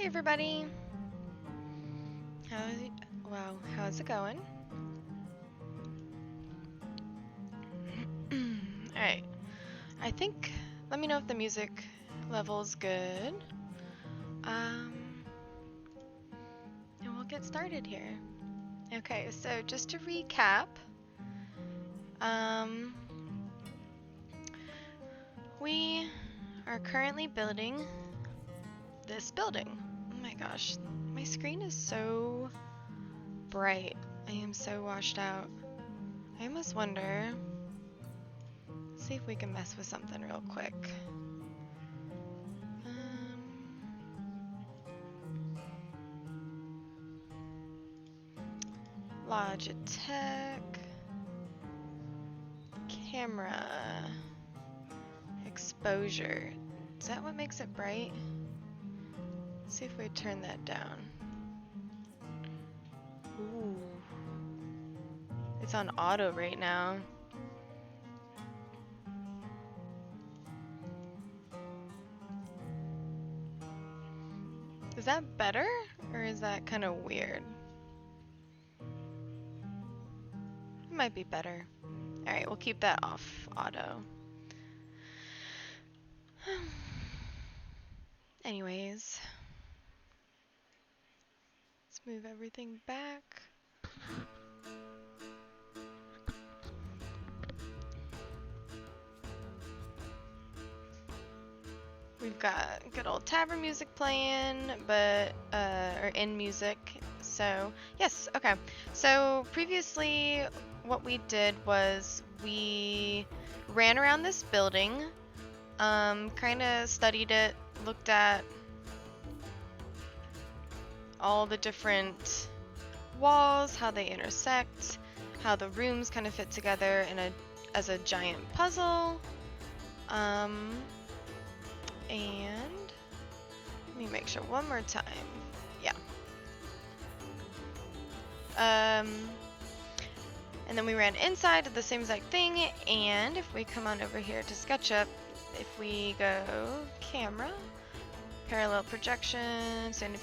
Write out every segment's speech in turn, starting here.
everybody. How's it going? Alright. I think, let me know if the music level's good. And we'll get started here. Okay, so just to recap, we are currently building this building. Oh my gosh, my screen is so bright. I am so washed out. I almost wonder, see if we can mess with something real quick. Logitech, camera, exposure. Is that what makes it bright? Let's see if we turn that down. Ooh. It's on auto right now. Is that better? Or is that kind of weird? It might be better. Alright, we'll keep that off auto. Anyways. Let's move everything back. We've got good old tavern music playing, but, or in music. So, yes, okay. So, previously, what we did was we ran around this building, kind of studied it, looked at all the different walls, how they intersect, how the rooms kind of fit together in as a giant puzzle. And let me make sure one more time. Yeah. And then we ran inside of the same exact thing, and if we come on over here to SketchUp, if we go camera, parallel projection, standard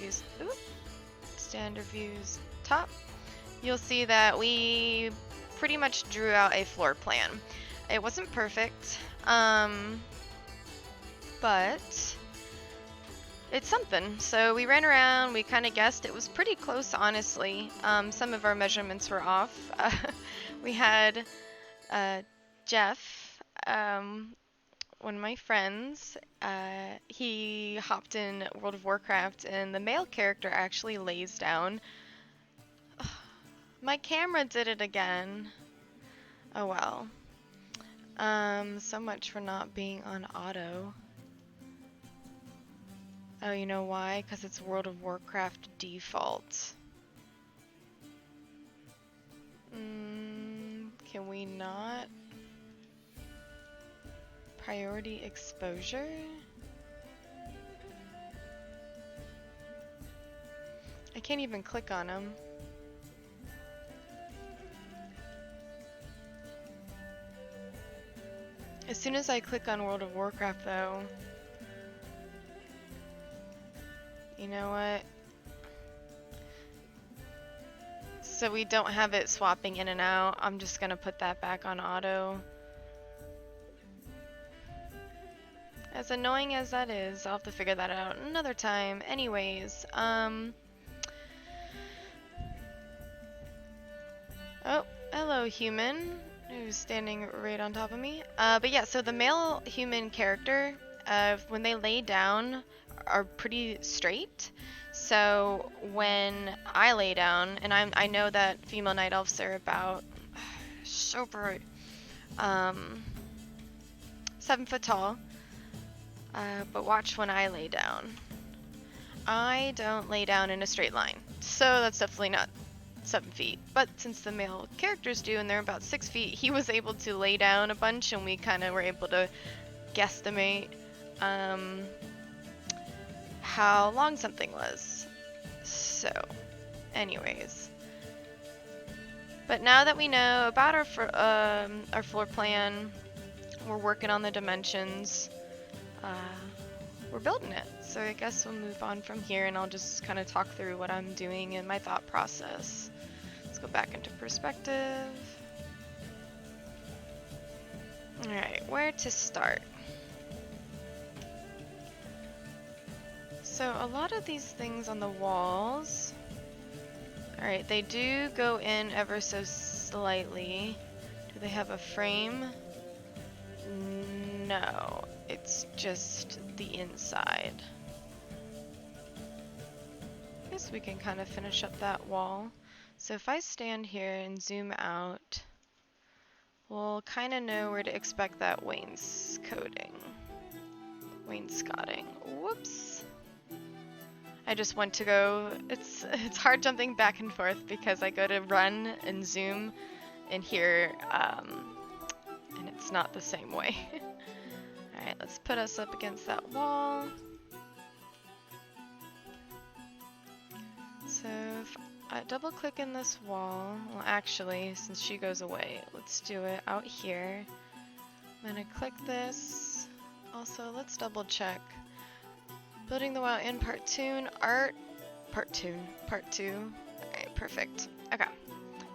views top, you'll see that we pretty much drew out a floor plan. It wasn't perfect, but it's something. So we ran around, we kind of guessed. It was pretty close, honestly. Some of our measurements were off. We had Jeff, one of my friends, he hopped in World of Warcraft, and the male character actually lays down. My camera did it again. Oh well. So much for not being on auto. Oh, you know why? Because it's World of Warcraft default. Can we not? Priority exposure? I can't even click on them. As soon as I click on World of Warcraft though, you know what? So we don't have it swapping in and out. I'm just gonna put that back on auto. As annoying as that is, I'll have to figure that out another time. Anyways, oh, hello human, who's standing right on top of me. But yeah, so the male human character, when they lay down, are pretty straight. So when I lay down, and I know that female night elves are about so bright, 7 foot tall. But watch when I lay down. I don't lay down in a straight line, so that's definitely not 7 feet. But since the male characters do, and they're about 6 feet, he was able to lay down a bunch, and we kind of were able to guesstimate how long something was. So, anyways. But now that we know about our floor plan, we're working on the dimensions. we're building it. So I guess we'll move on from here and I'll just kind of talk through what I'm doing and my thought process. Let's go back into perspective. Alright, where to start? So a lot of these things on the walls, alright, they do go in ever so slightly. Do they have a frame? No, it's just the inside. I guess we can kind of finish up that wall. So if I stand here and zoom out, we'll kind of know where to expect that wainscoting. Wainscoting. Whoops. I just want to go, it's hard jumping back and forth because I go to run and zoom in here, and it's not the same way. Alright, let's put us up against that wall. So if I double click in this wall, well actually, since she goes away, let's do it out here. I'm gonna click this. Also, let's double check. Building the WoW in part 2, art, part 2. Alright, perfect. Okay,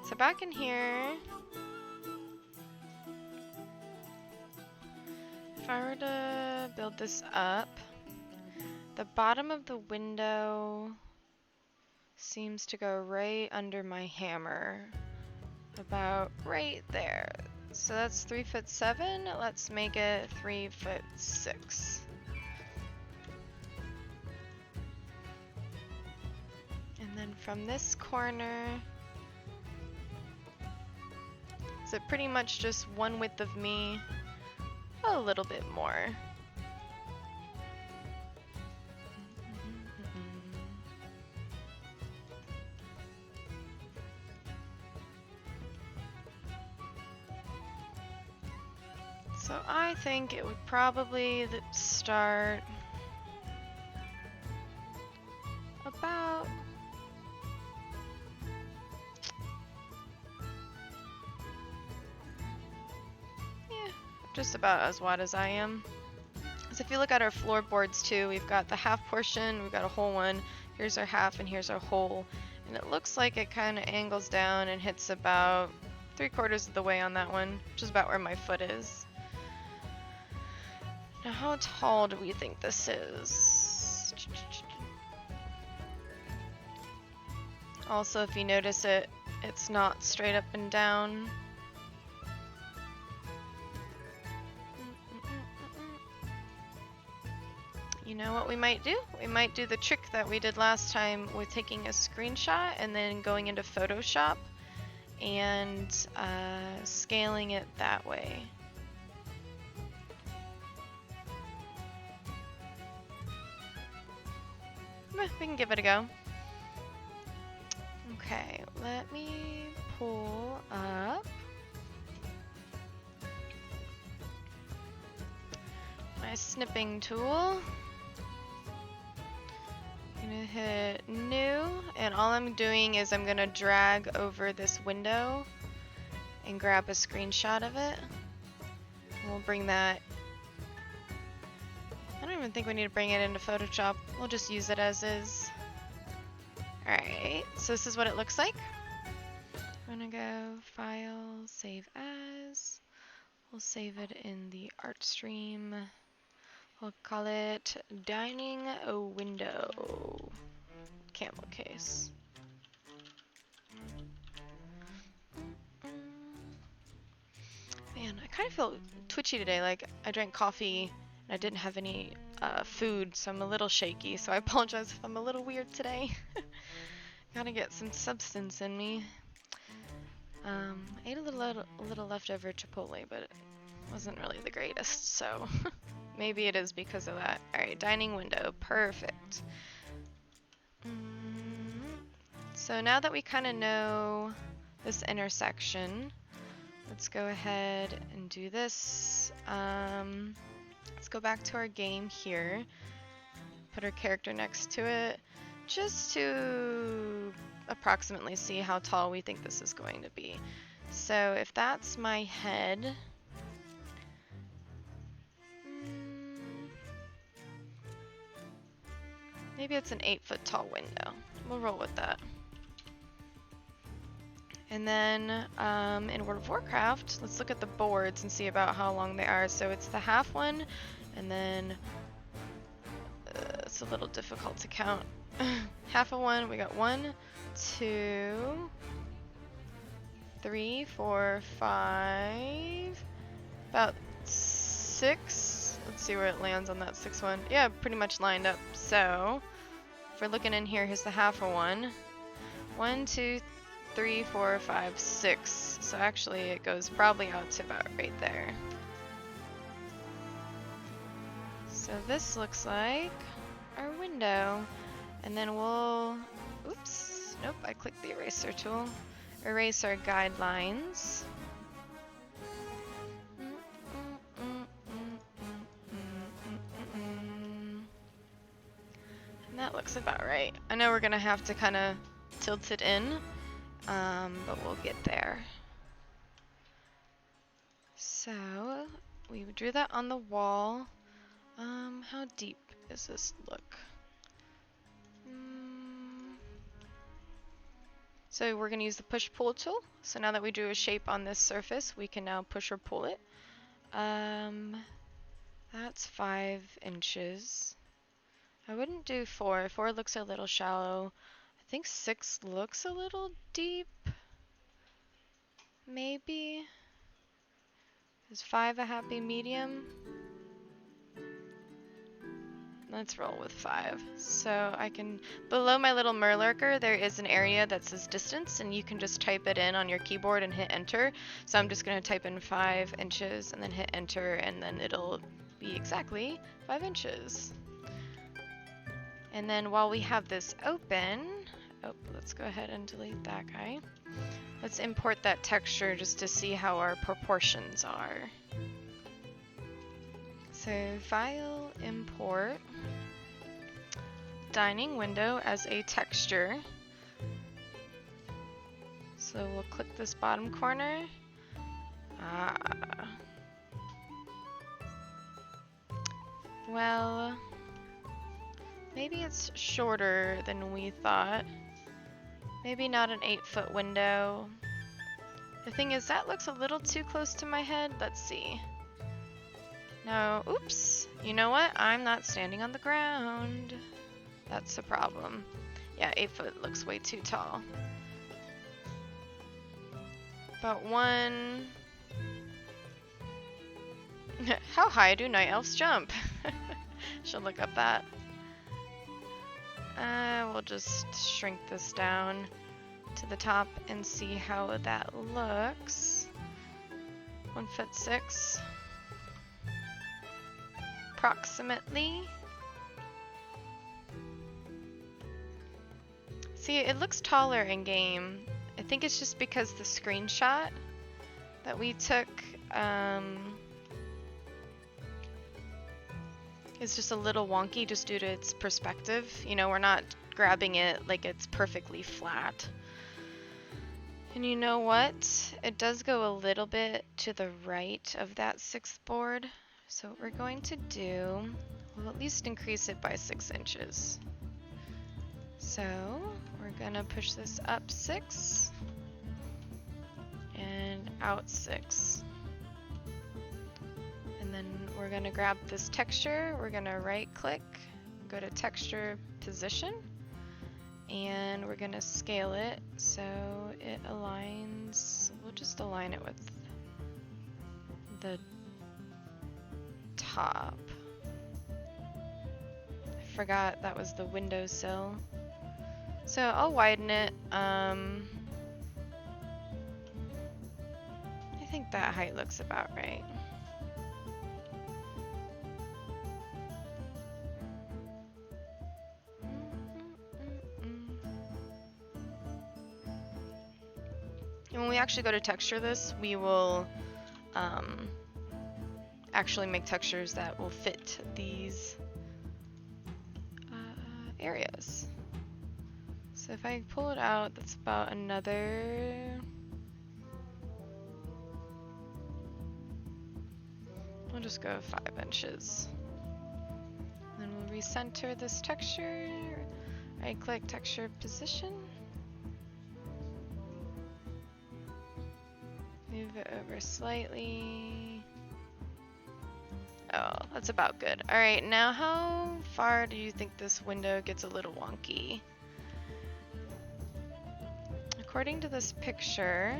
so back in here, if I were to build this up, the bottom of the window seems to go right under my hammer, about right there. So that's 3'7". Let's make it 3'6". And then from this corner, so pretty much just one width of me, a little bit more. So I think it would probably start about just about as wide as I am. So if you look at our floorboards too, we've got the half portion, we've got a whole one, here's our half and here's our whole, and it looks like it kind of angles down and hits about 3/4 of the way on that one, which is about where my foot is. Now how tall do we think this is? Also, if you notice it, it's not straight up and down. You know what we might do? We might do the trick that we did last time with taking a screenshot and then going into Photoshop and scaling it that way. We can give it a go. Okay, let me pull up my snipping tool. I'm gonna hit new, and all I'm doing is I'm gonna drag over this window and grab a screenshot of it. We'll bring that. I don't even think we need to bring it into Photoshop. We'll just use it as is. Alright, so this is what it looks like. I'm gonna go File, Save As. We'll save it in the art stream. We'll call it Dining Window. Camel case. Man, I kind of feel twitchy today. Like, I drank coffee and I didn't have any food, so I'm a little shaky. So I apologize if I'm a little weird today. Gotta get some substance in me. I ate a little leftover Chipotle, but it wasn't really the greatest, so maybe it is because of that. Alright, dining window, perfect. So now that we kind of know this intersection, let's go ahead and do this. Let's go back to our game here, put our character next to it, just to approximately see how tall we think this is going to be. So if that's my head, maybe it's an 8-foot tall window. We'll roll with that. And then in World of Warcraft, let's look at the boards and see about how long they are. So it's the half one, and then it's a little difficult to count. Half of one, we got 1, 2, 3, 4, 5, about 6. Let's see where it lands on that 6th one. Yeah, pretty much lined up. So if we're looking in here, here's the half of one. 1, 2, 3, 4, 5, 6. So actually it goes probably out to about right there. So this looks like our window. And then we'll, oops, nope, I clicked the eraser tool. Erase our guidelines. And that looks about right. I know we're gonna have to kind of tilt it in, but we'll get there. So we drew that on the wall. How deep is this look? So we're going to use the push-pull tool. So now that we drew a shape on this surface, we can now push or pull it. That's 5 inches. I wouldn't do 4. 4 looks a little shallow. I think 6 looks a little deep. Maybe. Is 5 a happy medium? Let's roll with 5. So I can, below my little Murlurker, there is an area that says distance, and you can just type it in on your keyboard and hit enter. So I'm just going to type in 5 inches and then hit enter, and then it'll be exactly 5 inches. And then while we have this open, oh, let's go ahead and delete that guy. Let's import that texture just to see how our proportions are. So file, import, dining window as a texture. So we'll click this bottom corner. Well, maybe it's shorter than we thought. Maybe not an 8-foot window. The thing is, that looks a little too close to my head. Let's see. No, oops. You know what? I'm not standing on the ground. That's a problem. Yeah, 8 foot looks way too tall. About 1. How high do night elves jump? Should look up that. We'll just shrink this down to the top and see how that looks. 1'6". Approximately. See, it looks taller in game. I think it's just because the screenshot that we took is just a little wonky just due to its perspective. You know, we're not grabbing it like it's perfectly flat. And you know what? It does go a little bit to the right of that 6th board. So what we're going to do, we'll at least increase it by 6 inches. So we're gonna push this up 6 and out 6. And then we're gonna grab this texture, we're gonna right click, go to texture position, and we're gonna scale it so it aligns, we'll just align it with the top. I forgot that was the windowsill. So I'll widen it. I think that height looks about right. And when we actually go to texture this, we will actually make textures that will fit these areas. So if I pull it out, that's about another, we'll just go 5 inches. Then we'll recenter this texture. Right click texture position. Move it over slightly. Oh, that's about good. Alright, now how far do you think this window gets a little wonky? According to this picture,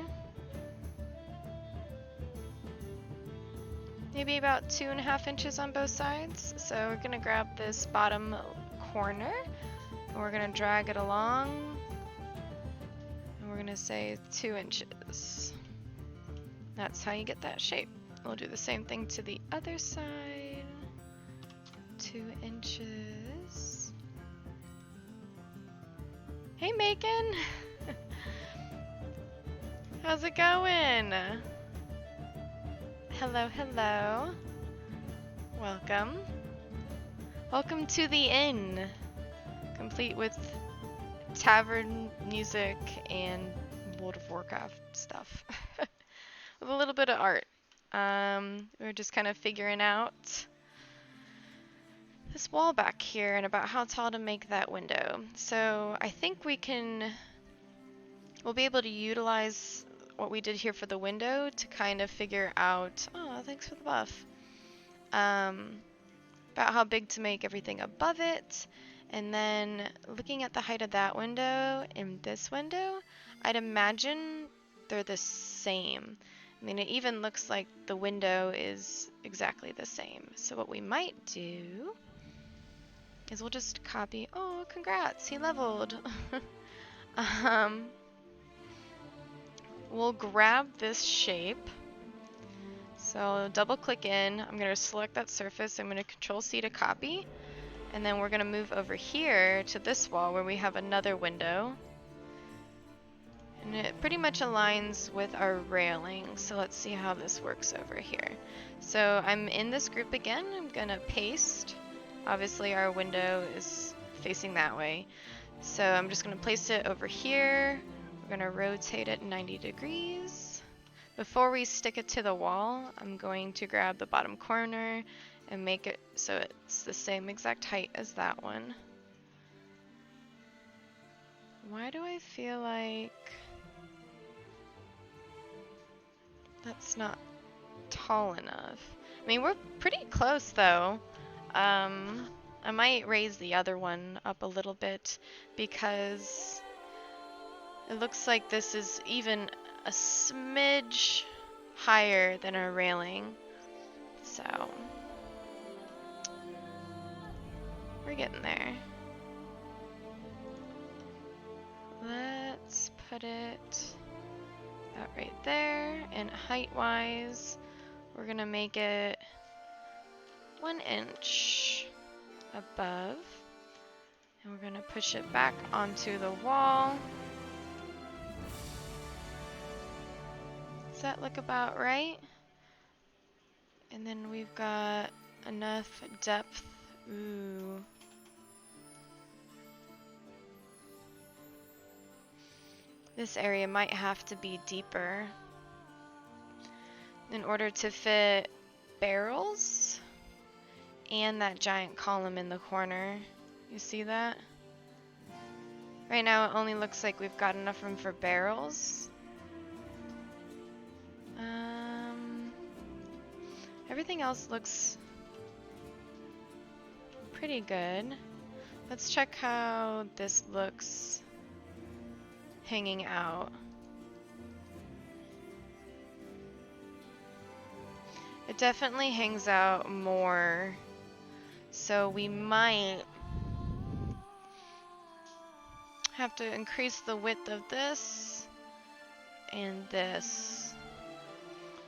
maybe about 2.5 inches on both sides. So we're gonna grab this bottom corner and we're gonna drag it along. And we're gonna say 2 inches. That's how you get that shape. We'll do the same thing to the other side. 2 inches. Hey, Macon! How's it going? Hello, hello. Welcome. Welcome to the inn, complete with tavern music and World of Warcraft stuff. With a little bit of art. We're just kind of figuring out this wall back here and about how tall to make that window. So I think we'll be able to utilize what we did here for the window to kind of figure out, oh, thanks for the buff, about how big to make everything above it. And then looking at the height of that window and this window, I'd imagine they're the same. I mean, it even looks like the window is exactly the same. So what we might do is we'll just copy, oh, congrats, he leveled. We'll grab this shape. So double click in, I'm gonna select that surface, I'm gonna Control C to copy. And then we're gonna move over here to this wall where we have another window. And it pretty much aligns with our railing, so let's see how this works over here. So I'm in this group again, I'm gonna paste. Obviously our window is facing that way. So I'm just gonna place it over here. We're gonna rotate it 90 degrees. Before we stick it to the wall, I'm going to grab the bottom corner and make it so it's the same exact height as that one. Why do I feel like that's not tall enough? I mean, we're pretty close though. I might raise the other one up a little bit because it looks like this is even a smidge higher than our railing. So we're getting there. Let's put it about right there, and height-wise, we're gonna make it 1 inch above, and we're gonna push it back onto the wall. Does that look about right? And then we've got enough depth. Ooh. This area might have to be deeper in order to fit barrels and that giant column in the corner. You see that? Right now it only looks like we've got enough room for barrels. Everything else looks pretty good. Let's check how this looks hanging out. It definitely hangs out more, so we might have to increase the width of this and this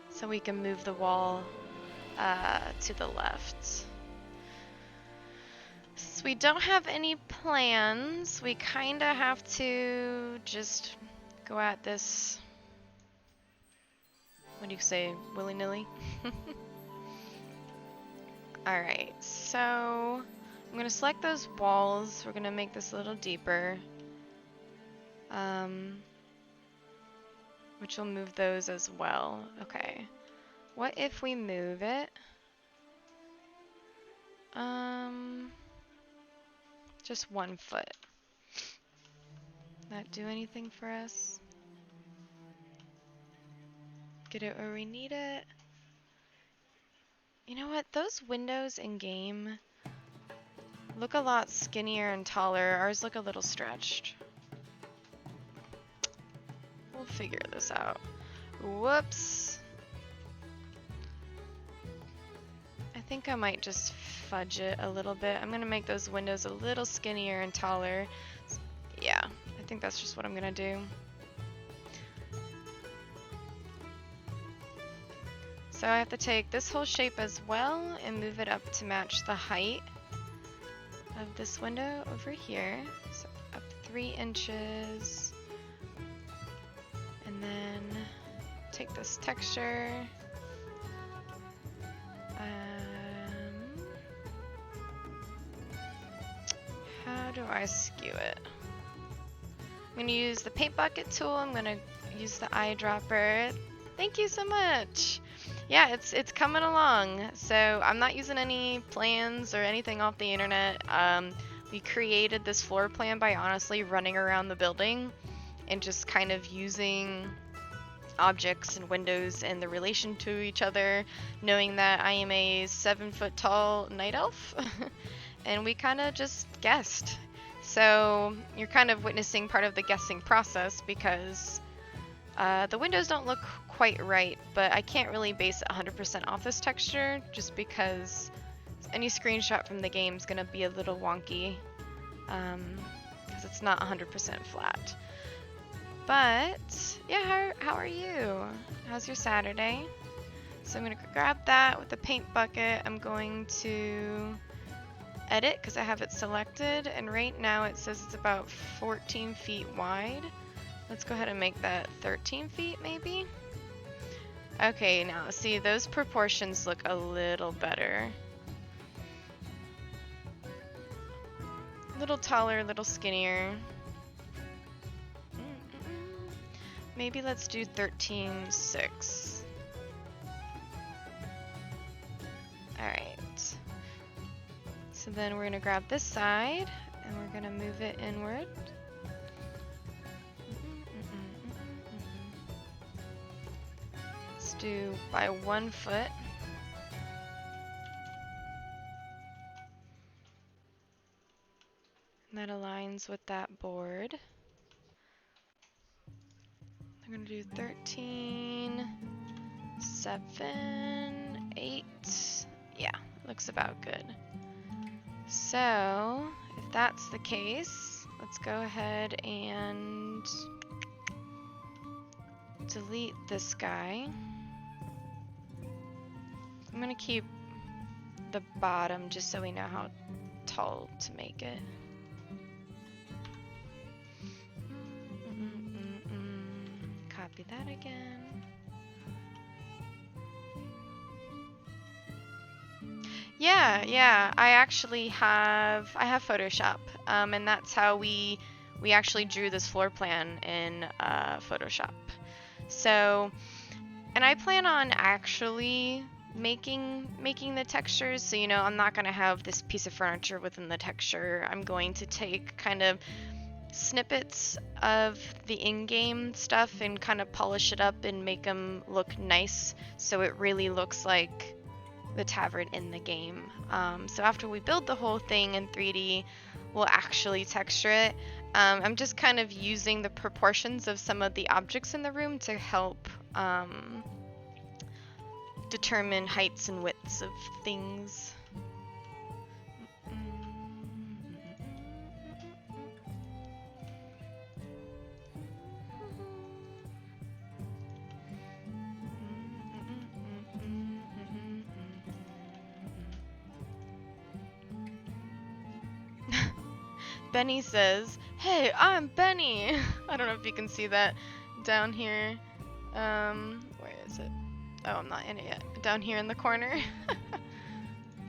so we can move the wall to the left. So we don't have any plans. We kind of have to just go at this, what do you say, willy-nilly? Alright, so I'm going to select those walls. We're going to make this a little deeper, which will move those as well. Okay, what if we move it? Just 1 foot. Not do anything for us. Get it where we need it. You know what? Those windows in game look a lot skinnier and taller. Ours look a little stretched. We'll figure this out. Whoops. I think I might just fudge it a little bit. I'm gonna make those windows a little skinnier and taller. Yeah, I think that's just what I'm gonna do. So I have to take this whole shape as well and move it up to match the height of this window over here. So up 3 inches. And then take this texture. How do I skew it? I'm gonna use the paint bucket tool. I'm gonna use the eyedropper. Thank you so much. Yeah, it's coming along. So I'm not using any plans or anything off the internet. We created this floor plan by honestly running around the building and just kind of using objects and windows and the relation to each other, knowing that I am a 7-foot tall night elf. And we kind of just guessed. So you're kind of witnessing part of the guessing process because the windows don't look quite right, but I can't really base it 100% off this texture just because any screenshot from the game is going to be a little wonky because it's not 100% flat. But yeah, how are you? How's your Saturday? So I'm going to grab that with the paint bucket. I'm going to edit because I have it selected, and right now it says it's about 14 feet wide. Let's go ahead and make that 13 feet maybe. Okay, now see, those proportions look a little better. A little taller, a little skinnier. Maybe let's do 13.6. Alright. So then we're going to grab this side and we're going to move it inward. Let's do by 1 foot. And that aligns with that board. I'm going to do 13, 7, 8. Yeah, looks about good. So, if that's the case, let's go ahead and delete this guy. I'm gonna keep the bottom just so we know how tall to make it. Copy that again. Yeah, I actually have Photoshop, and that's how we actually drew this floor plan in Photoshop. So, and I plan on actually making the textures, so you know, I'm not gonna have this piece of furniture within the texture. I'm going to take kind of snippets of the in-game stuff and kind of polish it up and make them look nice, so it really looks like the tavern in the game. So after we build the whole thing in 3D, we'll actually texture it. I'm just kind of using the proportions of some of the objects in the room to help determine heights and widths of things. Benny says, "Hey, I'm Benny." I don't know if you can see that down here. Where is it? Oh, I'm not in it yet. Down here in the corner.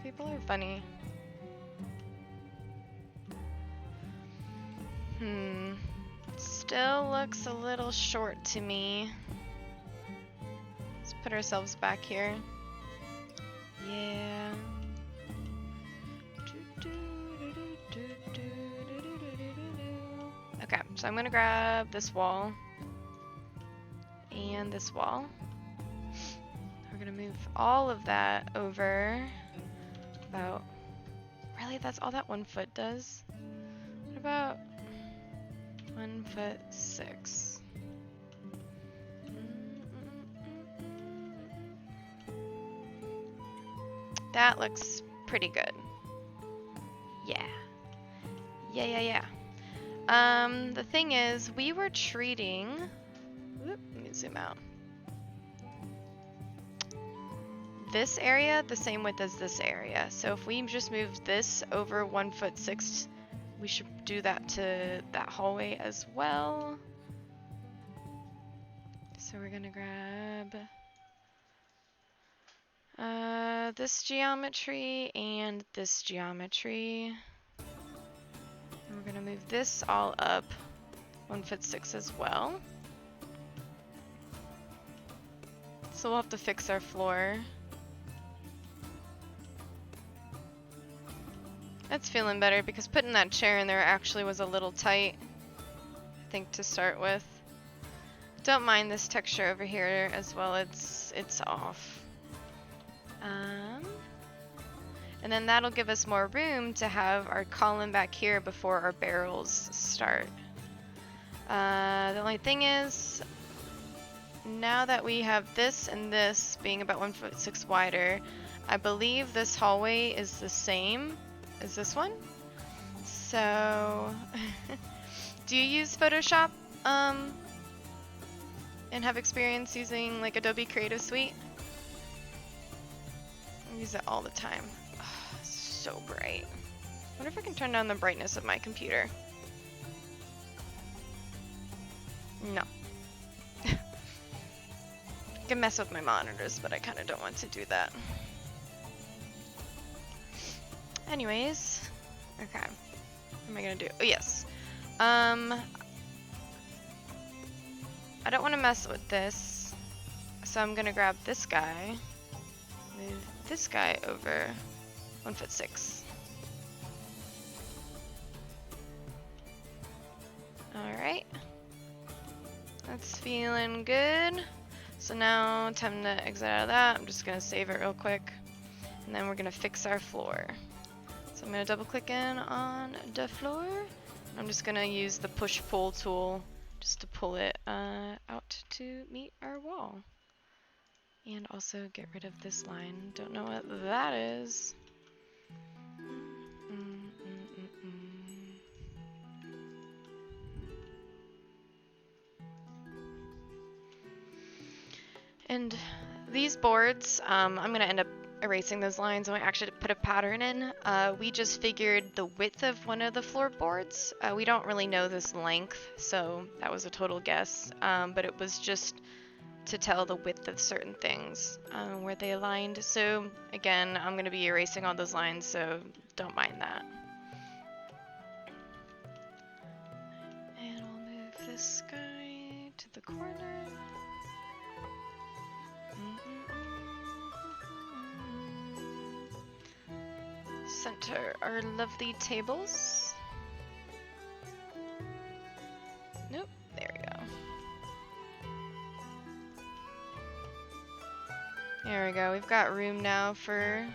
People are funny. Still looks a little short to me. Let's put ourselves back here. Yeah. Okay, so I'm gonna grab this wall and this wall. We're gonna move all of that over about, really, that's all that 1 foot does? What about 1'6"? That looks pretty good. Yeah. Yeah. The thing is, we were treating, whoop, let me zoom out. This area the same width as this area. So if we just move this over 1'6", we should do that to that hallway as well. So we're gonna grab this geometry and this geometry. And we're gonna move this all up 1'6" as well. So we'll have to fix our floor. That's feeling better because putting that chair in there actually was a little tight, I think, to start with. Don't mind this texture over here as well, it's off. And then that'll give us more room to have our column back here before our barrels start. The only thing is, now that we have this and this being about 1'6" wider, I believe this hallway is the same as this one. So, do you use Photoshop and have experience using like Adobe Creative Suite? I use it all the time. Oh, so bright. I wonder if I can turn down the brightness of my computer. No. I can mess with my monitors, but I kind of don't want to do that. Anyways, okay. What am I gonna do? Oh, yes. I don't want to mess with this, so I'm gonna grab this guy, move this guy over 1'6". Alright. That's feeling good. So now, time to exit out of that. I'm just gonna save it real quick. And then we're gonna fix our floor. So I'm gonna double click in on the floor. I'm just gonna use the push-pull tool just to pull it out to meet our wall. And also get rid of this line. Don't know what that is. And these boards, I'm going to end up erasing those lines and I actually put a pattern in. We just figured the width of one of the floorboards. We don't really know this length, so that was a total guess. But it was just to tell the width of certain things, where they aligned. So again, I'm going to be erasing all those lines, so don't mind that. And we'll move this guy to the corner. Center our lovely tables. Nope, there we go. There we go. We've got room now for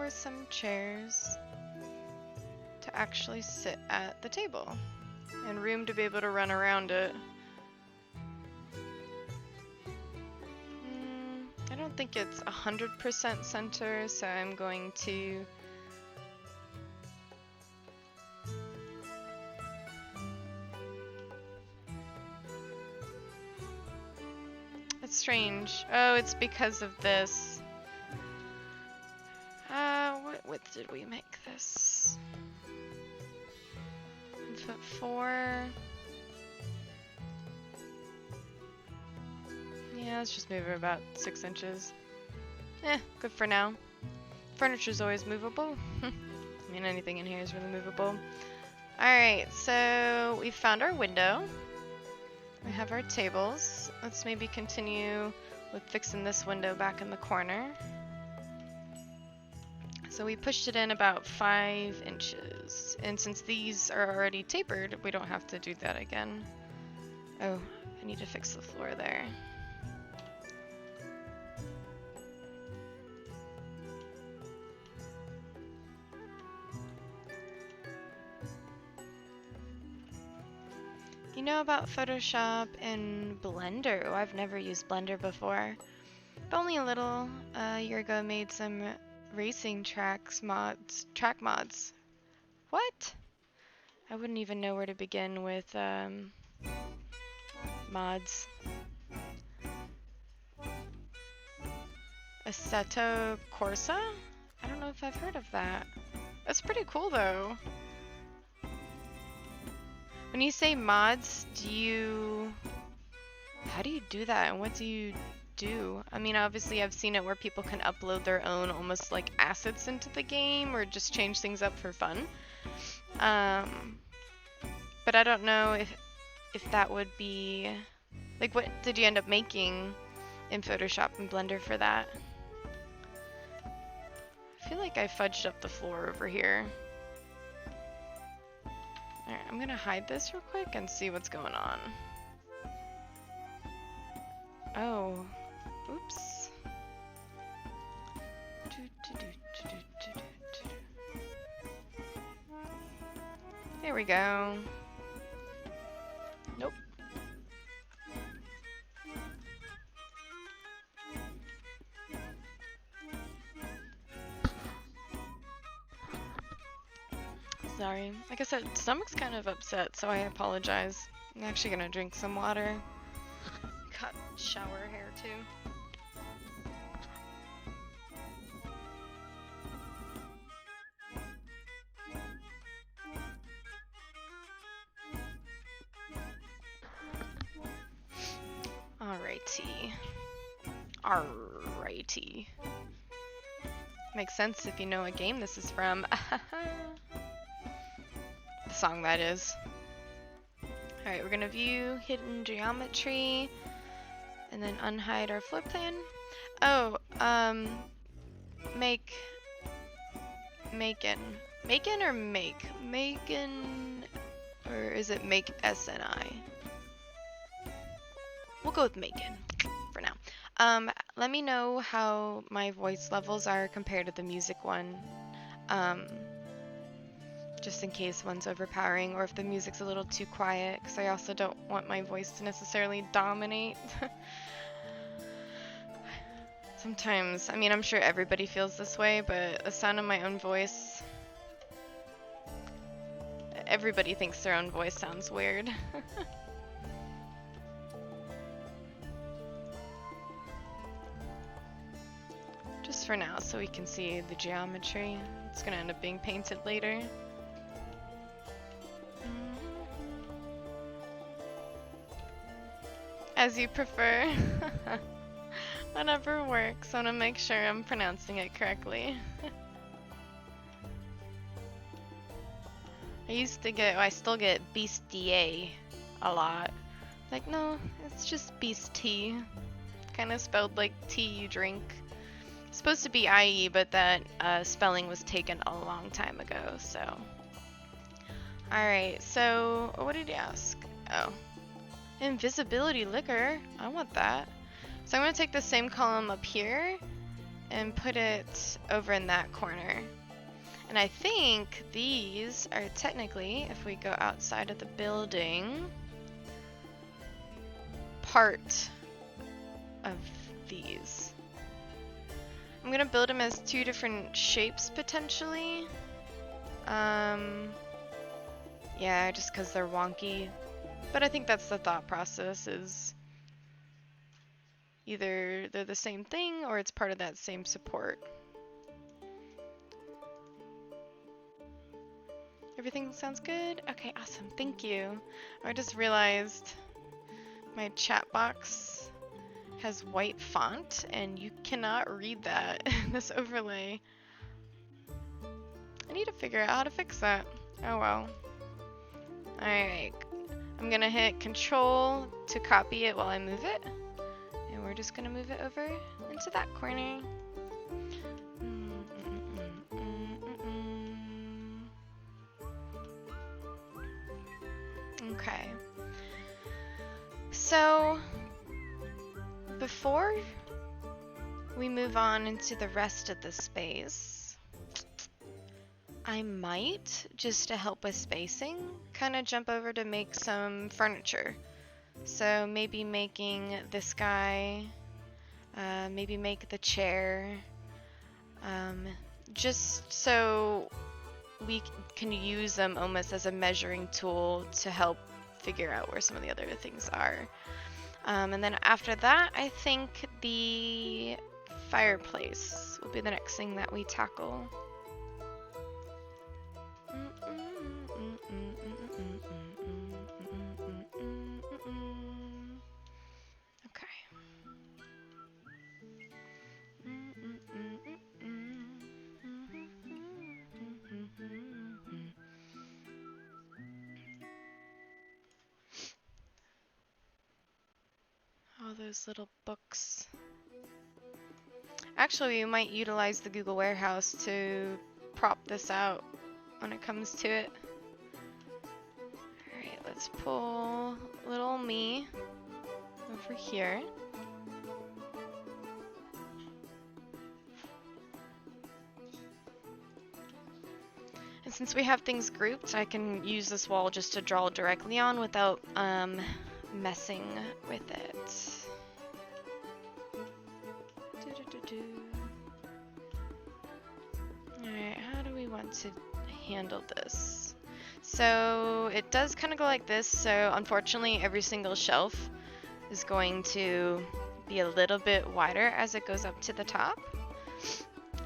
some chairs to actually sit at the table and room to be able to run around it. I don't think it's 100% center, so I'm going to That's strange. Oh, it's because of this. What width did we make this? 1'4". Yeah, let's just move it about 6 inches. Good for now. Furniture's always movable. I mean, anything in here is really movable. Alright, so we found our window. We have our tables. Let's maybe continue with fixing this window back in the corner. So we pushed it in about 5 inches. And since these are already tapered, we don't have to do that again. Oh, I need to fix the floor there. You know about Photoshop and Blender? Oh, I've never used Blender before. But only a little. A year ago made some racing track mods. What? I wouldn't even know where to begin with mods. Assetto Corsa? I don't know if I've heard of that. That's pretty cool though. When you say mods, how do you do that and what do you do? I mean, obviously I've seen it where people can upload their own almost like assets into the game or just change things up for fun. But I don't know if that would be, like, what did you end up making in Photoshop and Blender for that? I feel like I fudged up the floor over here. Alright, I'm gonna hide this real quick and see what's going on. Oh, oops. There we go. Nope. Sorry. Like I said, stomach's kind of upset, so I apologize. I'm actually gonna drink some water. Cut shower hair too. Alrighty. Makes sense if you know what game this is from. The song, that is. Alright, we're gonna view hidden geometry and then unhide our floor plan. Oh, Macon or make? Macon, or is it make SNI? We'll go with Macon for now. Let me know how my voice levels are compared to the music one. Just in case one's overpowering or if the music's a little too quiet, because I also don't want my voice to necessarily dominate. Sometimes, I mean, I'm sure everybody feels this way, but the sound of my own voice, everybody thinks their own voice sounds weird. Just for now, so we can see the geometry. It's gonna end up being painted later. As you prefer. Whatever works. I want to make sure I'm pronouncing it correctly. I still get beastie a lot. Like, no, it's just beastie. Kind of spelled like tea you drink. It's supposed to be IE, but that spelling was taken a long time ago, so. Alright, so what did he ask? Oh. Invisibility liquor. I want that. So I'm going to take the same column up here and put it over in that corner. And I think these are technically, if we go outside of the building, part of these. I'm going to build them as 2 different shapes potentially. Yeah, just because they're wonky. But I think that's the thought process, is either they're the same thing or it's part of that same support. Everything sounds good? Okay, awesome. Thank you. I just realized my chat box has white font and you cannot read that in this overlay. I need to figure out how to fix that. Oh well. Alright. I'm gonna hit Control to copy it while I move it. And we're just gonna move it over into that corner. Okay. So, before we move on into the rest of the space, I might, just to help with spacing, kind of jump over to make some furniture. So maybe making this guy, maybe make the chair, just so we can use them almost as a measuring tool to help figure out where some of the other things are. And then after that, I think the fireplace will be the next thing that we tackle. Okay. All those little books. Actually, we might utilize the Google Warehouse to prop this out when it comes to it. Alright, let's pull little me over here. And since we have things grouped, I can use this wall just to draw directly on without messing with it. Alright, how do we want to handle this? So it does kind of go like this, so unfortunately every single shelf is going to be a little bit wider as it goes up to the top.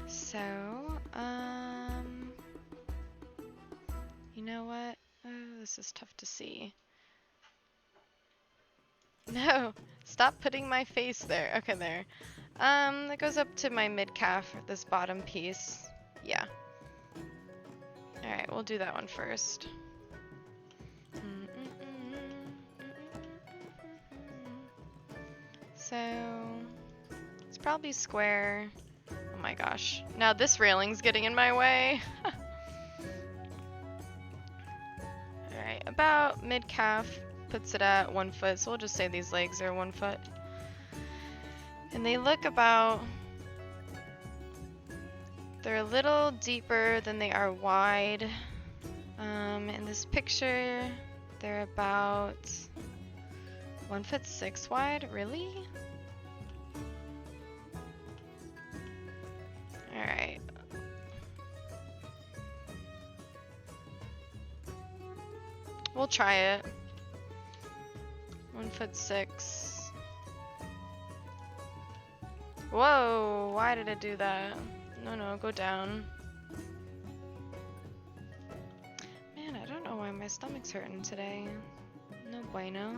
So, you know what? Oh, this is tough to see. No, stop putting my face there. Okay, there. That goes up to my mid-calf, this bottom piece. Yeah. Alright, we'll do that one first. So, it's probably square. Oh my gosh. Now this railing's getting in my way. Alright, about mid-calf. Puts it at 1 foot, so we'll just say these legs are 1 foot. And they look about... They're a little deeper than they are wide. In this picture, they're about 1'6" wide. Really? Alright. We'll try it. 1'6". Whoa, why did it do that? No, go down. Man, I don't know why my stomach's hurting today. No bueno.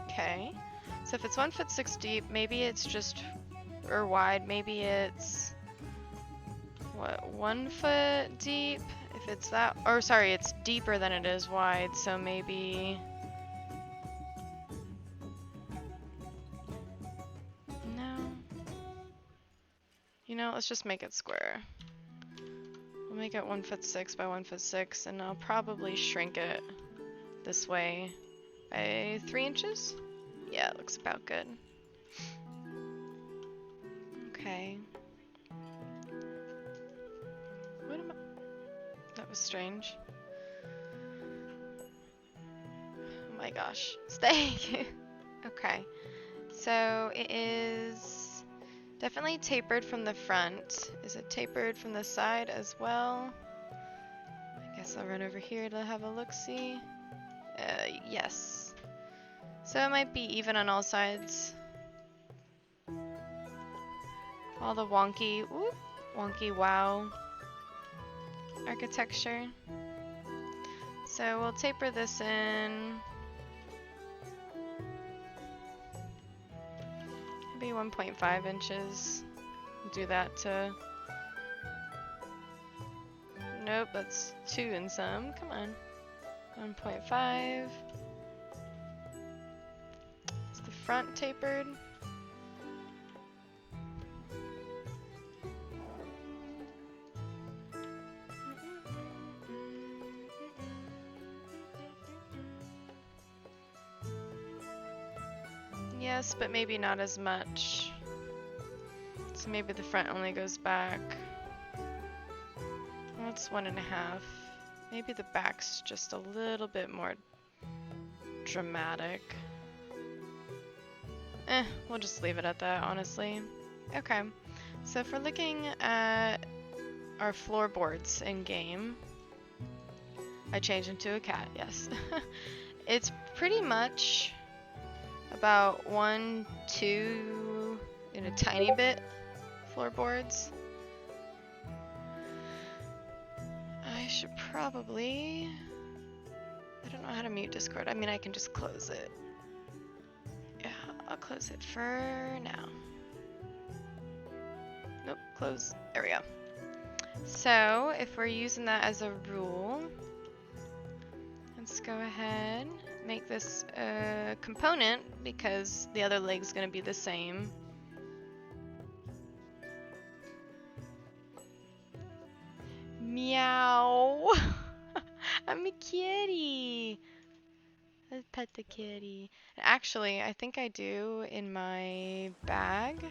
Okay. So if it's 1'6" deep, maybe it's just, or wide, maybe it's, what, 1 foot deep? If it's that, or sorry, it's deeper than it is wide, so maybe... No. You know, let's just make it square. We'll make it 1'6" by 1'6", and I'll probably shrink it this way by 3 inches? Yeah, it looks about good. Okay. What am I... That was strange. Oh my gosh. Stay! Okay. So it is definitely tapered from the front. Is it tapered from the side as well? I guess I'll run over here to have a look-see. Yes. So it might be even on all sides. All the wonky, whoop, wonky WoW architecture. So we'll taper this in. Maybe 1.5 inches. Do that to... Nope, that's 2 and some. Come on. 1.5. Is the front tapered? Yes, but maybe not as much. So maybe the front only goes back. Well, it's 1.5. Maybe the back's just a little bit more dramatic. We'll just leave it at that, honestly. Okay, so if we're looking at our floorboards in game, I changed into a cat, yes. It's pretty much about 1, 2, and a tiny bit floorboards. I should probably... I don't know how to mute Discord. I mean, I can just close it. Yeah, I'll close it for now. Nope, close. There we go. So, if we're using that as a rule, let's go ahead, make this a component because the other leg's gonna be the same. Meow! I'm a kitty! Let's pet the kitty. Actually, I think I do in my bag.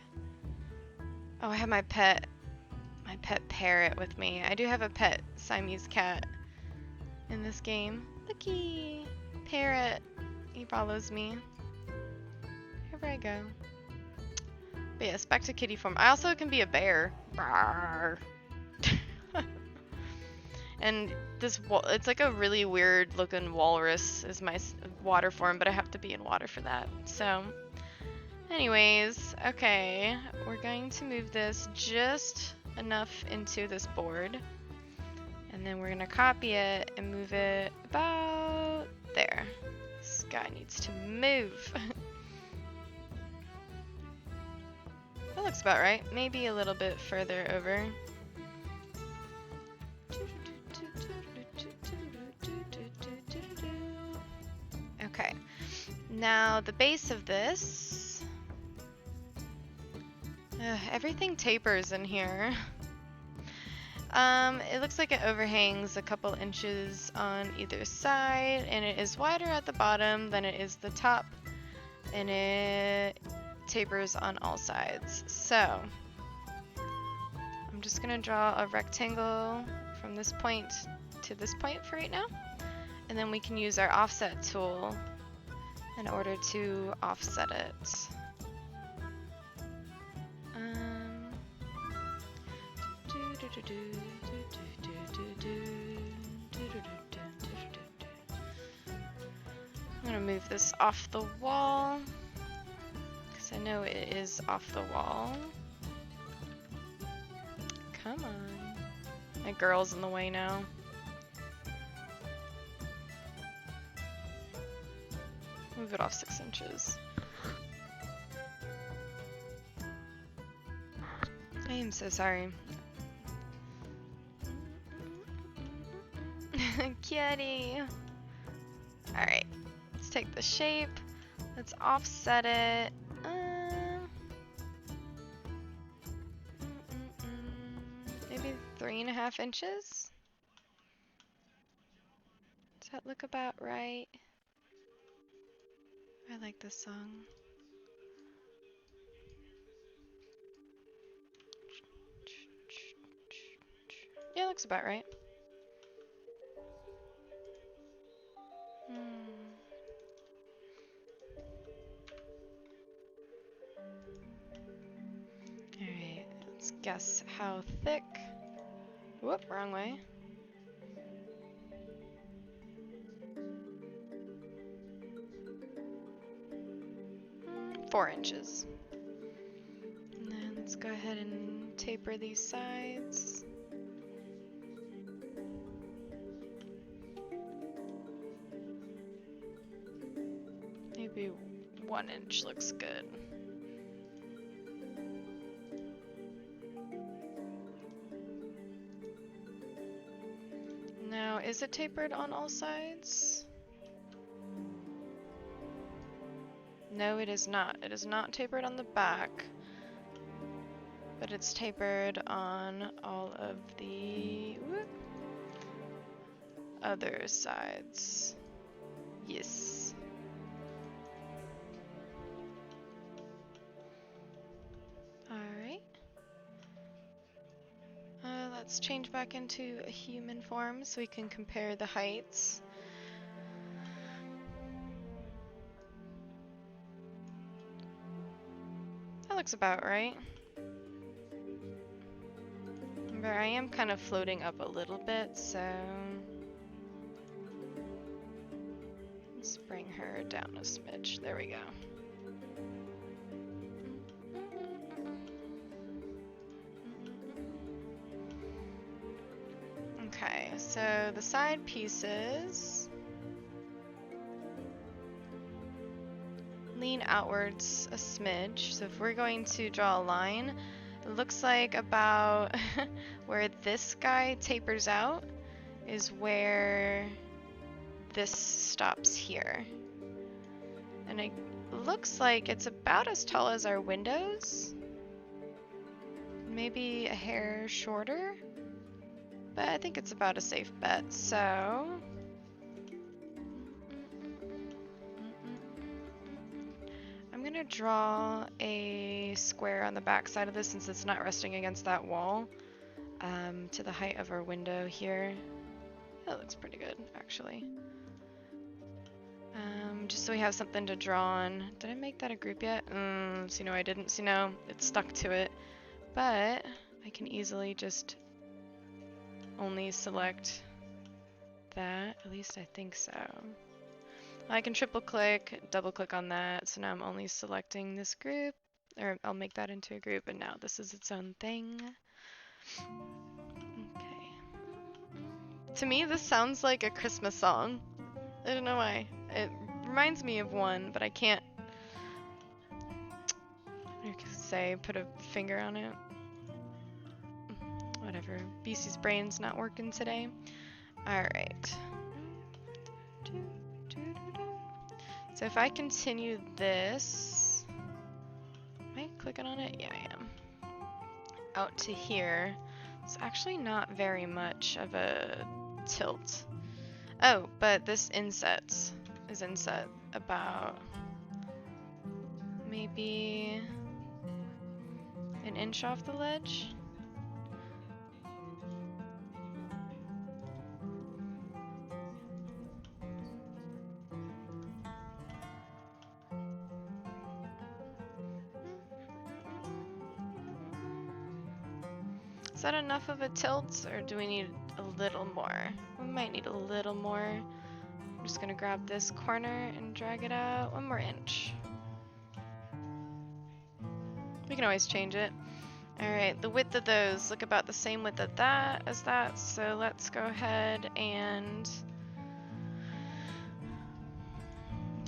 Oh, I have my pet parrot with me. I do have a pet Siamese cat in this game. Looky! Parrot. He follows me wherever I go. But yes, back to kitty form. I also can be a bear. And this, it's like a really weird looking walrus is my water form, but I have to be in water for that. So, anyways, okay, we're going to move this just enough into this board. And then we're gonna copy it and move it about there. This guy needs to move. That looks about right. Maybe a little bit further over. Okay. Now the base of this. Everything tapers in here. It looks like it overhangs a couple inches on either side, and it is wider at the bottom than it is the top, and it tapers on all sides. So, I'm just gonna draw a rectangle from this point to this point for right now, and then we can use our offset tool in order to offset it. I'm gonna move this off the wall because I know it is off the wall. Come on. My girl's in the way now. Move it off 6 inches. I am so sorry. Kitty! Alright, let's take the shape. Let's offset it. Maybe 3.5 inches? Does that look about right? I like this song. Yeah, looks about right. Alright, let's guess how thick. Whoop, wrong way. Mm, 4 inches. And then let's go ahead and taper these sides. Maybe 1 inch looks good. Now, is it tapered on all sides? No, it is not. It is not tapered on the back, but it's tapered on all of the other sides. Yes. let's change back into a human form so we can compare the heights. That looks about right. Remember, I am kind of floating up a little bit, so let's bring her down a smidge. There we go. Okay, so the side pieces lean outwards a smidge. So if we're going to draw a line, it looks like about where this guy tapers out is where this stops here. And it looks like it's about as tall as our windows. Maybe a hair shorter, but I think it's about a safe bet. So I'm gonna draw a square on the back side of this since it's not resting against that wall, to the height of our window here. That looks pretty good, actually. Just so we have something to draw on. Did I make that a group yet? So no, I didn't. So no, it's stuck to it. But I can easily just only select that. At least I think so. I can triple click, double click on that. So now I'm only selecting this group, or I'll make that into a group, and now this is its own thing. Okay. To me, this sounds like a Christmas song. I don't know why. It reminds me of one, but I can't put a finger on it. Whatever. BC's brain's not working today. Alright. So if I continue this, am I clicking on it? Yeah, I am. Out to here. It's actually not very much of a tilt. Oh, but this insets is inset about maybe an inch off the ledge. Is that enough of a tilt, or do we need a little more? We might need a little more. I'm just gonna grab this corner and drag it out 1 more inch. We can always change it. Alright, the width of those look about the same width of that as that, so let's go ahead and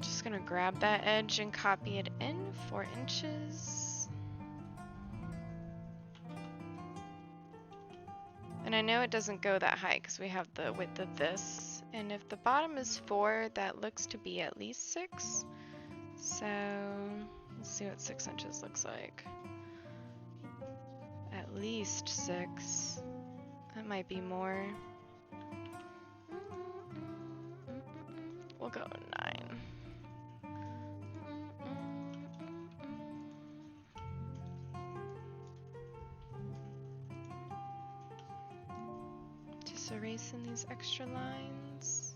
just gonna grab that edge and copy it in 4 inches. And I know it doesn't go that high because we have the width of this. And if the bottom is 4, that looks to be at least 6. So let's see what 6 inches looks like. At least 6. That might be more. We'll go 9. Just erasing these extra lines.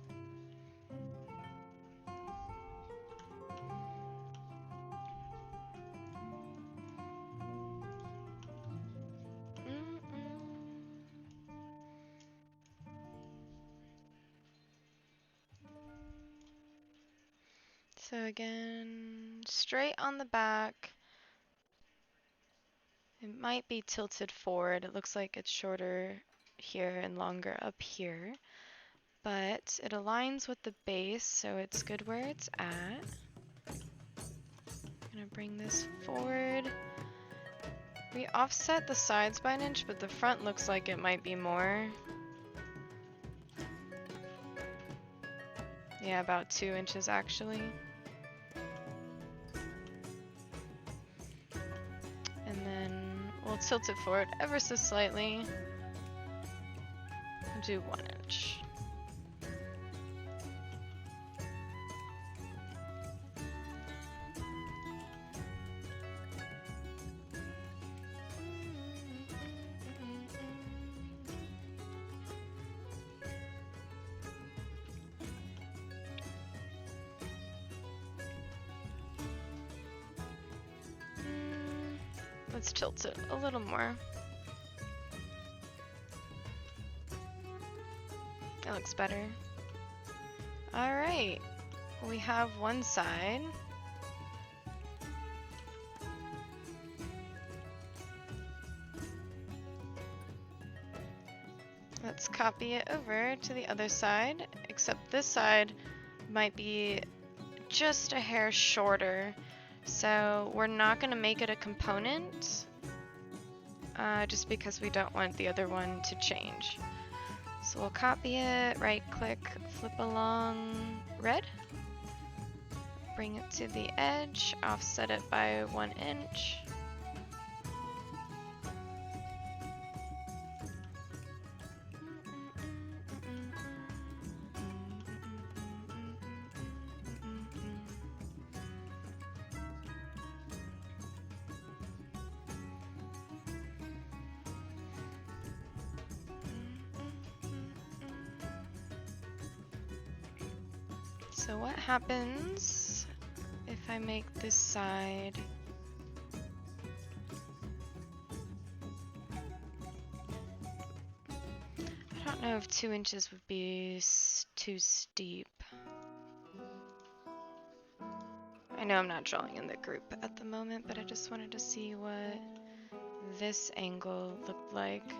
So again, straight on the back. It might be tilted forward. It looks like it's shorter here and longer up here. But it aligns with the base, so it's good where it's at. I'm gonna bring this forward. We offset the sides by 1 inch, but the front looks like it might be more. Yeah, about 2 inches actually. And then we'll tilt it forward ever so slightly. We'll do 1 inch. Let's tilt it a little more. That looks better. Alright, we have one side. Let's copy it over to the other side, except this side might be just a hair shorter. So we're not going to make it a component, just because we don't want the other one to change. So we'll copy it, right click, flip along red, bring it to the edge, offset it by 1 inch. So what happens if I make this side I don't know if 2 inches would be too steep. I know I'm not drawing in the group at the moment, but I just wanted to see what this angle looked like.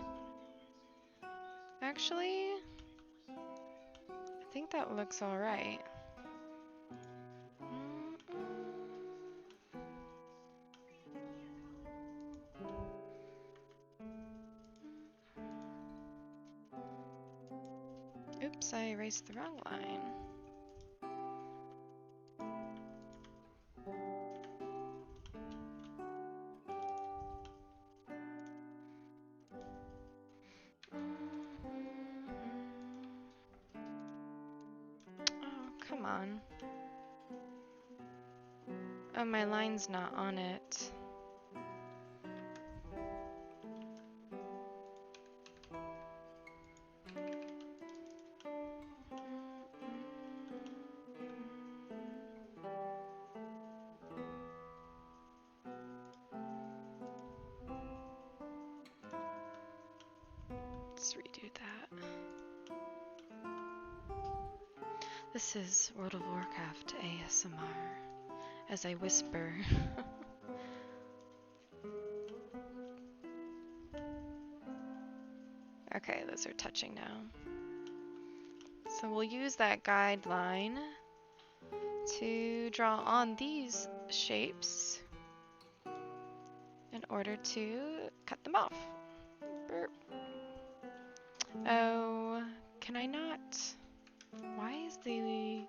Actually, I think that looks alright. Oops, I erased the wrong line. Oh, come on. Oh, my line's not on it. Let's redo that. This is World of Warcraft ASMR as I whisper. Okay, those are touching now. So we'll use that guideline to draw on these shapes in order to cut them off. Burp. Oh, can I not? Why is the...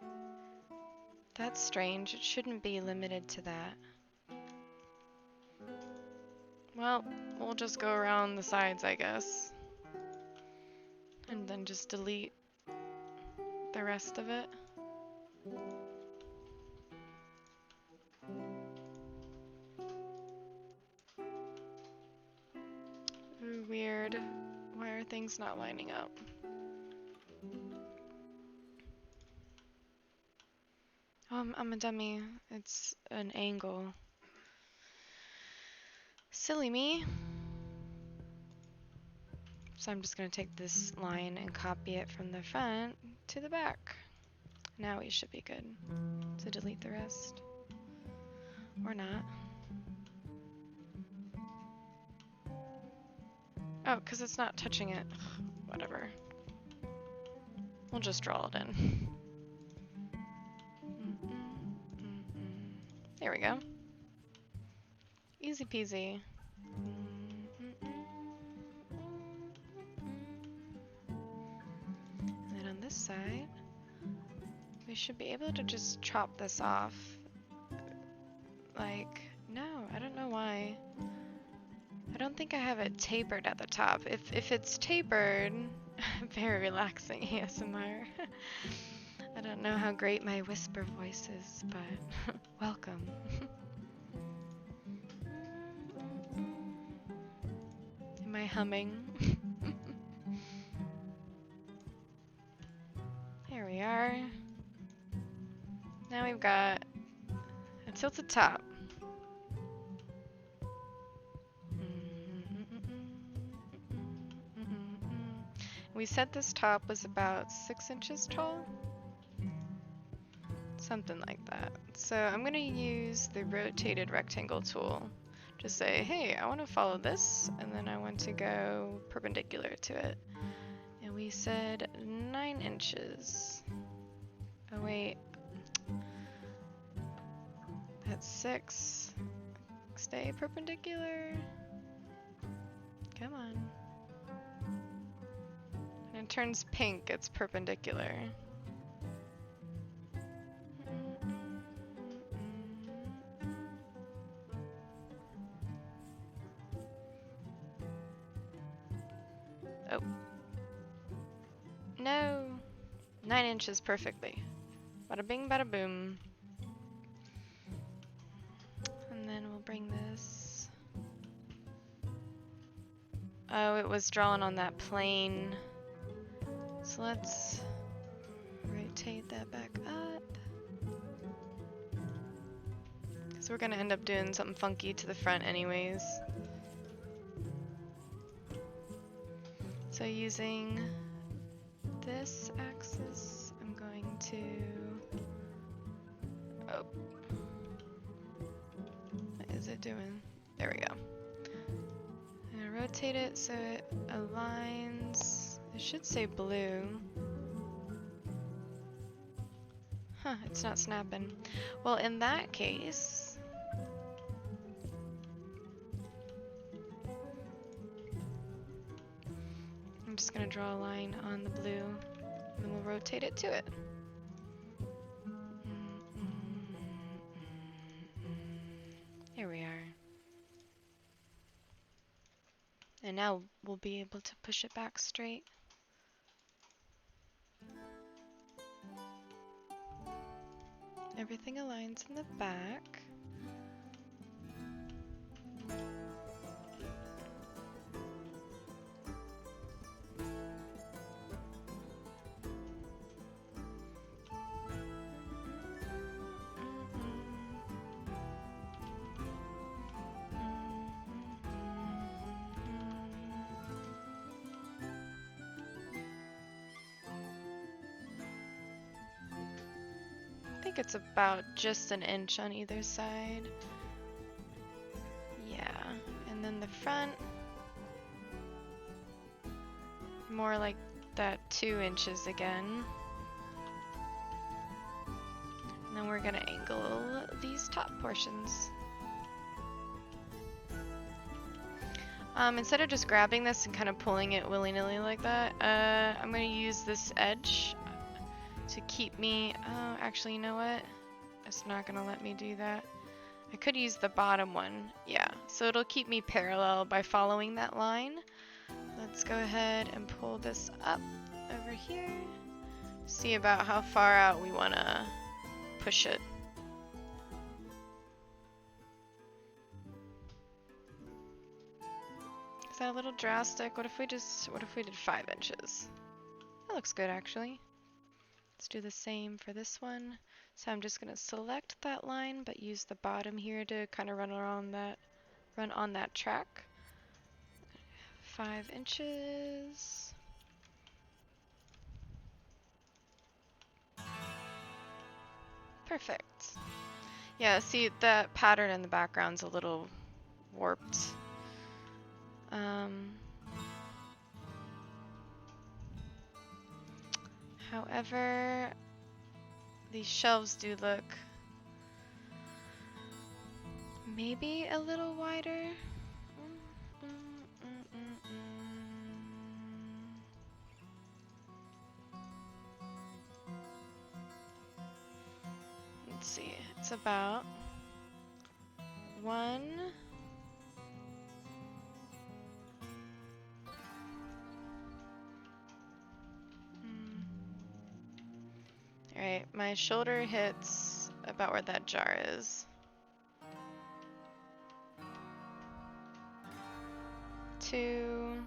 That's strange. It shouldn't be limited to that. Well, we'll just go around the sides, I guess. And then just delete the rest of it. Ooh, weird. Why are things not lining up? Oh, I'm a dummy. It's an angle. Silly me. So I'm just going to take this line and copy it from the front to the back. Now we should be good to delete the rest. Or not. Oh, because it's not touching it. Ugh, whatever. We'll just draw it in. There we go. Easy peasy. And then on this side, we should be able to just chop this off. Like, no, I don't know why. I don't think I have it tapered at the top. If it's tapered, very relaxing ASMR. I don't know how great my whisper voice is, but welcome. Am I humming? Here we are. Now we've got a tilted top. We said this top was about 6 inches tall. Something like that. So I'm gonna use the rotated rectangle tool. Just say, hey, I want to follow this, and then I want to go perpendicular to it. And we said 9 inches. Oh wait, that's 6. Stay perpendicular. Come on. When it turns pink, it's perpendicular. Oh. No. 9 inches perfectly. Bada bing, bada boom. And then we'll bring this. Oh, it was drawn on that plane. So let's rotate that back up. Because we're going to end up doing something funky to the front anyways. So using this axis, I'm going to... Oh. What is it doing? There we go. I'm going to rotate it so it aligns. It should say blue. Huh, it's not snapping. Well, in that case... I'm just going to draw a line on the blue, and then we'll rotate it to it. Here we are. And now we'll be able to push it back straight. Everything aligns in the back. I think it's about just an inch on either side. Yeah, and then the front, more like that 2 inches again. And then we're gonna angle these top portions. Instead of just grabbing this and kind of pulling it willy-nilly like that, I'm gonna use this edge to keep me, oh, actually, you know what? It's not gonna let me do that. I could use the bottom one, yeah. So it'll keep me parallel by following that line. Let's go ahead and pull this up over here. See about how far out we wanna push it. Is that a little drastic? What if we did 5 inches? That looks good, actually. Let's do the same for this one. So I'm just gonna select that line, but use the bottom here to kind of run on that track. 5 inches. Perfect. Yeah, see, that pattern in the background's a little warped. However, these shelves do look maybe a little wider. Let's see, it's about 1. Alright, my shoulder hits about where that jar is. 2.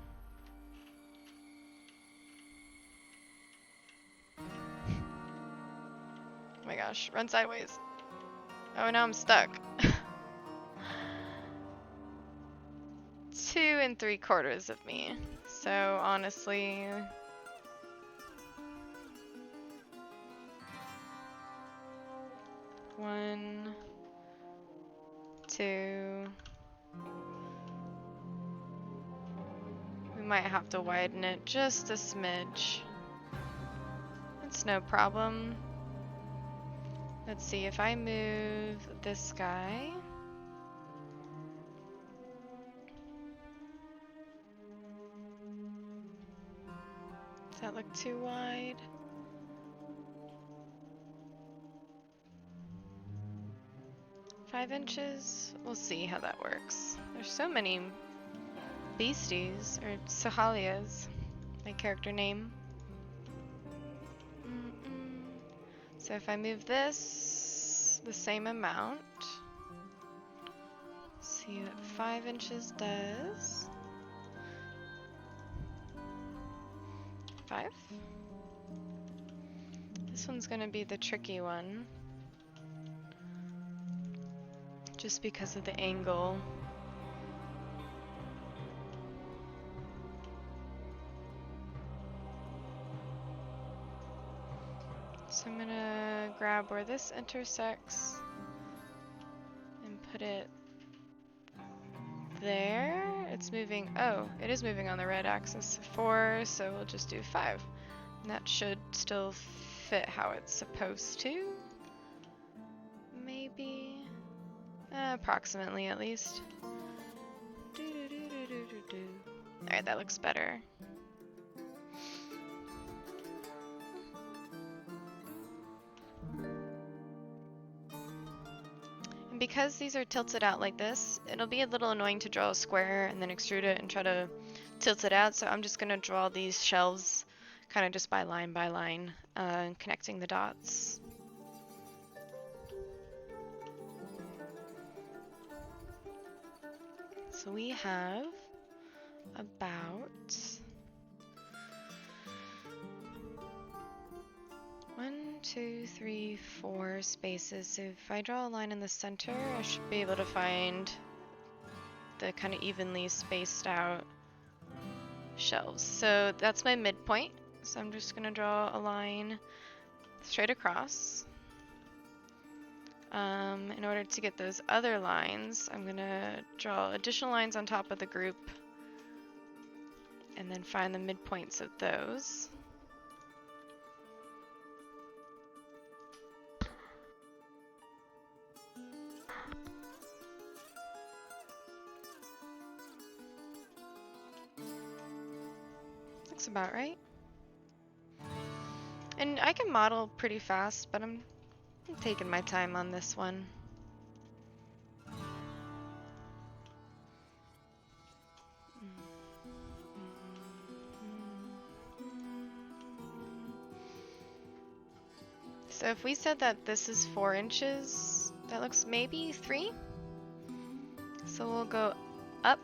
Oh my gosh, run sideways. Oh, now I'm stuck. 2 3/4 of me. So honestly, 1, 2. We might have to widen it just a smidge. It's no problem. Let's see, if I move this guy. Does that look too wide? Five inches? We'll see how that works. There's so many beasties, or Sahalias, my character name. So if I move this the same amount, see what 5 inches does. 5. This one's gonna be the tricky one, just because of the angle. So I'm gonna grab where this intersects and put it there. It's moving, oh, it is moving on the red axis. 4, so we'll just do 5. And that should still fit how it's supposed to. Maybe. Approximately, at least. Alright, that looks better. And because these are tilted out like this, it'll be a little annoying to draw a square and then extrude it and try to tilt it out, so I'm just going to draw these shelves kind of just by line, connecting the dots. So we have about 1, 2, 3, 4 spaces. So if I draw a line in the center, I should be able to find the kind of evenly spaced out shelves. So that's my midpoint. So I'm just going to draw a line straight across. In order to get those other lines, I'm going to draw additional lines on top of the group and then find the midpoints of those. Looks about right. And I can model pretty fast, but I'm taking my time on this one. So if we said that this is 4 inches, that looks maybe 3. So we'll go up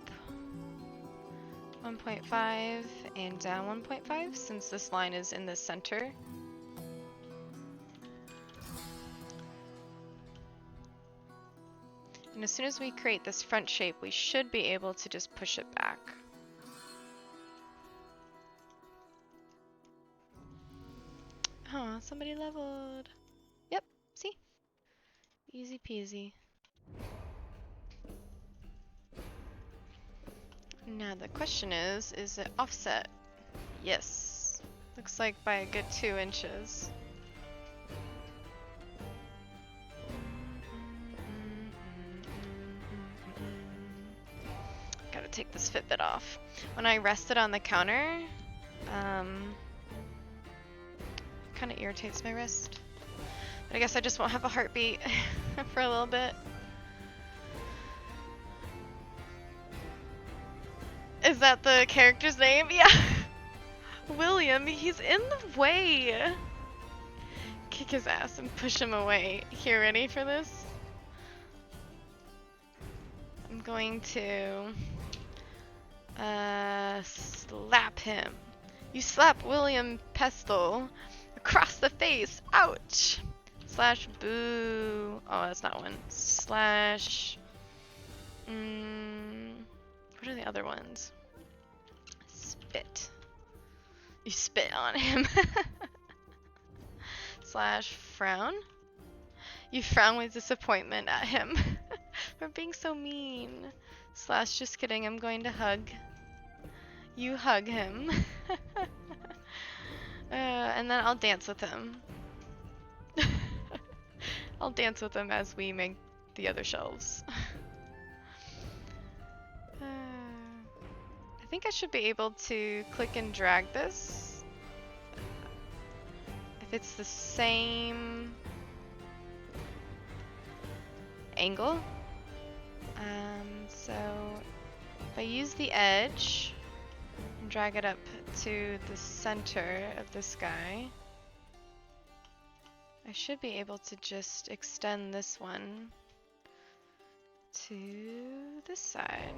1.5 and down 1.5 since this line is in the center. And as soon as we create this front shape, we should be able to just push it back. Oh, somebody leveled. Yep, see? Easy peasy. Now the question is it offset? Yes. Looks like by a good 2 inches. Gotta take this Fitbit off. When I rest it on the counter, kind of irritates my wrist. But I guess I just won't have a heartbeat for a little bit. Is that the character's name? Yeah. William, he's in the way. Kick his ass and push him away. Here, ready for this? I'm going to slap him. You slap William Pestle across the face. Ouch. Slash boo. Oh, that's not one. Slash. What are the other ones? Spit. You spit on him. Slash frown. You frown with disappointment at him for being so mean. Slash, just kidding, I'm going to hug. You hug him. And then I'll dance with him. I'll dance with him as we make the other shelves. I think I should be able to click and drag this. If it's the same angle. So if I use the edge and drag it up to the center of this guy, I should be able to just extend this one to this side.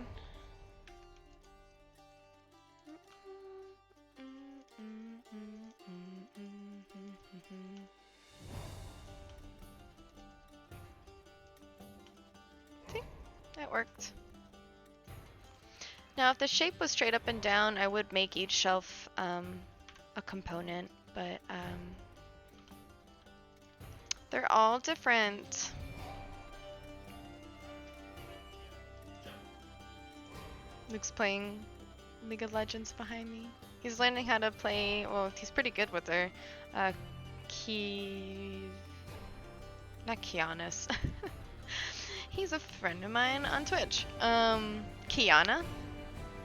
See? That worked. Now if the shape was straight up and down, I would make each shelf a component, but they're all different. Luke's playing League of Legends behind me. He's learning how to play, well, he's pretty good with her. Not Kianis. He's a friend of mine on Twitch. Kiana,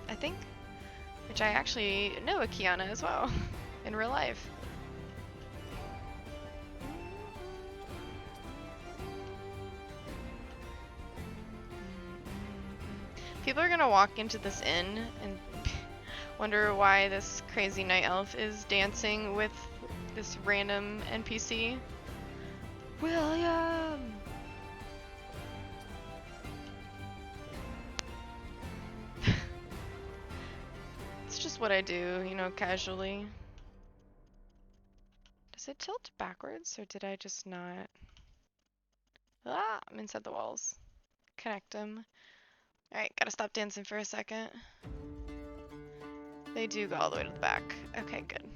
I think. Which I actually know a Kiana as well, in real life. People are gonna walk into this inn and wonder why this crazy night elf is dancing with this random NPC. William! It's just what I do, you know, casually. Does it tilt backwards, or did I just not? Ah, I'm inside the walls. Connect them. Alright, gotta stop dancing for a second. They do go all the way to the back. Okay, good.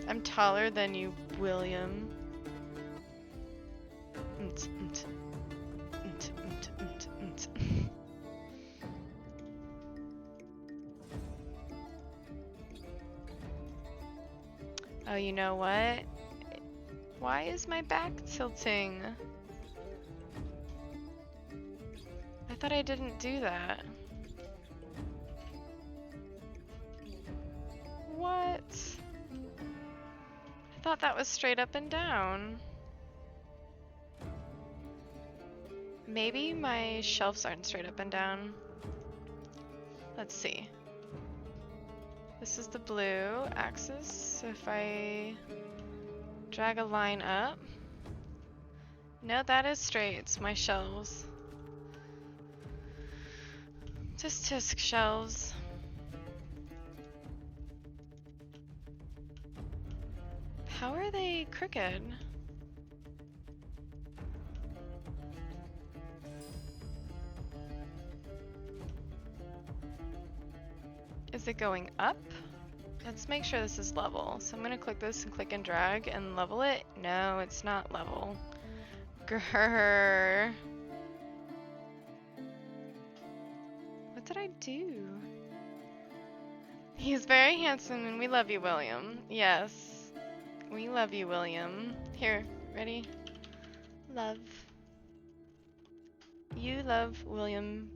I'm taller than you, William. Oh, you know what? Why is my back tilting? I thought I didn't do that. What? I thought that was straight up and down. Maybe my shelves aren't straight up and down. Let's see. This is the blue axis, so if I drag a line up. No, that is straight, it's my shelves. Just tisk shelves. How are they crooked? Is it going up? Let's make sure this is level. So I'm gonna click this and click and drag and level it. No, it's not level. Grrr. What did I do? He's very handsome and we love you, William. Yes. We love you, William. Here, ready? Love. You love William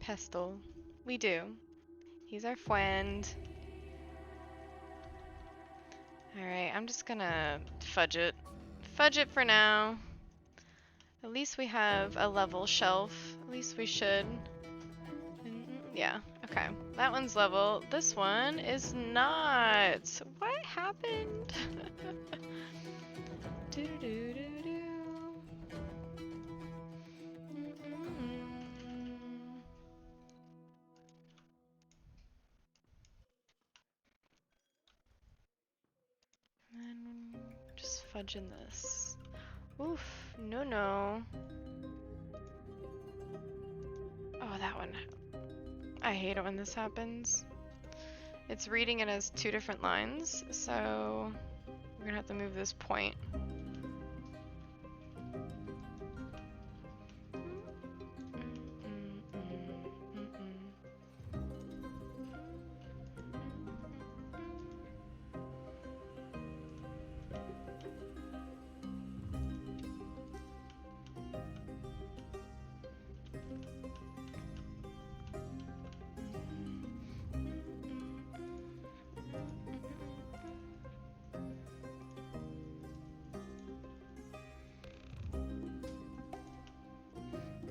Pestle. We do. He's our friend. Alright, I'm just gonna fudge it. Fudge it for now. At least we have a level shelf. At least we should. Yeah, okay. That one's level. This one is not. What happened? do do do do. And just fudging this. Oof, no, no. Oh, that one. I hate it when this happens. It's reading it as 2 different lines, so we're gonna have to move this point.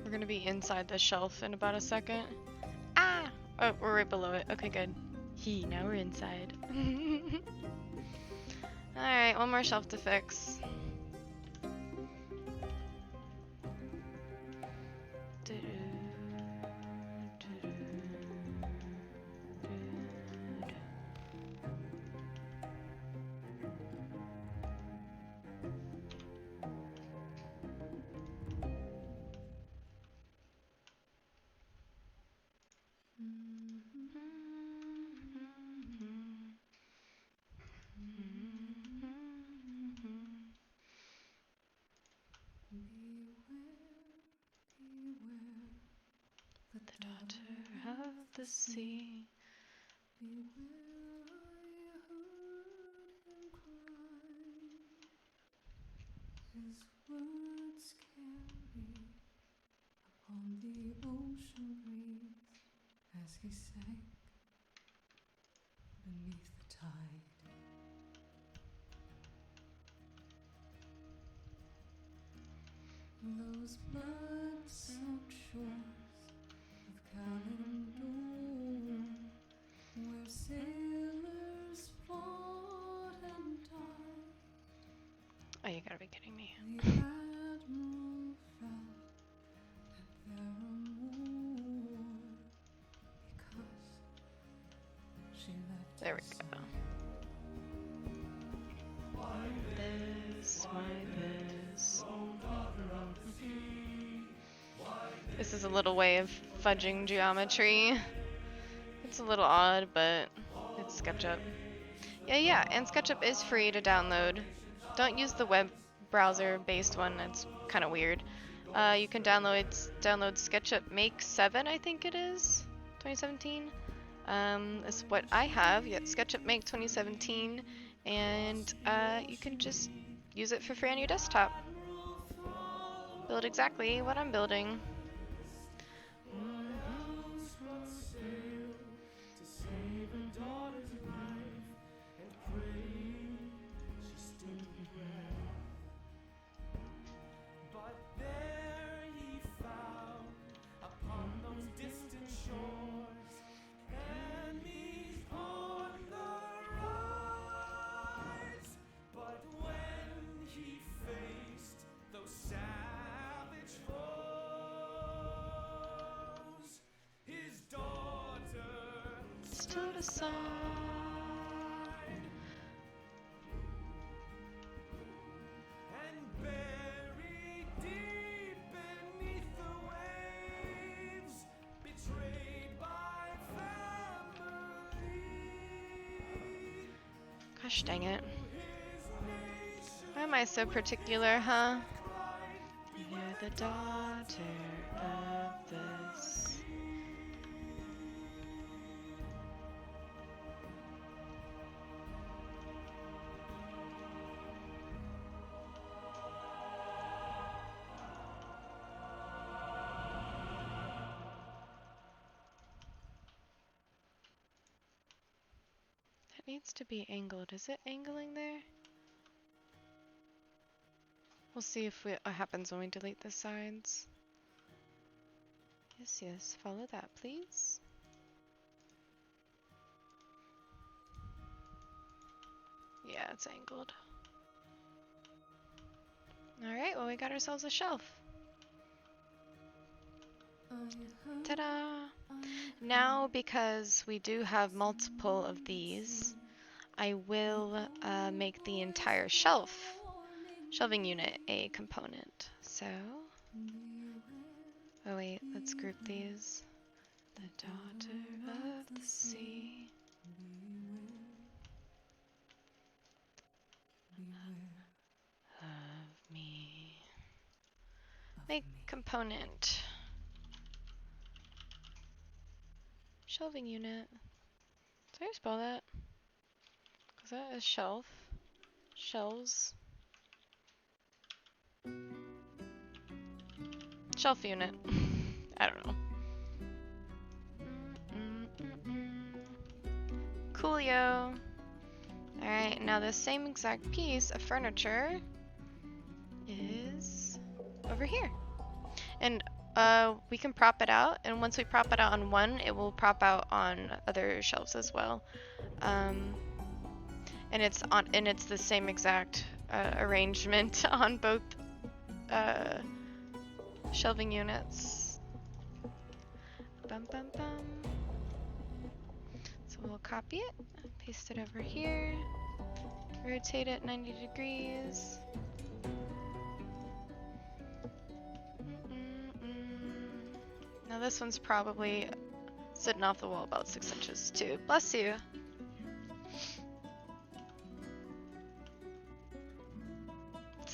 We're gonna be inside the shelf in about a second. Ah! Oh, we're right below it. Okay, good. Now we're inside. Alright, one more shelf to fix. The daughter of the sea. His words carry upon the ocean breeze as he sank beneath the tide. Those blood-soaked shores of Caledon, where sailors fought and died. Oh, you gotta be kidding me. The admiral fell at their amour because she left There we his go. side. Why this? This is a little way of fudging geometry. It's a little odd, but it's SketchUp. Yeah, and SketchUp is free to download. Don't use the web browser-based one. It's kind of weird. You can download SketchUp Make 7, I think it is, 2017. Is what I have. Yeah, SketchUp Make 2017, and you can just use it for free on your desktop. Build exactly what I'm building. Stood aside. And buried deep beneath the waves, betrayed by family. Gosh dang it. Why am I so particular, huh? You're the daughter of the sea. That needs to be angled. Is it angling there? We'll see if what happens when we delete the sides. Yes, follow that, please. Yeah, it's angled. Alright, well, we got ourselves a shelf. Ta-da! Now, because we do have multiple of these, I will make the entire shelving unit a component. So, oh wait, let's group these. The daughter of the sea. beware Of me. of Make me. component. Shelving unit. Did I spell that? Is that a shelf? Shelves? Shelf unit. I don't know. Coolio. Alright, now the same exact piece of furniture is over here. And we can prop it out, and once we prop it out on one, it will prop out on other shelves as well. And it's the same exact arrangement on both shelving units. Bum bum bum. So we'll copy it, paste it over here, rotate it 90 degrees. Now this one's probably sitting off the wall about 6 inches too. Bless you.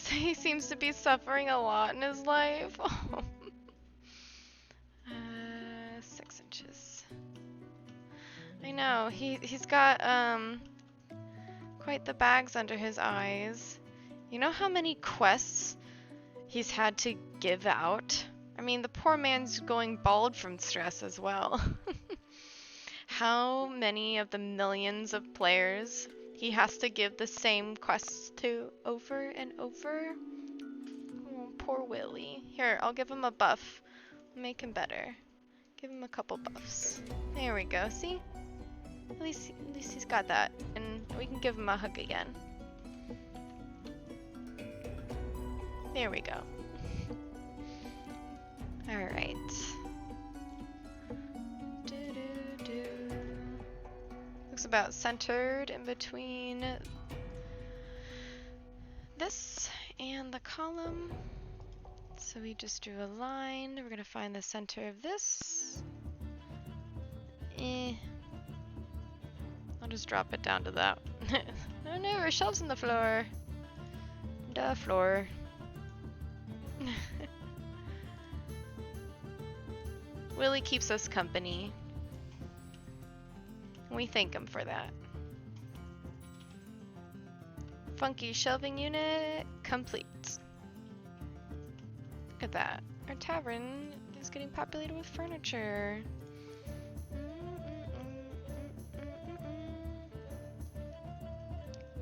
He seems to be suffering a lot in his life. 6 inches. I know, he's got quite the bags under his eyes. You know how many quests he's had to give out? I mean, the poor man's going bald from stress as well. How many of the millions of players he has to give the same quests to over and over? Oh, poor Willy. Here, I'll give him a buff. Make him better. Give him a couple buffs. There we go, see? At least he's got that. And we can give him a hug again. There we go. Alright. Looks about centered in between this and the column. So we just drew a line. We're gonna find the center of this. I'll just drop it down to that. Oh no, our shelves on the floor. The floor. Willy keeps us company. We thank him for that. Funky shelving unit complete. Look at that. Our tavern is getting populated with furniture.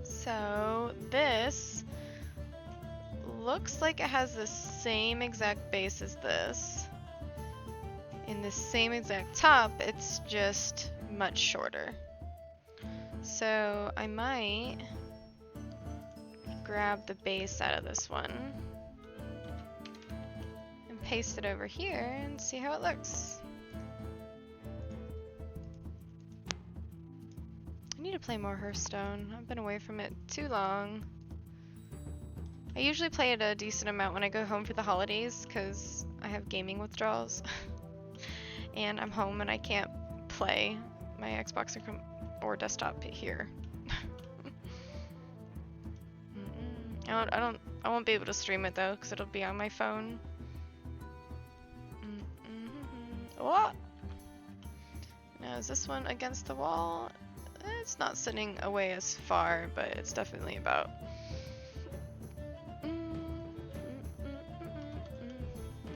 So this looks like it has the same exact base as this. In the same exact top, it's just much shorter. So I might grab the base out of this one and paste it over here and see how it looks. I need to play more Hearthstone. I've been away from it too long. I usually play it a decent amount when I go home for the holidays because I have gaming withdrawals. And I'm home and I can't play my Xbox or desktop here. I won't be able to stream it though because it'll be on my phone. What? Now is this one against the wall? It's not sitting away as far, but it's definitely about.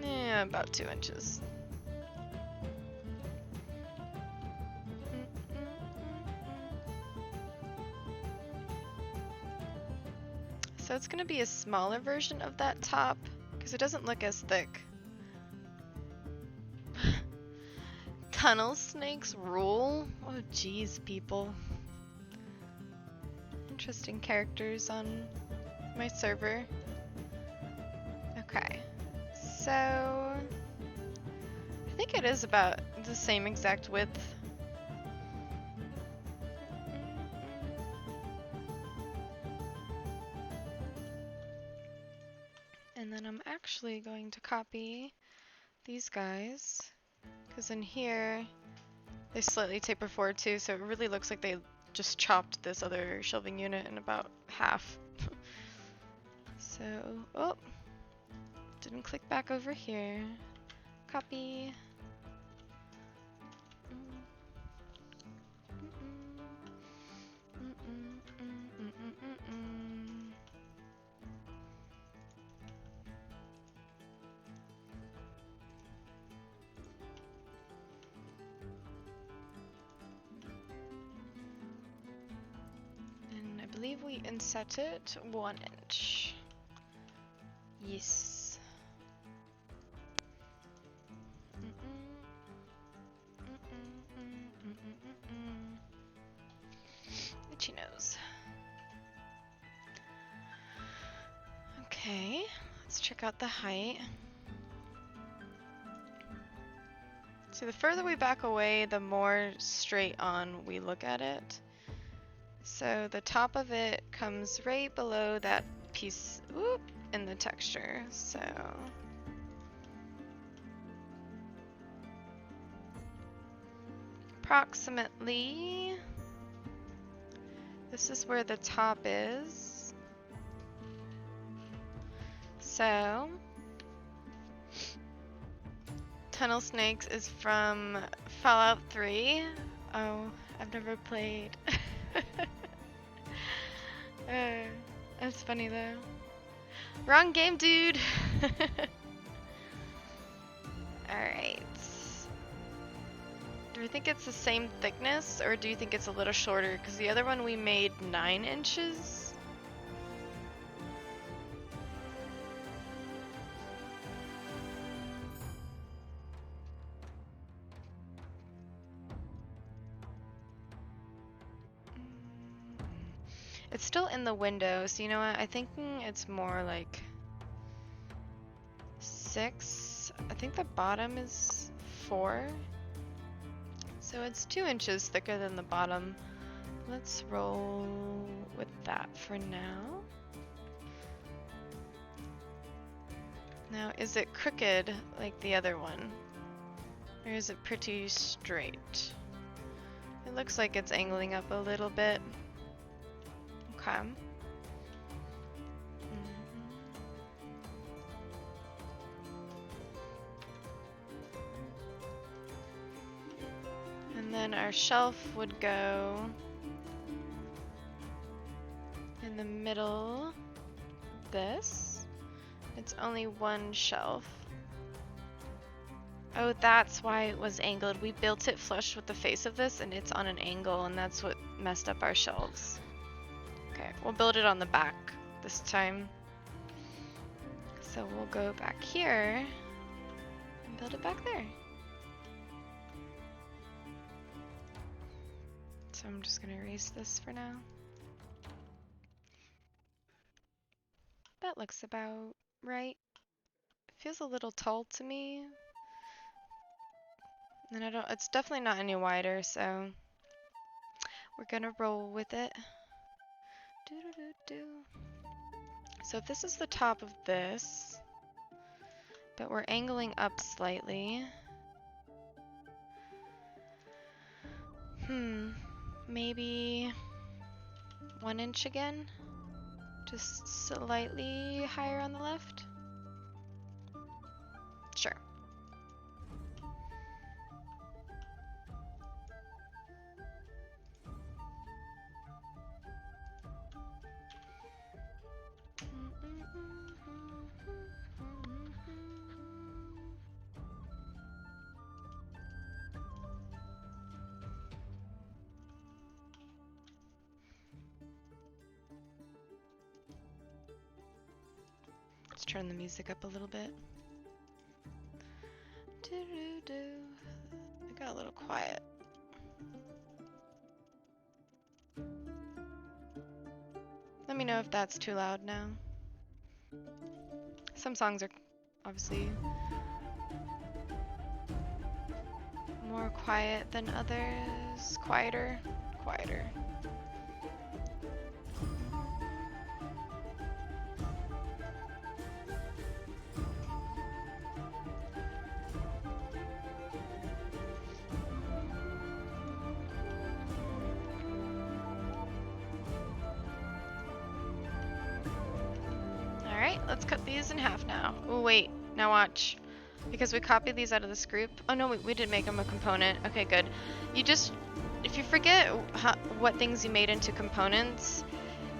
Yeah, about 2 inches. So it's going to be a smaller version of that top because it doesn't look as thick. Tunnel snakes rule? Oh geez, people. Interesting characters on my server. Okay, so I think it is about the same exact width. And then I'm actually going to copy these guys, because in here They slightly taper forward too, so it really looks like they just chopped this other shelving unit in about half. So, oh, didn't click back over here. Copy. And I believe we inset it 1 inch. Yes. Itchy nose. Okay, let's check out the height. So the further we back away, the more straight on we look at it. So the top of it comes right below that piece in the texture. So approximately, this is where the top is. So Tunnel Snakes is from Fallout 3. Oh, I've never played. That's funny though. Wrong game, dude. Alright. Do we think it's the same thickness, or do you think it's a little shorter? Because the other one we made 9 inches. It's still in the window, so you know what? I think it's more like 6. I think the bottom is 4. So it's 2 inches thicker than the bottom. Let's roll with that for now. Now, is it crooked like the other one? Or is it pretty straight? It looks like it's angling up a little bit. Okay. And then our shelf would go in the middle. This. It's only 1 shelf. Oh, that's why it was angled. We built it flush with the face of this, and it's on an angle, and that's what messed up our shelves. Okay, we'll build it on the back this time. So we'll go back here and build it back there. So I'm just gonna erase this for now. That looks about right. It feels a little tall to me. And it's definitely not any wider, so we're gonna roll with it. So if this is the top of this, but we're angling up slightly. Maybe 1 inch again? Just slightly higher on the left? Sure. Let's turn the music up a little bit. It got a little quiet. Let me know if that's too loud now. Some songs are obviously more quiet than others. Quieter. let's cut these in half now. Oh wait, now watch. Because we copied these out of this group. Oh no, we didn't make them a component. Okay, good. You just, if you forget what things you made into components,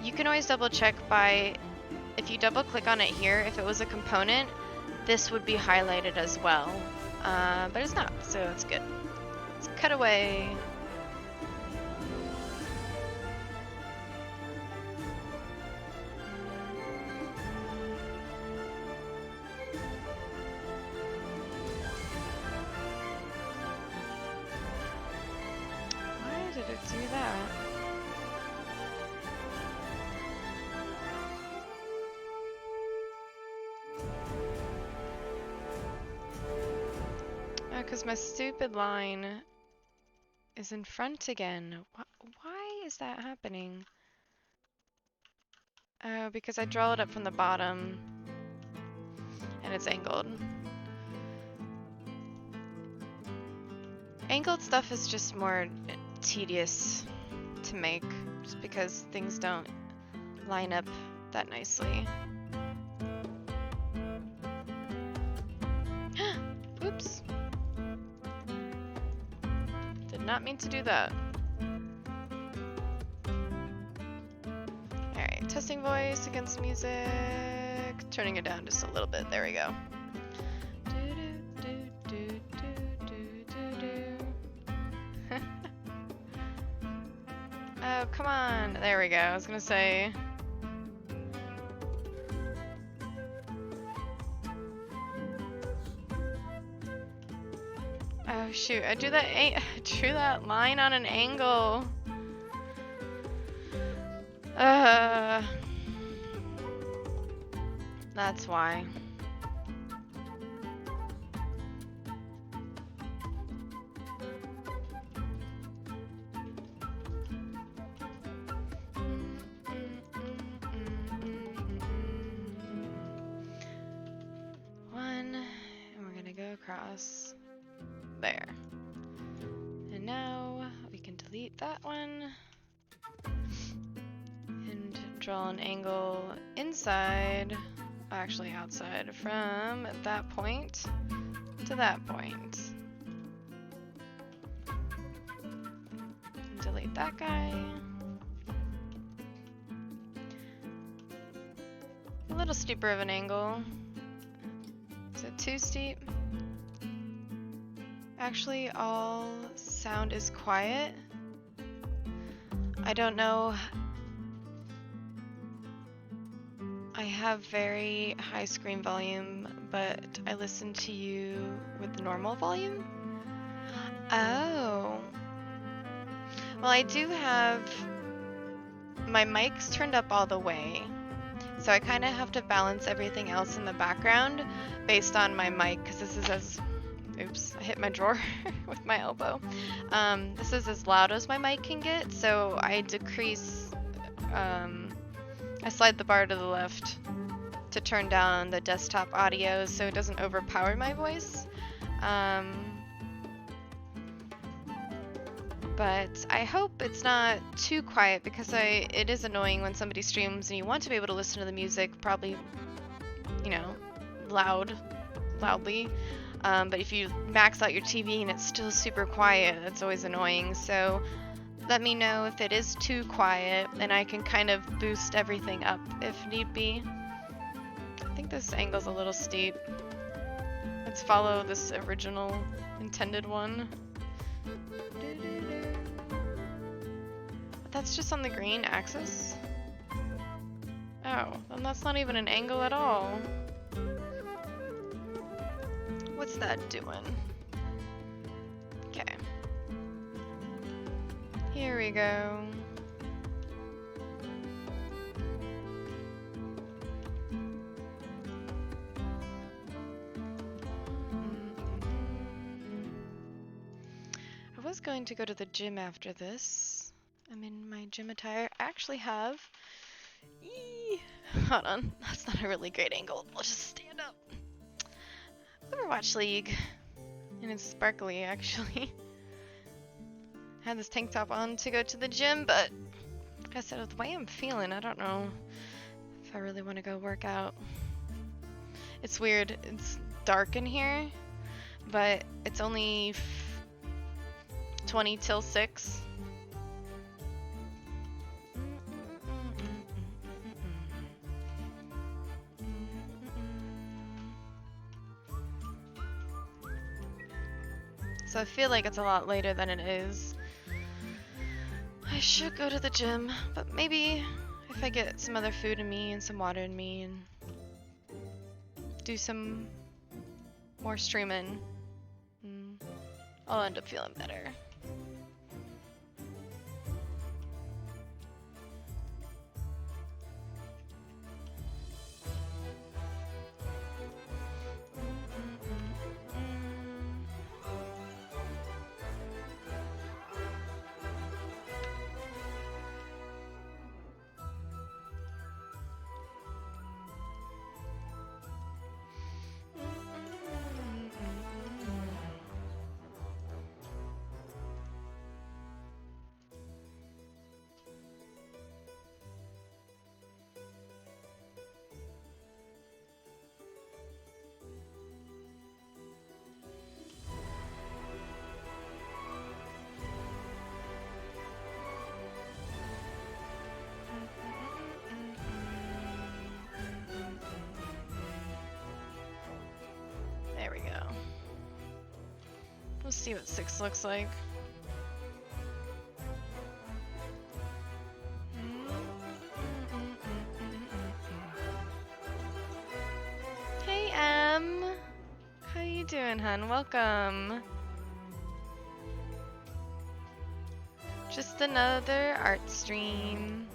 you can always double check by, if you double click on it here, if it was a component, this would be highlighted as well. But it's not, so it's good. Let's cut away. Why did it do that? Oh, because my stupid line is in front again. Why is that happening? Oh, because I draw it up from the bottom and it's angled. Angled stuff is just more tedious to make just because things don't line up that nicely. Oops. Did not mean to do that. Alright, testing voice against music. Turning it down just a little bit. There we go. Oh, come on. There we go. I was gonna say. Oh shoot, I drew that line on an angle. That's why. One, and we're gonna go across there. And now we can delete that one and draw an angle inside, actually outside, from that point to that point. And delete that guy. A little steeper of an angle. Is it too steep? Actually, all sound is quiet. I don't know. I have very high screen volume, but I listen to you with the normal volume. Oh. Well, I do have my mics turned up all the way. So I kind of have to balance everything else in the background based on my mic, because this is as... Oops, I hit my drawer with my elbow. This is as loud as my mic can get, so I decrease... I slide the bar to the left to turn down the desktop audio so it doesn't overpower my voice. But I hope it's not too quiet, because it is annoying when somebody streams and you want to be able to listen to the music probably, you know, loudly. But if you max out your TV and it's still super quiet, that's always annoying. So let me know if it is too quiet, and I can kind of boost everything up if need be. I think this angle's a little steep. Let's follow this original intended one. But that's just on the green axis. Oh, then that's not even an angle at all. What's that doing? Okay. Here we go. I was going to go to the gym after this. I'm in my gym attire. I actually have... Hold on. That's not a really great angle. We'll just stand up. Overwatch League. And it's sparkly, actually. I had this tank top on to go to the gym, but like I said, with the way I'm feeling, I don't know if I really want to go work out It's weird. It's dark in here, but it's only 20 till 6. So I feel like it's a lot later than it is. I should go to the gym, but maybe if I get some other food in me and some water in me and do some more streaming, I'll end up feeling better. There we go. We'll see what 6 looks like. Hey, Em. How you doing, hun? Welcome. Just another art stream.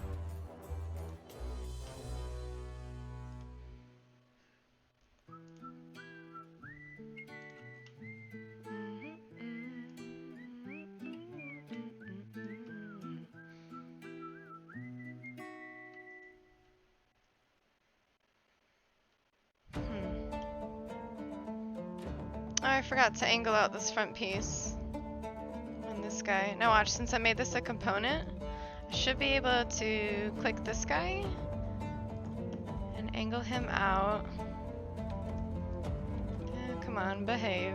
Oh, I forgot to angle out this front piece on this guy. Now watch, since I made this a component, I should be able to click this guy and angle him out. Come on, behave.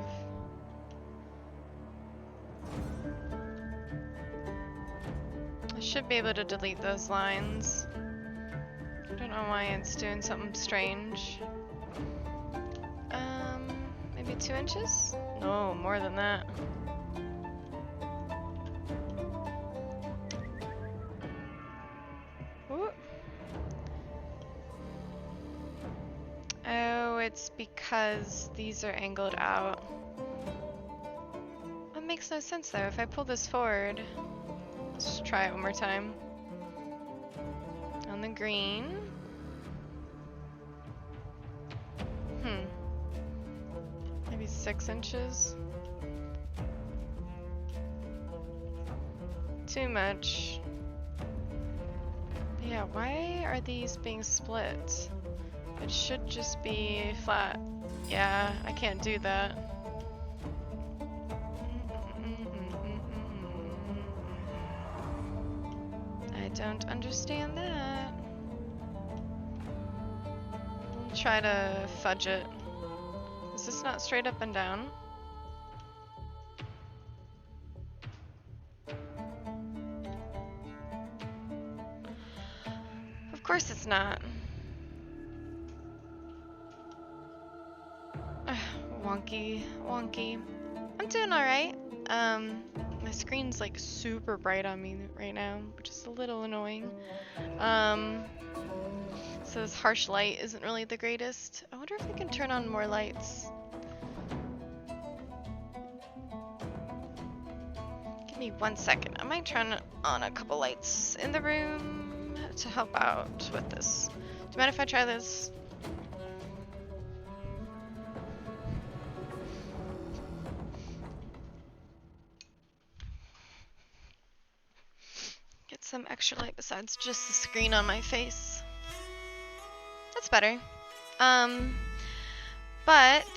I should be able to delete those lines. I don't know why it's doing something strange. Maybe 2 inches? No, more than that. Ooh. Oh, it's because these are angled out. That makes no sense though. If I pull this forward, let's try it one more time. On the green. Maybe 6 inches. Too much. Yeah, why are these being split? It should just be flat. Yeah, I can't do that. I don't understand that. I'll try to fudge it. Is this not straight up and down? Of course it's not. Wonky, wonky. I'm doing alright. My screen's like super bright on me right now, which is a little annoying. So this harsh light isn't really the greatest. I wonder if I can turn on more lights. Give me 1 second. I might turn on a couple lights in the room to help out with this. Do you mind if I try this? Get some extra light besides just the screen on my face. That's better. But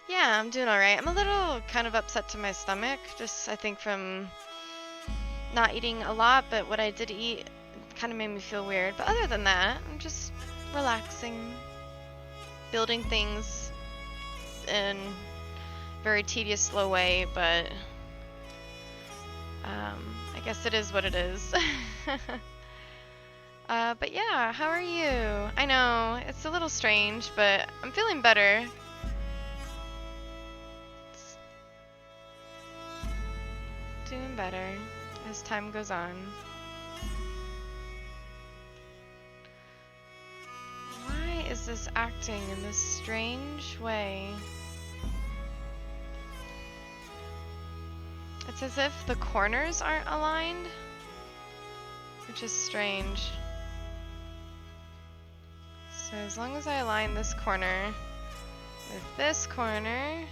yeah, I'm doing alright. I'm a little kind of upset to my stomach, just I think from not eating a lot, but what I did eat kind of made me feel weird. But other than that, I'm just relaxing, building things in very tedious, slow way, but I guess it is what it is. But yeah, how are you? I know, it's a little strange, but I'm feeling better. It's doing better as time goes on. Why is this acting in this strange way? It's as if the corners aren't aligned, which is strange. So as long as I align this corner with this corner,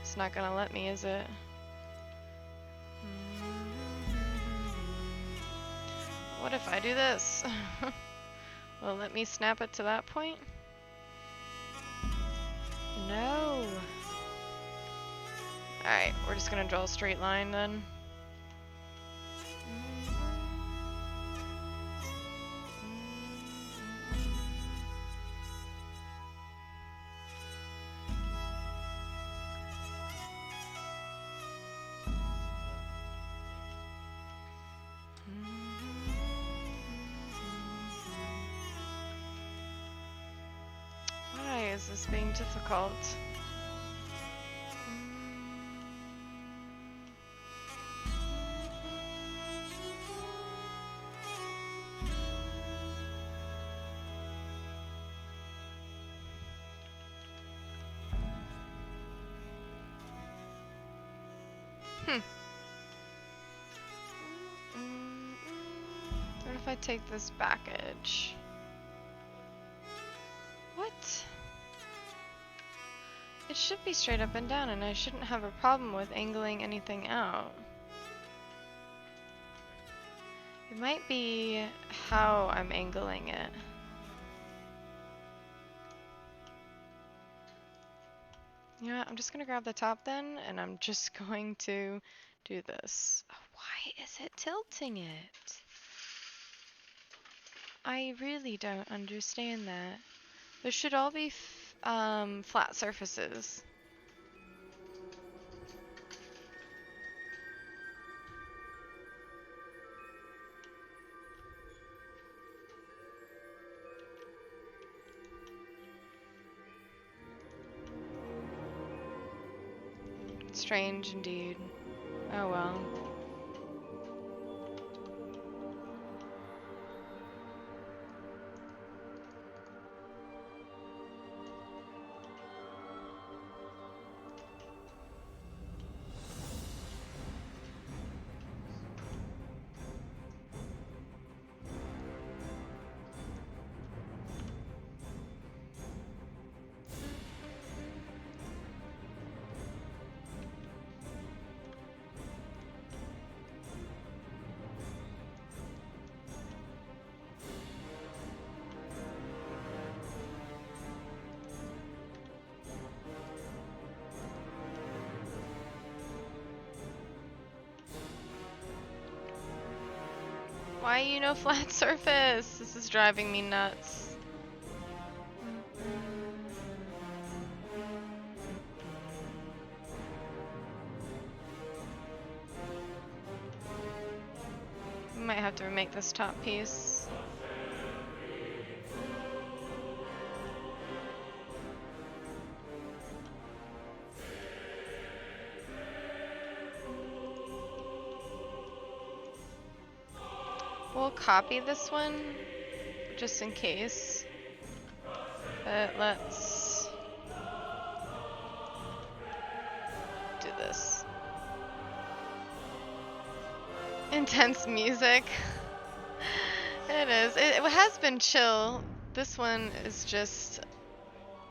it's not gonna let me, is it? What if I do this? Will it let me snap it to that point? No. Alright, we're just gonna draw a straight line then. Why is this being difficult? What if I take this back edge? What? It should be straight up and down, and I shouldn't have a problem with angling anything out. It might be how I'm angling it. You know what? I'm just gonna grab the top then, and I'm just going to do this. Why is it tilting it? I really don't understand that. There should all be flat surfaces. Strange indeed. Oh well. Why you no flat surface? This is driving me nuts. We might have to remake this top piece. We'll copy this one just in case. But let's do this. Intense music. It is. It has been chill. This one is just...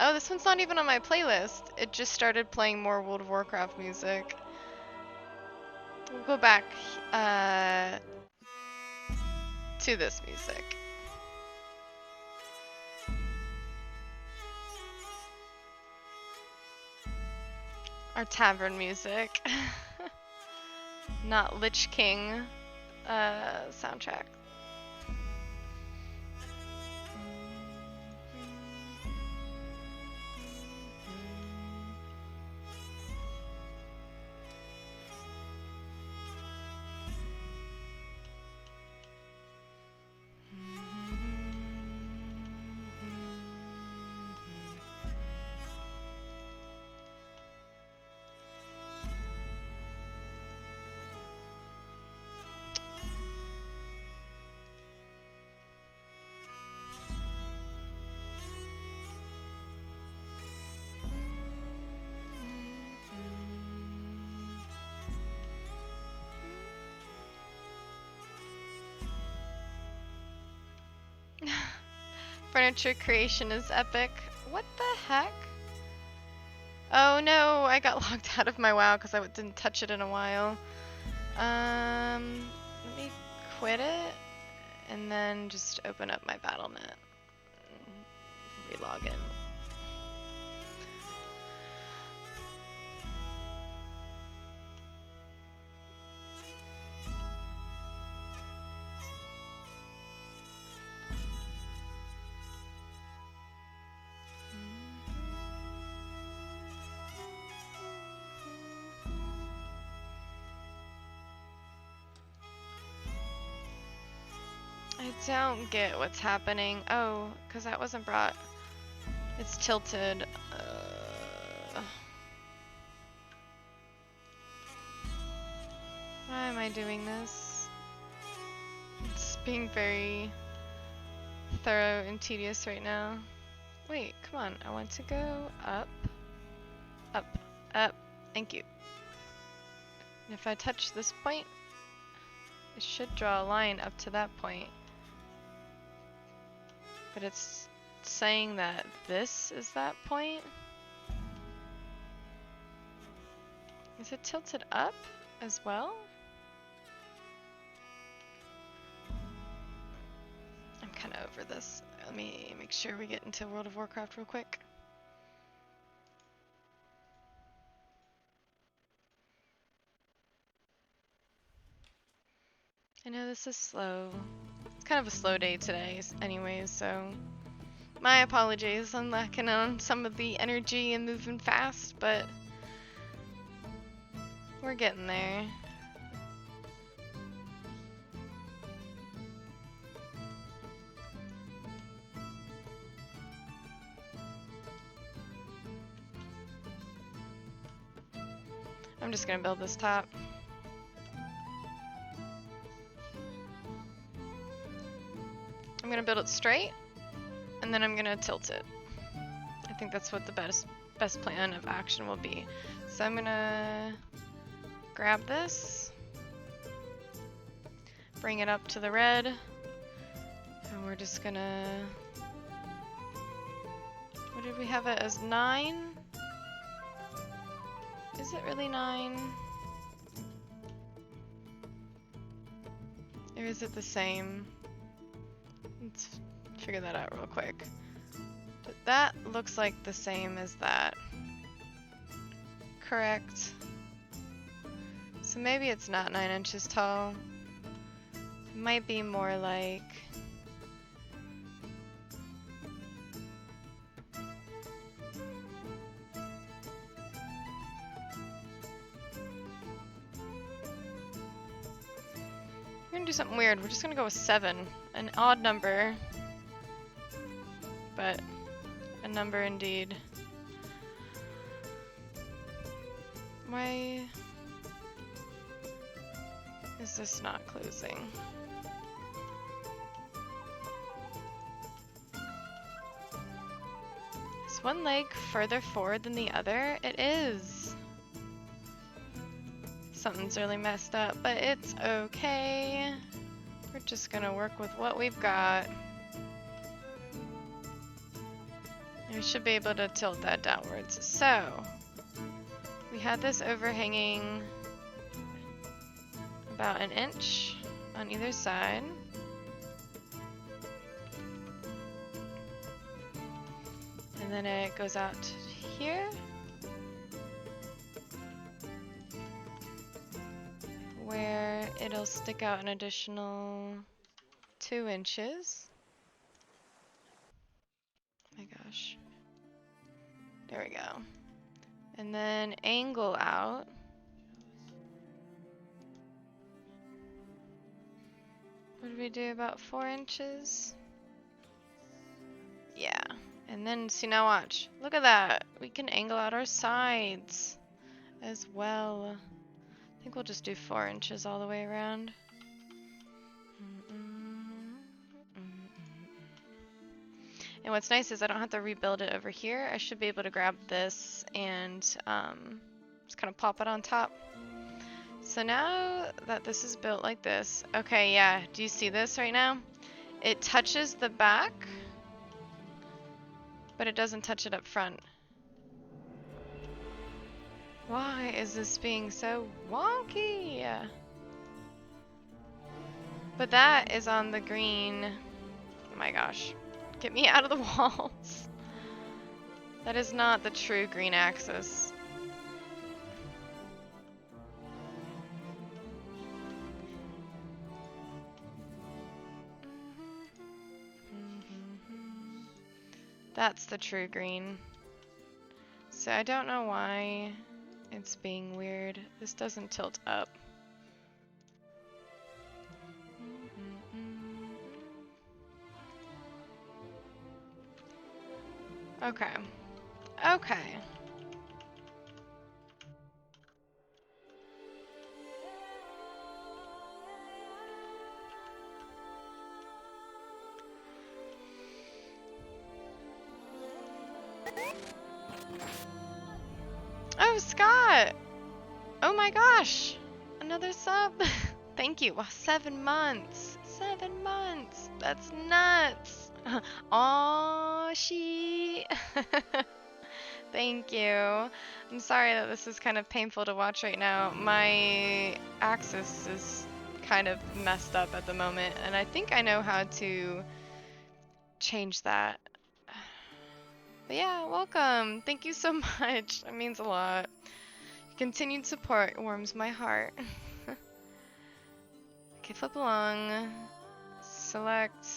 Oh, this one's not even on my playlist. It just started playing more World of Warcraft music. We'll go back to this music. Our tavern music. Not Lich King soundtrack. Furniture creation is epic. What the heck? Oh no, I got logged out of my WoW because I didn't touch it in a while. Let me quit it and then just open up my BattleNet and relog in. I don't get what's happening. Oh, because that wasn't brought. It's tilted. Why am I doing this? It's being very thorough and tedious right now. Wait, come on. I want to go up, up, up. Thank you. And if I touch this point, it should draw a line up to that point. But it's saying that this is that point? Is it tilted up as well? I'm kind of over this. Let me make sure we get into World of Warcraft real quick. I know this is slow. It's kind of a slow day today anyways, so my apologies. I'm lacking on some of the energy and moving fast, but we're getting there. I'm just gonna build this top. I'm gonna build it straight, and then I'm gonna tilt it. I think that's what the best plan of action will be. So I'm gonna grab this, bring it up to the red, and we're just gonna... What did we have it as? 9? Is it really 9? Or is it the same? Let's figure that out real quick. But that looks like the same as that. Correct. So maybe it's not 9 inches tall. It might be more like... We're gonna do something weird. We're just gonna go with 7. An odd number. But a number indeed. Why is this not closing? Is one leg further forward than the other? It is. Something's really messed up, but it's okay. We're just gonna work with what we've got. We should be able to tilt that downwards. So, we had this overhanging about an inch on either side. And then it goes out to here. Where it'll stick out an additional 2 inches. Oh my gosh. There we go. And then angle out. What did we do, about 4 inches? Yeah. And then, see, now watch. Look at that. We can angle out our sides as well. I think we'll just do 4 inches all the way around. And what's nice is I don't have to rebuild it over here. I should be able to grab this and just kind of pop it on top. So now that this is built like this, okay, yeah, do you see this right now? it touches the back, but it doesn't touch it up front. Why is this being so wonky? But that is on the green. Oh my gosh. Get me out of the walls. That is not the true green axis. That's the true green. So I don't know why it's being weird. This doesn't tilt up. Okay. Okay. Oh, Scott! Oh my gosh! Another sub! Thank you. Wow, 7 months! 7 months! That's nuts! Aw, she. Thank you. I'm sorry that this is kind of painful to watch right now. My axis is kind of messed up at the moment, and I think I know how to change that. But yeah, welcome. Thank you so much. That means a lot. Your continued support warms my heart. Okay, flip along. Select.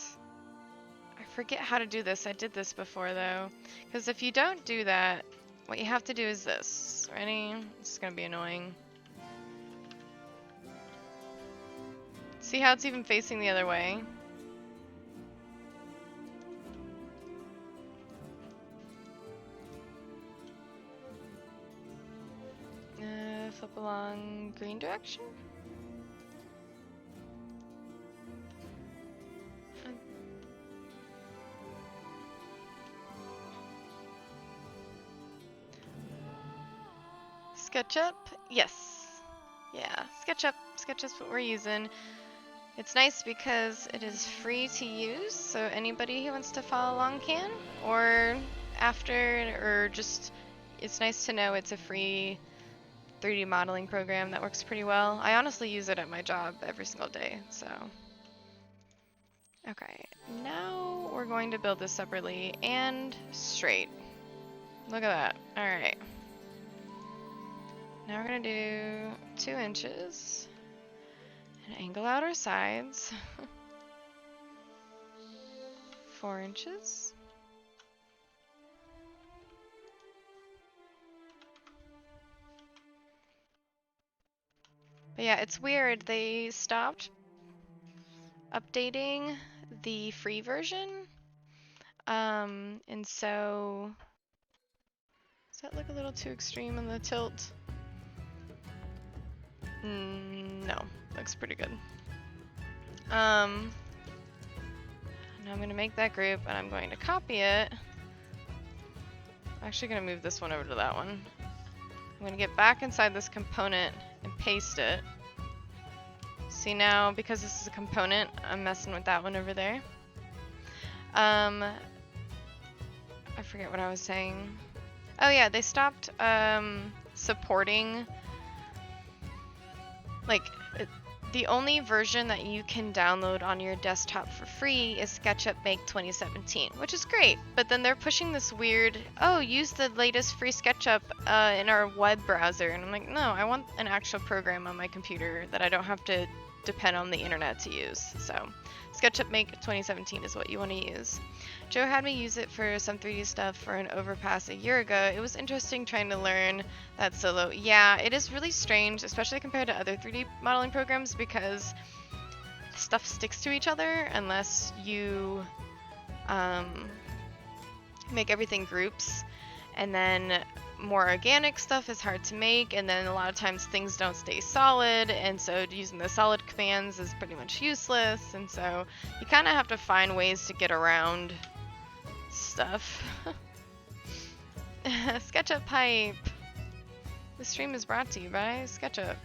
I forget how to do this. I did this before though. Because if you don't do that, what you have to do is this. Ready? This is gonna be annoying. See how it's even facing the other way? Flip along green direction? SketchUp? Yes. Yeah, SketchUp. SketchUp's what we're using. It's nice because it is free to use, so anybody who wants to follow along can. Or after, or just, it's nice to know it's a free 3D modeling program that works pretty well. I honestly use it at my job every single day, so. Okay, now we're going to build this separately and straight. Look at that. Alright. Now we're gonna do 2 inches and angle out our sides. 4 inches. But yeah, it's weird. They stopped updating the free version. And so, does that look a little too extreme in the tilt? No, looks pretty good. Now I'm gonna make that group and I'm going to copy it. I'm actually gonna move this one over to that one. I'm gonna get back inside this component and paste it. See now, because this is a component, I'm messing with that one over there. I forget what I was saying. Oh yeah, they stopped supporting, like, the only version that you can download on your desktop for free is SketchUp Make 2017, which is great. But then they're pushing this weird, oh, use the latest free SketchUp in our web browser. And I'm like, no, I want an actual program on my computer that I don't have to depend on the internet to use. So SketchUp Make 2017 is what you want to use. Joe had me use it for some 3D stuff for an overpass a year ago. It was interesting trying to learn that solo. Yeah, it is really strange, especially compared to other 3D modeling programs, because stuff sticks to each other unless you make everything groups. And then more organic stuff is hard to make, and then a lot of times things don't stay solid, and so using the solid commands is pretty much useless, and so you kind of have to find ways to get around stuff. SketchUp hype. The stream is brought to you by SketchUp.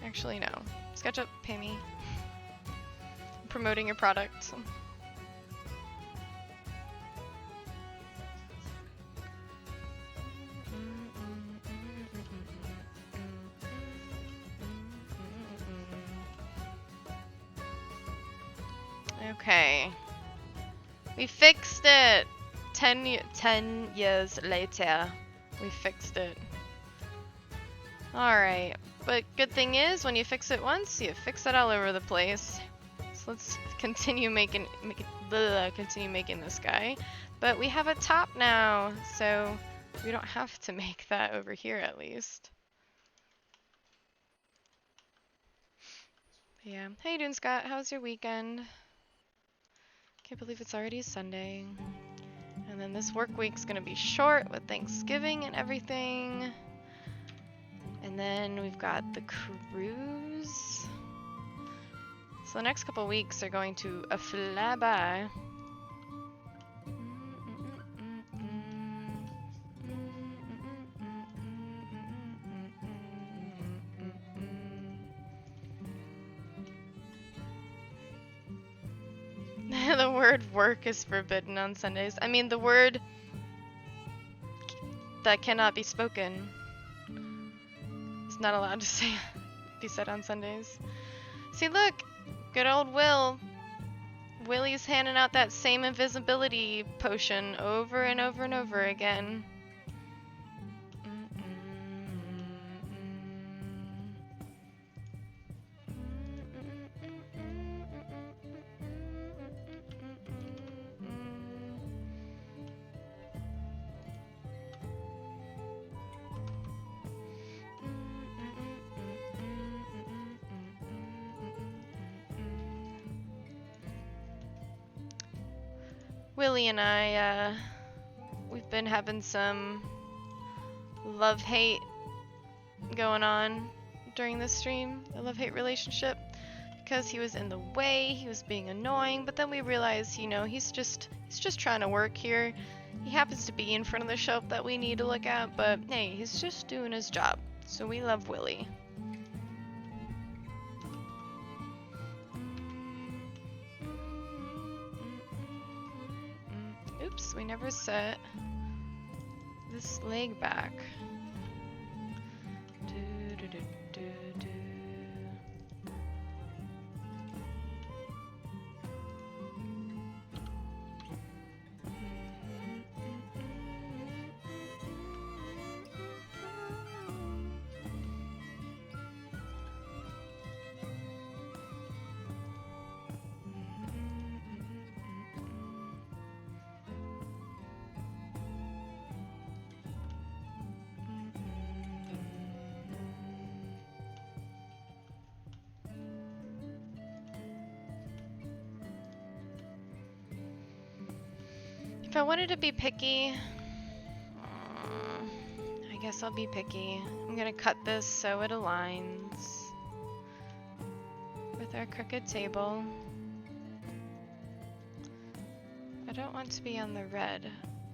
Actually, no. SketchUp, pay me. promoting your product. Okay. We fixed it! 10 years later, we fixed it. Alright. But good thing is, when you fix it once, you fix it all over the place. So let's continue continue making this guy. But we have a top now, so we don't have to make that over here at least. Yeah. How you doing, Scott? How's your weekend? Can't believe it's already Sunday. And then this work week's gonna be short with Thanksgiving and everything. And then we've got the cruise. So the next couple weeks are going to fly by. The word work is forbidden on Sundays. I mean, the word that cannot be spoken is not allowed to be said on Sundays. See, look! Good old Will. Willie's handing out that same invisibility potion over and over and over again. Willie and I, we've been having some love-hate going on during this stream, a love-hate relationship, because he was in the way, he was being annoying, but then we realized, you know, he's just trying to work here. He happens to be in front of the shelf that we need to look at, but hey, he's just doing his job. So we love Willie. Oops, we never set this leg back. If I wanted to be picky, I guess I'll be picky. I'm gonna cut this so it aligns with our crooked table. I don't want to be on the red.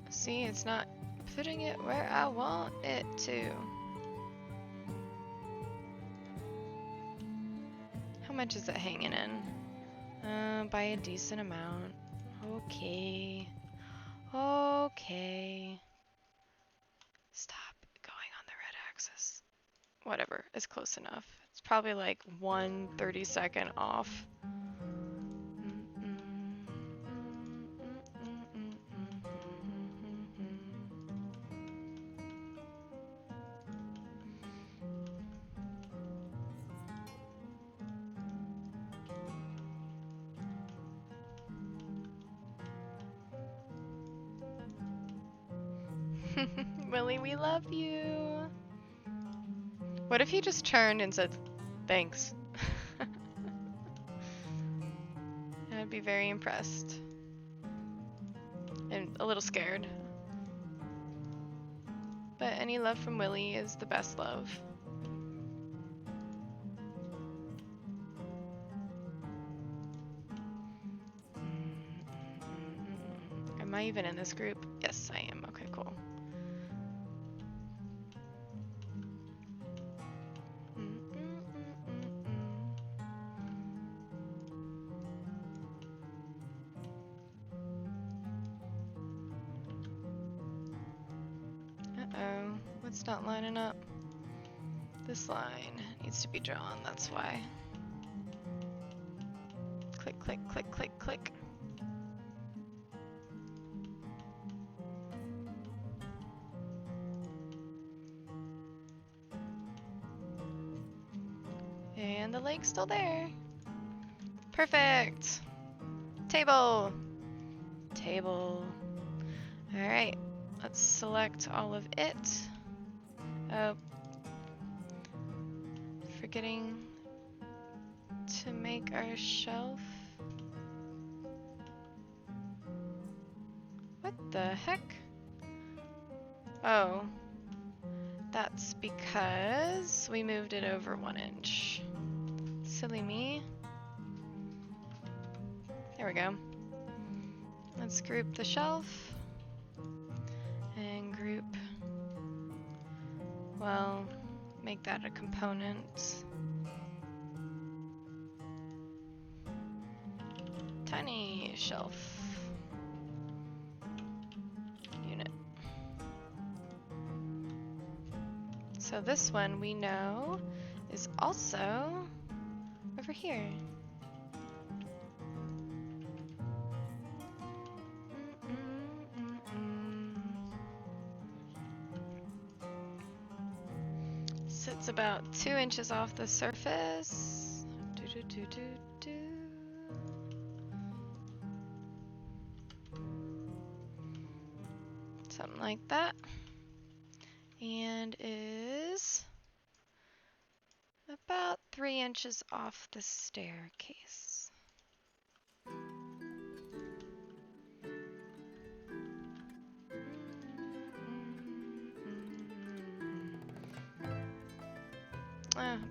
See, it's not putting it where I want it to. How much is it hanging in? By a decent amount. Okay. Okay. Stop going on the red axis. Whatever, it's close enough. It's probably like 1/32 off. Willie, we love you. What if he just turned and said, thanks? I'd be very impressed. And a little scared. But any love from Willie is the best love. Am I even in this group? Yes, I am. Okay, cool. It's not lining up. This line needs to be drawn, that's why. Click, click, click, click, click. And the lake's still there. Perfect. Table. Table. Alright, let's select all of it. Oh, forgetting to make our shelf. What the heck? Oh, that's because we moved it over 1 inch. Silly me. There we go. Let's group the shelf and group, well, make that a component. Tiny shelf unit. So this one we know is also over here. Sits about 2 inches off the surface. Something like that. And is about 3 inches off the staircase.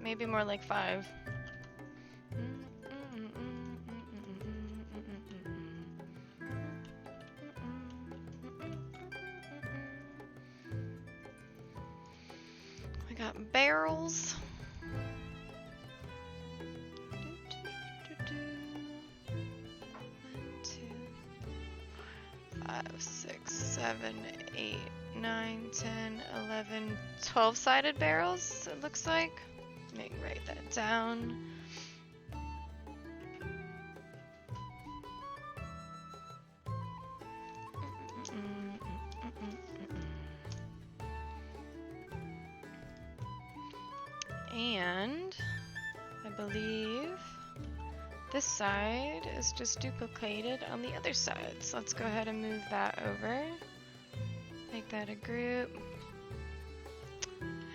Maybe more like 5. We got barrels. 5, 6, 7, 8, 9, 10, 11, 12-sided barrels, it looks like. Let me write that down. And I believe this side is just duplicated on the other side. So let's go ahead and move that over. Make that a group.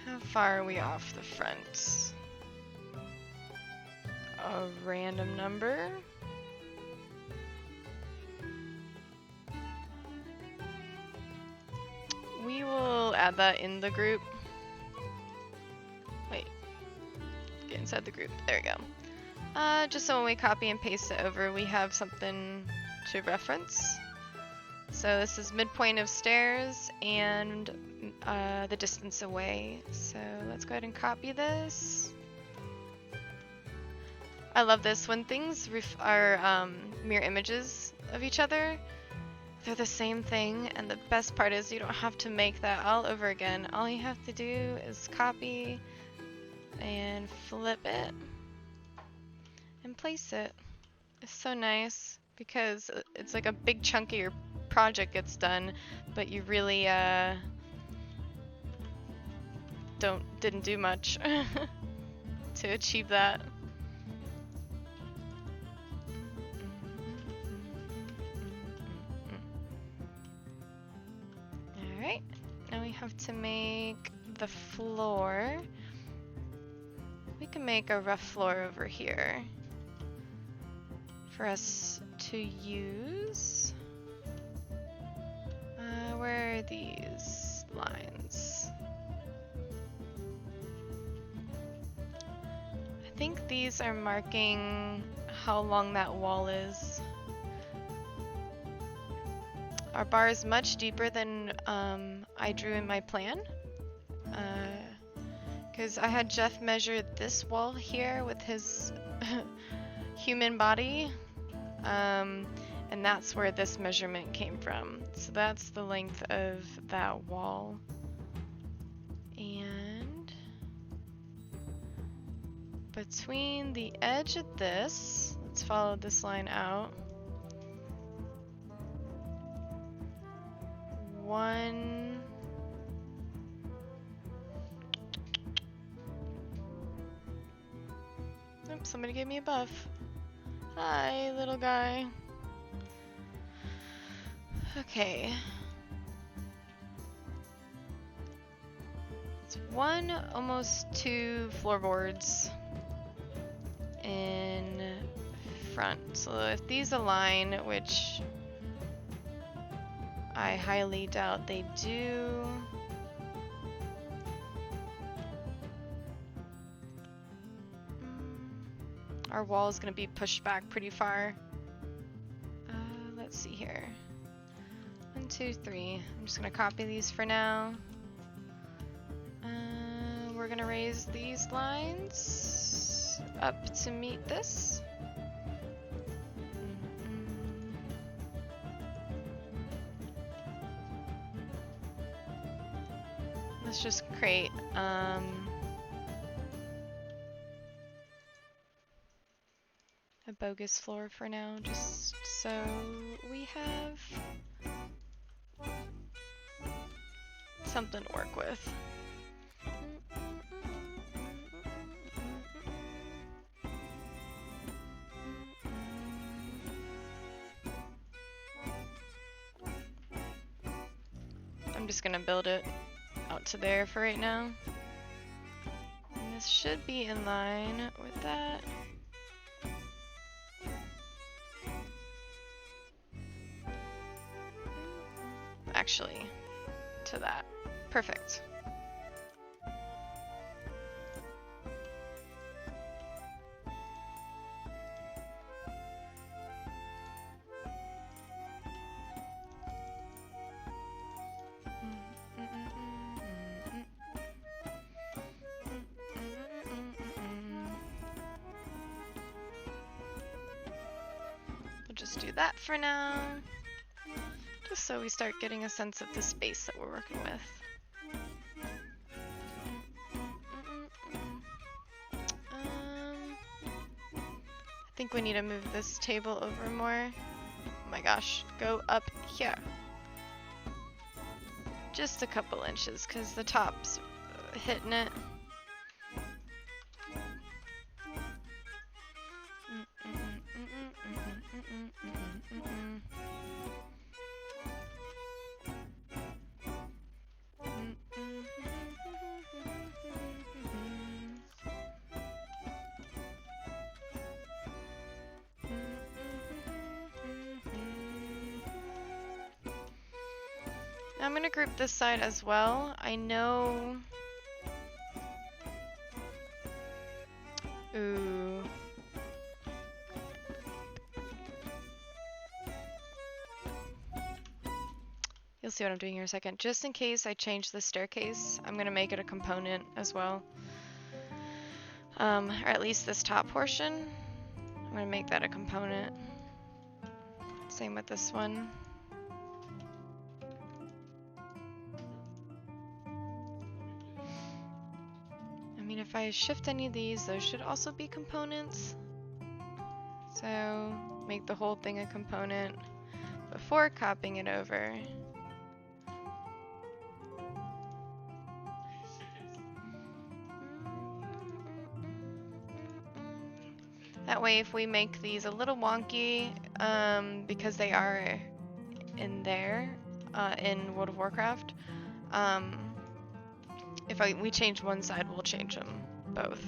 How far are we off the front? A random number. We will add that in the group. Wait, get inside the group. There we go. Just so when we copy and paste it over, we have something to reference. So this is midpoint of stairs and the distance away. So let's go ahead and copy this. I love this when things are mirror images of each other. They're the same thing, and the best part is you don't have to make that all over again. All you have to do is copy and flip it and place it. It's so nice because it's like a big chunk of your project gets done, but you really didn't do much to achieve that. Alright, now we have to make the floor. We can make a rough floor over here for us to use. Where are these lines? I think these are marking how long that wall is. Our bar is much deeper than I drew in my plan. Because I had Jeff measure this wall here with his human body. And that's where this measurement came from. So that's the length of that wall. And between the edge of this, let's follow this line out. One. Oops, somebody gave me a buff. Hi, little guy. Okay. It's one, almost two floorboards in front. So if these align, which I highly doubt they do. Our wall is going to be pushed back pretty far. Let's see here. 1, 2, 3. I'm just going to copy these for now. We're going to raise these lines up to meet this. Let's just create a bogus floor for now, just so we have something to work with. I'm just gonna build it out to there for right now. And this should be in line with that. Actually, to that. Perfect. We'll just do that for now. Just so we start getting a sense of the space that we're working with. I think we need to move this table over more. Oh my gosh, go up here. Just a couple inches, because the top's hitting it. I'm gonna group this side as well. I know... Ooh. You'll see what I'm doing here in a second. Just in case I change the staircase, I'm gonna make it a component as well. Or at least this top portion. I'm gonna make that a component. Same with this one. I mean, if I shift any of these, those should also be components. So, make the whole thing a component before copying it over. That way, if we make these a little wonky, because they are in there, in World of Warcraft, if we change one side, we'll change them both.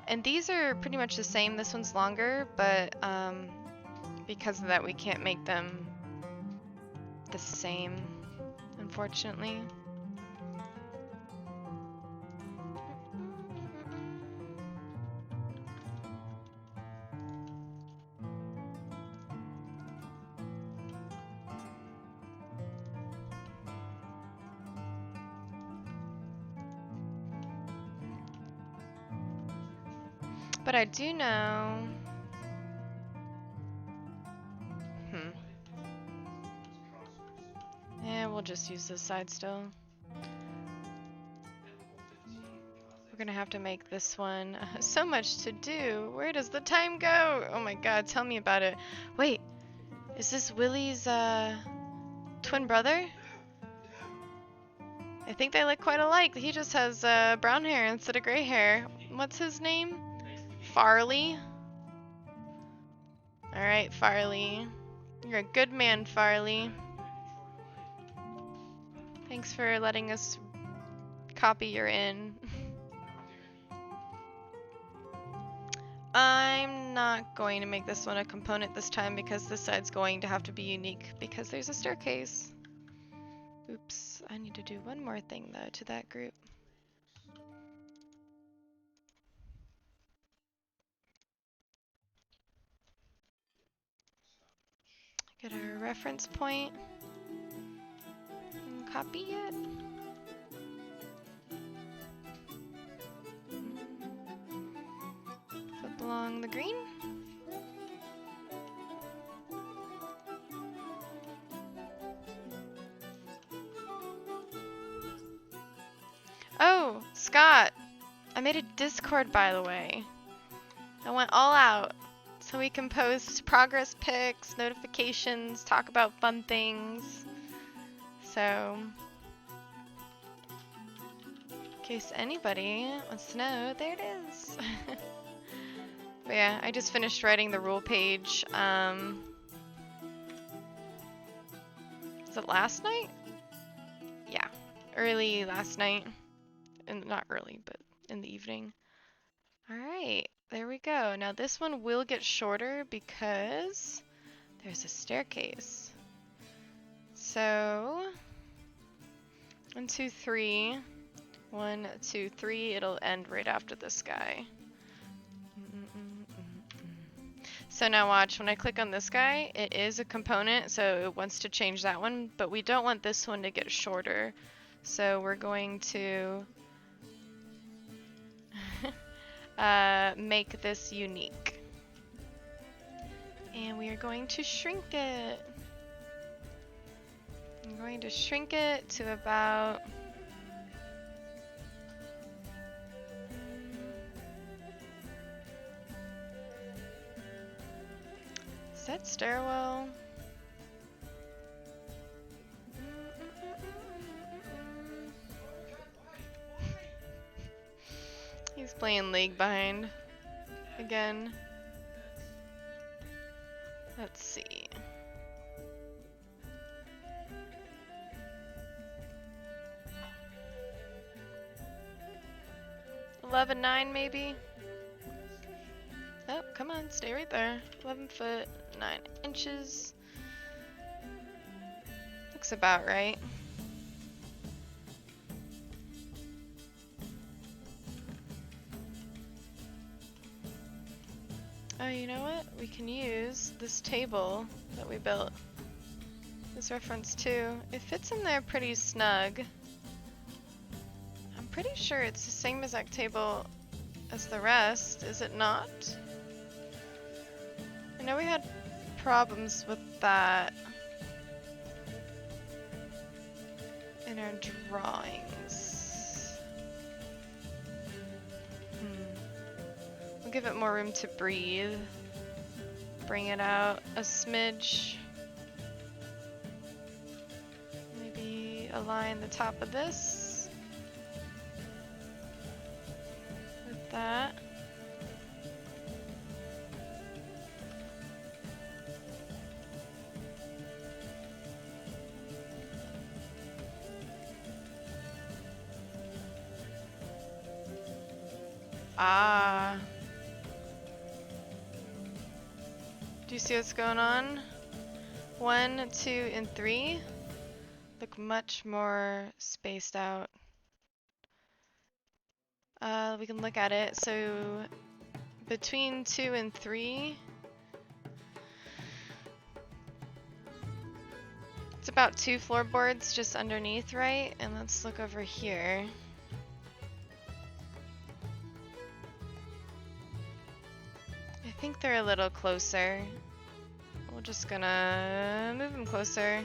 And these are pretty much the same. This one's longer, but because of that, we can't make them the same, unfortunately. But I do know... Yeah, just use this side still. We're gonna have to make this one. So much to do. Where does the time go? Oh my god, tell me about it. Wait, is this Willie's twin brother? I think they look quite alike. He just has brown hair instead of gray hair. What's his name? Farley? Alright, Farley. You're a good man, Farley. Thanks for letting us copy your in. I'm not going to make this one a component this time because this side's going to have to be unique because there's a staircase. Oops, I need to do one more thing though to that group. Get our reference point and copy it. Flip along the green. Oh, Scott, I made a Discord, by the way. I went all out so we can post progress pics, notifications, talk about fun things. So, in case anybody wants to know, there it is. But yeah, I just finished writing the rule page. Was it last night? Yeah, early last night. And not early, but in the evening. Alright, there we go. Now this one will get shorter because there's a staircase. So, 1, 2, 3. 1, 2, 3. It'll end right after this guy. So now watch, when I click on this guy, it is a component, so it wants to change that one, but we don't want this one to get shorter. So we're going to make this unique. And we are going to shrink it. I'm going to shrink it to about... Is that stairwell? He's playing League behind again. Let's see. 11.9 maybe? Oh, come on, stay right there. 11 foot, 9 inches. Looks about right. Oh, you know what? We can use this table that we built. This reference too. It fits in there pretty snug. I'm pretty sure it's the same exact table as the rest, is it not? I know we had problems with that in our drawings. We'll give it more room to breathe. Bring it out a smidge. Maybe align the top of this with that. Ah. Do you see what's going on? 1, 2, and 3 look much more spaced out. We can look at it. So between 2 and 3, it's about 2 floorboards just underneath, right? And let's look over here. I think they're a little closer. We're just gonna move them closer.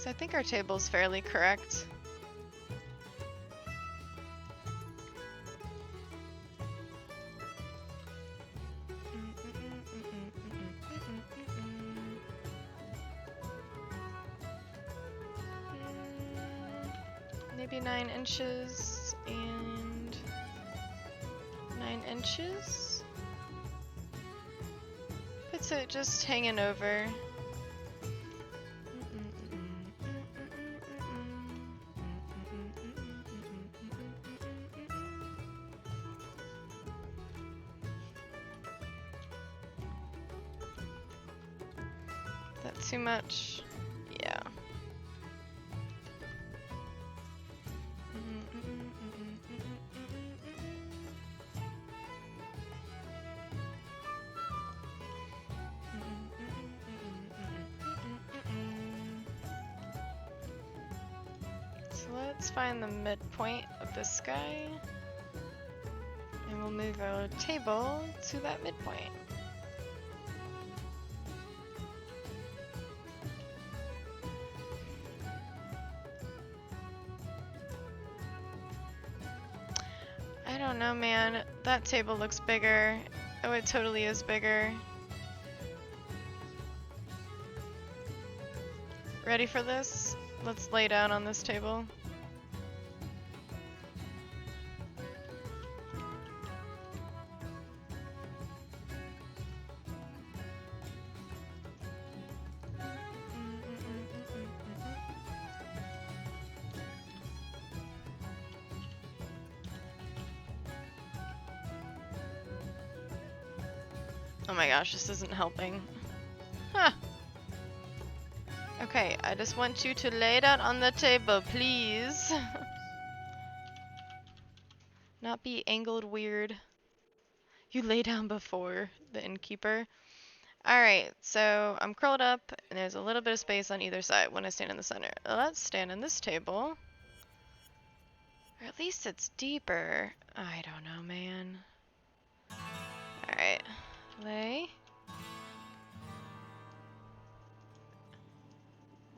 So I think our table's fairly correct. Maybe 9 inches and 9 inches. Puts it just hanging over. That too much? Yeah. So let's find the midpoint of this guy, and we'll move our table to that midpoint. I don't know, man. That table looks bigger. Oh, it totally is bigger. Ready for this? Let's lay down on this table. Oh my gosh, this isn't helping. Huh. Okay, I just want you to lay down on the table, please. Not be angled weird. You lay down before the innkeeper. Alright, so I'm curled up, and there's a little bit of space on either side when I stand in the center. Let's stand in this table. Or at least it's deeper. I don't know, man. Alright, lay.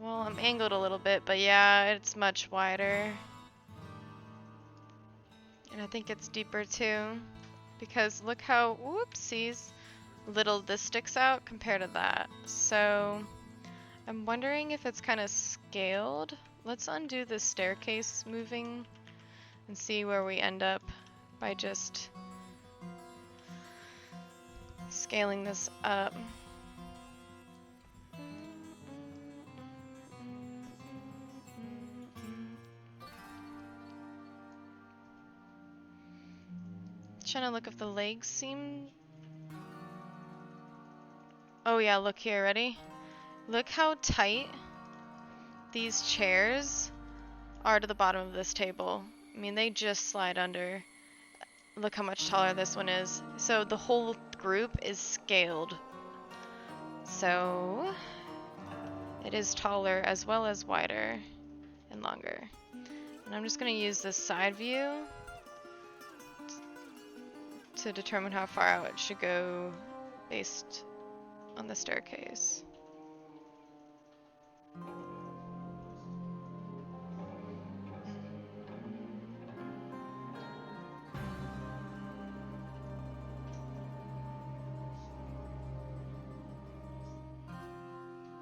Well, I'm angled a little bit, but yeah, it's much wider. And I think it's deeper too. Because look how, whoopsies, little this sticks out compared to that. So I'm wondering if it's kind of scaled. Let's undo the staircase moving and see where we end up by just scaling this up. Trying to look if the legs seem... Oh yeah, look here, ready? Look how tight these chairs are to the bottom of this table. I mean, they just slide under. Look how much taller this one is. So the whole group is scaled. So it is taller as well as wider and longer. And I'm just gonna use this side view to determine how far out it should go based on the staircase.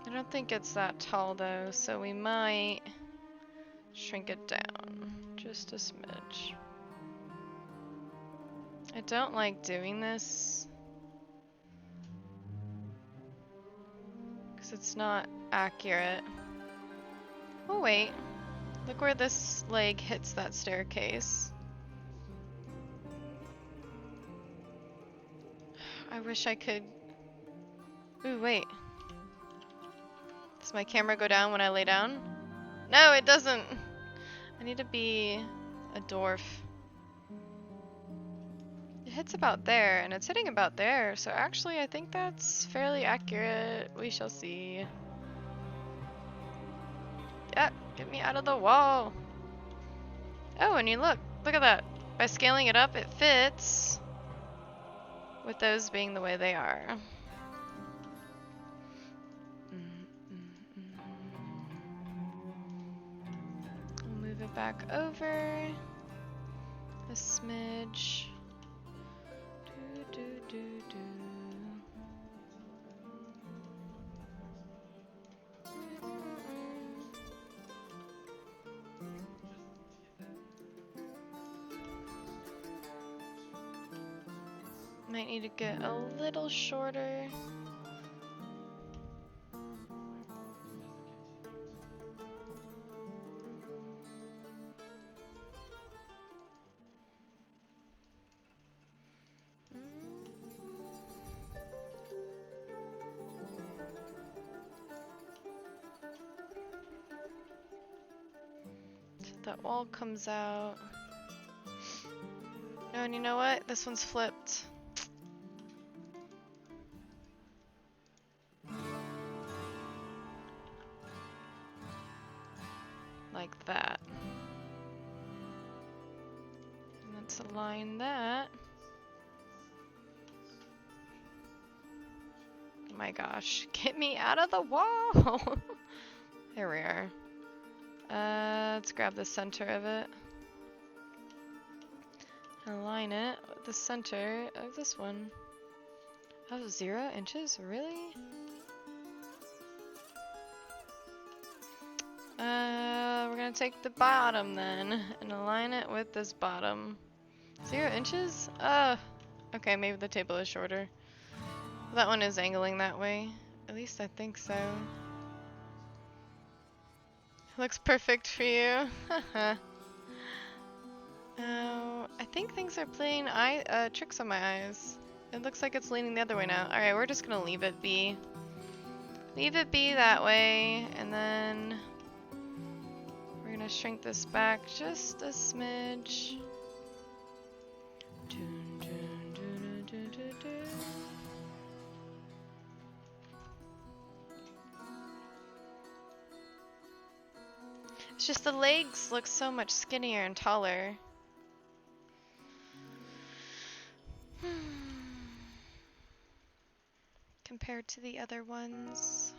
I don't think it's that tall though, so we might shrink it down just a smidge. I don't like doing this because it's not accurate. Oh wait, look where this leg hits that staircase. I wish I could... Ooh, wait. Does my camera go down when I lay down? No, it doesn't. I need to be a dwarf. It hits about there, and it's hitting about there, so actually I think that's fairly accurate. We shall see. Yeah, get me out of the wall. Oh, and you look at that. By scaling it up, it fits with those being the way they are. back over a smidge. Do, do, do, do. Might need to get a little shorter. So that wall comes out. Oh, and you know what? This one's flipped. Like that. And let's align that. Oh my gosh, get me out of the wall! There we are. Let's grab the center of it. Align it with the center of this one. Oh, 0 inches? Really? We're gonna take the bottom then and align it with this bottom. 0 inches? Okay, maybe the table is shorter. That one is angling that way. At least I think so. Looks perfect for you. Oh, I think things are playing tricks on my eyes. It looks like it's leaning the other way now. Alright, we're just gonna leave it be. Leave it be that way, and then we're gonna shrink this back just a smidge. Dun, dun, dun, dun, dun, dun. It's just the legs look so much skinnier and taller. Compared to the other ones.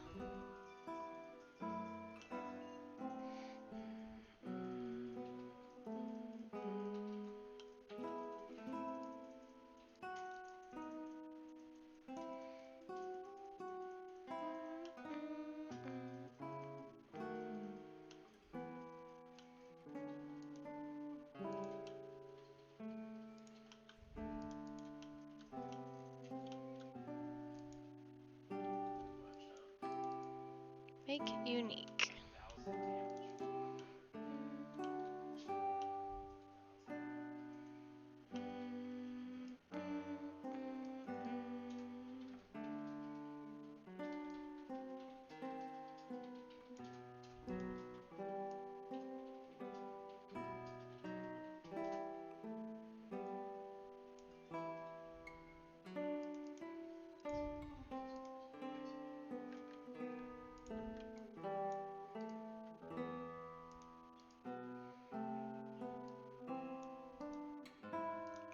Make it unique.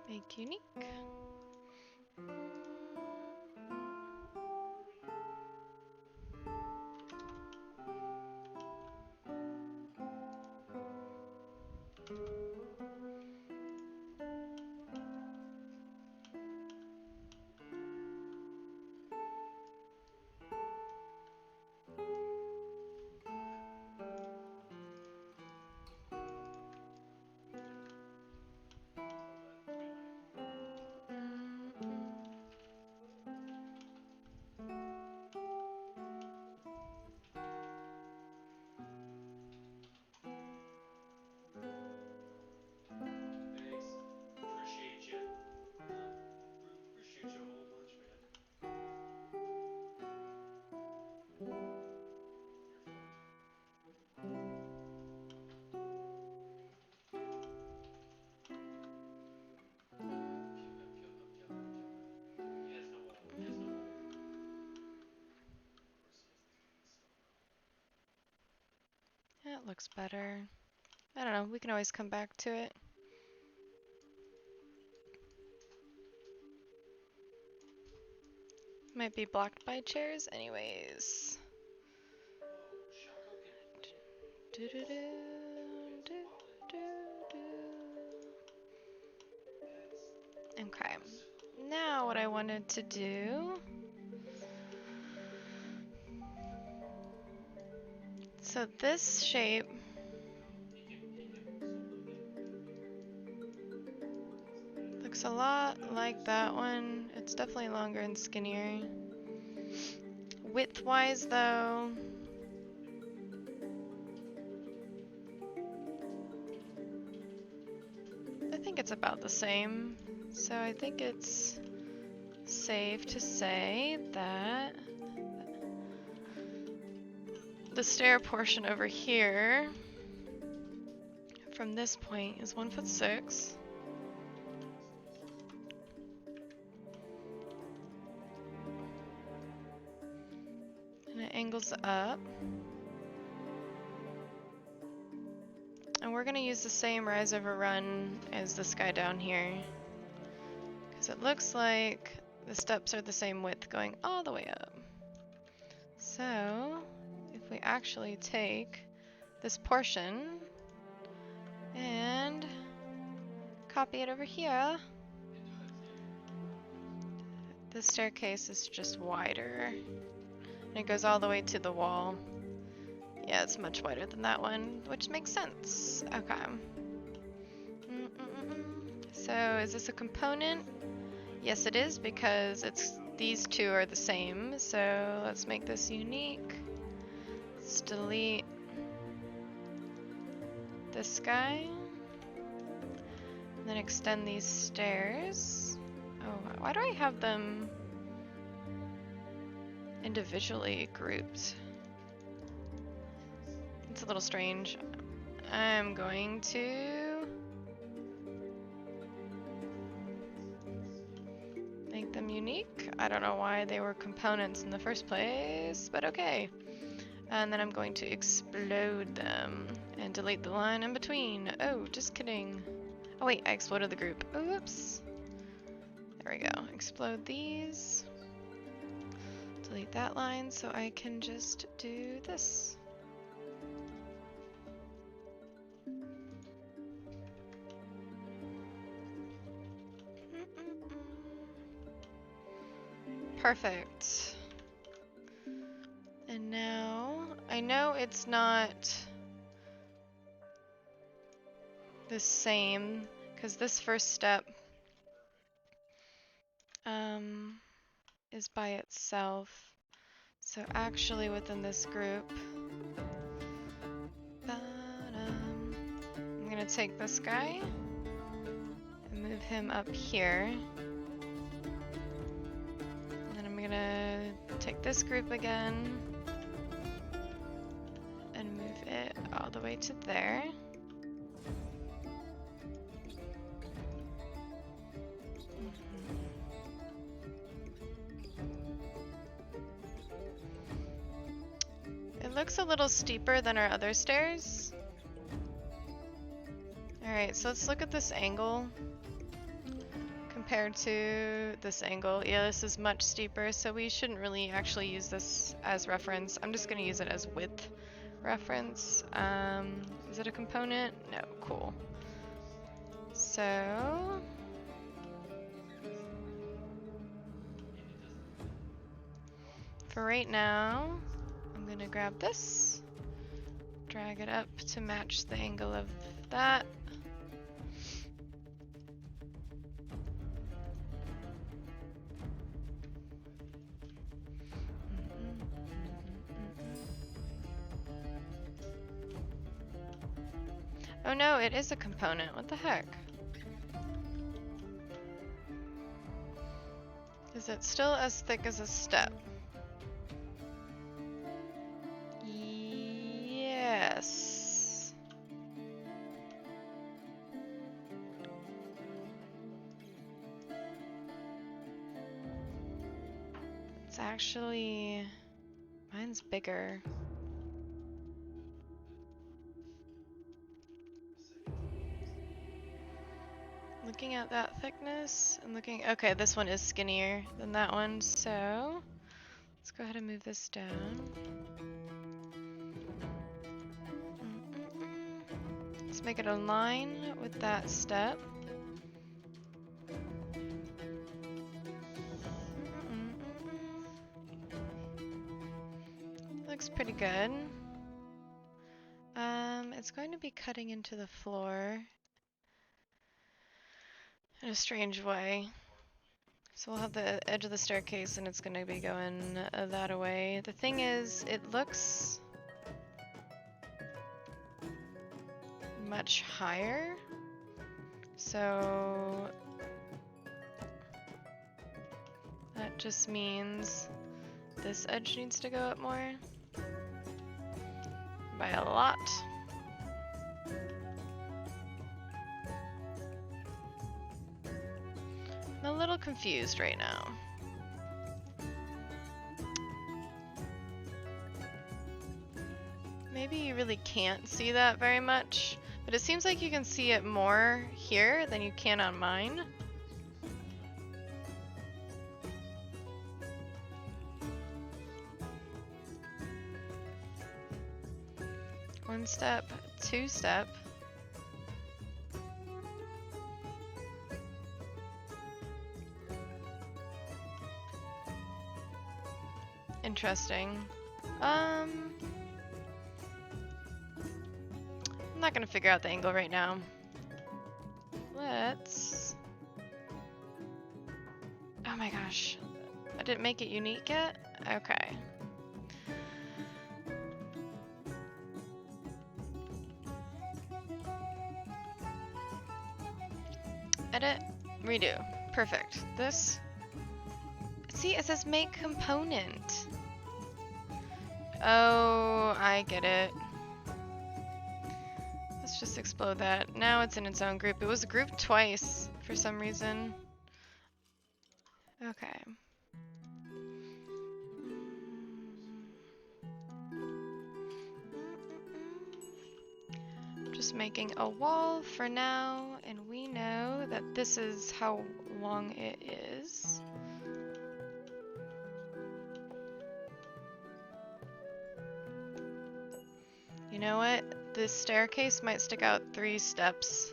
Make unique. That looks better. I don't know, we can always come back to it. Might be blocked by chairs anyways. Do, do, do, do. Okay. Now what I wanted to do... So this shape... looks a lot like that one. It's definitely longer and skinnier. Width-wise, though... I think it's about the same. So I think it's safe to say that the stair portion over here from this point is 1'6". And it angles up. And we're gonna use the same rise over run as this guy down here. Because it looks like the steps are the same width going all the way up. So, if we actually take this portion and copy it over here, the staircase is just wider. And it goes all the way to the wall. Yeah, it's much wider than that one, which makes sense. Okay. So, is this a component? Yes, it is, because these two are the same. So, let's make this unique. Let's delete this guy. And then extend these stairs. Oh, why do I have them individually grouped? It's a little strange. I'm going to make them unique. I don't know why they were components in the first place, but okay. And then I'm going to explode them and delete the line in between. Oh, just kidding. Oh wait, I exploded the group. Oops. There we go. Explode these. Delete that line so I can just do this. Perfect. And now, I know it's not the same, because this first step is by itself. So actually within this group, I'm gonna take this guy and move him up here. And then I'm gonna take this group again and move it all the way to there. It looks a little steeper than our other stairs. Alright, so let's look at this angle compared to this angle. Yeah, this is much steeper, so we shouldn't really actually use this as reference. I'm just going to use it as width reference. Is it a component? No, cool. So... for right now, I'm going to grab this, drag it up to match the angle of that. Oh no, it is a component. What the heck? Is it still as thick as a step? Yes. It's actually... mine's bigger. Looking at that thickness and looking... okay, this one is skinnier than that one, so... let's go ahead and move this down. Let's make it align with that step. looks pretty good. It's going to be cutting into the floor in a strange way. So we'll have the edge of the staircase and it's going to be going that away. The thing is, it looks much higher. So that just means this edge needs to go up more by a lot. I'm a little confused right now. Maybe you really can't see that very much, but it seems like you can see it more here than you can on mine. One step, two step. Interesting. I'm not gonna figure out the angle right now. Let's... Oh my gosh. I didn't make it unique yet? Okay. Edit, redo. Perfect. This... See, it says make component. Oh, I get it. Let's just explode that. Now it's in its own group. It was grouped twice for some reason. Okay. Just making a wall for now, and we know that this is how long it is. You know what? This staircase might stick out 3 steps.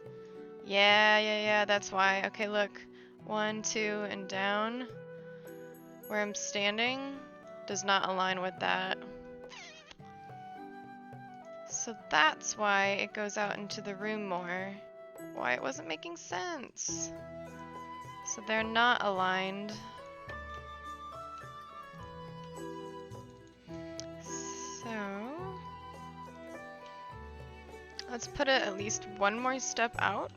Yeah, that's why. Okay, look. 1, 2, and down. Where I'm standing does not align with that. So that's why it goes out into the room more. Why it wasn't making sense. So they're not aligned. So let's put it at least 1 more step out.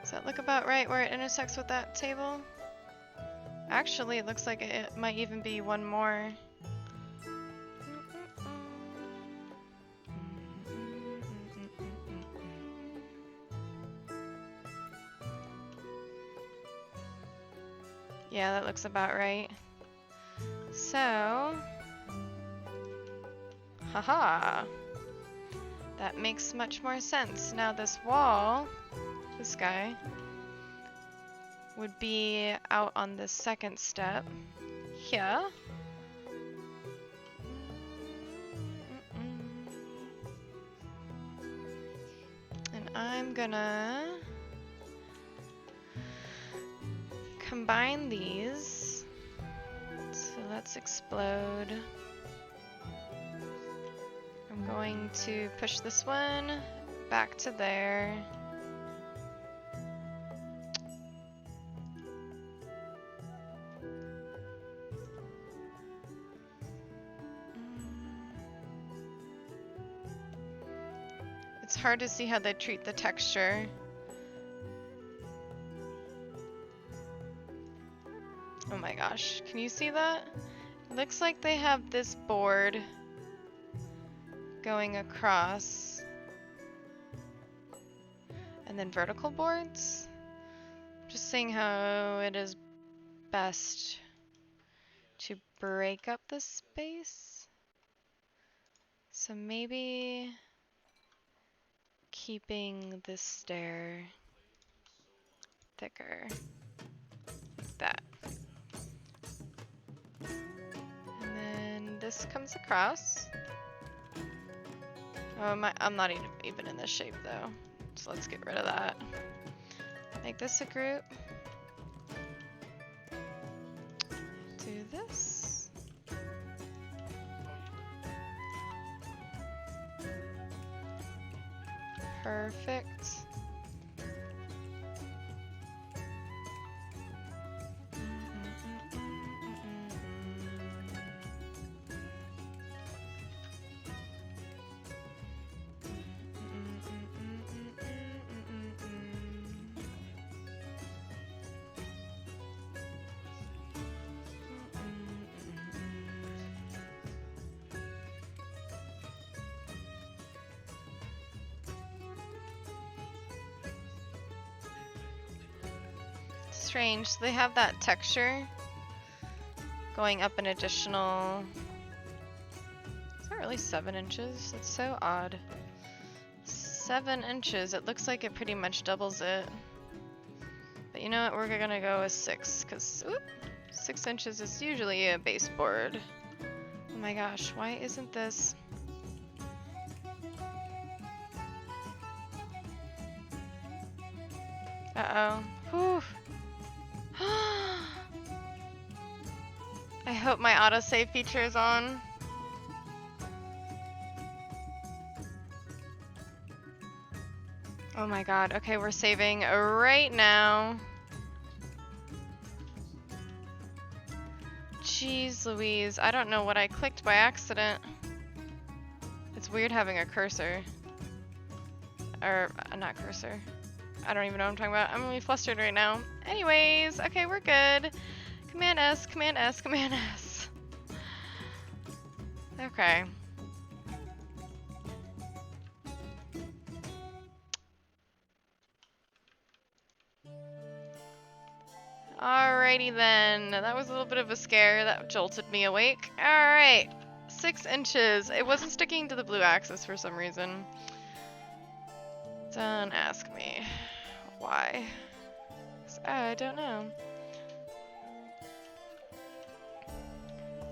Does that look about right where it intersects with that table? Actually, it looks like it might even be 1 more. Yeah, that looks about right. So, haha, that makes much more sense. Now this wall, this guy, would be out on the second step here. And I'm gonna combine these. So let's explode. I'm going to push this one back to there. It's hard to see how they treat the texture. Oh my gosh, can you see that? It looks like they have this board going across and then vertical boards. Just seeing how it is best to break up the space. So maybe keeping this stair thicker, like that. And then this comes across. Oh, I'm not even in this shape though, so let's get rid of that. Make this a group. do this. Perfect. Strange. They have that texture going up an additional. It's not really 7 inches. That's so odd. 7 inches. It looks like it pretty much doubles it. But you know what? We're gonna go with 6 because 6 inches is usually a baseboard. Oh my gosh, why isn't this? Uh-oh. Whew. I hope my autosave feature is on. Oh my god. Okay, we're saving right now. Jeez Louise. I don't know what I clicked by accident. It's weird having a cursor. Or, not cursor. I don't even know what I'm talking about. I'm really flustered right now. Anyways, okay, we're good. Command S, Command S, Command S. Okay. Alrighty then. That was a little bit of a scare. That jolted me awake. Alright. 6 inches. It wasn't sticking to the blue axis for some reason. Don't ask me why. 'Cause I don't know.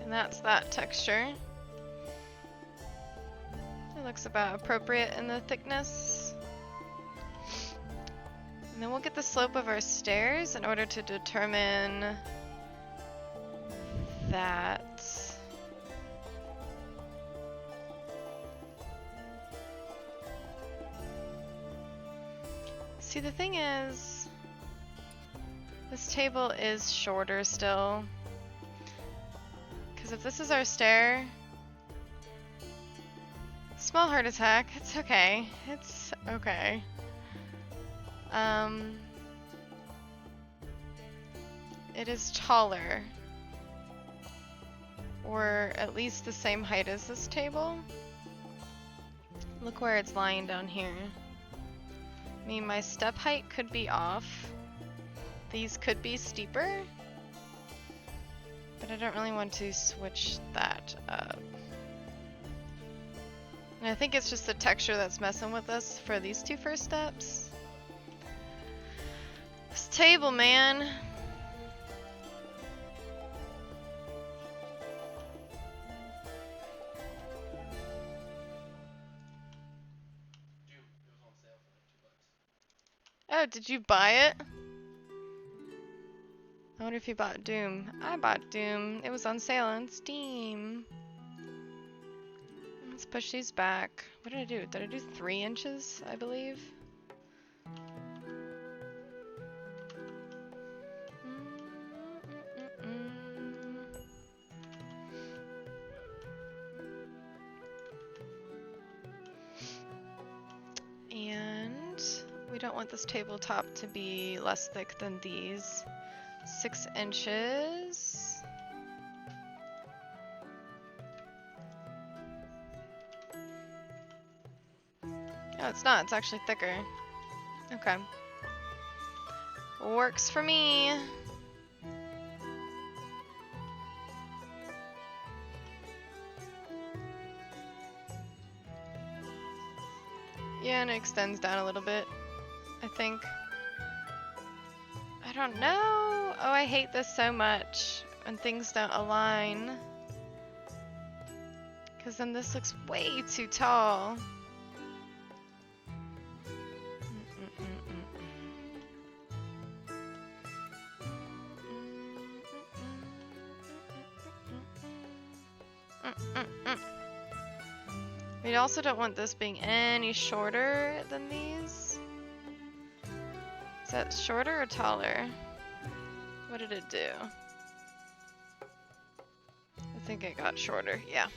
And that's that texture. It looks about appropriate in the thickness. And then we'll get the slope of our stairs in order to determine that. See, the thing is, this table is shorter still. Because if this is our stair, small heart attack, it's okay. It's okay. It is taller. Or at least the same height as this table. Look where it's lying down here. I mean, my step height could be off. These could be steeper. But I don't really want to switch that up. And I think it's just the texture that's messing with us for these 2 first steps. This table, man. Oh, did you buy it? I wonder if you bought Doom. I bought Doom. It was on sale on Steam. Let's push these back. What did I do? Did I do 3 inches, I believe? And we don't want this tabletop to be less thick than these. 6 inches. Oh, it's not. It's actually thicker. Okay. Works for me. Yeah, and it extends down a little bit, I think. I don't know. Oh, I hate this so much when things don't align. Because then this looks way too tall. We also don't want this being any shorter than these. Is that shorter or taller? What did it do? I think it got shorter, yeah.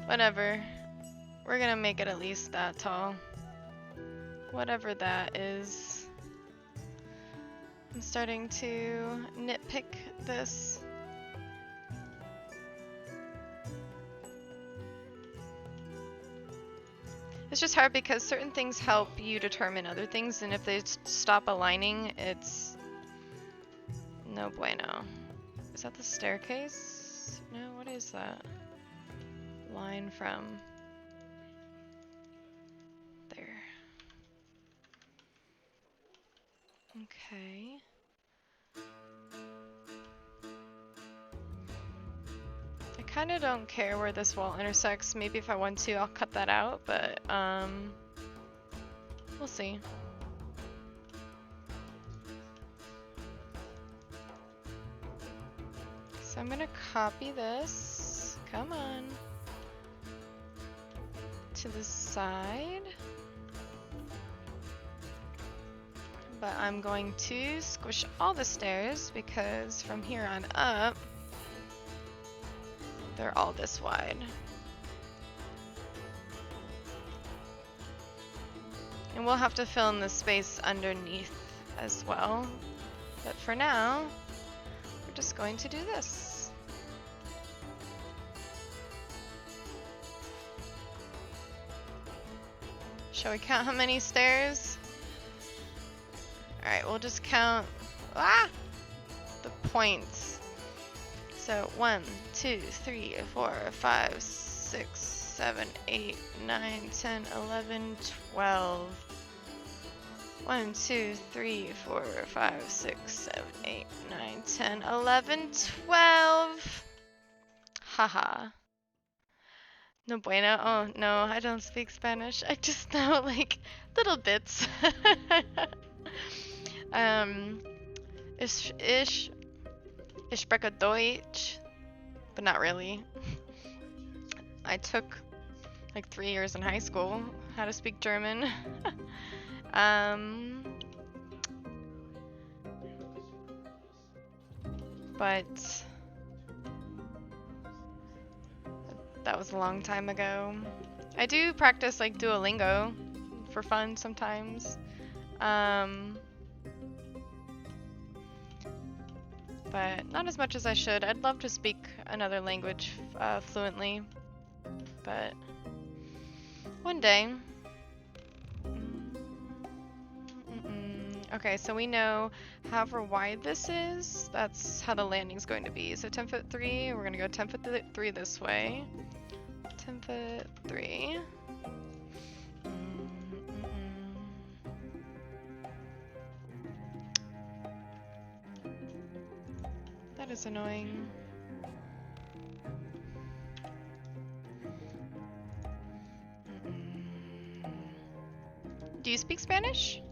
Whatever. We're gonna make it at least that tall. Whatever that is. I'm starting to nitpick this. It's just hard because certain things help you determine other things, and if they stop aligning, it's no bueno. Is that the staircase? No, what is that? Line from there. Okay. I kind of don't care where this wall intersects. Maybe if I want to, I'll cut that out, but we'll see. So I'm gonna copy this. Come on. To the side. But I'm going to squish all the stairs because from here on up, they're all this wide. And we'll have to fill in the space underneath as well. But for now, we're just going to do this. Shall we count how many stairs? Alright, we'll just count the points. So 1, 2, 3, 4, 5, 6, 7, 8, 9, 10, 11, 12. 1, 2, 3, 4, 5, 6, 7, 8, 9, 10, 11, 12. Haha. No bueno. Oh no, I don't speak Spanish. I just know like little bits. Ich spreche Deutsch, but not really. I took like 3 years in high school how to speak German. But that was a long time ago. I do practice like Duolingo for fun sometimes. But not as much as I should. I'd love to speak another language fluently, but one day. Okay, so we know however wide this is, that's how the landing's going to be. So 10 foot 3, we're gonna go 10 foot 3 this way. 10 foot 3. That is annoying. Do you speak Spanish?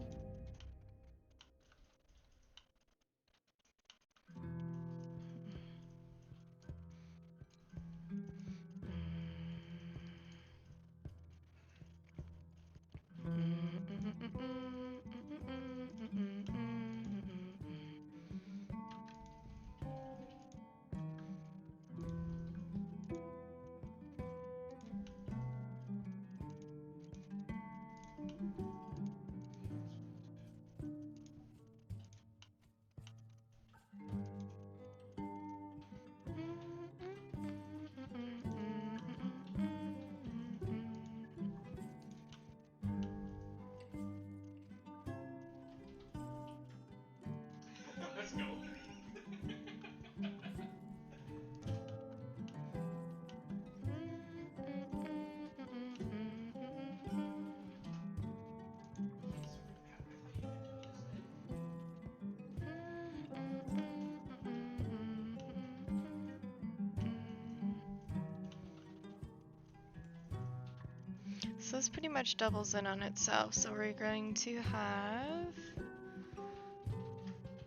So this pretty much doubles in on itself. So we're going to have...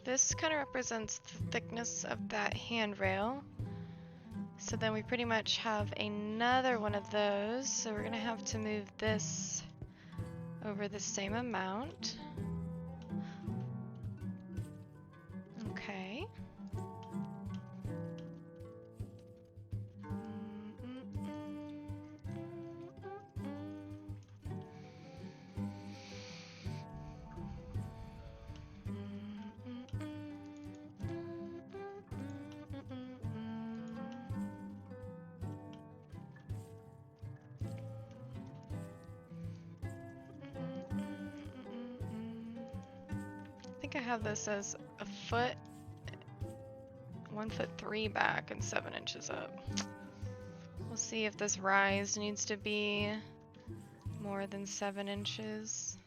This kind of represents the thickness of that handrail. So then we pretty much have another one of those. So we're going to have to move this over the same amount. Okay. I think I have this as a foot, 1'3" back and 7 inches up. We'll see if this rise needs to be more than 7 inches.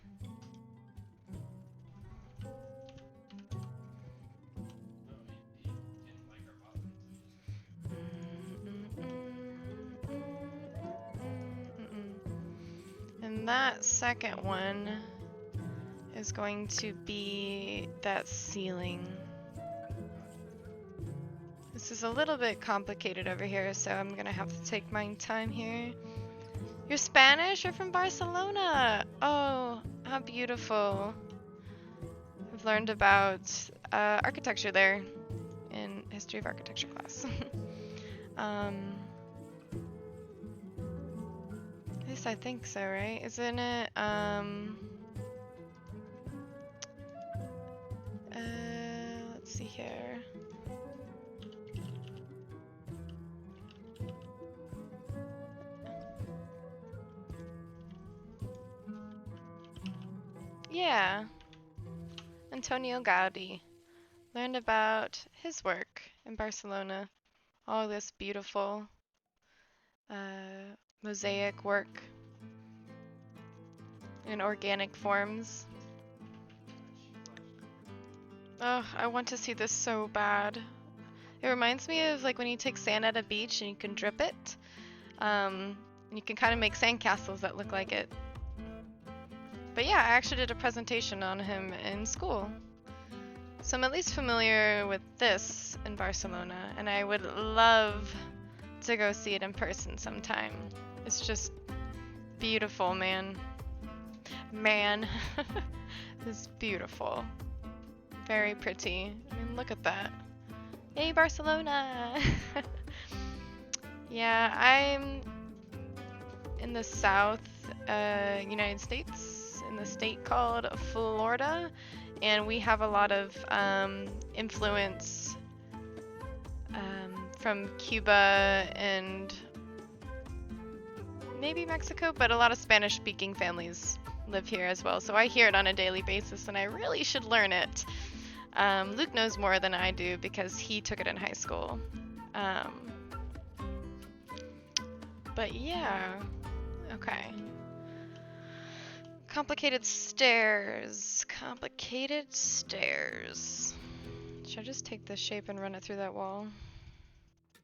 And that second one is going to be that ceiling. This is a little bit complicated over here, so I'm gonna have to take my time here. You're Spanish? You're from Barcelona! Oh, how beautiful. I've learned about architecture there in history of architecture class. At least I think so, right? Isn't it, let's see here. Yeah, Antonio Gaudi. Learned about his work in Barcelona. All this beautiful mosaic work in organic forms. Oh, I want to see this so bad. It reminds me of like when you take sand at a beach and you can drip it. You can kind of make sandcastles that look like it. But yeah, I actually did a presentation on him in school. So I'm at least familiar with this in Barcelona, and I would love to go see it in person sometime. It's just beautiful, man. It's beautiful. Very pretty. I mean, look at that. Yay, Barcelona! Yeah, I'm in the South United States, in the state called Florida, and we have a lot of influence from Cuba and maybe Mexico, but a lot of Spanish-speaking families live here as well, so I hear it on a daily basis, and I really should learn it. Luke knows more than I do because he took it in high school. But yeah, okay. Complicated stairs. Complicated stairs. Should I just take this shape and run it through that wall?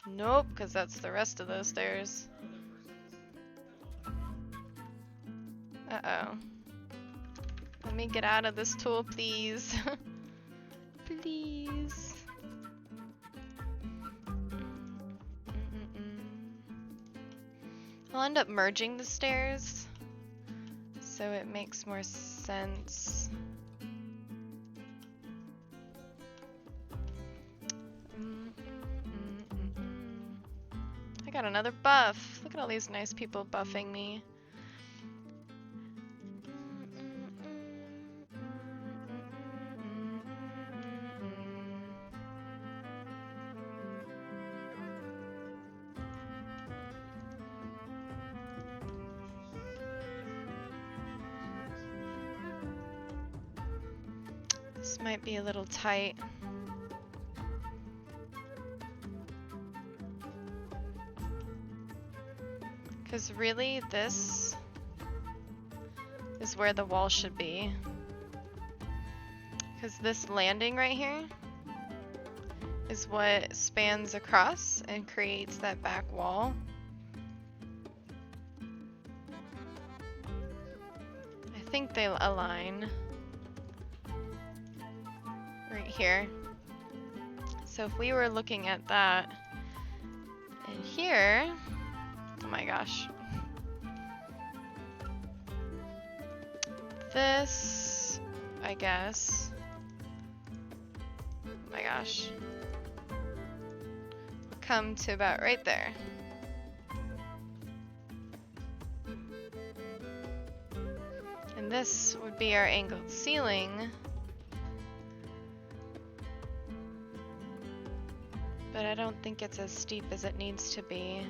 Nope, because that's the rest of those stairs. Uh-oh. Let me get out of this tool, please. Please. I'll end up merging the stairs, so it makes more sense. I got another buff. Look at all these nice people buffing me. This might be a little tight. Because really, this is where the wall should be. Because this landing right here is what spans across and creates that back wall. think they align right here. So if we were looking at that in here, oh my gosh. This, I guess, oh my gosh, come to about right there. And this would be our angled ceiling. But I don't think it's as steep as it needs to be.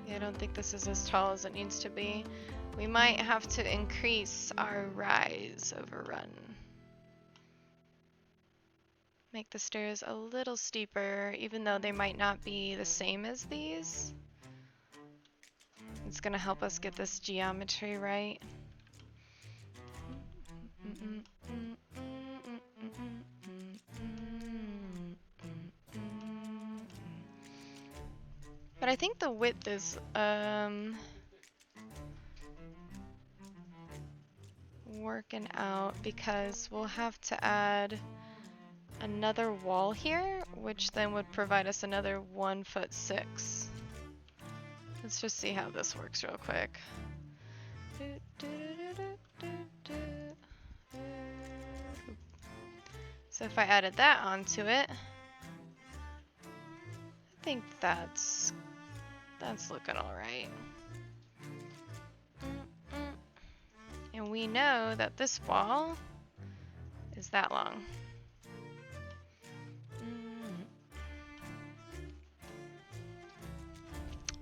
Yeah, I don't think this is as tall as it needs to be. We might have to increase our rise overrun. Make the stairs a little steeper, even though they might not be the same as these. It's gonna help us get this geometry right. But I think the width is working out because we'll have to add another wall here, which then would provide us another 1'6". Let's just see how this works real quick. So if I added that onto it, I think that's looking all right. And we know that this wall is that long.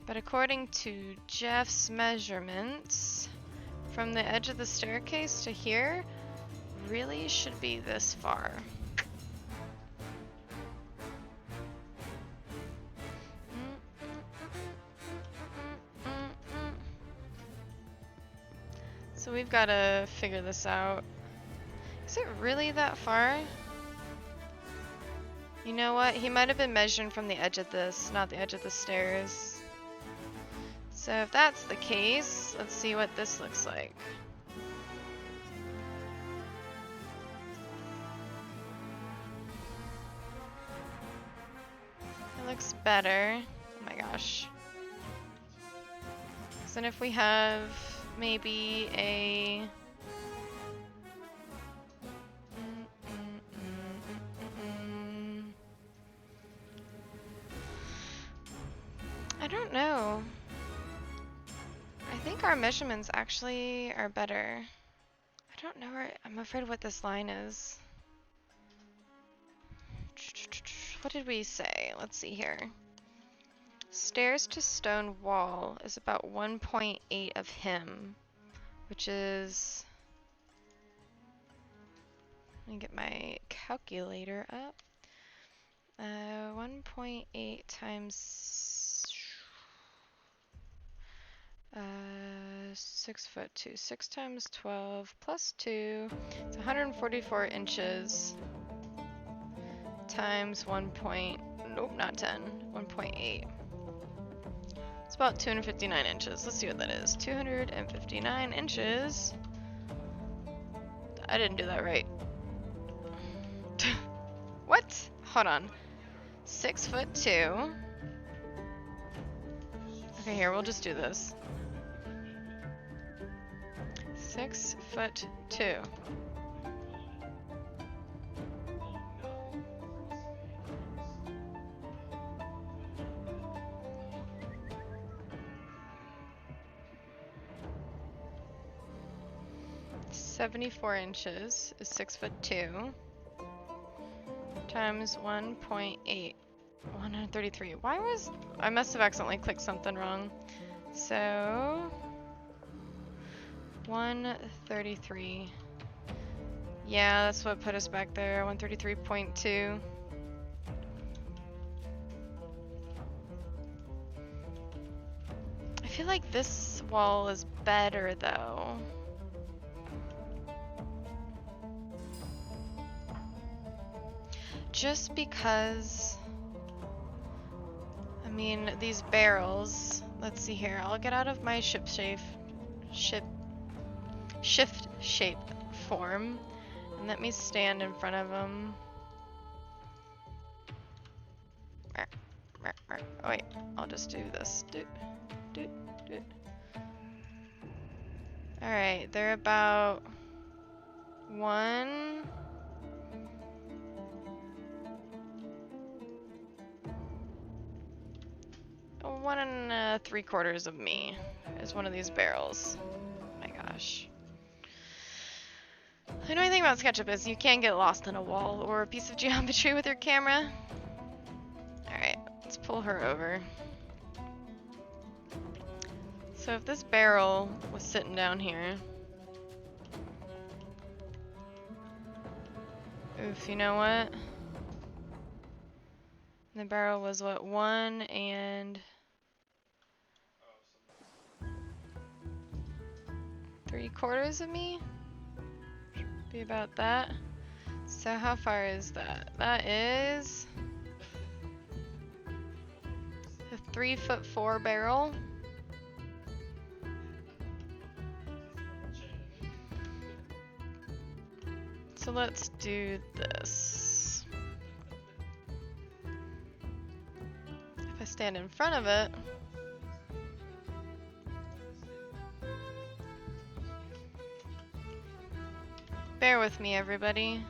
But according to Jeff's measurements, from the edge of the staircase to here, really should be this far. So we've got to figure this out. Is it really that far? You know what? He might have been measuring from the edge of this, not the edge of the stairs. So if that's the case, let's see what this looks like. It looks better. Oh my gosh. So then if we have maybe a... I don't know. I think our measurements actually are better. I don't know where, I'm afraid what this line is. What did we say? Let's see here. Stairs to stone wall is about 1.8 of him, which is... Let me get my calculator up. 1.8 times 6'2". 6 times 12 plus 2. It's 144 inches times 1. Nope, not 10. 1.8. It's about 259 inches. Let's see what that is. 259 inches. I didn't do that right. What? Hold on. 6'2". Okay, here, we'll just do this. 6'2". "74 inches is 6'2". Times 1.8. 133. Why was... I must have accidentally clicked something wrong. So... 133. Yeah, that's what put us back there. 133.2. I feel like this wall is better though. Just because, I mean, these barrels, let's see here. I'll get out of my shift shape form and let me stand in front of him. Oh wait, I'll just do this. Alright, they're about 1 1 3/4 of me is one of these barrels. Oh my gosh. The annoying thing about SketchUp is you can get lost in a wall or a piece of geometry with your camera. Alright, let's pull her over. So if this barrel was sitting down here... Oof, you know what? The barrel was what, 1 3/4 of me? Should be about that. So how far is that? That is a 3'4" barrel. So let's do this. If I stand in front of it, bear with me, everybody.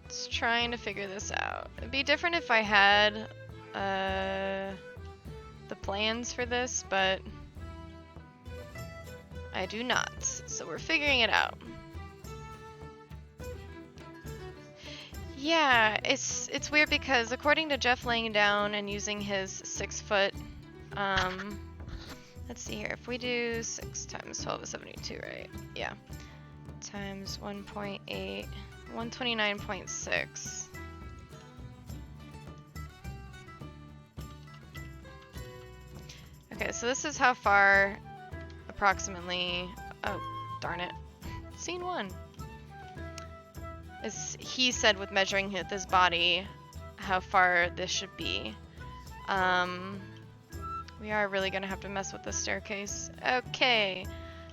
Just trying to figure this out. It'd be different if I had the plans for this, but I do not. So we're figuring it out. Yeah, it's weird because according to Jeff laying down and using his 6 foot, let's see here. If we do 6 times 12 is 72, right? Yeah. Times 1.8, 129.6. Okay, so this is how far approximately, oh, darn it. Scene 1. As he said with measuring with his body, how far this should be. We are really gonna have to mess with the staircase. Okay,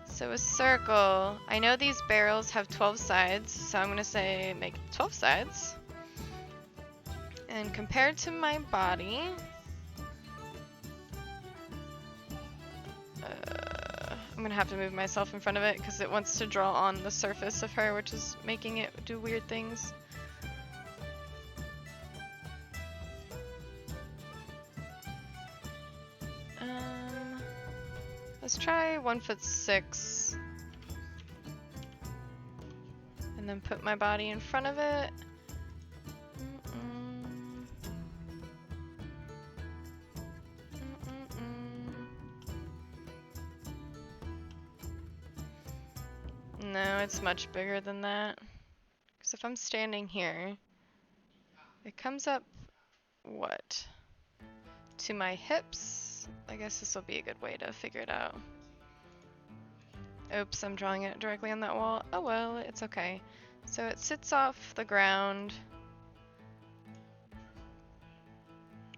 so a circle. I know these barrels have 12 sides, so I'm gonna say make 12 sides. And compared to my body, I'm gonna have to move myself in front of it because it wants to draw on the surface of her, which is making it do weird things. Let's try 1'6", and then put my body in front of it. No, it's much bigger than that. Because if I'm standing here, it comes up, what? To my hips? I guess this will be a good way to figure it out. Oops, I'm drawing it directly on that wall. Oh well, it's okay. So it sits off the ground.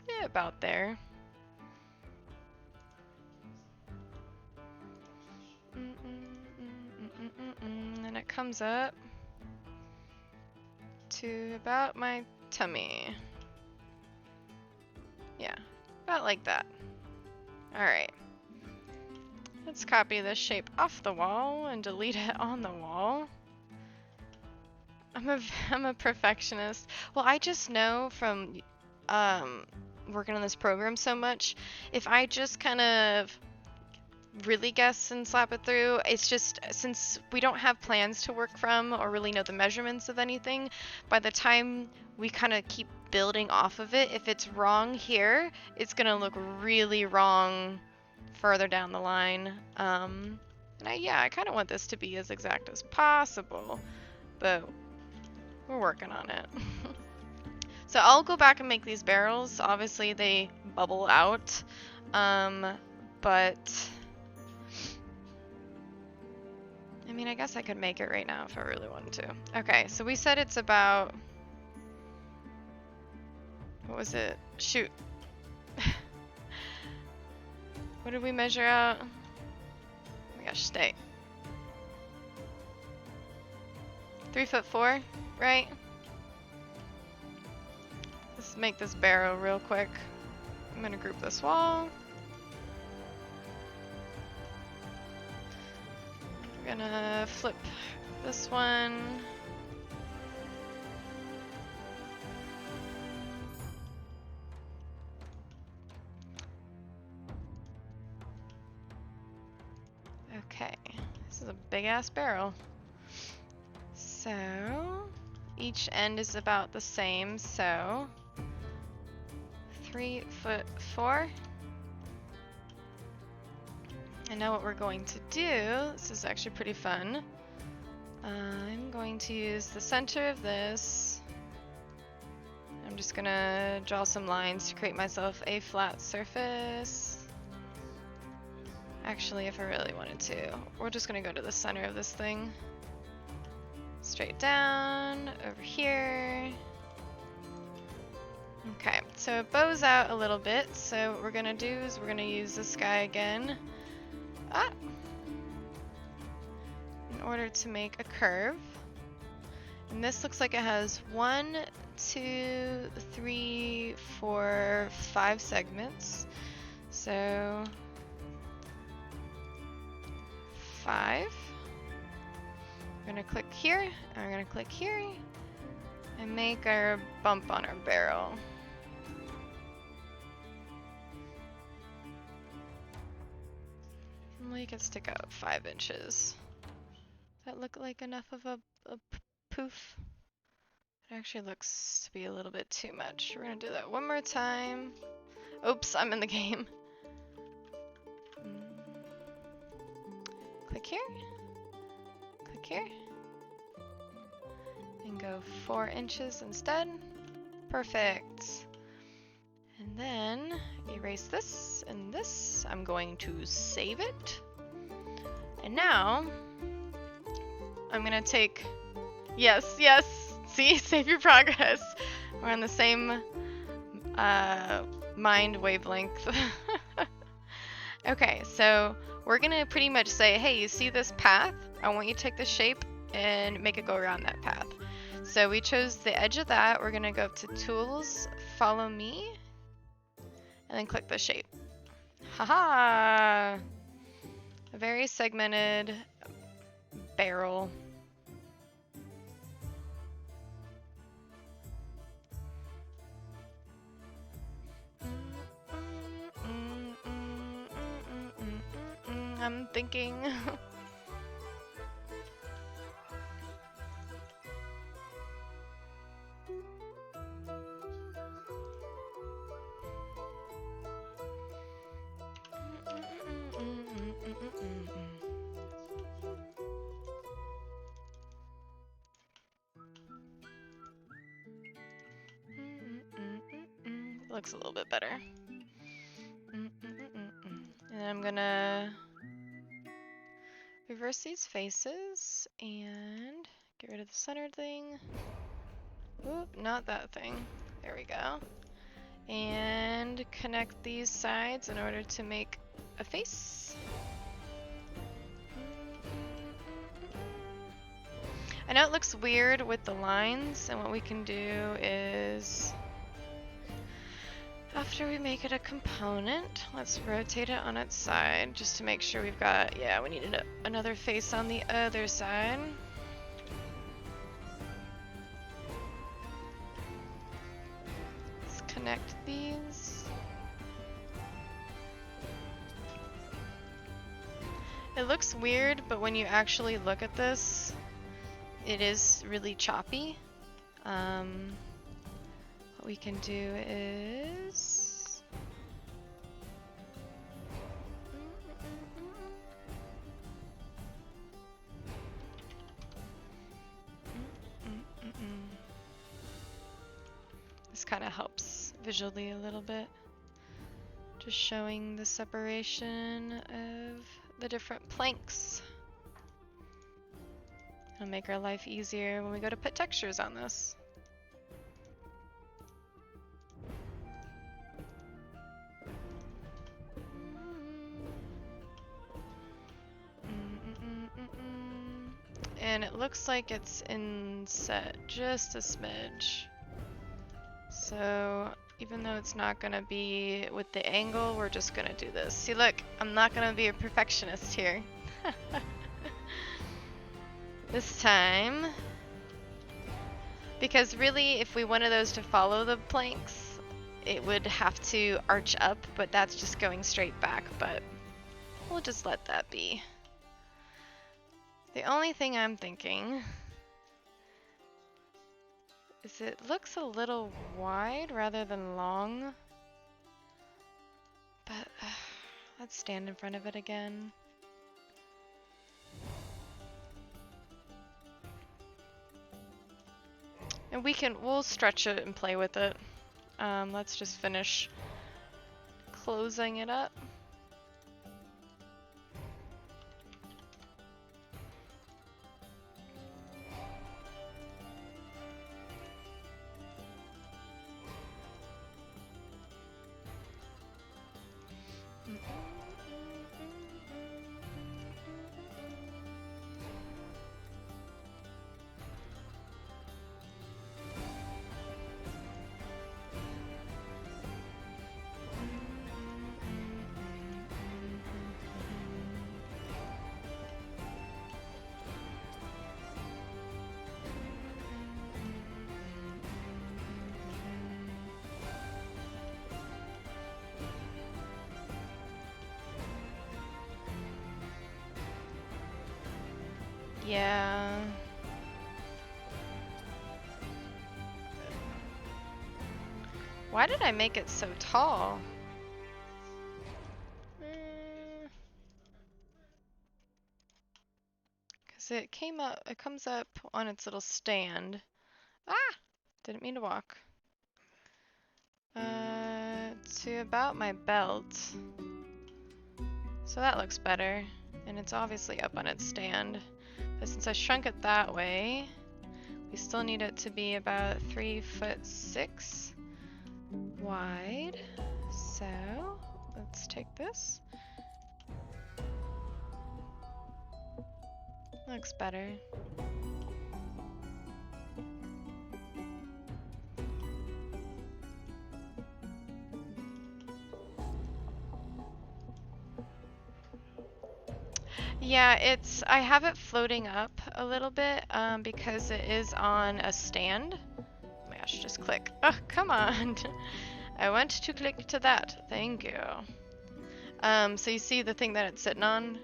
Yeah, about there. And it comes up to about my tummy. Yeah, about like that. Alright. Let's copy this shape off the wall and delete it on the wall. I'm a perfectionist. Well, I just know from working on this program so much, if I just kind of really guess and slap it through, it's just, since we don't have plans to work from or really know the measurements of anything, by the time we kind of keep building off of it, if it's wrong here, it's gonna look really wrong further down the line. And I kind of want this to be as exact as possible, but we're working on it. So I'll go back and make these barrels. Obviously they bubble out, but I mean, I guess I could make it right now if I really wanted to. Okay, so we said it's about, what was it? Shoot. What did we measure out? Oh my gosh, stay. 3'4", right? Let's make this barrow real quick. I'm gonna group this wall. We're gonna flip this one. Okay, this is a big ass barrel. So each end is about the same, so 3'4". I know what we're going to do. This is actually pretty fun. I'm going to use the center of this. I'm just gonna draw some lines to create myself a flat surface. Actually, if I really wanted to, we're just gonna go to the center of this thing. Straight down, over here. Okay, so it bows out a little bit, so what we're gonna do is we're gonna use this guy again. In order to make a curve. And this looks like it has 1, 2, 3, 4, 5 segments. So 5. We're gonna click here, and we're gonna click here, and make our bump on our barrel. And we can stick out 5 inches. Does that look like enough of a poof? It actually looks to be a little bit too much. We're gonna do that one more time. Oops, I'm in the game. Click here. Click here. And go 4 inches instead. Perfect. And then erase this and this. I'm going to save it. And now I'm gonna take, yes, see, save your progress. We're on the same mind wavelength. Okay, so we're gonna pretty much say, hey, you see this path? I want you to take the shape and make it go around that path. So we chose the edge of that. We're gonna go up to Tools, Follow Me, and then click the shape. Haha! A very segmented barrel. I'm thinking. Looks a little bit better. And then I'm gonna reverse these faces and get rid of the center thing. Oop, not that thing. There we go. And connect these sides in order to make a face. I know it looks weird with the lines, and what we can do is, after we make it a component, let's rotate it on its side just to make sure we've got, yeah, we needed another face on the other side. Let's connect these. It looks weird, but when you actually look at this, it is really choppy. What we can do is this kind of helps visually a little bit, just showing the separation of the different planks. It'll make our life easier when we go to put textures on this. And it looks like it's inset just a smidge. So even though it's not gonna be with the angle, we're just gonna do this. See, look, I'm not gonna be a perfectionist here. This time. Because really, if we wanted those to follow the planks, it would have to arch up, but that's just going straight back, but we'll just let that be. The only thing I'm thinking is it looks a little wide rather than long, but let's stand in front of it again. And we'll stretch it and play with it. Let's just finish closing it up. Yeah. Why did I make it so tall? Because it comes up on its little stand. Ah! Didn't mean to walk. To about my belt. So that looks better. And it's obviously up on its stand. But since I shrunk it that way, we still need it to be about 3'6" wide. So let's take this. Looks better. Yeah, I have it floating up a little bit because it is on a stand. Oh my gosh, just click. Oh, come on. I went to click to that. Thank you. So you see the thing that it's sitting on?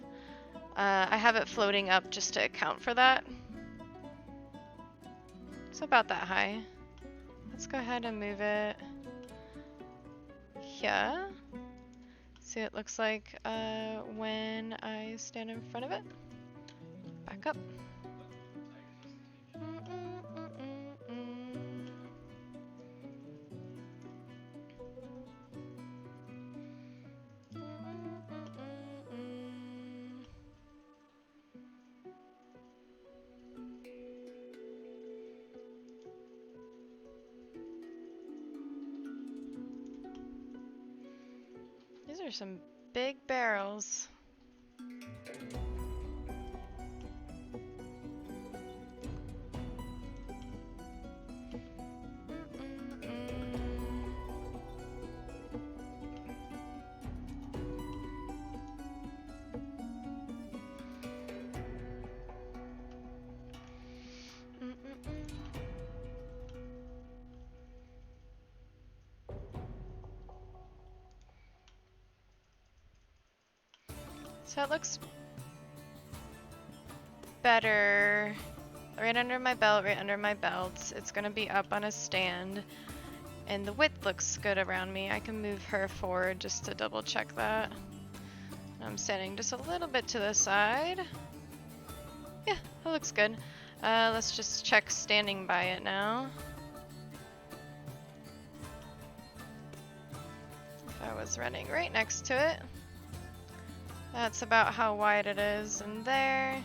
I have it floating up just to account for that. It's about that high. Let's go ahead and move it here. See what it looks like when I stand in front of it. Back up. These are some big barrels. So it looks better. Right under my belt, right under my belt. It's gonna be up on a stand. And the width looks good around me. I can move her forward just to double check that. I'm standing just a little bit to the side. Yeah, that looks good. Let's just check standing by it now. If I was running right next to it. That's about how wide it is in there.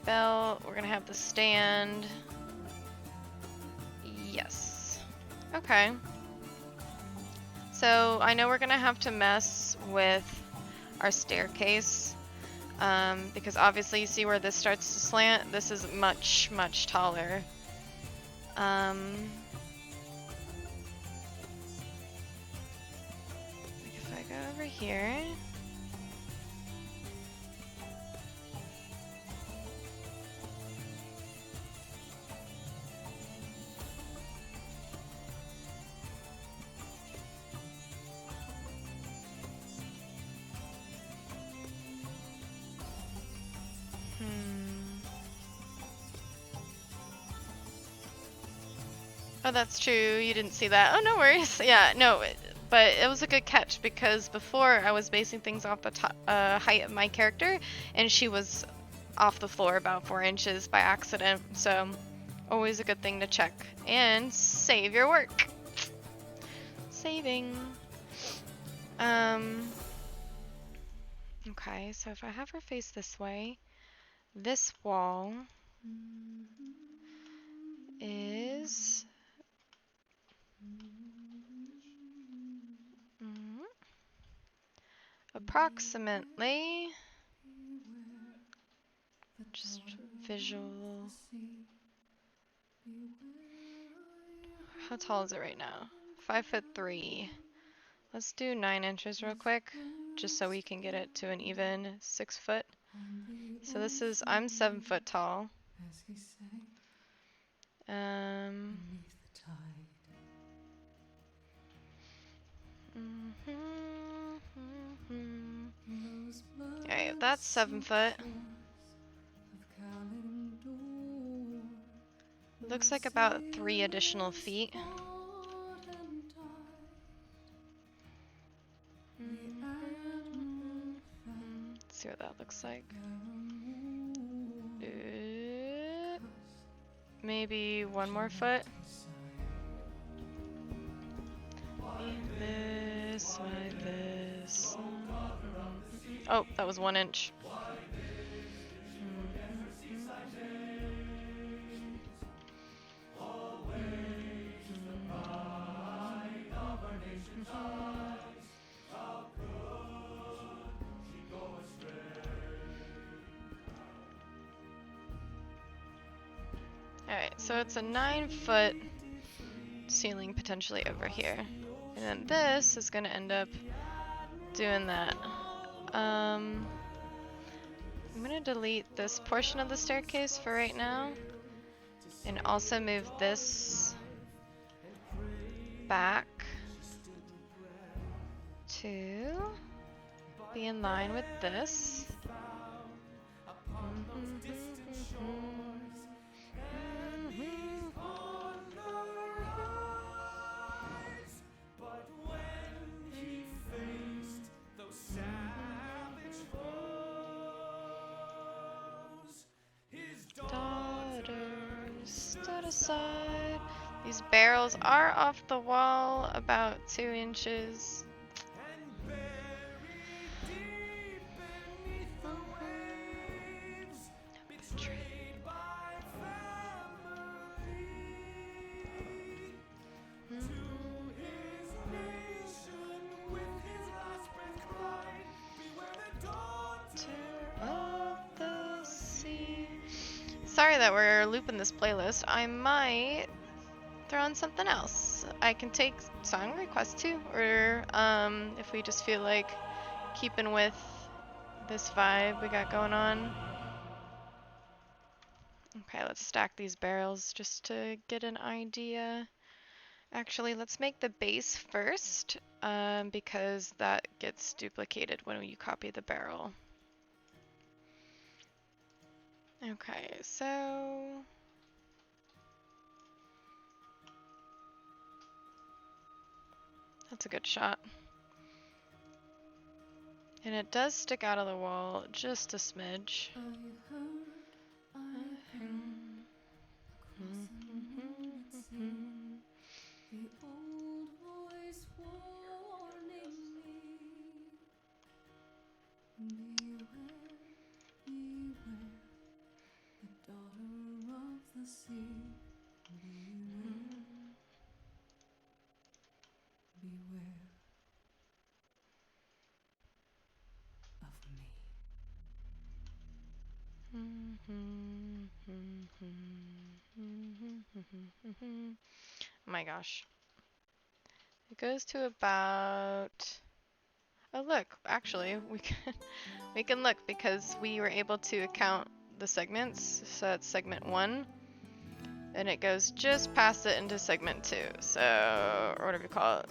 Belt, we're gonna have the stand. Yes. Okay. So I know we're gonna have to mess with our staircase. Because obviously you see where this starts to slant? This is much, much taller. If I go over here... Oh, that's true. You didn't see that. Oh, no worries. Yeah, no, but it was a good catch because before I was basing things off the height of my character, and she was off the floor about 4 inches by accident. So, always a good thing to check and save your work. Saving. Okay, so if I have her face this way, this wall is approximately just visual. How tall is it right now? 5'3". Let's do 9 inches real quick, just so we can get it to an even 6 foot. So this is, I'm 7 foot tall. Alright, that's 7 foot. Looks like about 3 additional feet. Let's see what that looks like. Maybe 1 more foot. This, like this. Oh, that was 1 inch. Alright, so it's a 9 foot ceiling potentially over here. And then this is gonna end up doing that. I'm gonna delete this portion of the staircase for right now. And also move this back to be in line with this. Daughters stood aside. These barrels are off the wall about 2 inches. Sorry that we're looping this playlist. I might throw in something else. I can take song requests too, or if we just feel like keeping with this vibe we got going on. Okay, let's stack these barrels just to get an idea. Actually, let's make the base first, because that gets duplicated when you copy the barrel. Okay, so... that's a good shot. And it does stick out of the wall just a smidge. The old voice warning me, beware, beware, the daughter of the sea, beware, beware. Oh my gosh. It goes to about... Oh look, actually, we can look because we were able to count the segments. So that's segment 1. And it goes just past it into segment 2. So, or whatever you call it,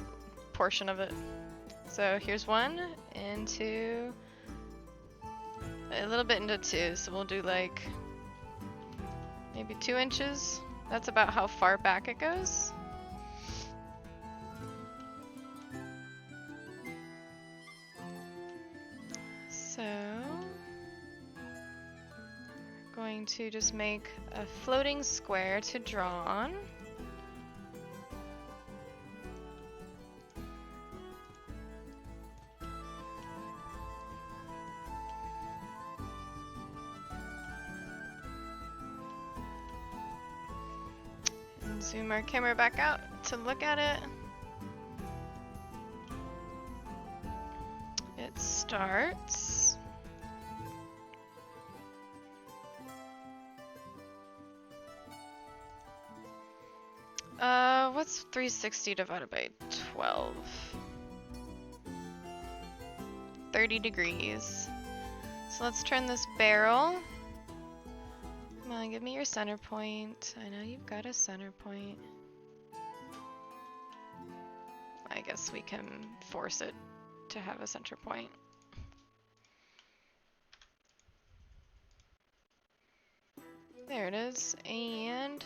portion of it. So here's 1 into a little bit into 2. So we'll do like maybe 2 inches. That's about how far back it goes. So, going to just make a floating square to draw on. And zoom our camera back out to look at it. It starts. What's 360 divided by 12? 30 degrees. So let's turn this barrel. Come on, give me your center point. I know you've got a center point. I guess we can force it to have a center point. There it is, and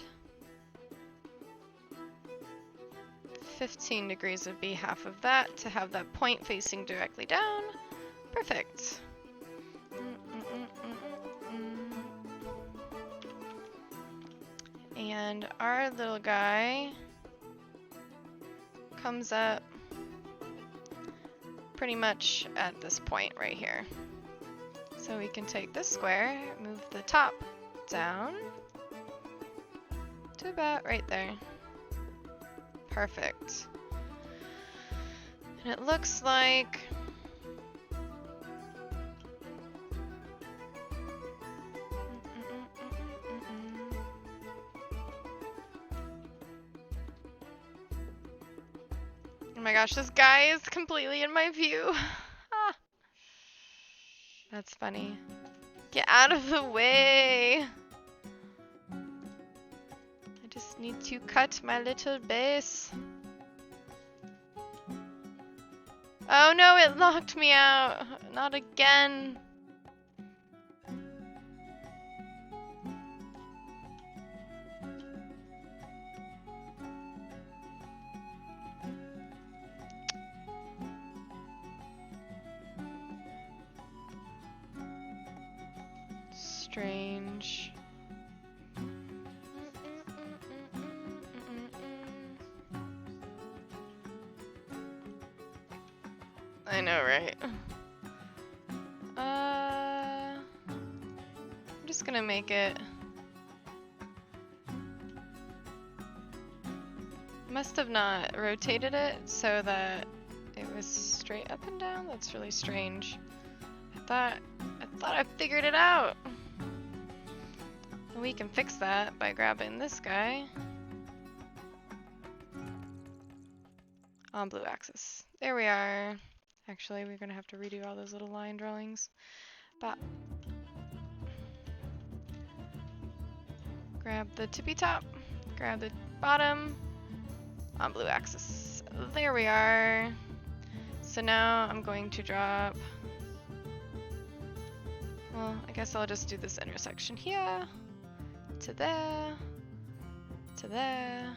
15 degrees would be half of that to have that point facing directly down. Perfect. And our little guy comes up pretty much at this point right here. So we can take this square, move the top down to about right there. Perfect. And it looks like oh my gosh, this guy is completely in my view. Ah. That's funny. Get out of the way. I just need to cut my little base. Oh no, it locked me out. Not again. Strange. I know, right? I'm just gonna make it. Must have not rotated it so that it was straight up and down. That's really strange. I thought I figured it out. We can fix that by grabbing this guy on blue axis. There we are. Actually, we're gonna have to redo all those little line drawings. But grab the tippy top, grab the bottom on blue axis. There we are. So now I'm going to drop. Well, I guess I'll just do this intersection here. To there, to there,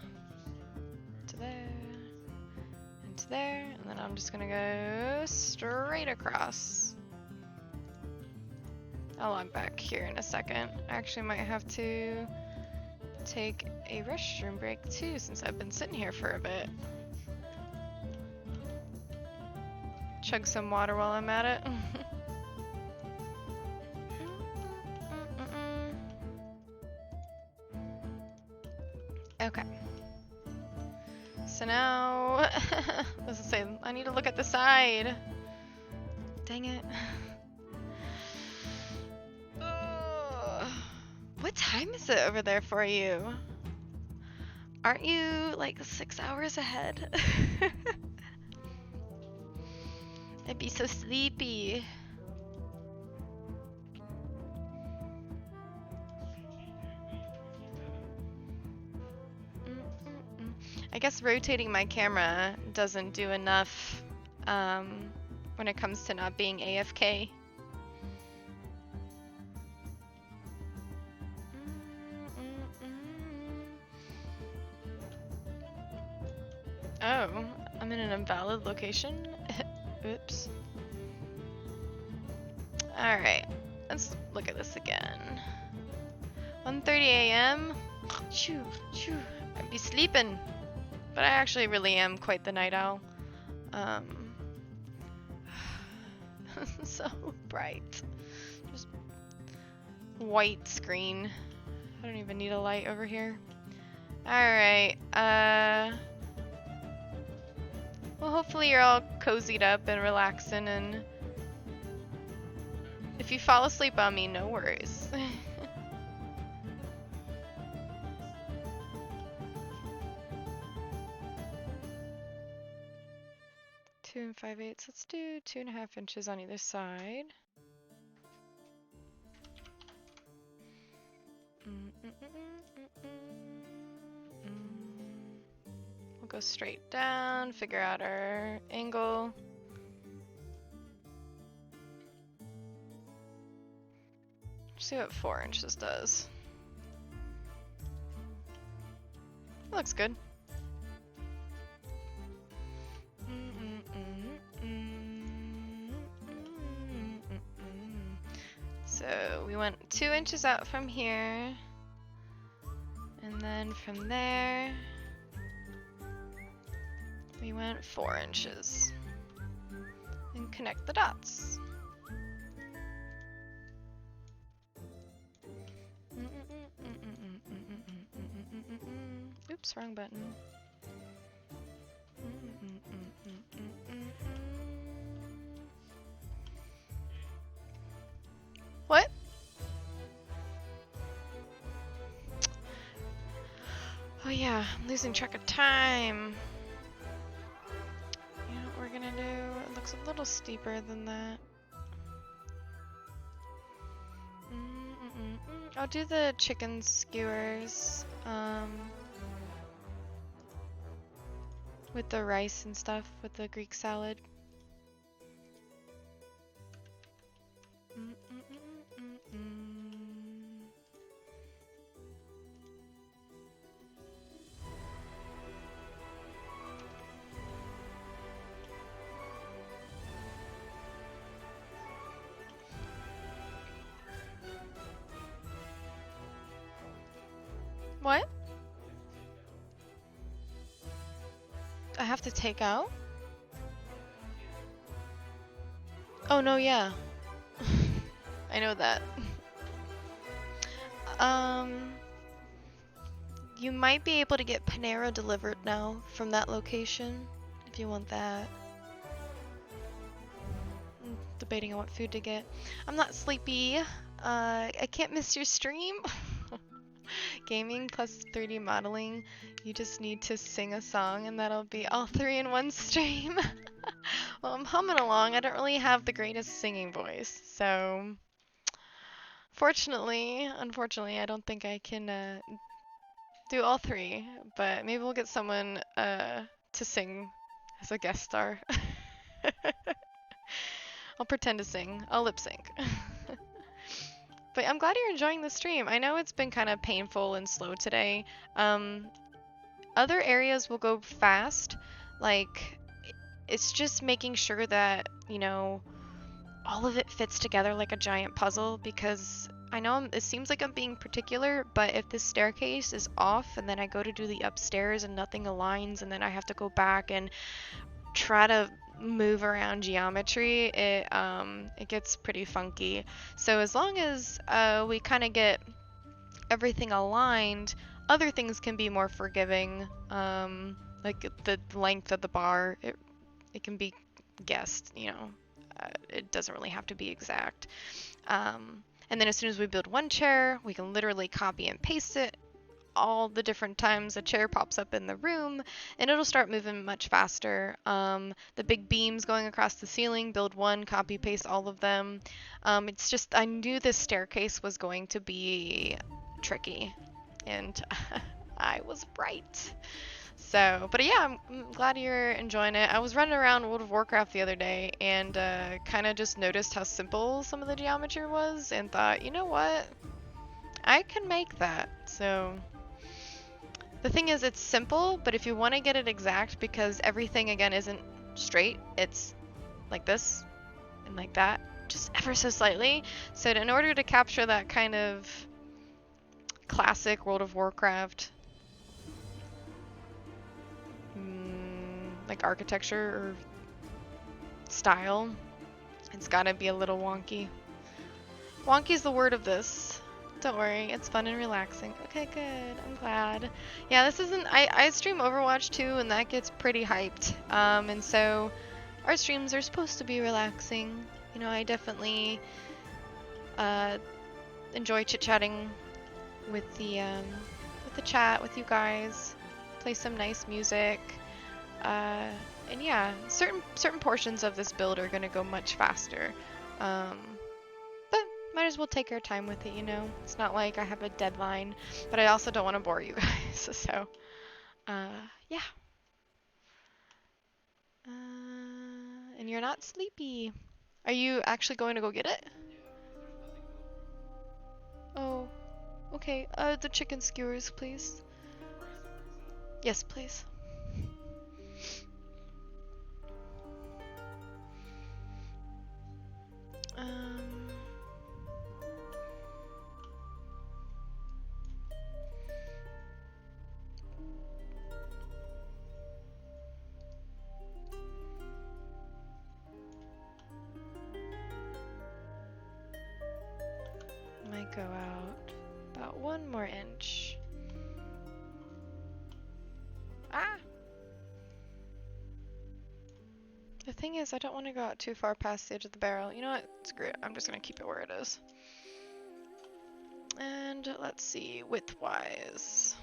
to there, and to there, and then I'm just gonna go straight across. I'll log back here in a second. I actually might have to take a restroom break too, since I've been sitting here for a bit. Chug some water while I'm at it. Okay. So now, let's say I need to look at the side. Dang it. time is it over there for you? Aren't you like 6 hours ahead? I'd be so sleepy. I guess rotating my camera doesn't do enough when it comes to not being AFK. Oh, I'm in an invalid location? Oops. Alright, let's look at this again. 1:30 a.m. Shoo, shoo. I'd be sleeping. But I actually really am quite the night owl. So bright. Just white screen. I don't even need a light over here. Alright, well, hopefully you're all cozied up and relaxing, and if you fall asleep on me, no worries. 2 5/8. Let's do 2.5 inches on either side. We'll go straight down, figure out our angle. See what 4 inches does. Looks good. So we went 2 inches out from here, and then from there we went 4 inches, and connect the dots. Oops, wrong button. What? Oh yeah, I'm losing track of time. You know what we're gonna do? It looks a little steeper than that. I'll do the chicken skewers with the rice and stuff, with the Greek salad. What? I have to take out? Oh no, yeah. I know that. You might be able to get Panera delivered now from that location, if you want that. I'm debating on what food to get. I'm not sleepy. I can't miss your stream. Gaming plus 3D modeling. You just need to sing a song and that'll be all 3 in one stream. Well, I'm humming along. I don't really have the greatest singing voice, so unfortunately, I don't think I can do all 3, but maybe we'll get someone to sing as a guest star. I'll pretend to sing. I'll lip sync. But I'm glad you're enjoying the stream. I know it's been kind of painful and slow today. Other areas will go fast. Like, it's just making sure that, you know, all of it fits together like a giant puzzle, because I know it seems like I'm being particular, but if this staircase is off and then I go to do the upstairs and nothing aligns and then I have to go back and try to move around geometry, it gets pretty funky. So as long as we kind of get everything aligned, other things can be more forgiving. Like the length of the bar, it can be guessed, you know. It doesn't really have to be exact. And then as soon as we build one chair, we can literally copy and paste it all the different times a chair pops up in the room, and it'll start moving much faster. The big beams going across the ceiling, build one, copy paste all of them. It's just, I knew this staircase was going to be tricky, and I was right. So, but yeah, I'm glad you're enjoying it. I was running around World of Warcraft the other day and kind of just noticed how simple some of the geometry was and thought, you know what? I can make that. So the thing is, it's simple, but if you want to get it exact, because everything again isn't straight, it's like this and like that, just ever so slightly. So in order to capture that kind of classic World of Warcraft like architecture or style, it's gotta be a little wonky. Wonky's the word of this. Don't worry, it's fun and relaxing. Okay, good. I'm glad. Yeah, this isn't. I stream Overwatch too, and that gets pretty hyped. And so our streams are supposed to be relaxing. You know, I definitely enjoy chit-chatting with the chat with you guys. Play some nice music. And yeah, certain portions of this build are gonna go much faster. But might as well take our time with it, you know? It's not like I have a deadline, but I also don't want to bore you guys, so, yeah. And you're not sleepy. Are you actually going to go get it? Oh, okay. The chicken skewers, please. Yes, please. Um... Might go out about 1 more inch. Ah! The thing is, I don't want to go out too far past the edge of the barrel. You know what? Screw it. I'm just going to keep it where it is. And let's see, width-wise.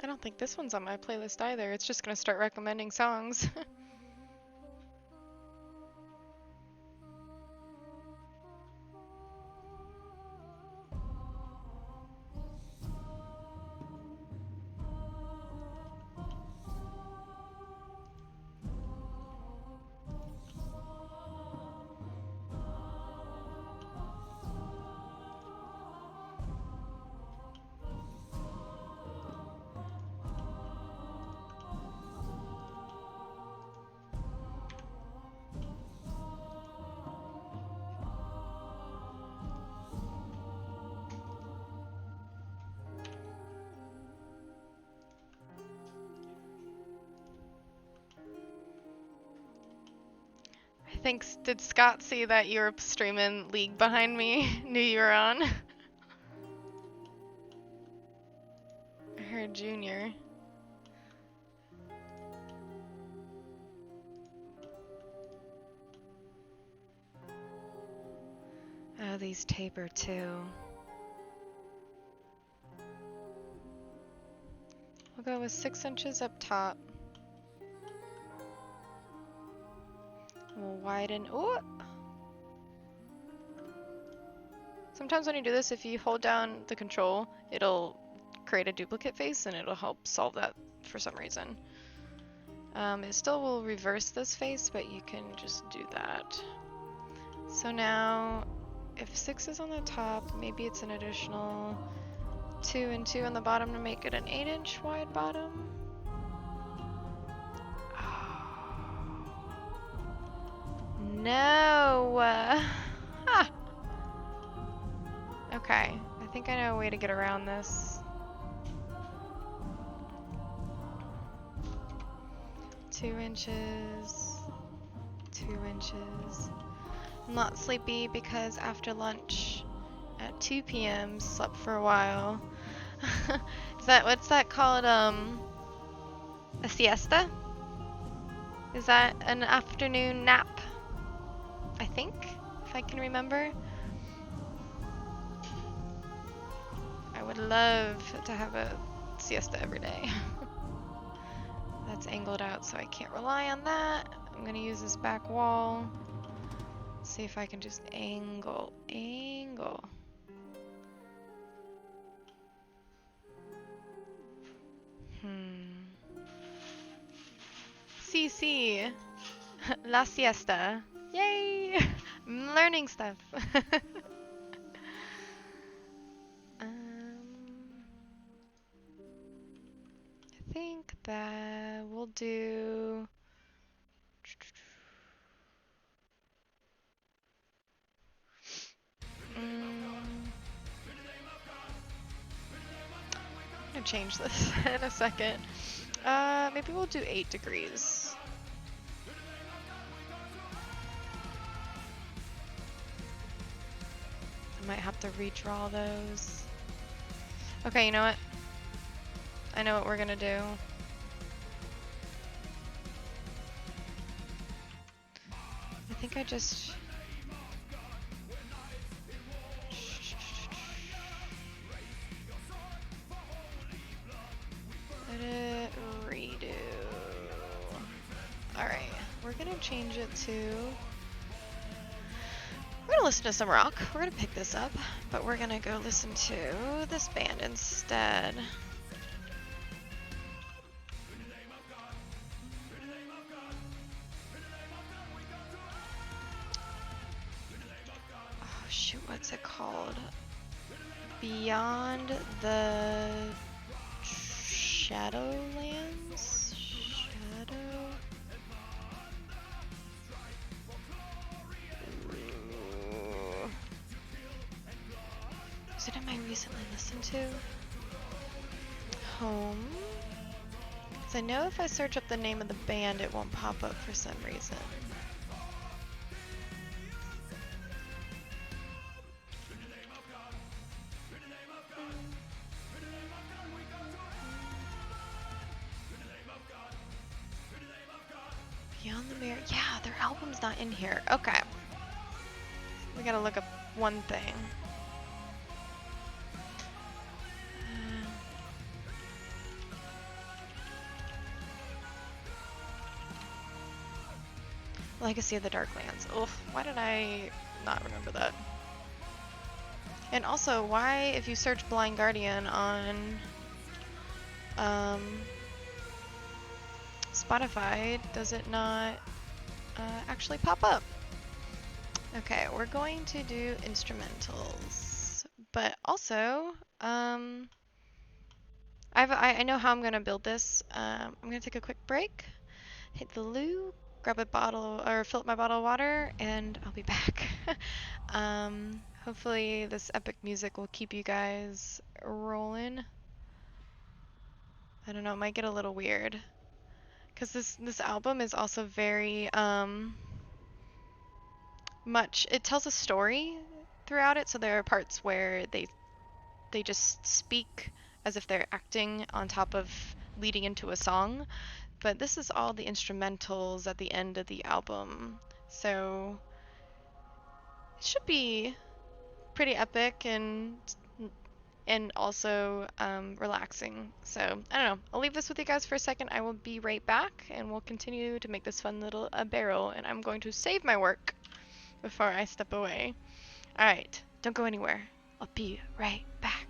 I don't think this one's on my playlist either. It's just going to start recommending songs. I think, did Scott see that you were streaming League behind me? Knew you were on? I heard Junior. Oh, these taper too. We'll go with 6 inches up top. We'll widen. Ooh! Sometimes when you do this, if you hold down the control, it'll create a duplicate face and it'll help solve that for some reason. It still will reverse this face, but you can just do that. So now, if 6 is on the top, maybe it's an additional 2 and 2 on the bottom to make it an 8-inch wide bottom. No! Ah. Okay, I think I know a way to get around this. 2 inches, 2 inches. I'm not sleepy because after lunch at 2 p.m. Slept for a while. What's that called? A siesta? Is that an afternoon nap? I think, if I can remember. I would love to have a siesta every day. That's angled out, so I can't rely on that. I'm gonna use this back wall. See if I can just angle. CC. La siesta. Yay! I'm learning stuff. I think that we'll do. I'm gonna change this in a second. Maybe we'll do 8 degrees. I might have to redraw those. Okay, you know what? I know what we're gonna do. I think I just... Let it redo. Alright, we're gonna change it to... We're gonna listen to some rock. We're gonna pick this up, but we're gonna go listen to this band instead. Oh shoot, what's it called? Beyond the Shadowlands? Is it in my recently listened to? Home? Because I know if I search up the name of the band, it won't pop up for some reason. Beyond the Mirror. Yeah, their album's not in here. Okay. We gotta look up one thing. Legacy of the Darklands. Oof, why did I not remember that? And also, why, if you search Blind Guardian on Spotify, does it not actually pop up? Okay, we're going to do instrumentals, but also, I know how I'm gonna build this. I'm gonna take a quick break, hit the loo, grab a bottle or fill up my bottle of water, and I'll be back. Hopefully this epic music will keep you guys rolling. I don't know, it might get a little weird. Because this album is also very much, it tells a story throughout it, so there are parts where they just speak as if they're acting on top of leading into a song. But this is all the instrumentals at the end of the album. So it should be pretty epic and also relaxing. So I don't know. I'll leave this with you guys for a second. I will be right back, and we'll continue to make this fun little barrel. And I'm going to save my work before I step away. All right, don't go anywhere. I'll be right back.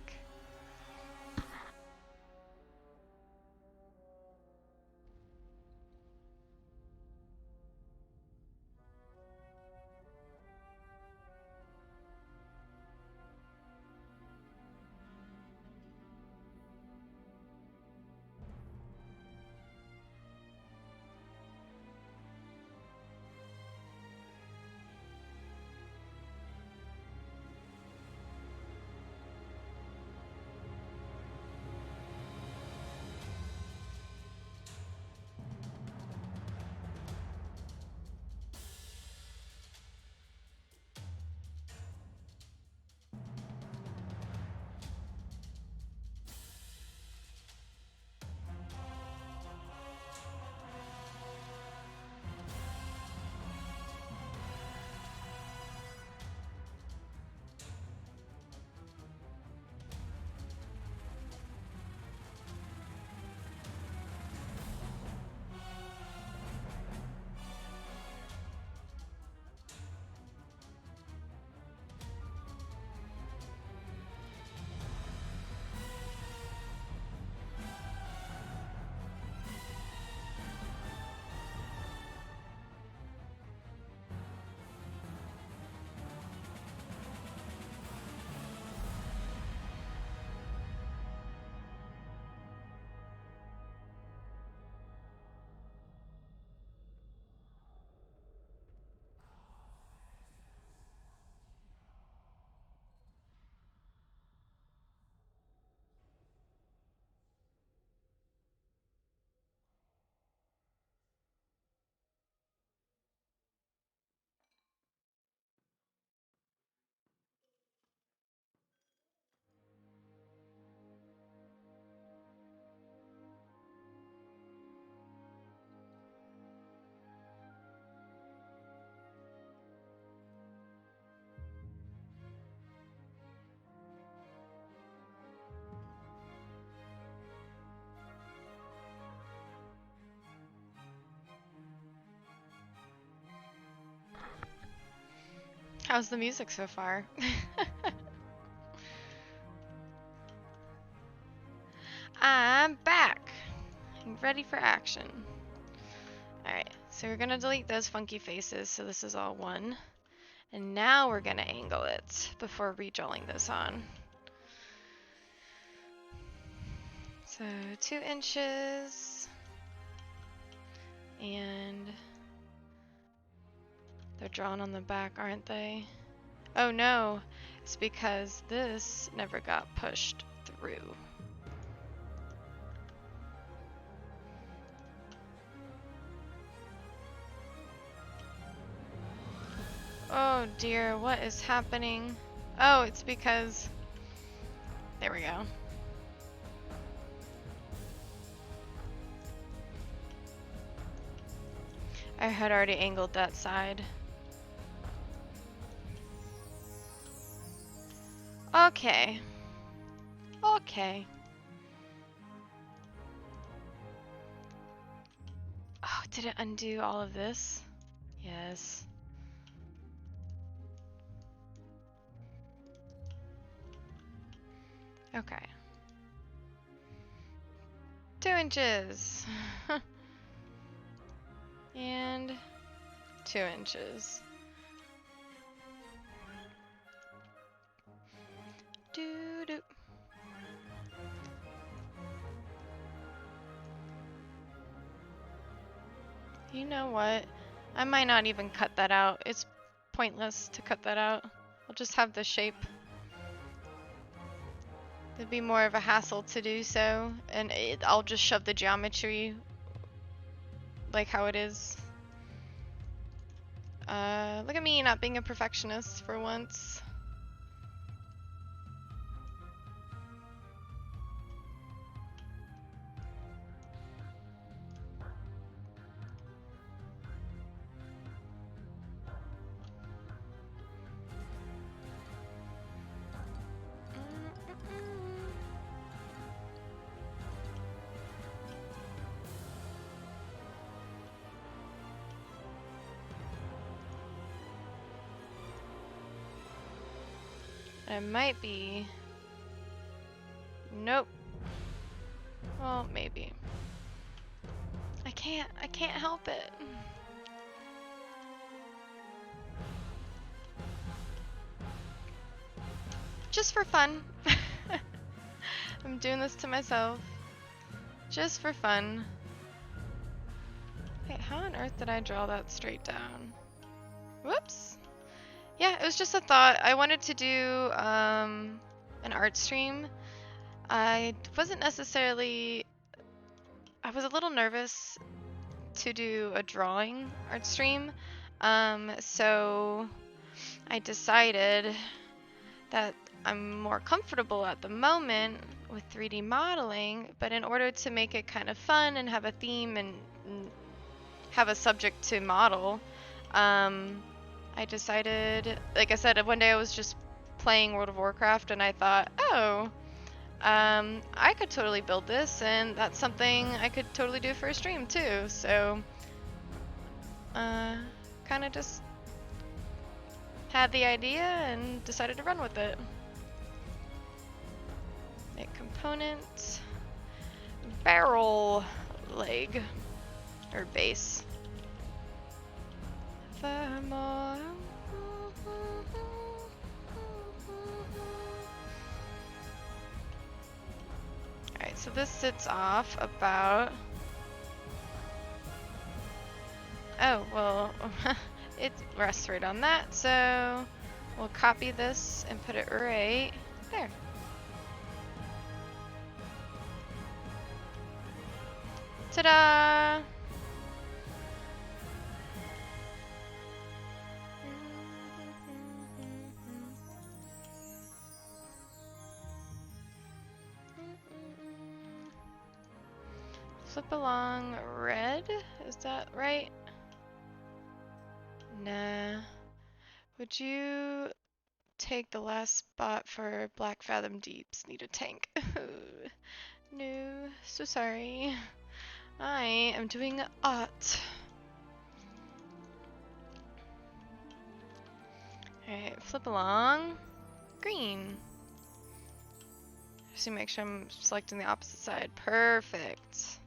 How's the music so far? I'm back. I'm ready for action. Alright, so we're gonna delete those funky faces, so this is all one. And now we're gonna angle it before redrawing this on. So 2 inches. And they're drawn on the back, aren't they? Oh no, it's because this never got pushed through. Oh dear, what is happening? Oh, it's because... There we go. I had already angled that side. Okay. Okay. Oh, did it undo all of this? Yes. Okay. 2 inches. And 2 inches. Doo doo. You know what? I might not even cut that out. It's pointless to cut that out. I'll just have the shape. It'd be more of a hassle to do so, and I'll just shove the geometry like how it is. Look at me not being a perfectionist for once. It might be... Nope. Well, maybe. I can't help it. Just for fun. I'm doing this to myself. Just for fun. Wait, how on earth did I draw that straight down? Whoops. Yeah, it was just a thought. I wanted to do an art stream. I wasn't necessarily... I was a little nervous to do a drawing art stream. So I decided that I'm more comfortable at the moment with 3D modeling, but in order to make it kind of fun and have a theme and have a subject to model, I decided, like I said, one day I was just playing World of Warcraft and I thought, oh, I could totally build this, and that's something I could totally do for a stream too. So, kind of just had the idea and decided to run with it. Make component, barrel leg, or base. Thermal. Alright, so this sits off about... Oh, well, it rests right on that, so we'll copy this and put it right there. Ta-da! Flip along red, is that right? Nah. Would you take the last spot for Black Fathom Deeps? Need a tank. No, so sorry. I am doing art. Alright, flip along. Green. Just to make sure I'm selecting the opposite side. Perfect.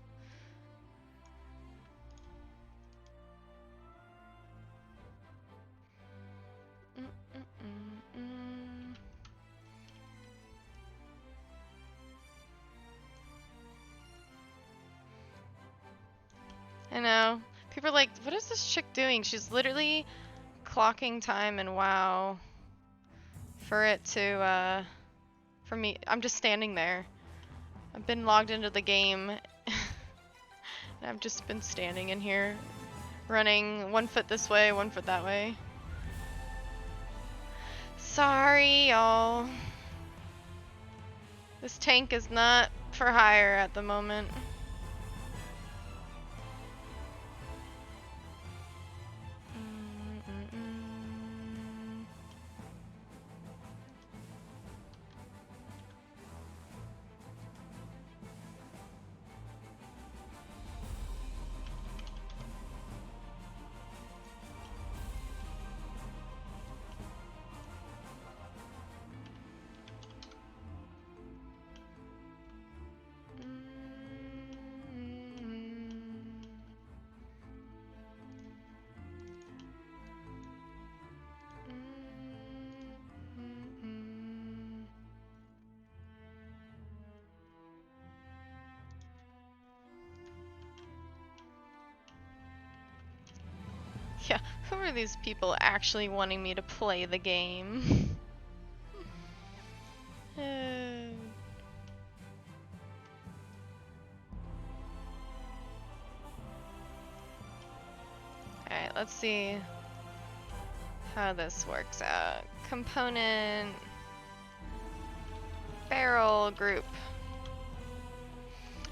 I know. People are like, what is this chick doing? She's literally clocking time and WoW for it to, for me. I'm just standing there. I've been logged into the game. And I've just been standing in here, running 1 foot this way, 1 foot that way. Sorry, y'all. This tank is not for hire at the moment. Yeah, who are these people actually wanting me to play the game? Alright, let's see how this works out. Component barrel group.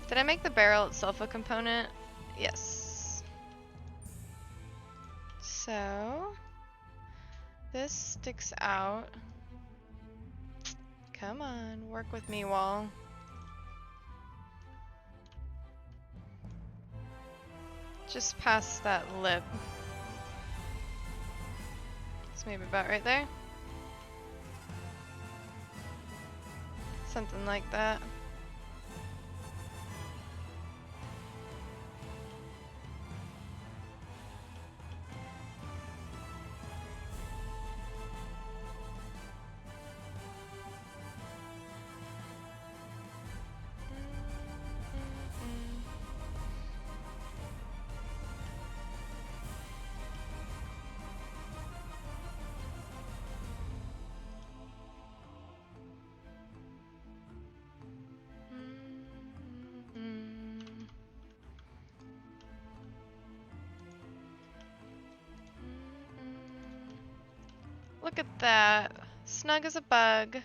Did I make the barrel itself a component? Yes. So this sticks out. Come on, work with me, wall. Just past that lip. It's maybe about right there. Something like that. Look at that. Snug as a bug.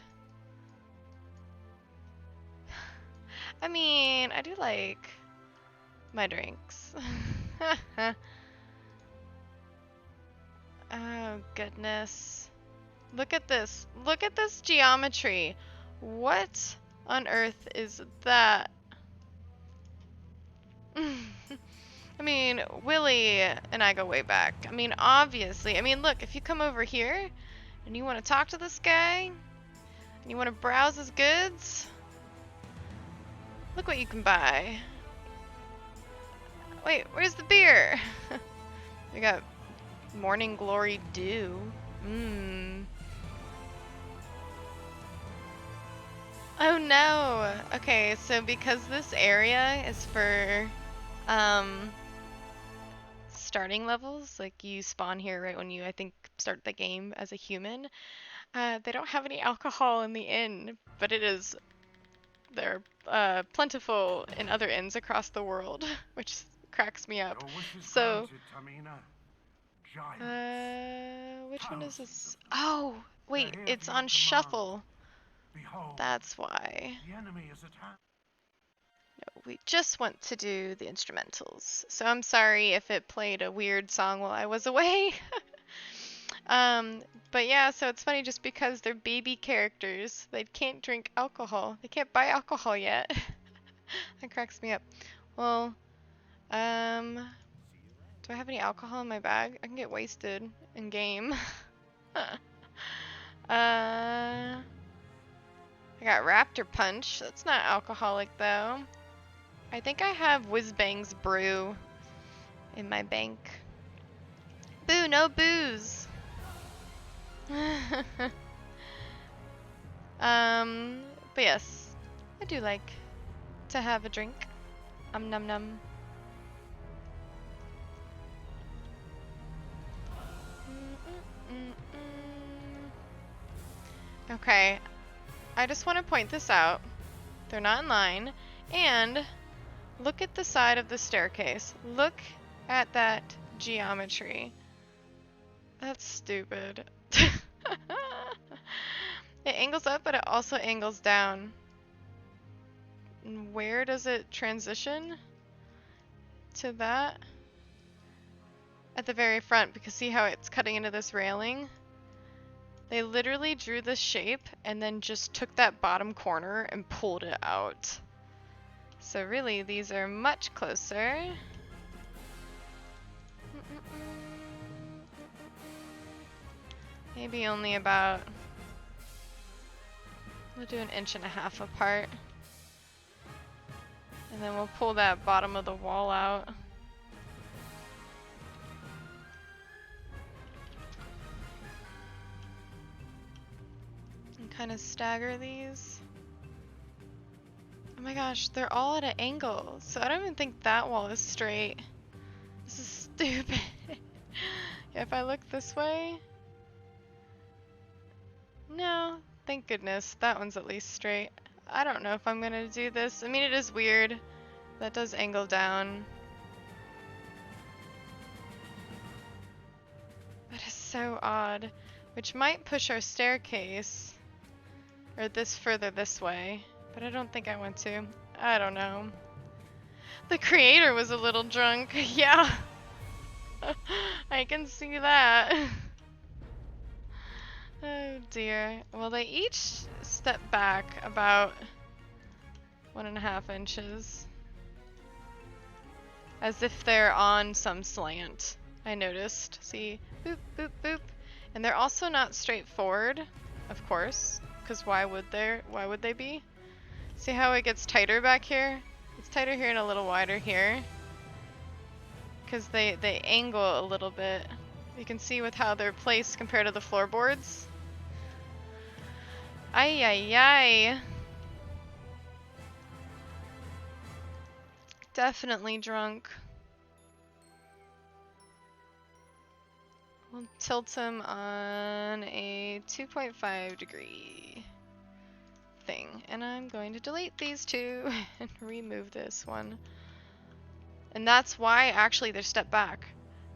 I mean, I do like my drinks. Oh, goodness. Look at this. Look at this geometry. What on earth is that? I mean, Willie and I go way back. I mean, obviously. I mean, look, if you come over here and you want to talk to this guy, and you want to browse his goods, look what you can buy. Wait, where's the beer? We got Morning Glory Dew. Mmm. Oh no! Okay, so because this area is for starting levels, like you spawn here right when you, I think, start the game as a human, they don't have any alcohol in the inn, but they're plentiful in other inns across the world, which cracks me up. So, which one is this? Oh, wait, it's on shuffle. That's why. No, we just want to do the instrumentals. So I'm sorry if it played a weird song while I was away. But yeah, so it's funny just because they're baby characters, they can't drink alcohol. They can't buy alcohol yet. That cracks me up. Well, do I have any alcohol in my bag? I can get wasted in game. I got Raptor Punch. That's not alcoholic though. I think I have Whiz Bang's Brew in my bank. Boo, no booze. But yes, I do like to have a drink. Num num. Okay, I just want to point this out. They're not in line. And look at the side of the staircase. Look at that geometry. That's stupid. It angles up, but it also angles down. And where does it transition to that? At the very front, because see how it's cutting into this railing? They literally drew this shape and then just took that bottom corner and pulled it out. So really, these are much closer. Maybe only about, we'll do 1.5 inches apart. And then we'll pull that bottom of the wall out. And kind of stagger these. Oh my gosh, they're all at an angle. So I don't even think that wall is straight. This is stupid. Yeah, if I look this way. No, thank goodness. That one's at least straight. I don't know if I'm gonna do this. I mean, it is weird. That does angle down. That is so odd. Which might push our staircase. Or this further this way. But I don't think I want to. I don't know. The creator was a little drunk. Yeah. I can see that. Oh dear. Well, they each step back about 1.5 inches. As if they're on some slant. I noticed. See? Boop, boop, boop. And they're also not straight forward, of course. Because why would they be? See how it gets tighter back here? It's tighter here and a little wider here. Because they angle a little bit. You can see with how they're placed compared to the floorboards. Ay ay ay. Definitely drunk. We'll tilt him on a 2.5 degree thing. And I'm going to delete these two and remove this one. And that's why actually they're stepped back.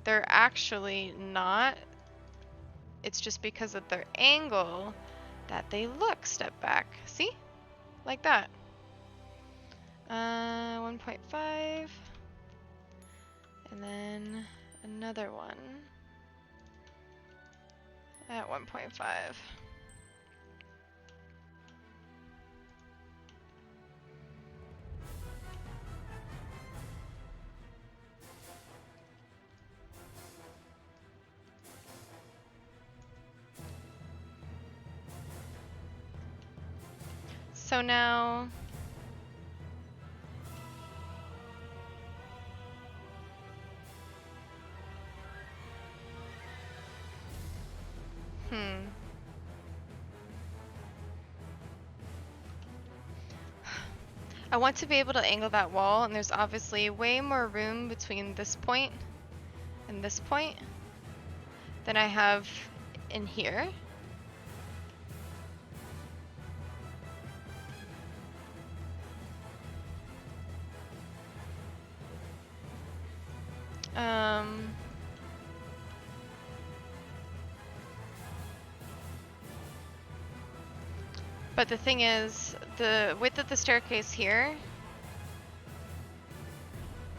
They're actually not. It's just because of their angle that they look stepped back. See? Like that. 1.5. And then another one at 1.5. So now I want to be able to angle that wall, and there's obviously way more room between this point and this point than I have in here. But the thing is, the width of the staircase here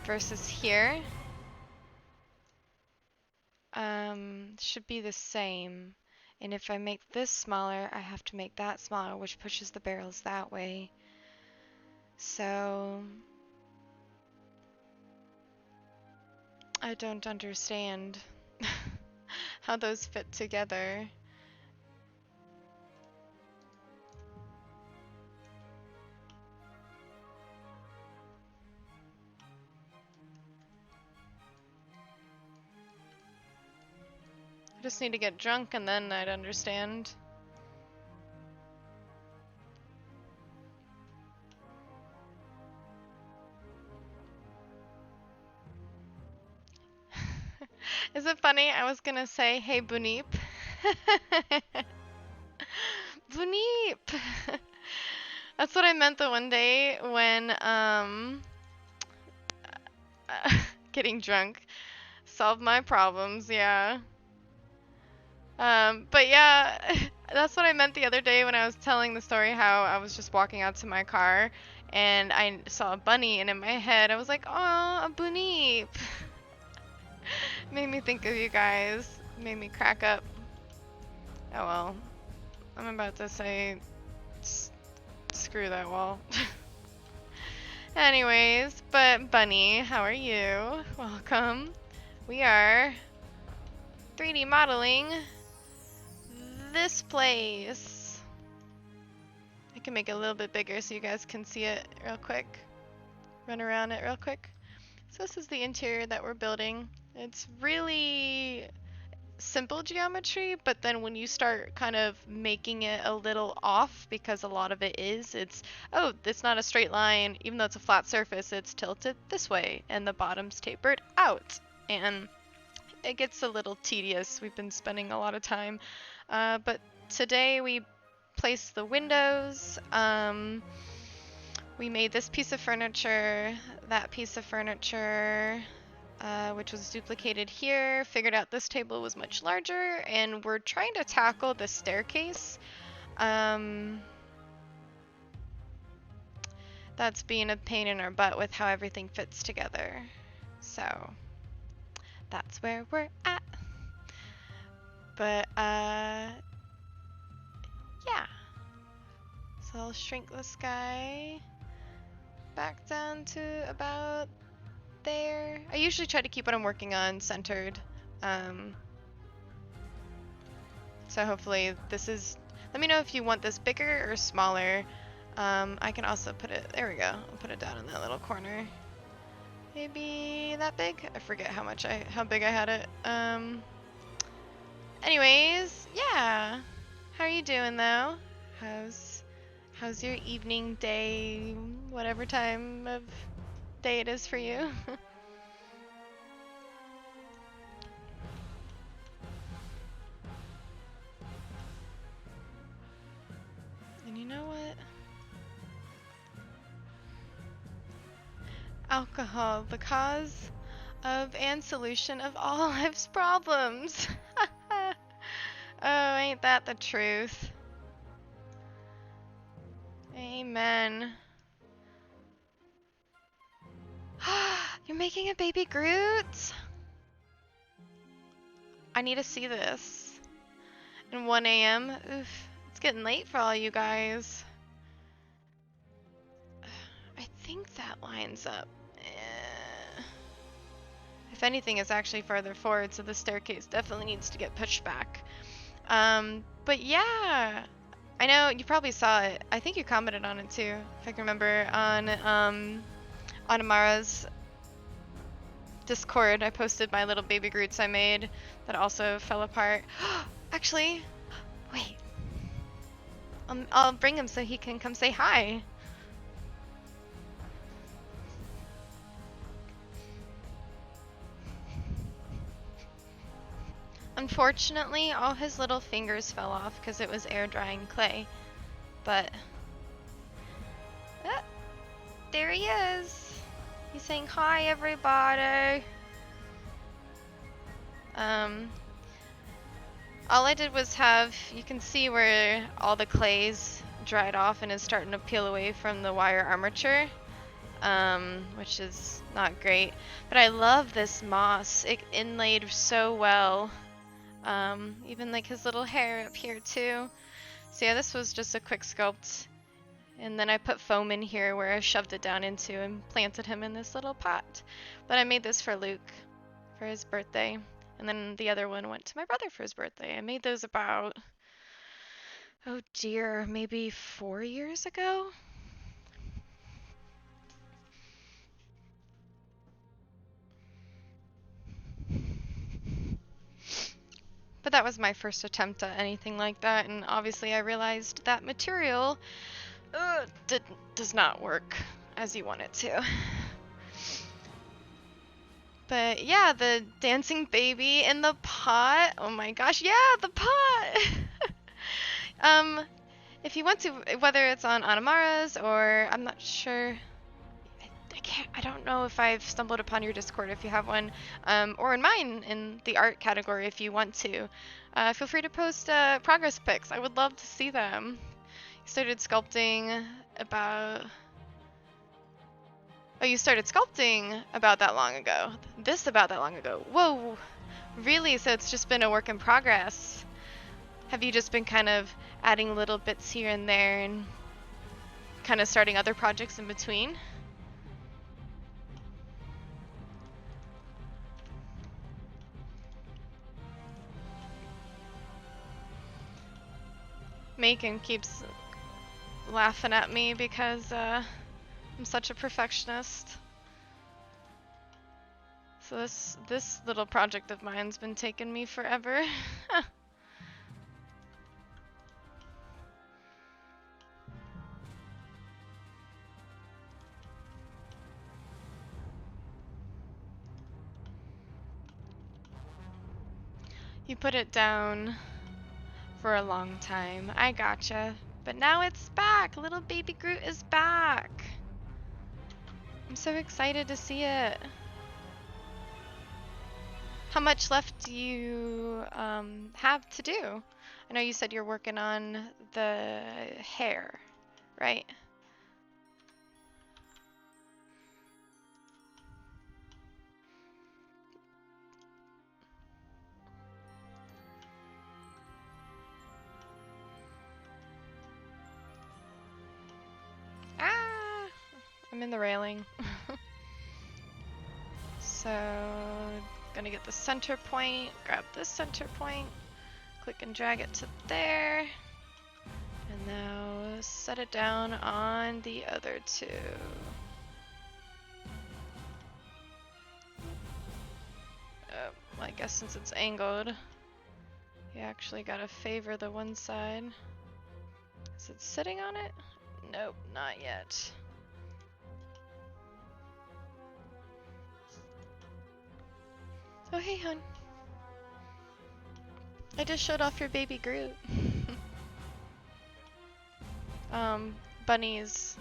versus here should be the same. And if I make this smaller, I have to make that smaller, which pushes the barrels that way. So I don't understand how those fit together. Just need to get drunk and then I'd understand. Is it funny? I was gonna say, hey, Buneep. Buneep! That's what I meant the one day when, getting drunk solved my problems, yeah. But yeah, that's what I meant the other day when I was telling the story how I was just walking out to my car and I saw a bunny and in my head I was like, oh, a Buneep. Made me think of you guys. Made me crack up. Oh well. I'm about to say screw that wall. Anyways, but Bunny, how are you? Welcome. We are 3D modeling this place. I can make it a little bit bigger so you guys can see it real quick. Run around it real quick. So this is the interior that we're building. It's really simple geometry, but then when you start kind of making it a little off, because a lot of it is, oh, it's not a straight line, even though it's a flat surface, it's tilted this way, and the bottom's tapered out. And it gets a little tedious. We've been spending a lot of time. But today we placed the windows. We made this piece of furniture, that piece of furniture, which was duplicated here, figured out this table was much larger, and we're trying to tackle the staircase. That's being a pain in our butt with how everything fits together. So that's where we're at. But yeah. So I'll shrink this guy back down to about there. I usually try to keep what I'm working on centered. So hopefully this is, let me know if you want this bigger or smaller. I can also put it, there we go. I'll put it down in that little corner. Maybe that big? I forget how big I had it. Anyways, yeah. How are you doing though? How's your evening, day, whatever time of day it is for you? And you know what? Alcohol, the cause of and solution of all life's problems. Oh, ain't that the truth? Amen. You're making a baby Groot? I need to see this. And 1 a.m. Oof, it's getting late for all you guys. I think that lines up. If anything, it's actually farther forward, so the staircase definitely needs to get pushed back. But yeah, I know you probably saw it. I think you commented on it too, if I can remember, on Amara's Discord. I posted my little baby Groots I made that also fell apart. Actually, wait. I'll bring him so he can come say hi. Unfortunately, all his little fingers fell off because it was air drying clay. But there he is. He's saying hi, everybody. All I did was have, you can see where all the clay's dried off and is starting to peel away from the wire armature, which is not great. But I love this moss. It inlaid so well. Even like his little hair up here too. So yeah, this was just a quick sculpt. And then I put foam in here where I shoved it down into and planted him in this little pot. But I made this for Luke for his birthday. And then the other one went to my brother for his birthday. I made those about, oh dear, maybe 4 years ago? But that was my first attempt at anything like that, and obviously I realized that material does not work as you want it to. But yeah, the dancing baby in the pot. Oh my gosh, yeah, the pot. If you want to, whether it's on Anamara's or I'm not sure. I don't know if I've stumbled upon your Discord if you have one, or in mine in the art category if you want to. Feel free to post progress pics. I would love to see them. You started sculpting about. Oh, you started sculpting about that long ago. This about that long ago. Whoa, really? So it's just been a work in progress. Have you just been kind of adding little bits here and there and kind of starting other projects in between? Macon keeps laughing at me because I'm such a perfectionist. So this little project of mine's been taking me forever. You put it down for a long time. I gotcha. But now it's back. Little baby Groot is back. I'm so excited to see it. How much left do you have to do? I know you said you're working on the hair, right? Ah! I'm in the railing. So, gonna get the center point, grab this center point, click and drag it to there, and now set it down on the other two. Well, I guess since it's angled, you actually gotta favor the one side. Is it sitting on it? Nope, not yet. Oh, hey, hun. I just showed off your baby Groot. Bunny's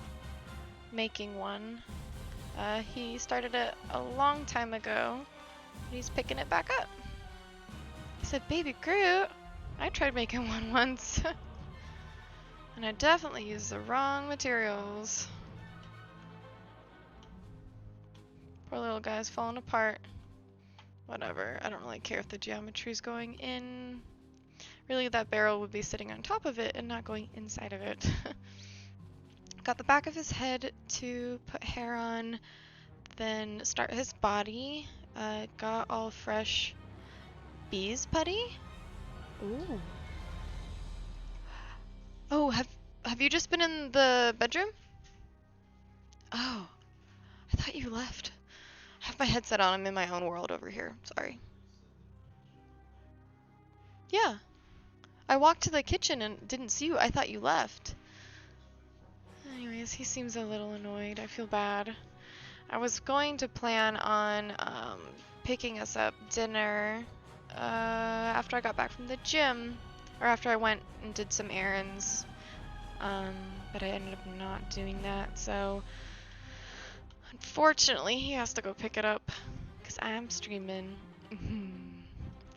making one. He started it a long time ago, and he's picking it back up. He said, baby Groot? I tried making one once. And I definitely used the wrong materials. Poor little guy's falling apart. Whatever, I don't really care if the geometry's going in. Really, that barrel would be sitting on top of it and not going inside of it. Got the back of his head to put hair on, then start his body. Got all fresh bees putty. Ooh. Oh, have you just been in the bedroom? Oh, I thought you left. I have my headset on. I'm in my own world over here. Sorry. Yeah. I walked to the kitchen and didn't see you. I thought you left. Anyways, he seems a little annoyed. I feel bad. I was going to plan on picking us up dinner after I got back from the gym, or after I went and did some errands, but I ended up not doing that, so unfortunately he has to go pick it up because I'm streaming.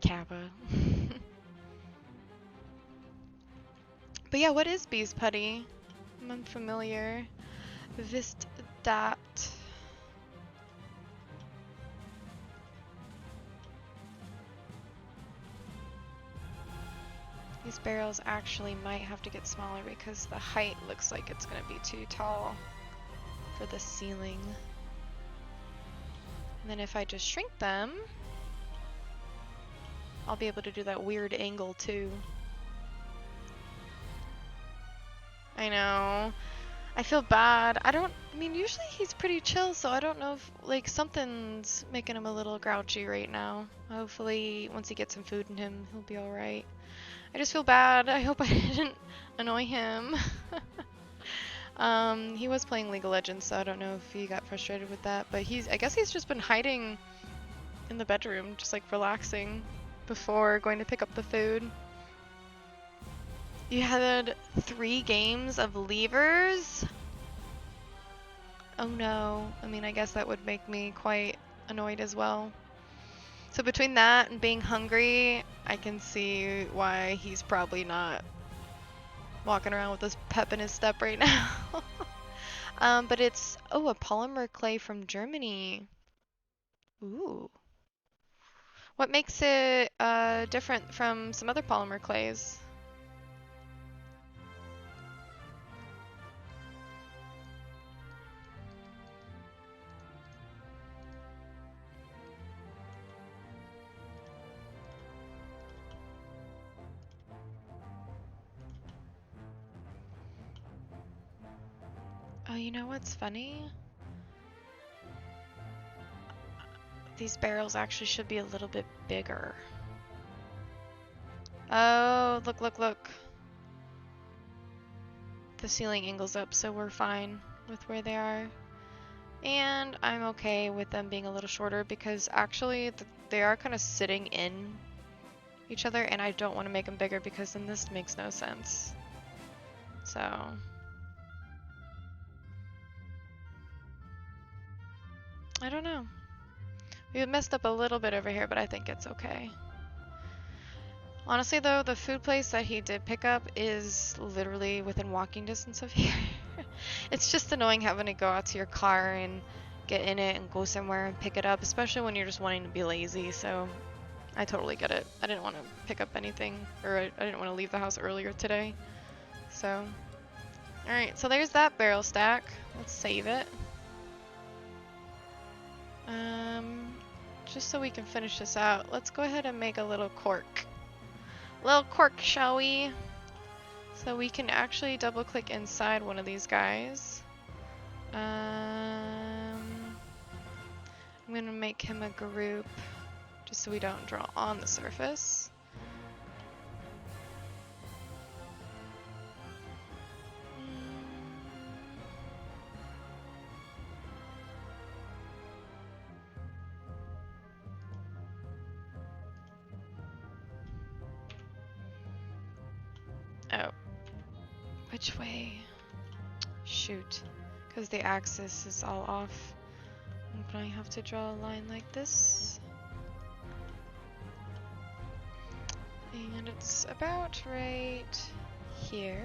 Kappa. But yeah, what is bees putty? I'm unfamiliar. Vist dat. These barrels actually might have to get smaller because the height looks like it's going to be too tall for the ceiling. And then if I just shrink them, I'll be able to do that weird angle too. I know. I feel bad. I don't I mean, usually he's pretty chill, so I don't know if, like, something's making him a little grouchy right now. Hopefully, once he gets some food in him, he'll be alright. I just feel bad. I hope I didn't annoy him. He was playing League of Legends, so I don't know if he got frustrated with that, but I guess he's just been hiding in the bedroom, just like relaxing before going to pick up the food. You had 3 games of levers? Oh no. I mean, I guess that would make me quite annoyed as well. So between that and being hungry, I can see why he's probably not walking around with this pep in his step right now. But it's, oh, a polymer clay from Germany. Ooh. What makes it different from some other polymer clays? Oh, you know what's funny? These barrels actually should be a little bit bigger. Oh, look, look, look. The ceiling angles up, so we're fine with where they are. And I'm okay with them being a little shorter because actually they are kind of sitting in each other, and I don't want to make them bigger because then this makes no sense. So I don't know. We messed up a little bit over here, but I think it's okay. Honestly though, the food place that he did pick up is literally within walking distance of here. It's just annoying having to go out to your car and get in it and go somewhere and pick it up, especially when you're just wanting to be lazy, so I totally get it. I didn't want to pick up anything, or I didn't want to leave the house earlier today. So, alright, so there's that barrel stack. Let's save it. Just so we can finish this out, let's go ahead and make a little cork. Little cork, shall we? So we can actually double click inside one of these guys. I'm gonna make him a group just so we don't draw on the surface. Oh. Which way? Shoot. Because the axis is all off. I'm gonna have to draw a line like this. And it's about right here.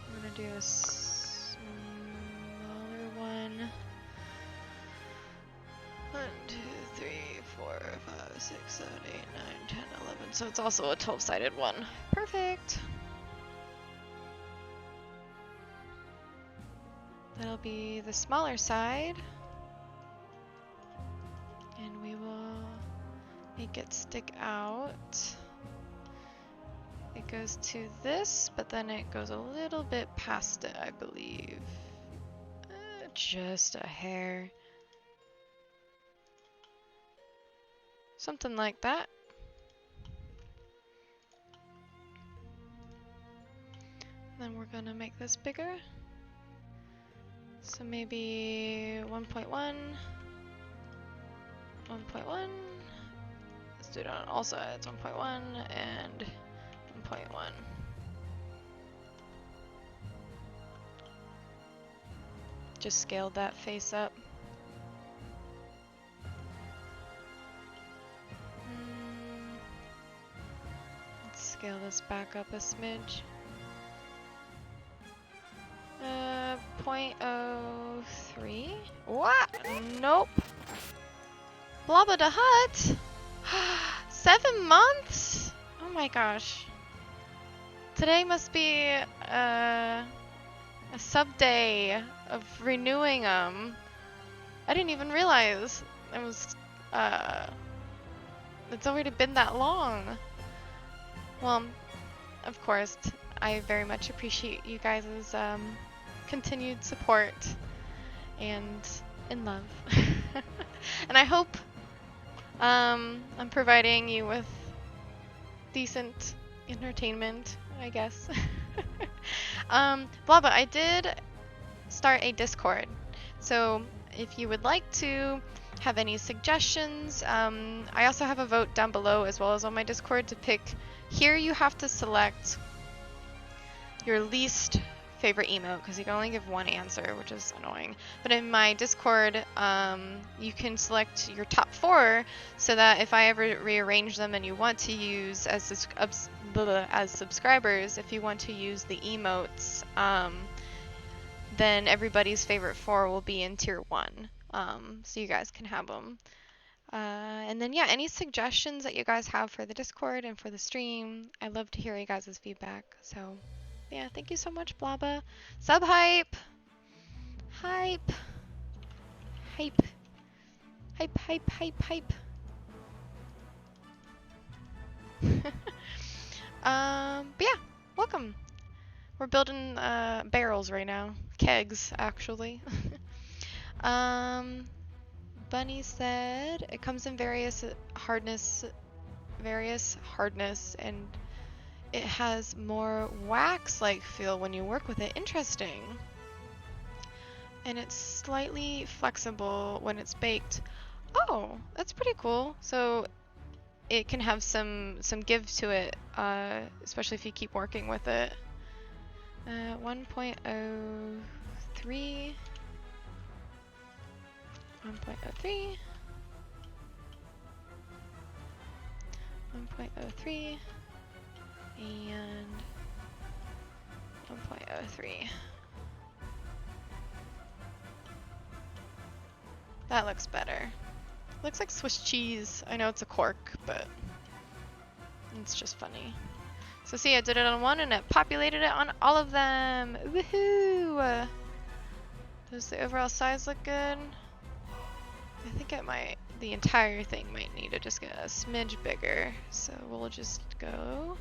I'm gonna do a smaller one. 1, 2, 3, 4, 5, 6, 7, 8, 9, 10, 11. So it's also a 12-sided one. Perfect. That'll be the smaller side. And we will make it stick out. It goes to this, but then it goes a little bit past it, I believe. Just a hair. Something like that. Then we're gonna make this bigger. So maybe 1.1. 1.1. Let's do it on all sides. 1.1 and 1.1. Just scaled that face up. Let's scale this back up a smidge. 0.03. What? Nope. Blabba the Hut? 7 months? Oh my gosh. Today must be a sub day of renewing them. I didn't even realize it was it's already been that long. Well, of course, I very much appreciate you guys' continued support and in love. And I hope I'm providing you with decent entertainment, I guess. Blah, but I did start a Discord. So if you would like to have any suggestions, I also have a vote down below as well as on my Discord to pick. Here you have to select your least favorite emote because you can only give one answer, which is annoying. But in my Discord, you can select your top 4 so that if I ever rearrange them and you want to use as subscribers, if you want to use the emotes, then everybody's favorite 4 will be in tier 1, so you guys can have them. And then yeah, any suggestions that you guys have for the Discord and for the stream, I love to hear you guys' feedback. So yeah, thank you so much, Blaba. Sub hype! Hype! Hype! Hype, hype, hype, hype. But yeah, welcome. We're building barrels right now. Kegs, actually. Bunny said it comes in various hardness, and it has more wax-like feel when you work with it. Interesting. And it's slightly flexible when it's baked. Oh, that's pretty cool. So it can have some give to it, especially if you keep working with it. 1.03. 1.03. 1.03. And 1.03. That looks better. Looks like Swiss cheese. I know it's a cork, but it's just funny. So see, I did it on one and it populated it on all of them. Woohoo! Does the overall size look good? I think it might, the entire thing might need to just get a smidge bigger. So we'll just go.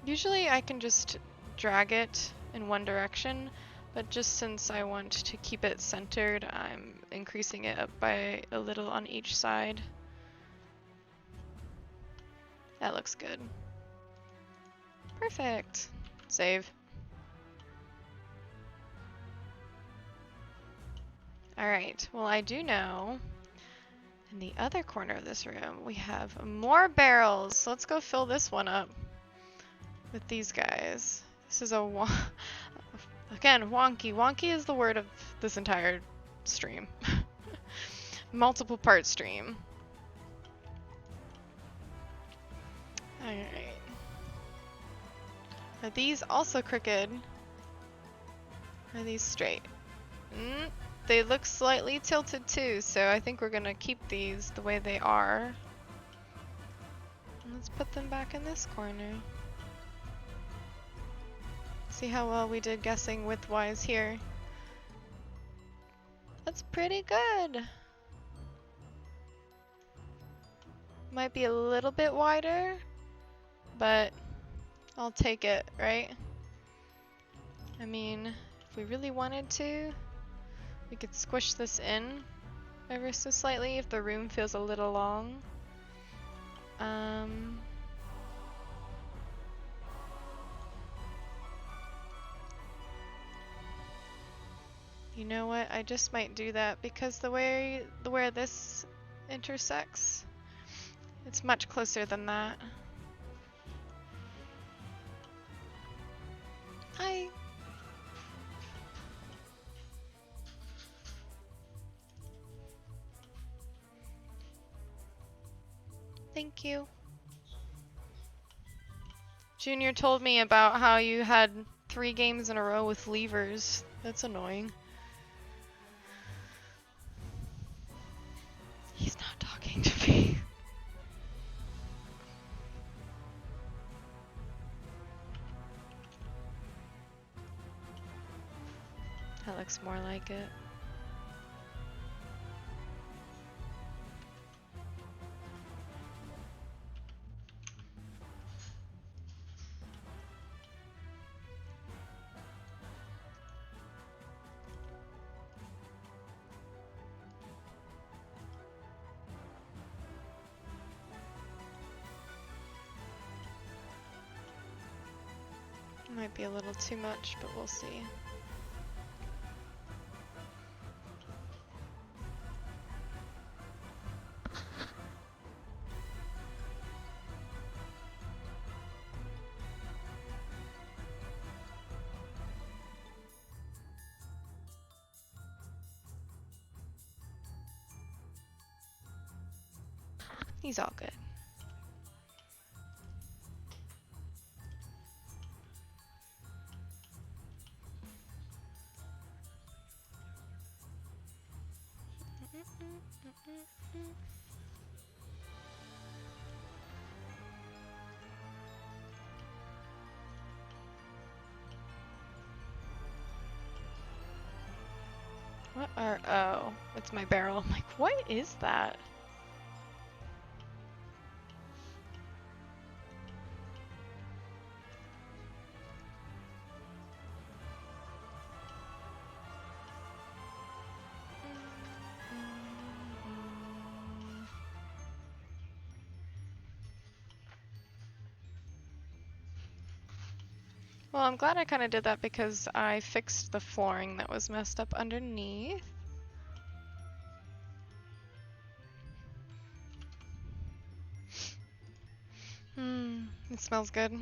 Usually I can just drag it in one direction, but just since I want to keep it centered, I'm increasing it up by a little on each side. That looks good. Perfect. Save. Alright, well I do know in the other corner of this room we have more barrels. So let's go fill this one up with these guys. This is a again, wonky. Wonky is the word of this entire stream. Multiple part stream. Alright. Are these also crooked? Are these straight? They look slightly tilted too, so I think we're gonna keep these the way they are. Let's put them back in this corner. See how well we did guessing width-wise here. That's pretty good. Might be a little bit wider, but I'll take it, right? I mean, if we really wanted to, we could squish this in ever so slightly if the room feels a little long. You know what? I just might do that because where this intersects, it's much closer than that. Hi. Thank you. Junior told me about how you had 3 games in a row with levers. That's annoying. He's not talking to me. That looks more like it. Might be a little too much, but we'll see. He's all good. What are, oh, it's my barrel. I'm like, what is that? Well, I'm glad I kind of did that because I fixed the flooring that was messed up underneath. It smells good. To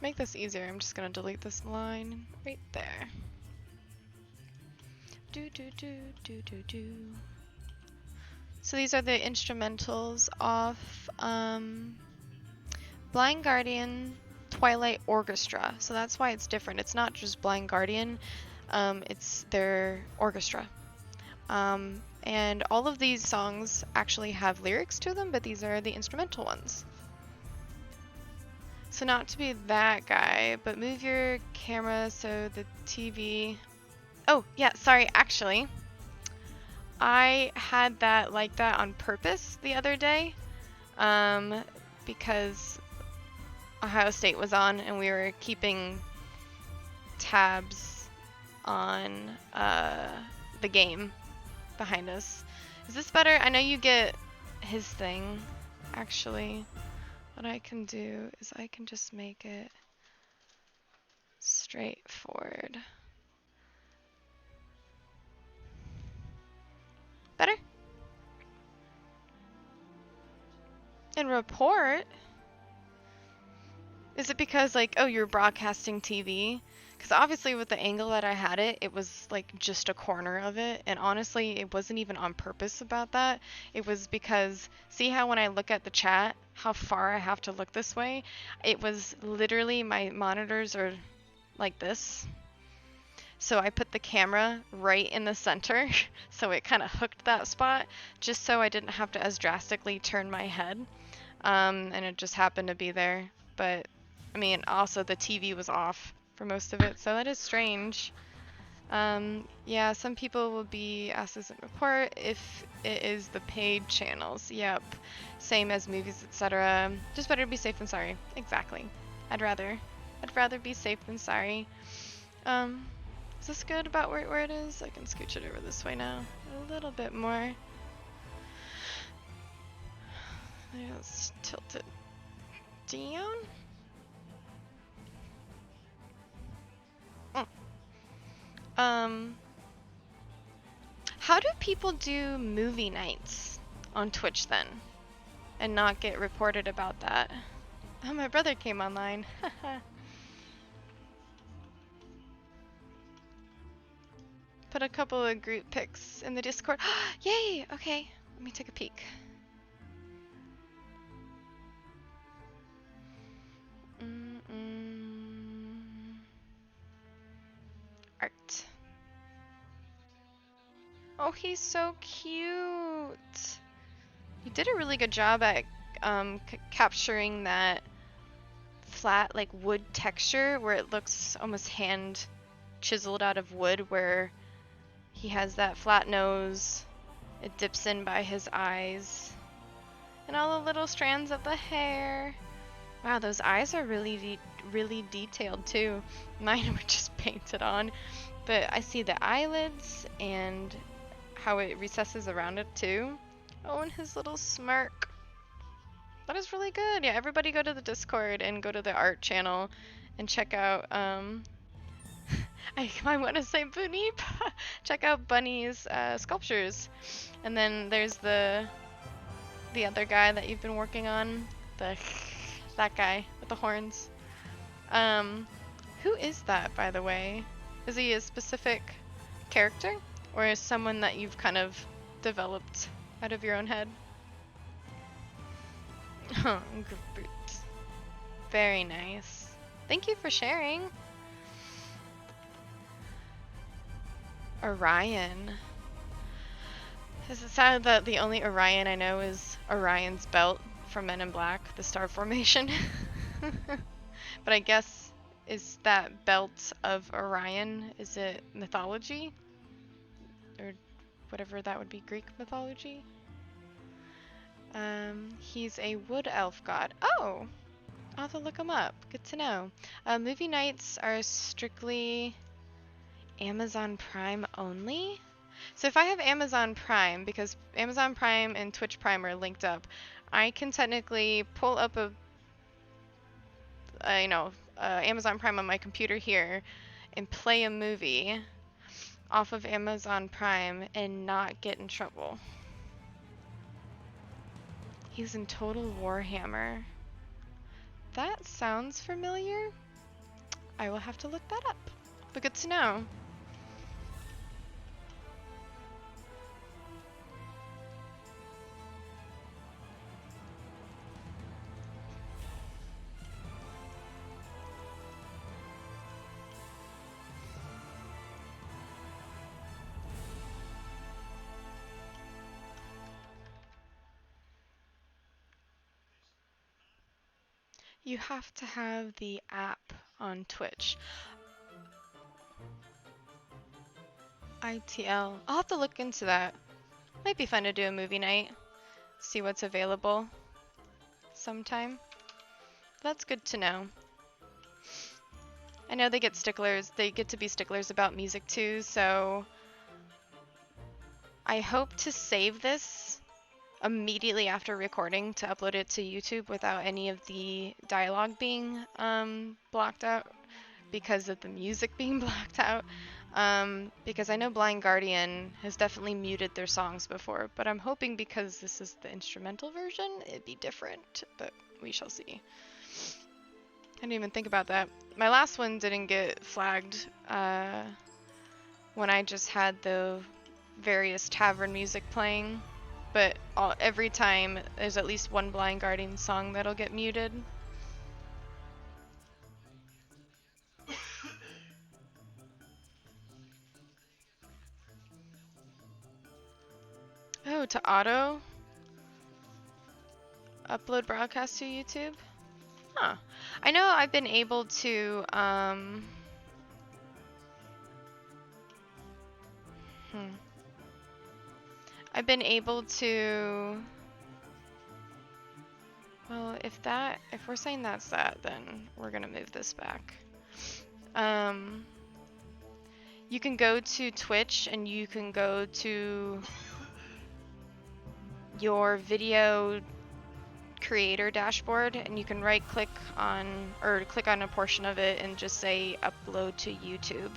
make this easier, I'm just gonna delete this line right there. Do do do do do do. So these are the instrumentals off Blind Guardian Twilight Orchestra. So that's why it's different. It's not just Blind Guardian, it's their orchestra. And all of these songs actually have lyrics to them, but these are the instrumental ones. So not to be that guy, but move your camera so the TV... Oh, yeah, sorry, actually. I had that like that on purpose the other day, because Ohio State was on and we were keeping tabs on the game behind us. Is this better? I know you get his thing, actually. What I can do is I can just make it straightforward. Better? And report? Is it because, like, oh, you're broadcasting TV? Because obviously with the angle that I had it, it was like just a corner of it. And honestly, it wasn't even on purpose about that. It was because, see how when I look at the chat, how far I have to look this way? It was literally, my monitors are like this. So I put the camera right in the center, so it kind of hooked that spot, just so I didn't have to as drastically turn my head. And it just happened to be there. But, I mean, also the TV was off for most of it, so that is strange. Yeah, some people will be asked as a report if it is the paid channels. Yep, same as movies, etc. Just better be safe than sorry. Exactly. I'd rather be safe than sorry. Is this good about where it is? I can scooch it over this way now. A little bit more. Let's tilt it down. How do people do movie nights on Twitch then and not get reported about that? Oh, my brother came online. Put a couple of group pics in the Discord. Yay! Okay, let me take a peek. Art. Oh, he's so cute. You did a really good job at capturing that flat, like, wood texture where it looks almost hand chiseled out of wood, where he has that flat nose. It dips in by his eyes. And all the little strands of the hair. Wow, those eyes are really detailed too. Mine were just painted on. But I see the eyelids and how it recesses around it too. Oh, and his little smirk. That is really good. Yeah, everybody go to the Discord and go to the art channel and check out, I want to say Buneep. Check out Bunny's sculptures. And then there's the other guy that you've been working on. That guy with the horns. Who is that, by the way? Is he a specific character? Or is someone that you've kind of developed out of your own head? Oh, good. Very nice. Thank you for sharing. Orion. Is it sad that the only Orion I know is Orion's belt from Men in Black, the star formation? But I guess, is that belt of Orion, is it mythology? Or whatever that would be, Greek mythology? He's a wood elf god. Oh! I'll have to look him up. Good to know. Movie nights are strictly Amazon Prime only? So if I have Amazon Prime, because Amazon Prime and Twitch Prime are linked up, I can technically pull up Amazon Prime on my computer here and play a movie off of Amazon Prime and not get in trouble. He's in Total Warhammer. That sounds familiar. I will have to look that up. But good to know. You have to have the app on Twitch. ITL. I'll have to look into that. Might be fun to do a movie night. See what's available sometime. That's good to know. I know they get to be sticklers about music too, so I hope to save this immediately after recording to upload it to YouTube without any of the dialogue being blocked out because of the music being blocked out. Because I know Blind Guardian has definitely muted their songs before, but I'm hoping because this is the instrumental version, it'd be different, but we shall see. I didn't even think about that. My last one didn't get flagged when I just had the various tavern music playing, but every time there's at least one Blind Guardian song that'll get muted. Oh, to auto upload broadcast to YouTube? Huh. I know I've been able to, I've been able to, well, if we're saying that's that, then we're gonna move this back. You can go to Twitch and you can go to your video creator dashboard and you can click on a portion of it and just say upload to YouTube.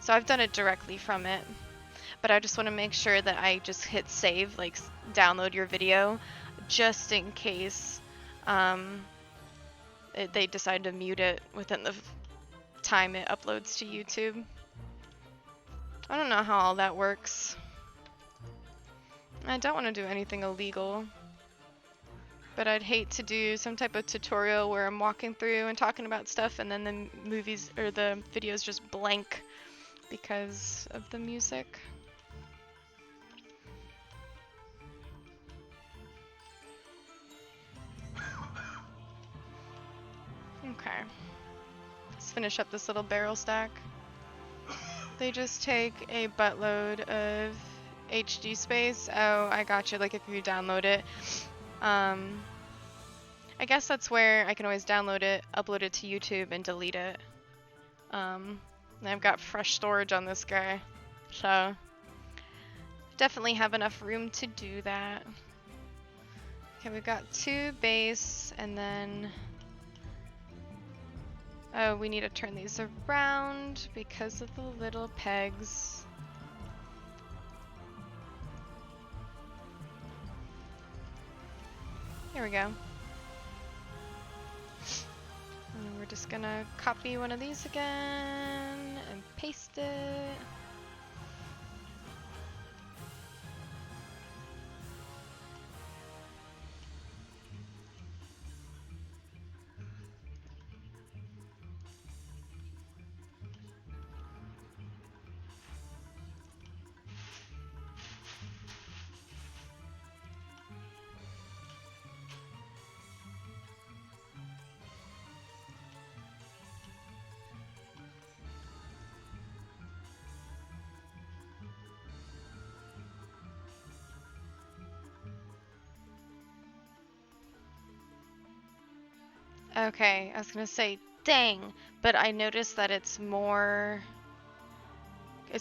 So I've done it directly from it, but I just want to make sure that I just hit save, like download your video, just in case they decide to mute it within the time it uploads to YouTube. I don't know how all that works. I don't want to do anything illegal, but I'd hate to do some type of tutorial where I'm walking through and talking about stuff and then the movies or the videos just blank because of the music. Okay. Let's finish up this little barrel stack. They just take a buttload of HD space. Oh, I gotcha. Like if you download it. I guess that's where I can always download it, upload it to YouTube, and delete it. And I've got fresh storage on this guy. So definitely have enough room to do that. Okay, we've got 2 base, and then oh, we need to turn these around because of the little pegs. There we go. And we're just gonna copy one of these again and paste it. Okay, I was gonna say, dang, but I noticed that it's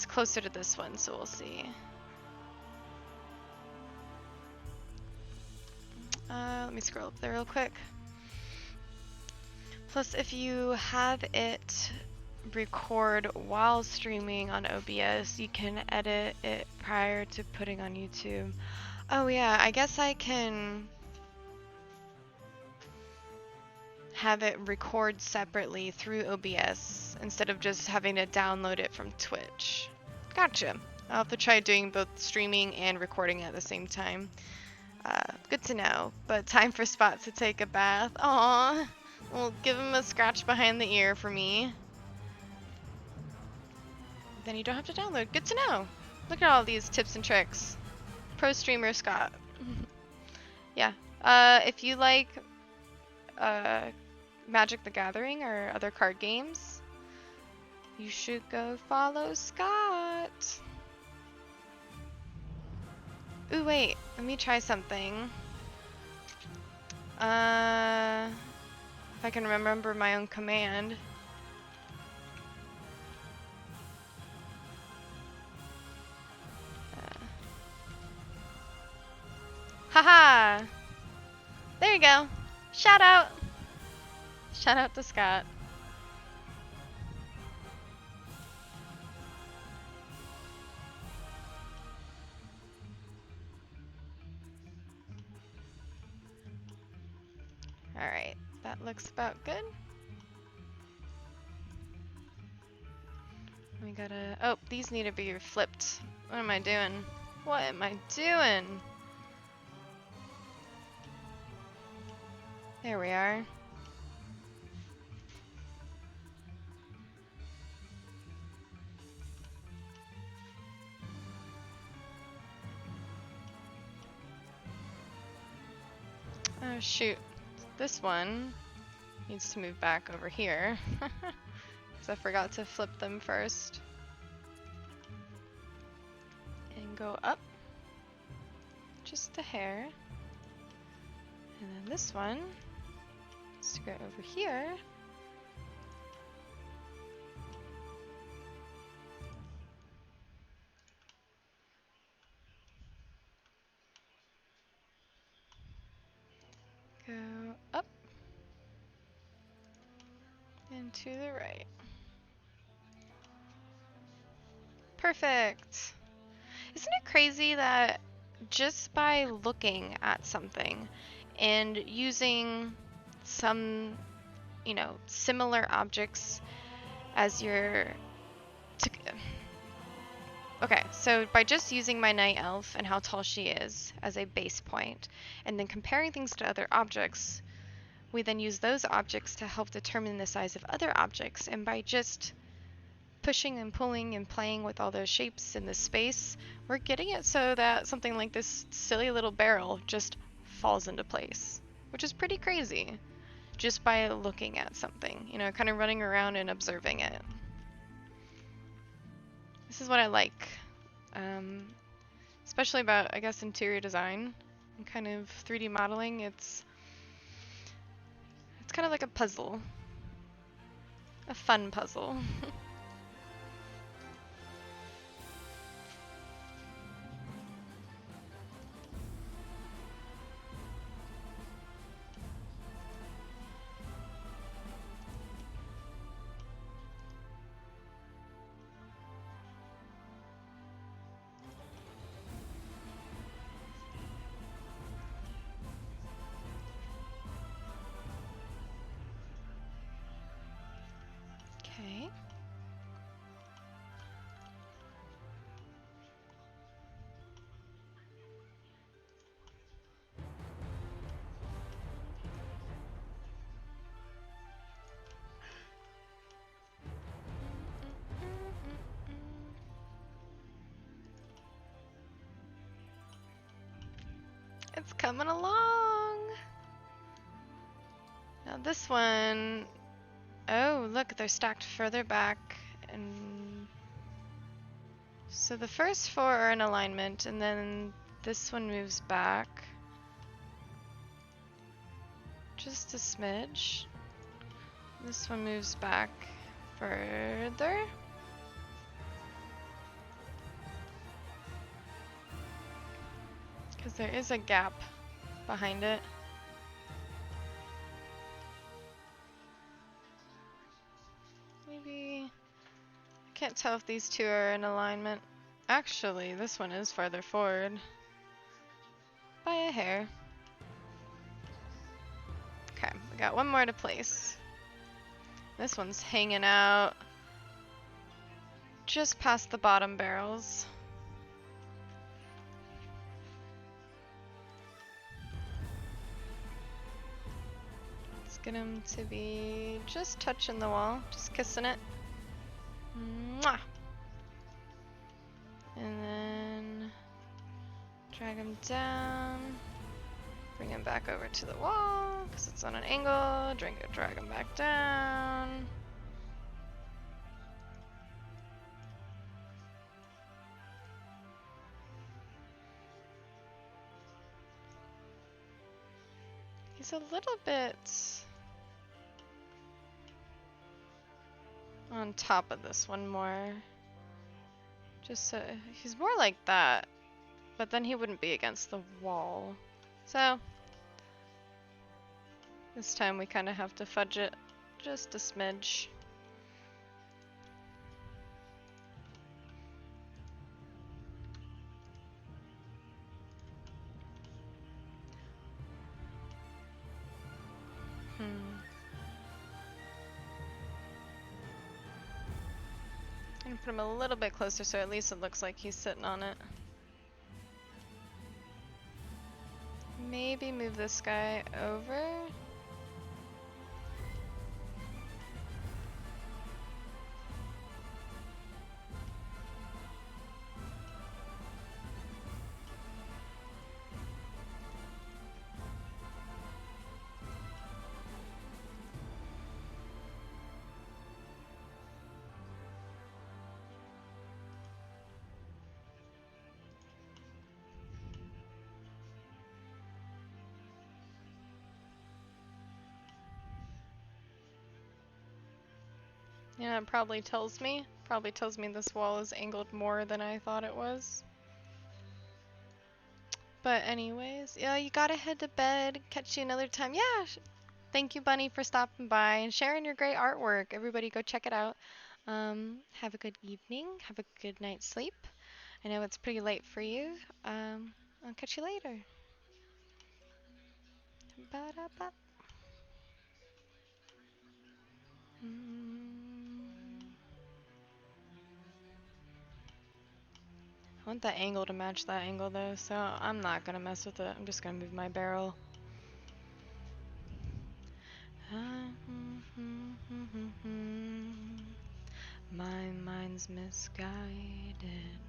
closer to this one, so we'll see. Let me scroll up there real quick. Plus, if you have it record while streaming on OBS, you can edit it prior to putting on YouTube. Oh yeah, I guess I can have it record separately through OBS instead of just having to download it from Twitch. Gotcha. I'll have to try doing both streaming and recording at the same time. Good to know. But time for Spot to take a bath. Aww. We'll give him a scratch behind the ear for me. Then you don't have to download. Good to know. Look at all these tips and tricks. Pro streamer Scott. Yeah. If you like Magic the Gathering or other card games, you should go follow Scott. Ooh, wait. Let me try something. If I can remember my own command. Haha! There you go. Shout out! Shout out to Scott. Alright, that looks about good. We gotta... Oh, these need to be flipped. What am I doing? What am I doing? There we are. Oh shoot. This one needs to move back over here. Because I forgot to flip them first. And go up. Just a hair. And then this one needs to go over here. Go up. And to the right. Perfect! Isn't it crazy that just by looking at something and using some, you know, similar objects as your... Okay, so by just using my night elf and how tall she is as a base point, and then comparing things to other objects, we then use those objects to help determine the size of other objects, and by just pushing and pulling and playing with all those shapes in this space, we're getting it so that something like this silly little barrel just falls into place, which is pretty crazy, just by looking at something, you know, kind of running around and observing it. This is what I like, especially about, I guess, interior design and kind of 3D modeling. It's kind of like a puzzle, a fun puzzle. Okay. It's coming along. Now this one, oh look, they're stacked further back, and so the first four are in alignment, and then this one moves back just a smidge. This one moves back further. Because there is a gap behind it. Maybe... I can't tell if these two are in alignment. Actually, this one is farther forward. By a hair. Okay, we got one more to place. This one's hanging out just past the bottom barrels. Let's get him to be just touching the wall, just kissing it. Mwah! And then drag him down, bring him back over to the wall because it's on an angle. Drag him back down. He's a little bit on top of this one more. Just so he's more like that, but then he wouldn't be against the wall. So this time we kind of have to fudge it just a smidge. I'm gonna put him a little bit closer so at least it looks like he's sitting on it. Maybe move this guy over. Yeah, it probably tells me this wall is angled more than I thought it was. But anyways, yeah, you gotta head to bed. Catch you another time. Yeah, thank you, Bunny, for stopping by and sharing your great artwork. Everybody go check it out. Have a good evening. Have a good night's sleep. I know it's pretty late for you. I'll catch you later. Ba-da-ba. I want that angle to match that angle though, so I'm not gonna mess with it. I'm just gonna move my barrel. My mind's misguided.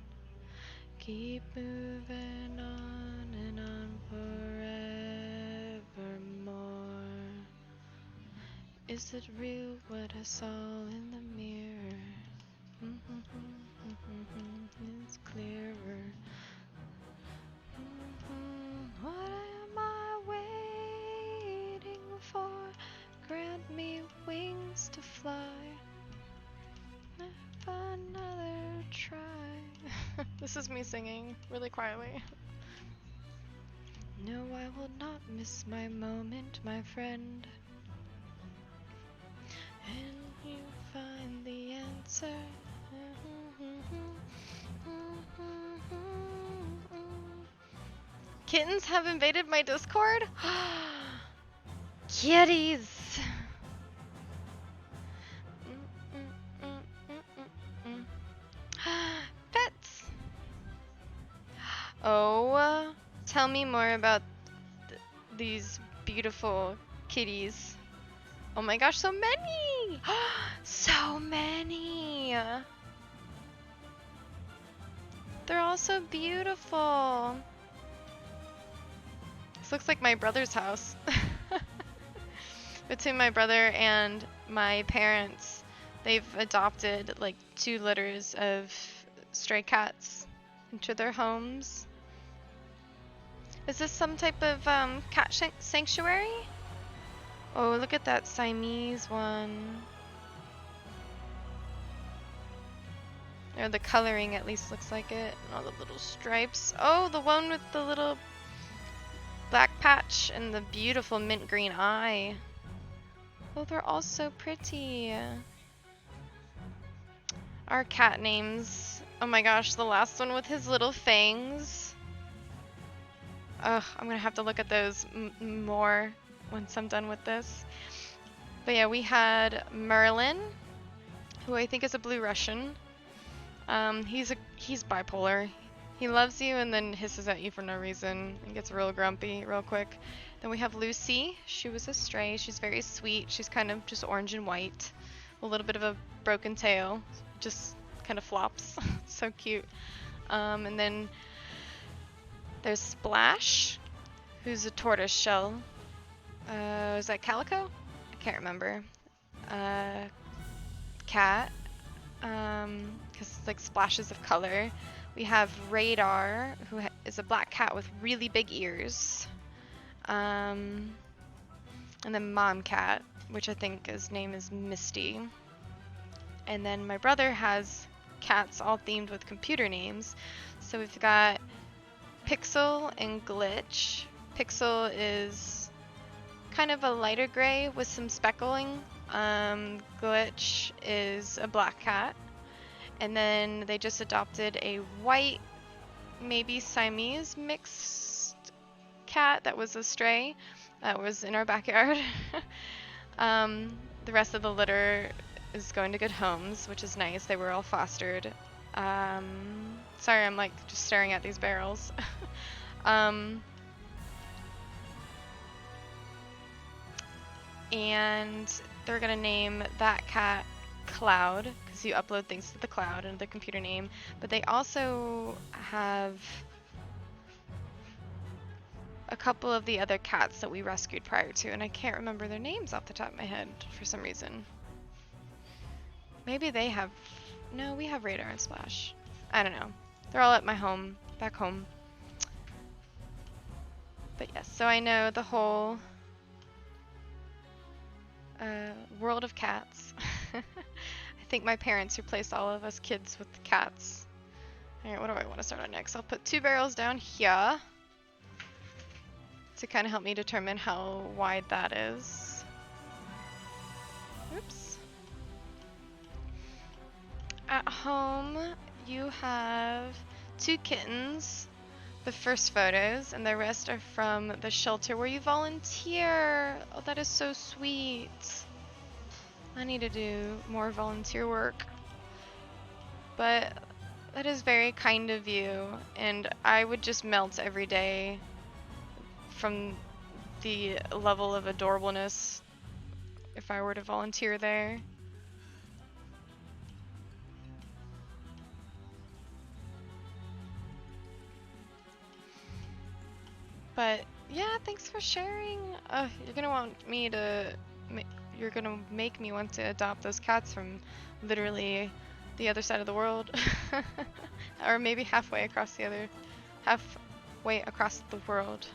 Keep moving on and on forevermore. Is it real what I saw in the mirror? It's clearer. What am I waiting for? Grant me wings to fly. Another try. This is me singing really quietly. No, I will not miss my moment, my friend. And you find the answer. Kittens have invaded my Discord? Kitties! Tell me more about these beautiful kitties. Oh my gosh, so many! So many! They're all so beautiful. This looks like my brother's house. Between my brother and my parents, they've adopted like 2 litters of stray cats into their homes. Is this some type of cat sanctuary? Oh, look at that Siamese one. Or the coloring at least looks like it. And all the little stripes. Oh, the one with the little black patch and the beautiful mint green eye. Oh, they're all so pretty. Our cat names. Oh my gosh, the last one with his little fangs. Ugh, I'm gonna have to look at those more once I'm done with this. But yeah, we had Merlin, who I think is a blue Russian. He's bipolar. He loves you and then hisses at you for no reason and gets real grumpy real quick. Then we have Lucy. She was a stray. She's very sweet. She's kind of just orange and white. A little bit of a broken tail. Just kind of flops. So cute. And then there's Splash, who's a tortoise shell. Is that Calico? I can't remember. Cat. Because it's like splashes of color. We have Radar, who is a black cat with really big ears. And then Mom Cat, which I think his name is Misty. And then my brother has cats all themed with computer names. So we've got Pixel and Glitch. Pixel is kind of a lighter gray with some speckling. Glitch is a black cat. And then they just adopted a white, maybe Siamese mixed cat that was a stray that was in our backyard. The rest of the litter is going to good homes, which is nice. They were all fostered. Sorry, I'm like just staring at these barrels. And they're gonna name that cat Cloud, because you upload things to the cloud and the computer name. But they also have a couple of the other cats that we rescued prior to, and I can't remember their names off the top of my head for some reason. Maybe they have... No, we have Radar and Splash. I don't know. They're all at my home, back home. But yes, so I know the whole world of cats. I think my parents replaced all of us kids with cats. Alright, what do I want to start on next? I'll put 2 barrels down here to kind of help me determine how wide that is. Oops. At home, you have 2 kittens, the first photos, and the rest are from the shelter where you volunteer. Oh, that is so sweet. I need to do more volunteer work. But that is very kind of you, and I would just melt every day from the level of adorableness if I were to volunteer there. But yeah, thanks for sharing. You're gonna want me to, you're gonna make me want to adopt those cats from literally the other side of the world, or maybe halfway across the world.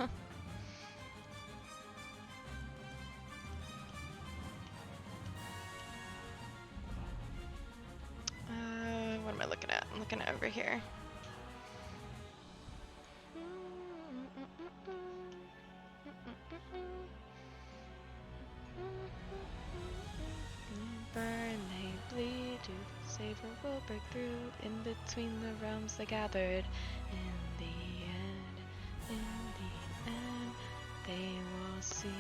What am I looking at? I'm looking at over here. Burn, they bleed, to savor will break through. In between the realms they gathered. In the end, they will sing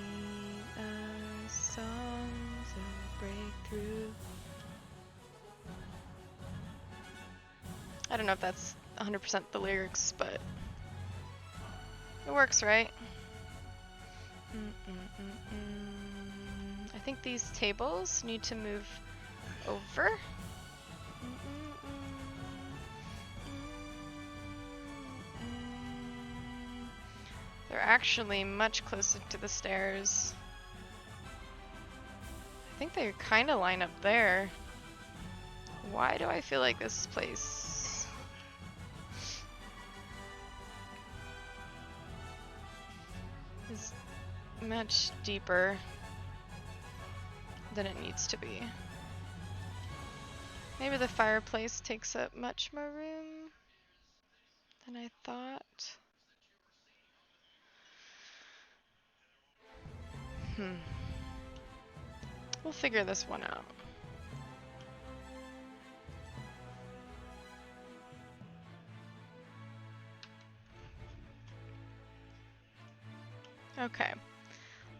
us songs of breakthrough. I don't know if that's 100% the lyrics, but It works, right? I think these tables need to move over. They're actually much closer to the stairs. I think they kind of line up there. Why do I feel like this place is much deeper than it needs to be? Maybe the fireplace takes up much more room than I thought. We'll figure this one out. Okay,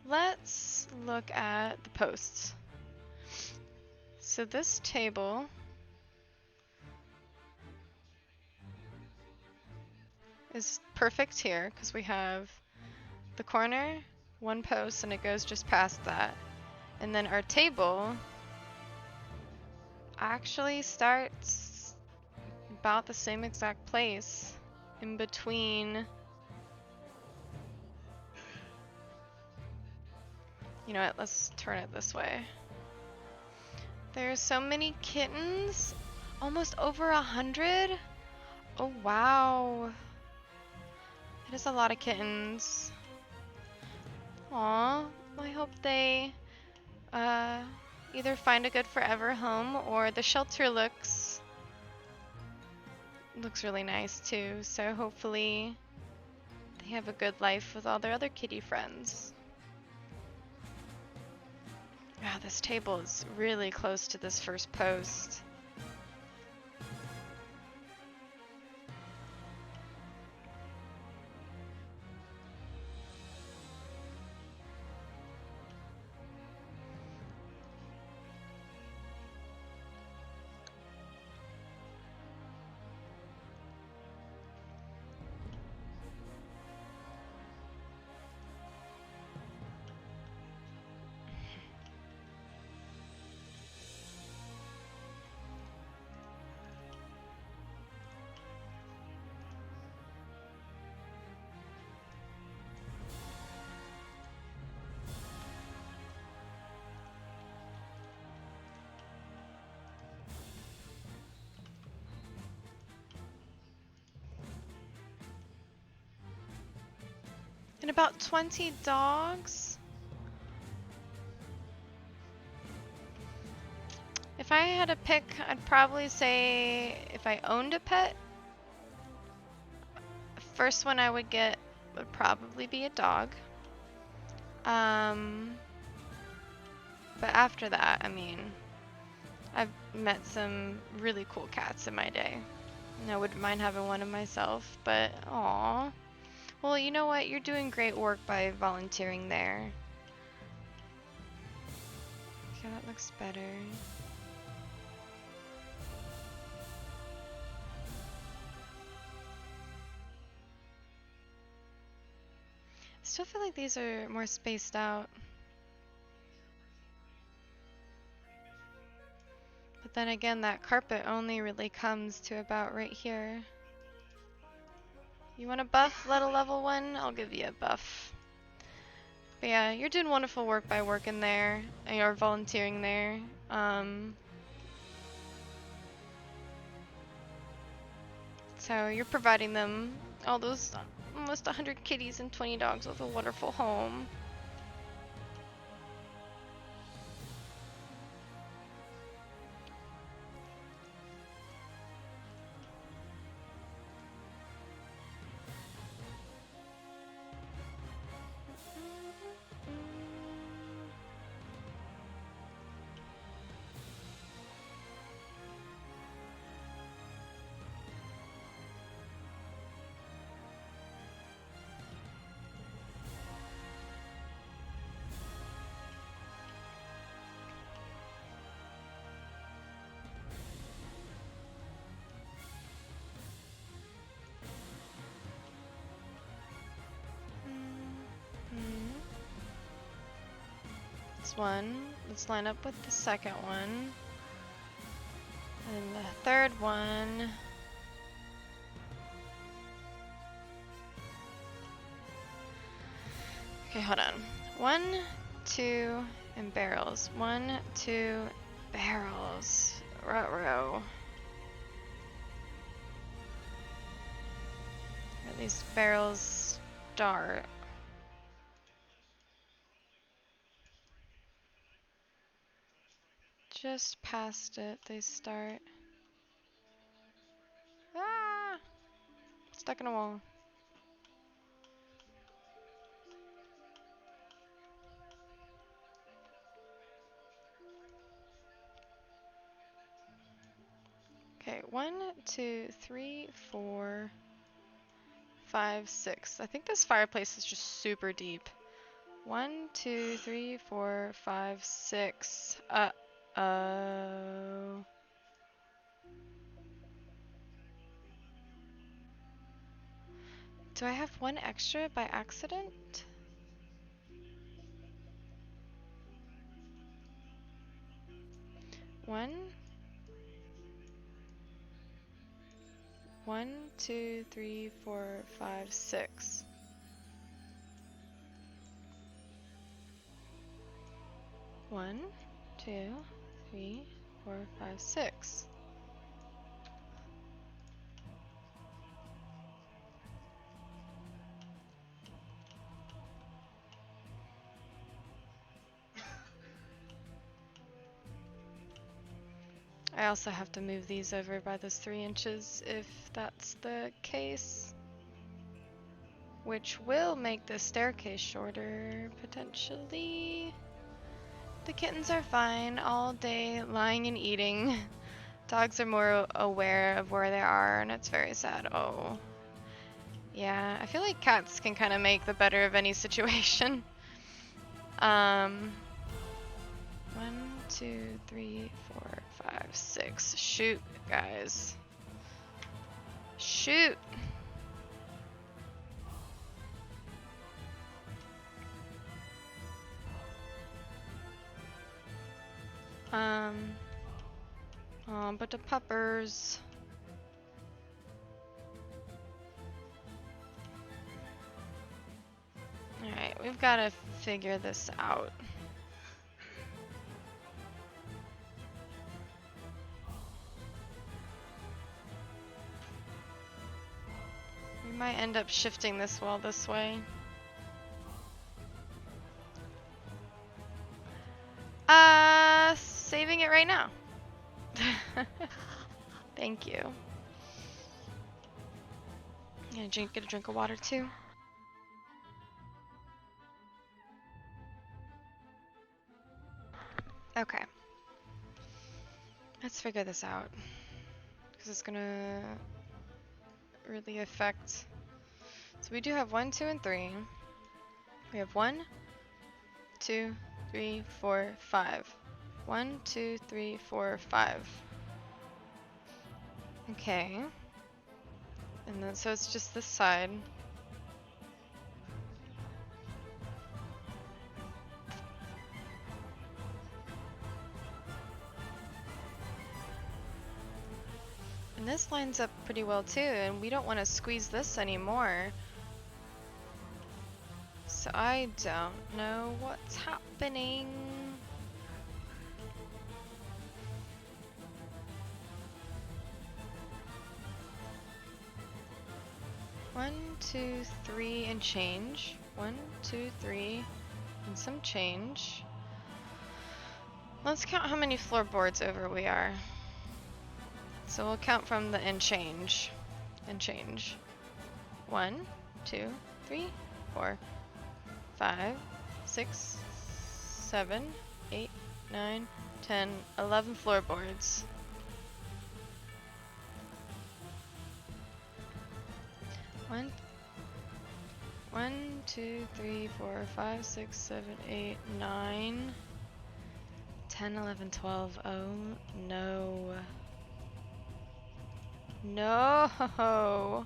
let's look at the posts. So this table is perfect here because we have the corner, one post, and it goes just past that. And then our table actually starts about the same exact place in between. You know what, let's turn it this way. There's so many kittens, almost over 100. Oh wow, it is a lot of kittens. Aw, I hope they either find a good forever home or the shelter looks really nice too, so hopefully they have a good life with all their other kitty friends. Wow, this table is really close to this first post. And about 20 dogs? If I had to pick, I'd probably say if I owned a pet, the first one I would get would probably be a dog. But after that, I mean, I've met some really cool cats in my day. And I wouldn't mind having one of myself, but aw. Well, you know what? You're doing great work by volunteering there. Okay, that looks better. I still feel like these are more spaced out. But then again, that carpet only really comes to about right here. You want a buff? Let a level 1? I'll give you a buff. But yeah, you're doing wonderful work by working there, or volunteering there. So you're providing them, all those almost 100 kitties and 20 dogs, with a wonderful home. That's one. Let's line up with the second one. And the third one. Okay, hold on. 1, 2, and barrels. 1, 2, barrels. Ruh-roh. At least barrels start. Just past it, they start. Ah! Stuck in a wall. Okay, 1, 2, 3, 4, 5, 6. I think this fireplace is just super deep. 1, 2, 3, 4, 5, 6. Uh-oh. Do I have one extra by accident? One, 1, 2, 3, 4, 5, 6. One, 2, 3, 4, 5, 6. I also have to move these over by those 3 inches if that's the case. Which will make the staircase shorter, potentially. The kittens are fine all day, lying and eating. Dogs are more aware of where they are, and it's very sad. Oh. Yeah, I feel like cats can kind of make the better of any situation. 1, 2, 3, 4, 5, 6. Shoot, guys. Shoot! Oh, but the puppers. Alright, we've got to figure this out. We might end up shifting this wall this way. Saving it right now. Thank you. Get a drink of water too. Okay. Let's figure this out. Because it's gonna really affect. So we do have 1, 2, and 3. We have 1, 2, 3, 4, 5. 1, 2, 3, 4, 5. Okay. And then so it's just this side. And this lines up pretty well too, and we don't want to squeeze this anymore. So I don't know what's happening. One, 2, 3, and change. 1, 2, 3, and some change. Let's count how many floorboards over we are. So we'll count from the and change. And change. 1, 2, 3, 4, 5, 6, 7, 8, 9, 10, 11 floorboards. One, 2, 3, 4, 5, 6, 7, 8, 9, 10, 11, 12. Oh no. No!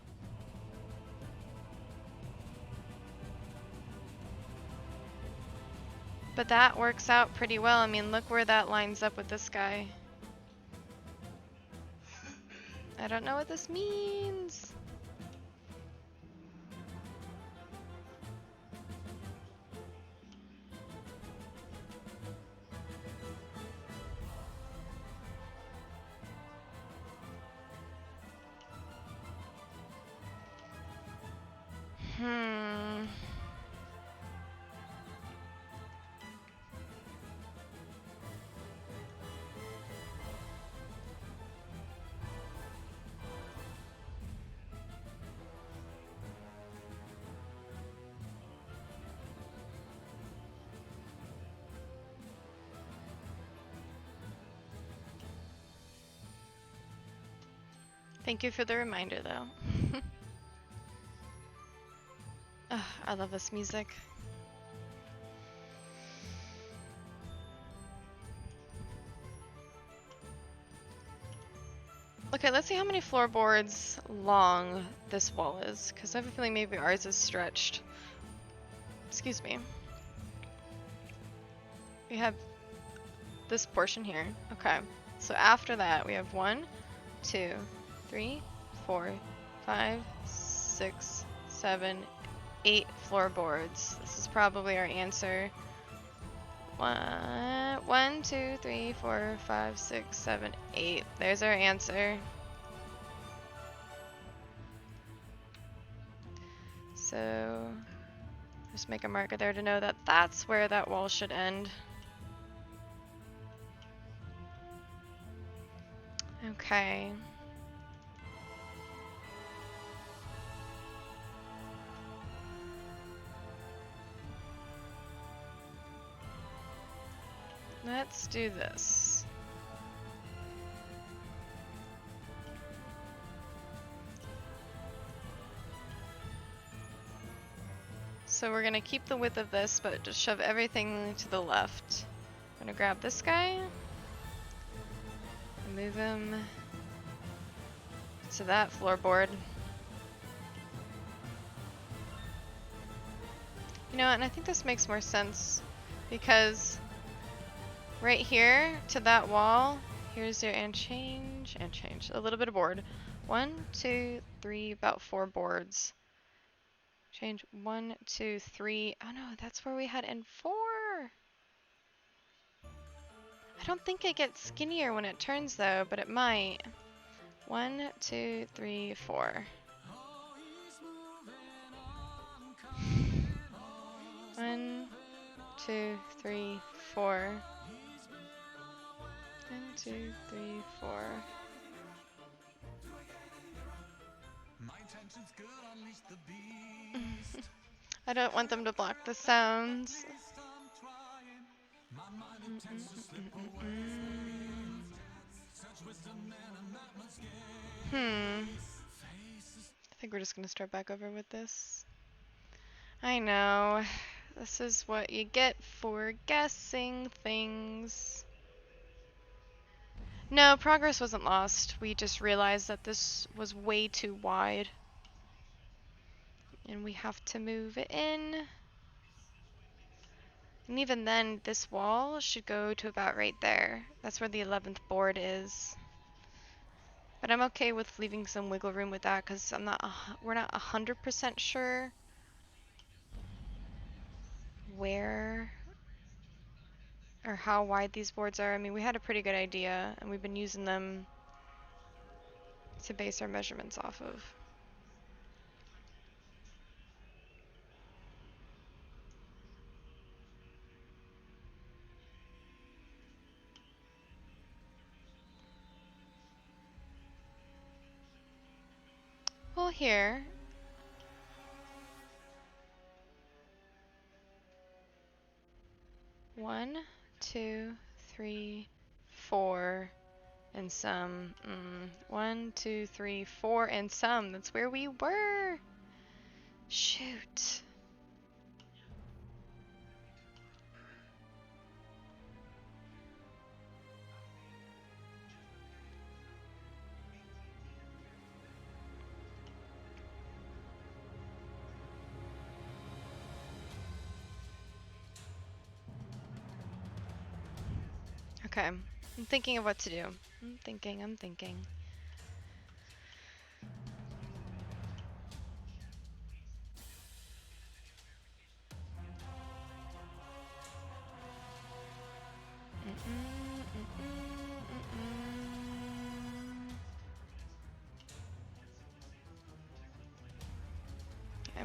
But that works out pretty well. I mean, look where that lines up with this guy. I don't know what this means. Hmm. Thank you for the reminder, though. Ugh, I love this music. Okay, let's see how many floorboards long this wall is, because I have a feeling maybe ours is stretched. Excuse me. We have this portion here. Okay, so after that we have 1, 2, 3, 4, 5, 6, 7, 8 floorboards. This is probably our answer. 1, 2, 3, 4, 5, 6, 7, 8. There's our answer. So just make a marker there to know that that's where that wall should end. Okay. Let's do this. So we're gonna keep the width of this, but just shove everything to the left. I'm gonna grab this guy, and move him to that floorboard. You know what, and I think this makes more sense because right here to that wall, here's your and change, a little bit of board. 1, 2, 3, about 4 boards. Change 1, 2, 3. Oh no, that's where we had N4. I don't think it gets skinnier when it turns though, but it might. 1, 2, 3, 4. 1, 2, 3, 4. 1, 2, 3, 4. I don't want them to block the sounds. I think we're just gonna start back over with this. I know. This is what you get for guessing things. No, progress wasn't lost. We just realized that this was way too wide. And we have to move it in. And even then, this wall should go to about right there. That's where the 11th board is. But I'm okay with leaving some wiggle room with that because we're not 100% sure where or how wide these boards are. I mean, we had a pretty good idea and we've been using them to base our measurements off of. Well, here. One, 2, 3, 4, and some. 1, 2, 3, 4, and some. That's where we were. Shoot. Okay. I'm thinking of what to do. I'm thinking. I'm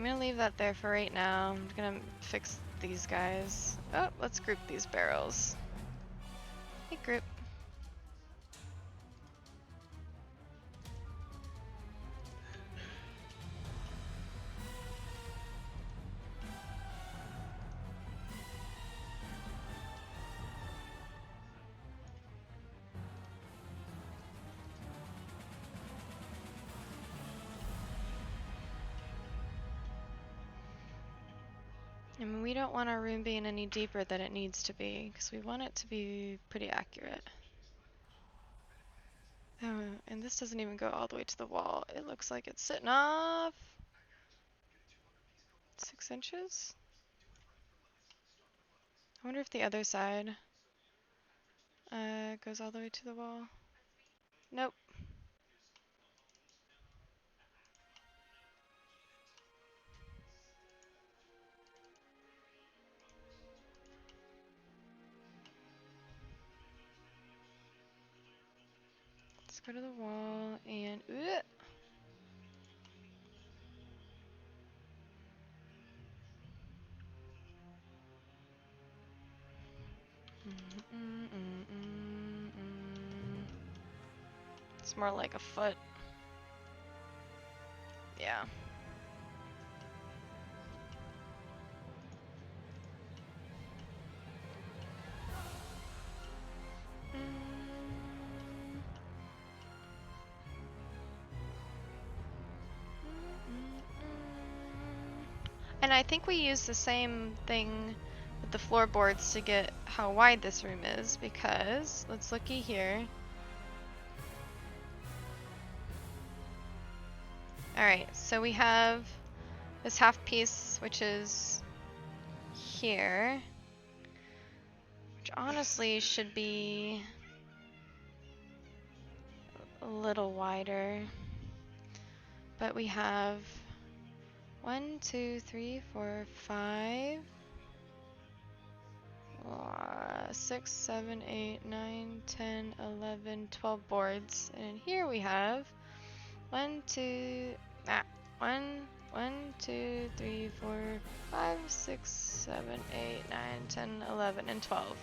gonna leave that there for right now. I'm gonna fix these guys. Oh, let's group these barrels. Hey, group. I mean, we don't want our room being any deeper than it needs to be, because we want it to be pretty accurate. Oh, and this doesn't even go all the way to the wall. It looks like it's sitting off 6 inches. I wonder if the other side goes all the way to the wall. Nope. Let's go to the wall and It's more like a foot. Yeah. And I think we use the same thing with the floorboards to get how wide this room is, because let's looky here. Alright, so we have this half piece, which is here, which honestly should be a little wider. But we have 1, 2, 3, 4, 5, 6, 7, 8, 9, 10, 11, 12 boards. And here we have 1, 2, 2, 3, 4, 5, 6, 7, 8, 9, 10, 11, and 12.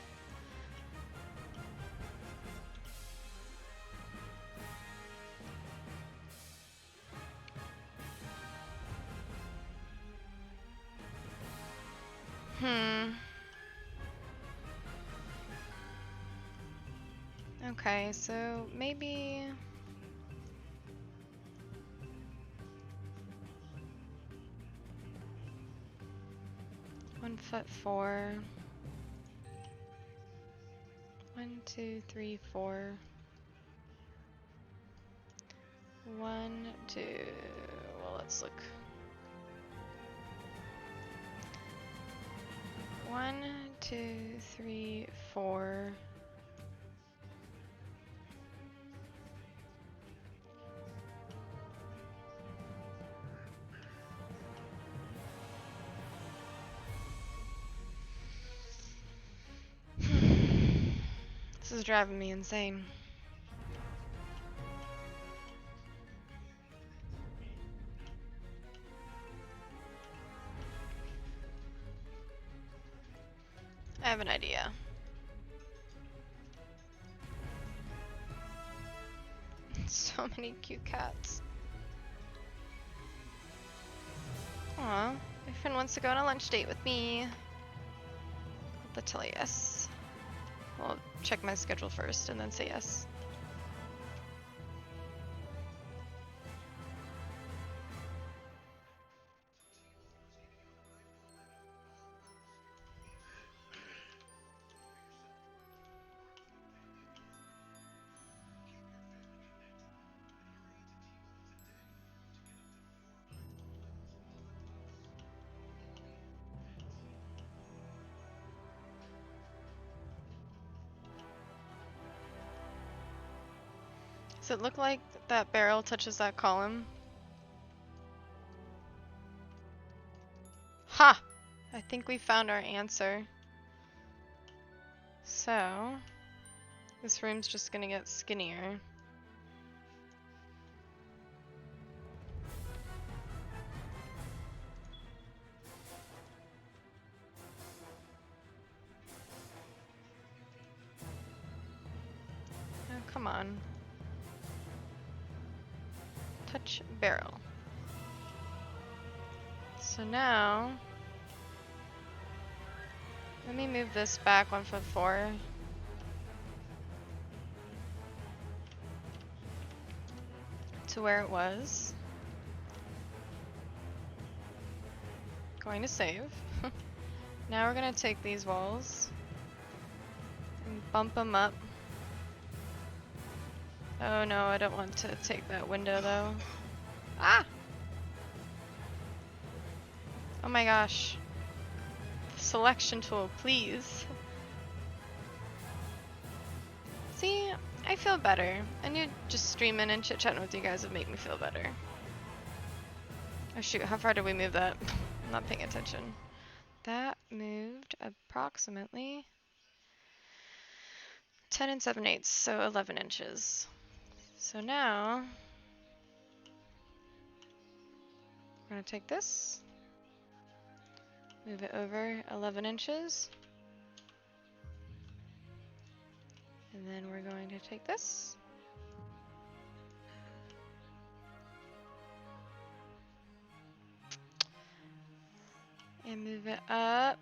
Okay, so maybe 1'4". 1, 2, 3, 4. 1, 2. Well, let's look. 1, 2, 3, 4. This is driving me insane. I have an idea. So many cute cats. Aw, my friend wants to go on a lunch date with me. I'll tell her yes. I'll check my schedule first and then say yes. Does it look like that barrel touches that column? Ha! I think we found our answer. So, this room's just gonna get skinnier. Oh, come on. Touch barrel. So now, let me move this back 1 foot 4. To where it was. Going to save. Now we're gonna take these walls and bump them up. Oh no, I don't want to take that window though. Ah! Oh my gosh. Selection tool, please. See, I feel better. I knew just streaming and chit-chatting with you guys would make me feel better. Oh shoot, how far did we move that? I'm not paying attention. That moved approximately 10 and 7/8, so 11 inches. So now, we're gonna take this, move it over 11 inches, and then we're going to take this, and move it up.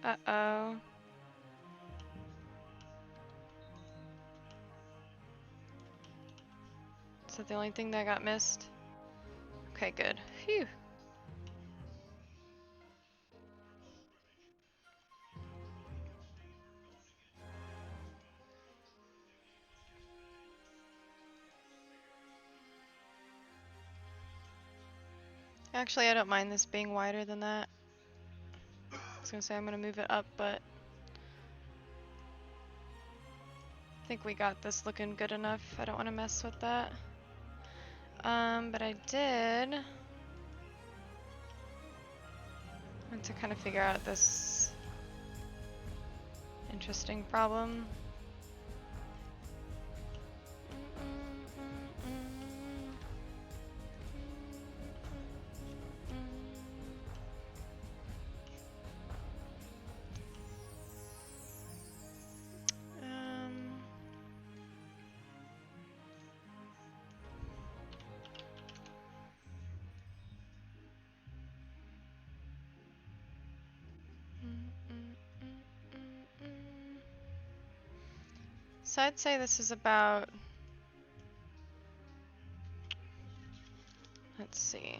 Uh-oh. Is that the only thing that got missed? Okay, good. Phew. Actually, I don't mind this being wider than that. I was gonna say I'm gonna move it up, but I think we got this looking good enough. I don't want to mess with that. But I did want to kind of figure out this interesting problem. So I'd say this is about, let's see.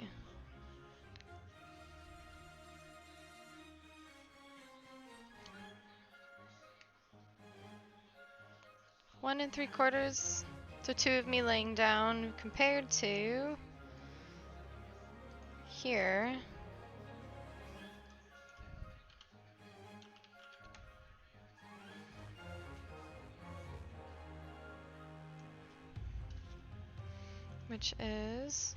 One and 3/4 to 2 of me laying down compared to here. Which is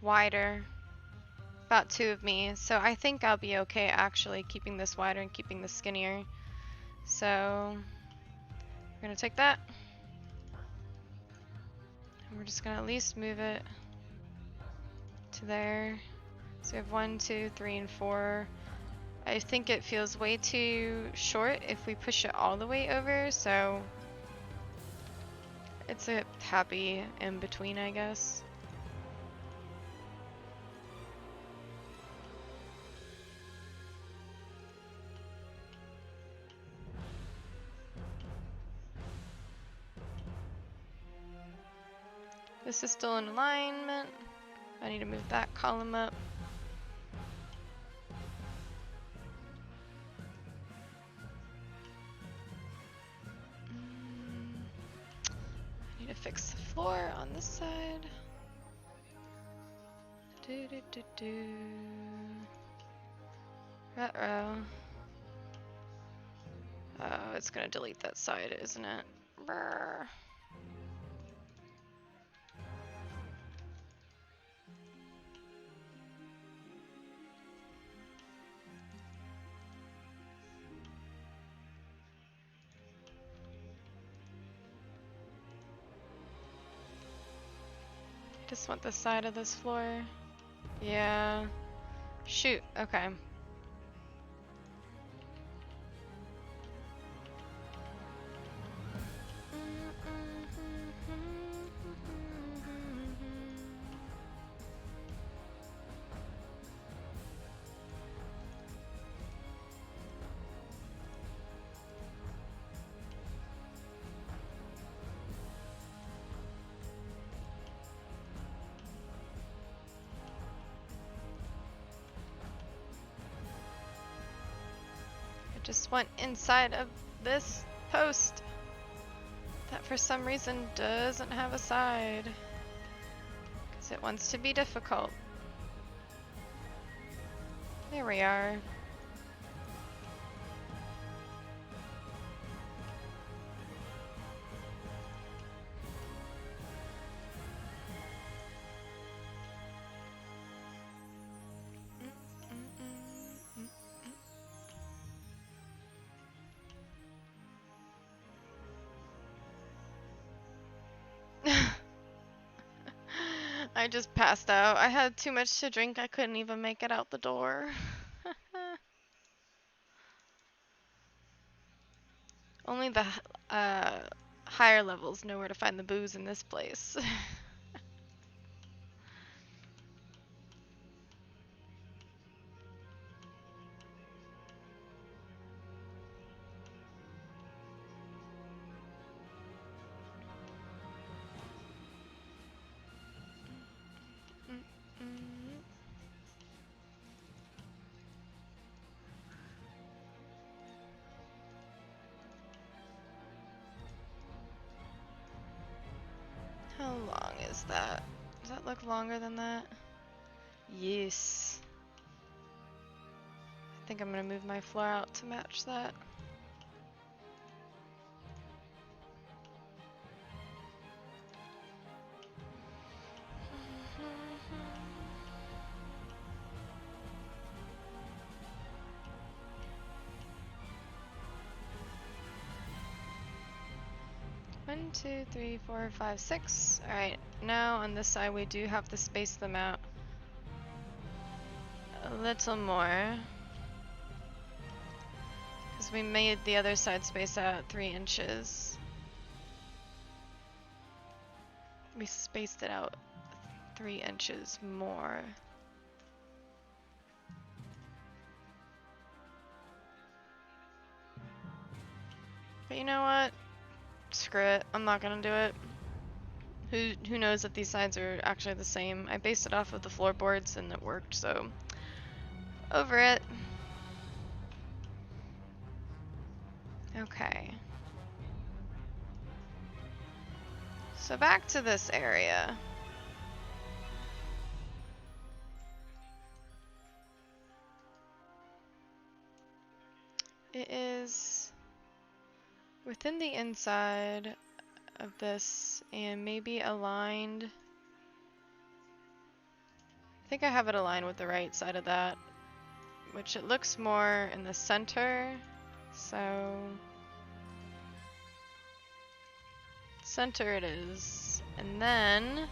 wider, about 2 of me. So I think I'll be okay actually keeping this wider and keeping this skinnier. So we're gonna take that. And we're just gonna at least move it to there. So we have 1, 2, 3, and 4. I think it feels way too short if we push it all the way over, so it's a happy in between, I guess. This is still in alignment. I need to move that column up. I need to fix the floor on this side. Ruh-roh. it's gonna delete that side, isn't it? Brr. I just want the side of this floor. Yeah. Shoot, okay. I just went inside of this post that for some reason doesn't have a side. Because it wants to be difficult. There we are. I just passed out. I had too much to drink. I couldn't even make it out the door. Only the higher levels know where to find the booze in this place. How long is that? Does that look longer than that? Yes. I think I'm gonna move my floor out to match that. One, two, three, four, five, six. Alright, now on this side we do have to space them out a little more. Because we made the other side space out 3 inches. We spaced it out 3 inches more. But you know what? Screw it. I'm not gonna do it. Who knows if these sides are actually the same. I based it off of the floorboards and it worked, so over it. Okay. So back to this area. It is within the inside of this and maybe aligned. I think I have it aligned with the right side of that, which it looks more in the center. So center it is. And then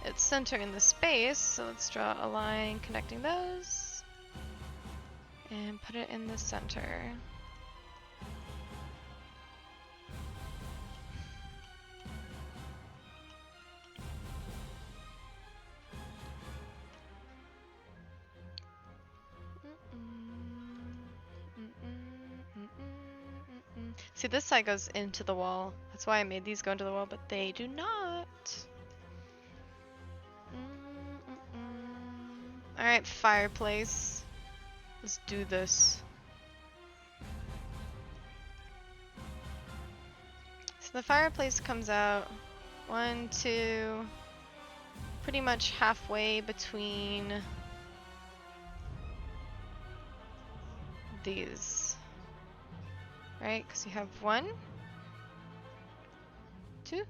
it's center in the space, so let's draw a line connecting those and put it in the center. See, this side goes into the wall. That's why I made these go into the wall, but they do not. Alright, fireplace. Let's do this. So the fireplace comes out 1, 2, pretty much halfway between these. right? Because you have 1, 2,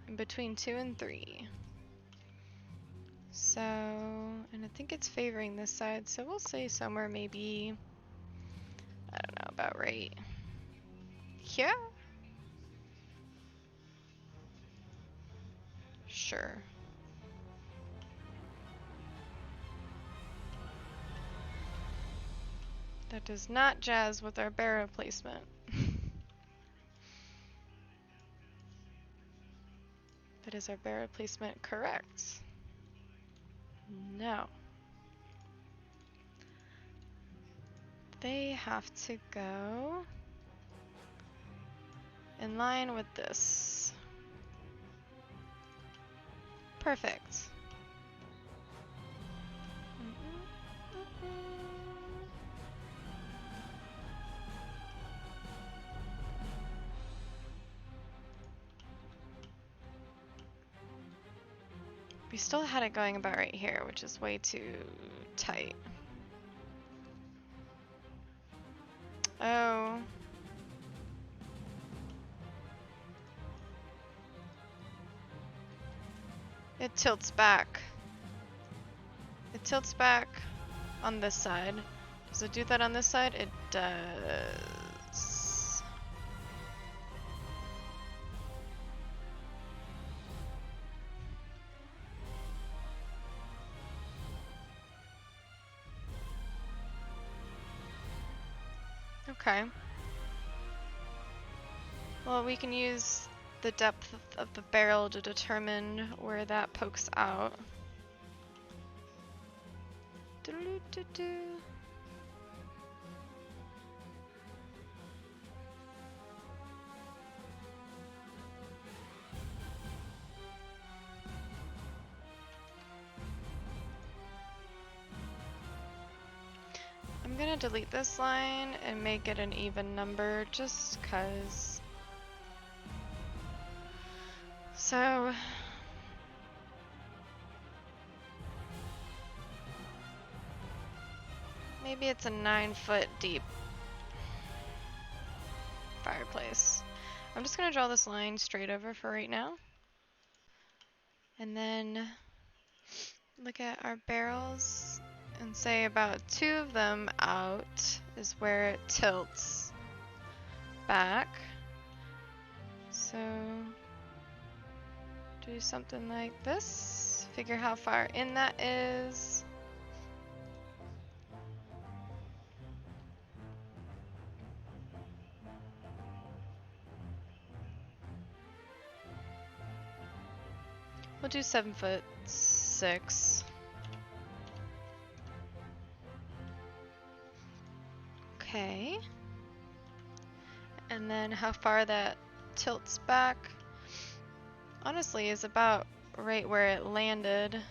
in between 2 and 3. So, and I think it's favoring this side, so we'll say somewhere maybe, I don't know, about right here? Sure. That does not jazz with our barrel placement. But is our barrel placement correct? No. They have to go in line with this. Perfect. We still had it going about right here, which is way too tight. Oh. It tilts back. It tilts back on this side. Does it do that on this side? It does. Okay. Well, we can use the depth of the barrel to determine where that pokes out. Doo-doo-doo-doo. I'm gonna delete this line and make it an even number just cause. So maybe it's a 9-foot deep fireplace. I'm just gonna draw this line straight over for right now. And then look at our barrels and say about 2 of them out is where it tilts back. So do something like this. Figure how far in that is. We'll do 7'6". Okay. And then how far that tilts back, honestly, is about right where it landed.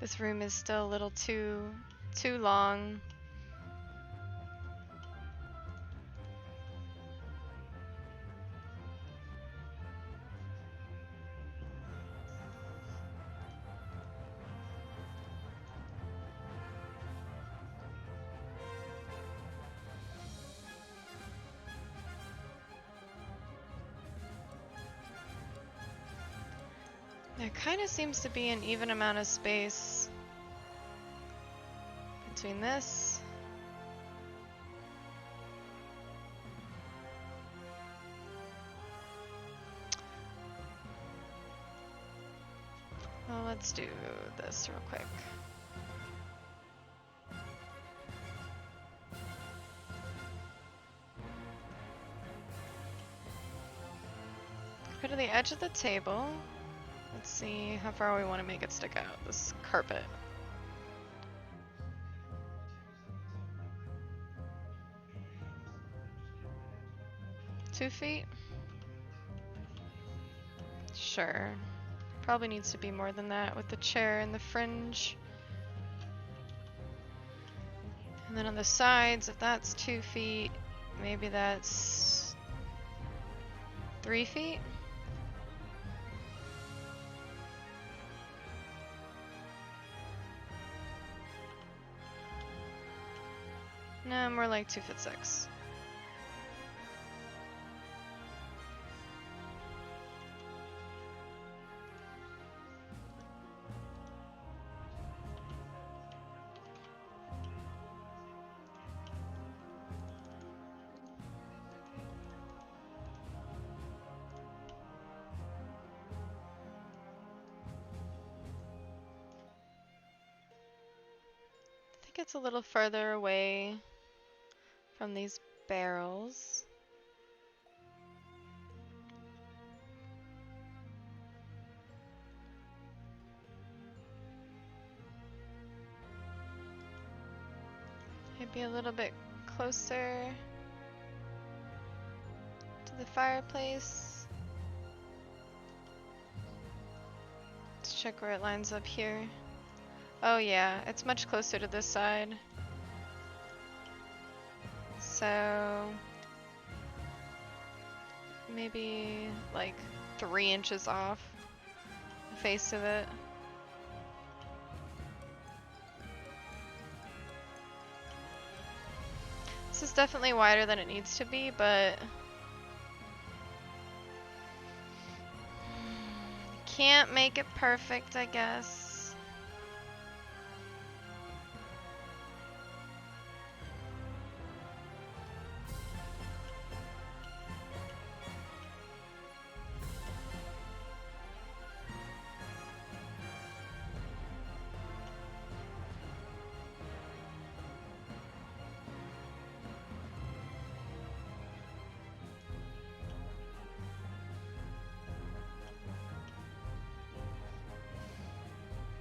This room is still a little too long. There kind of seems to be an even amount of space between this. Well, let's do this real quick. Go to the edge of the table. Let's see how far we want to make it stick out, this carpet. 2 feet? Sure. Probably needs to be more than that with the chair and the fringe. And then on the sides, if that's 2 feet, maybe that's 3 feet? No, more like 2'6". I think it's a little further away from these barrels. Maybe a little bit closer to the fireplace. Let's check where it lines up here. Oh yeah, it's much closer to this side. So maybe like 3 inches off the face of it. This is definitely wider than it needs to be, but can't make it perfect, I guess.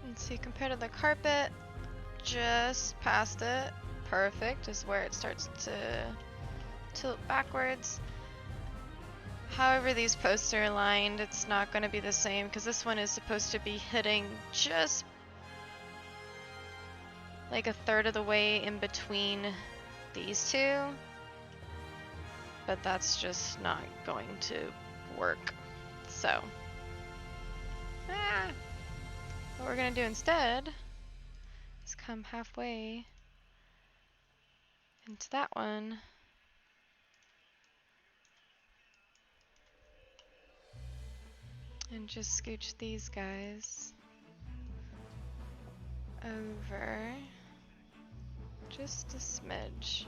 Let's see, compared to the carpet, just past it, perfect, is where it starts to tilt backwards. However, these posts are aligned, it's not going to be the same because this one is supposed to be hitting just like a third of the way in between these two. But that's just not going to work. So, what we're going to do instead is come halfway into that one. And just scooch these guys over just a smidge.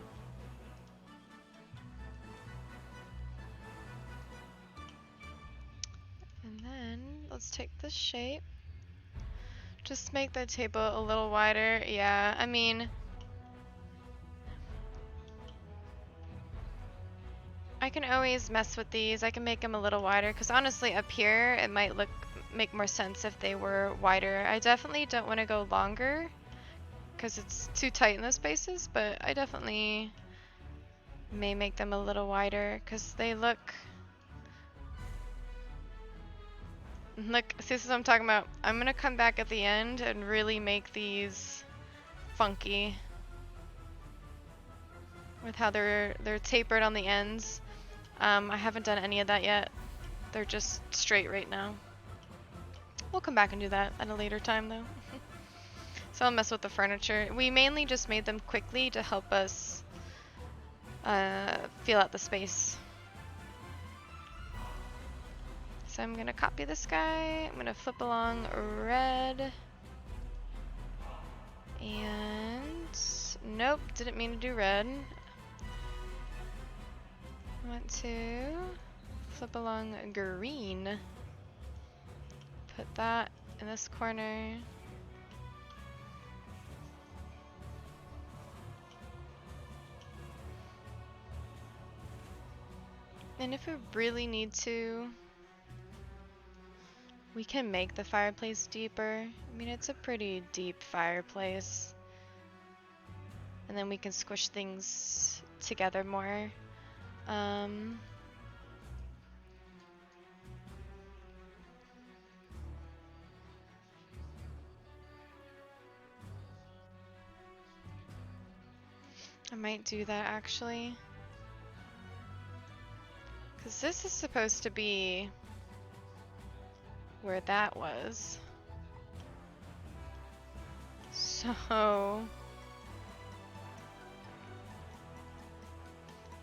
And then let's take this shape. Just make the table a little wider. Yeah, I mean, I can always mess with these. I can make them a little wider because honestly up here it might make more sense if they were wider. I definitely don't want to go longer because it's too tight in those spaces, but I definitely may make them a little wider because they look, see, this is what I'm talking about. I'm gonna come back at the end and really make these funky with how they're tapered on the ends. I haven't done any of that yet. They're just straight right now. We'll come back and do that at a later time though. So I'll mess with the furniture. We mainly just made them quickly to help us feel out the space. So I'm gonna copy this guy. I'm gonna flip along red. And nope, didn't mean to do red. I want to flip along green. Put that in this corner. And if we really need to, we can make the fireplace deeper. I mean, it's a pretty deep fireplace. And then we can squish things together more. I might do that actually. Because this is supposed to be where that was. So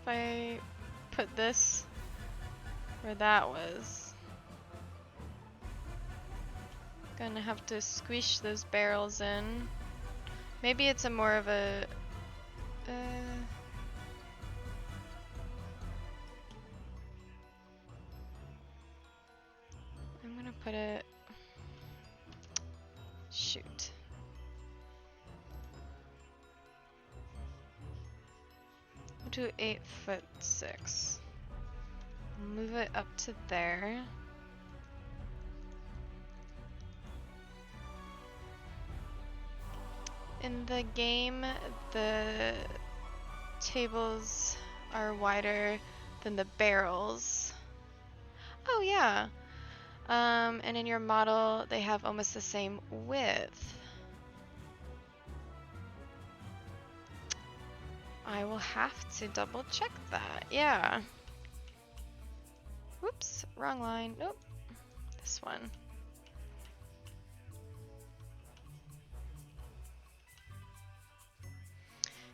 if I put this where that was. Gonna have to squish those barrels in. Maybe it's a more of a... I'm gonna put it... Shoot. We'll do 8'6". Move it up to there. In the game, the tables are wider than the barrels. Oh yeah. And in your model, they have almost the same width. I will have to double check that. Yeah. Whoops, wrong line. Nope. This one.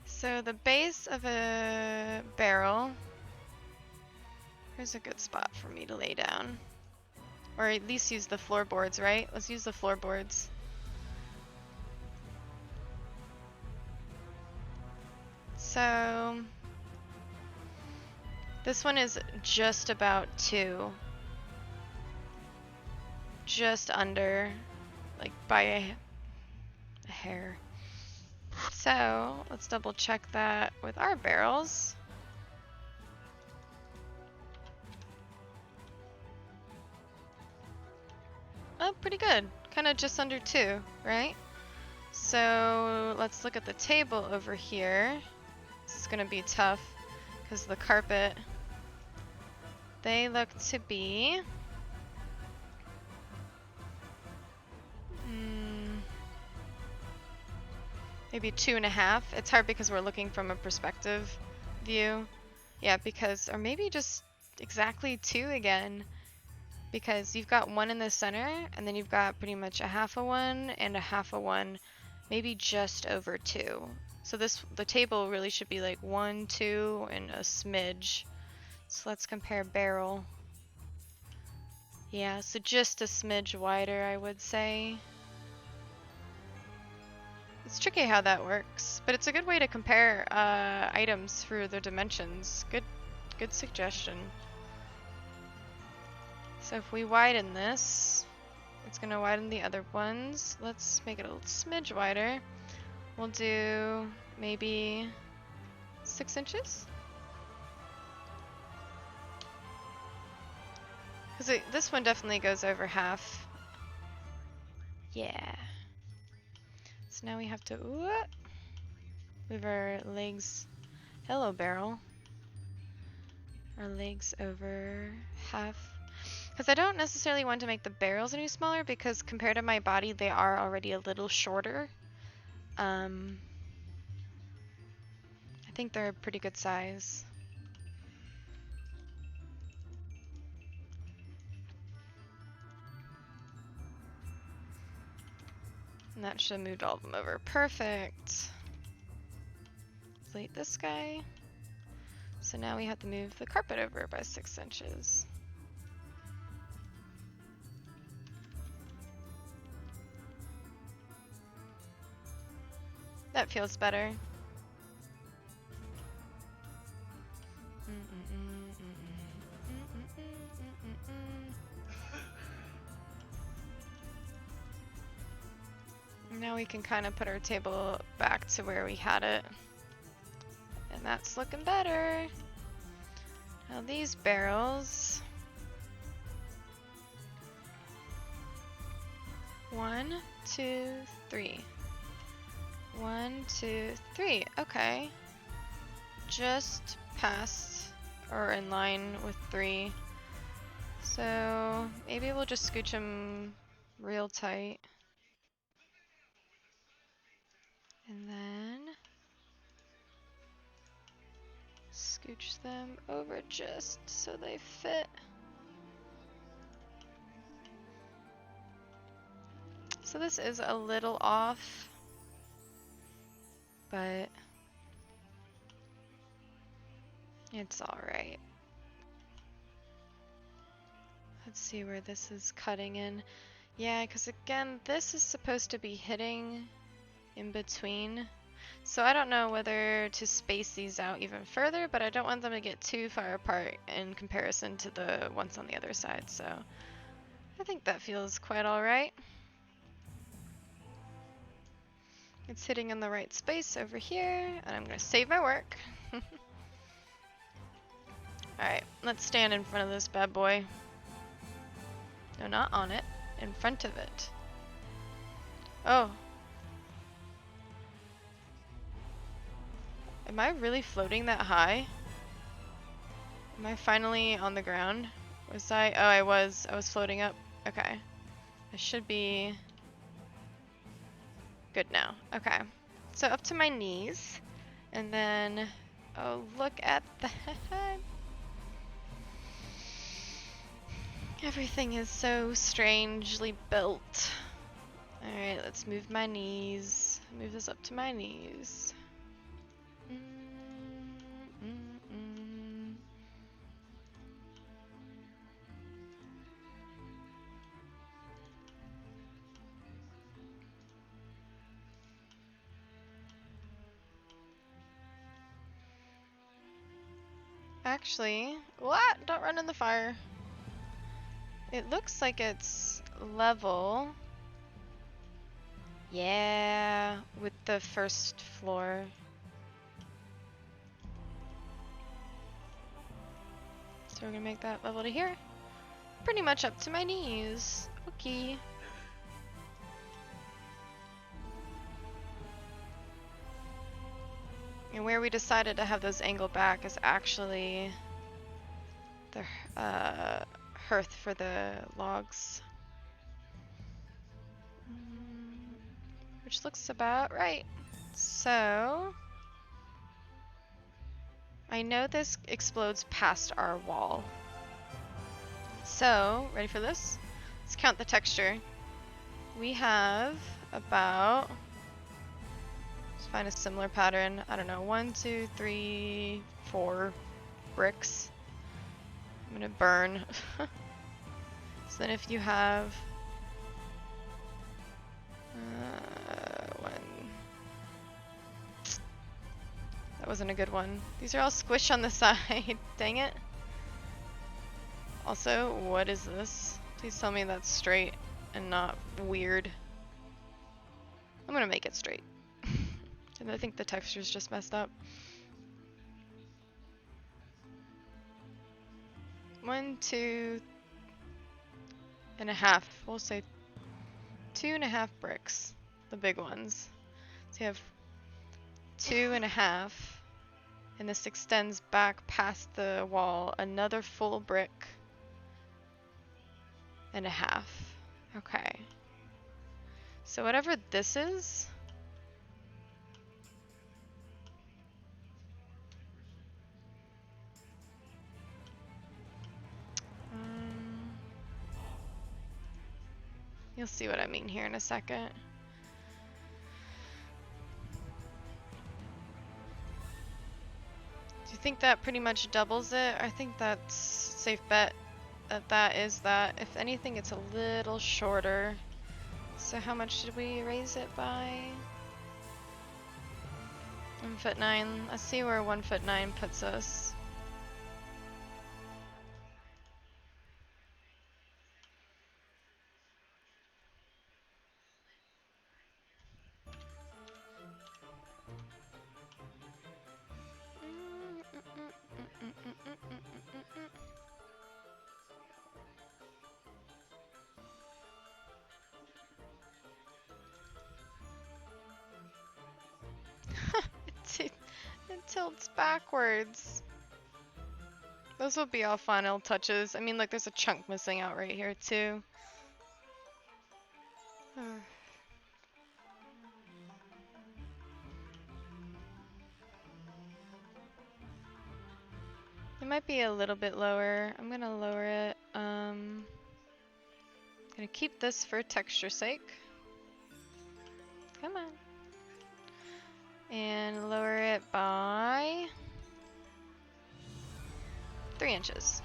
So the base of a barrel, here's a good spot for me to lay down. Or at least use the floorboards, right? Let's use the floorboards. So this one is just about 2. Just under, like by a hair. So let's double check that with our barrels. Oh, pretty good. Kind of just under 2, right? So let's look at the table over here. This is gonna be tough because the carpet, they look to be maybe 2.5. It's hard because we're looking from a perspective view. Yeah, because, or maybe just exactly 2 again. Because you've got 1 in the center, and then you've got pretty much a half a 1 and a half a 1, maybe just over 2. So the table really should be like 1, 2, and a smidge. So let's compare barrel. Yeah, so just a smidge wider, I would say. It's tricky how that works, but it's a good way to compare items through their dimensions. Good suggestion. So if we widen this, it's gonna widen the other ones. Let's make it a little smidge wider. We'll do maybe 6 inches. Because this one definitely goes over half. Yeah. So now we have to move our legs. Hello, barrel. Our legs over half. Because I don't necessarily want to make the barrels any smaller because compared to my body, they are already a little shorter. I think they're a pretty good size. And that should have moved all of them over. Perfect. Delete this guy. So now we have to move the carpet over by 6 inches. That feels better. Now we can kind of put our table back to where we had it. And that's looking better. Now these barrels. 1, 2, 3. 1, 2, 3. Okay. Just past or in line with 3. So maybe we'll just scooch them real tight. And then scooch them over just so they fit. So this is a little off, but It's alright. Let's see where this is cutting in. Yeah, because again, this is supposed to be hitting in between. So I don't know whether to space these out even further, but I don't want them to get too far apart in comparison to the ones on the other side. So I think that feels quite alright. It's hitting in the right space over here, and I'm going to save my work. Alright, let's stand in front of this bad boy. No, not on it. In front of it. Oh. Am I really floating that high? Am I finally on the ground? Was I? Oh, I was. I was floating up. Okay. I should be good now. Okay. So up to my knees. And then, oh, look at that. Everything is so strangely built. Alright, let's move my knees. Move this up to my knees. Actually, what? Don't run in the fire. It looks like it's level. Yeah, with the first floor. So we're gonna make that level to here. Pretty much up to my knees. Okay. And where we decided to have those angled back is actually the hearth for the logs. Which looks about right. So I know this explodes past our wall. So, ready for this? Let's count the texture. We have about, let's find a similar pattern. I don't know, 1, 2, 3, 4 bricks. I'm gonna burn. So then if you have one, that wasn't a good one. These are all squished on the side. Dang it. Also, what is this? Please tell me that's straight and not weird. I'm gonna make it straight. And I think the texture's just messed up. 1, 2.5. We'll say 2.5 bricks. The big ones. So you have 2.5. And this extends back past the wall. Another full brick. And a half. Okay. So whatever this is. You'll see what I mean here in a second. Do you think that pretty much doubles it? I think that's safe bet that that is that. If anything, it's a little shorter. So how much did we raise it by? 1'9". Let's see where 1'9" puts us. It tilts backwards. Those will be all final touches. I mean, like, there's a chunk missing out right here, too. It might be a little bit lower. I'm gonna lower it. Gonna keep this for texture's sake. Come on. And lower it by 3 inches.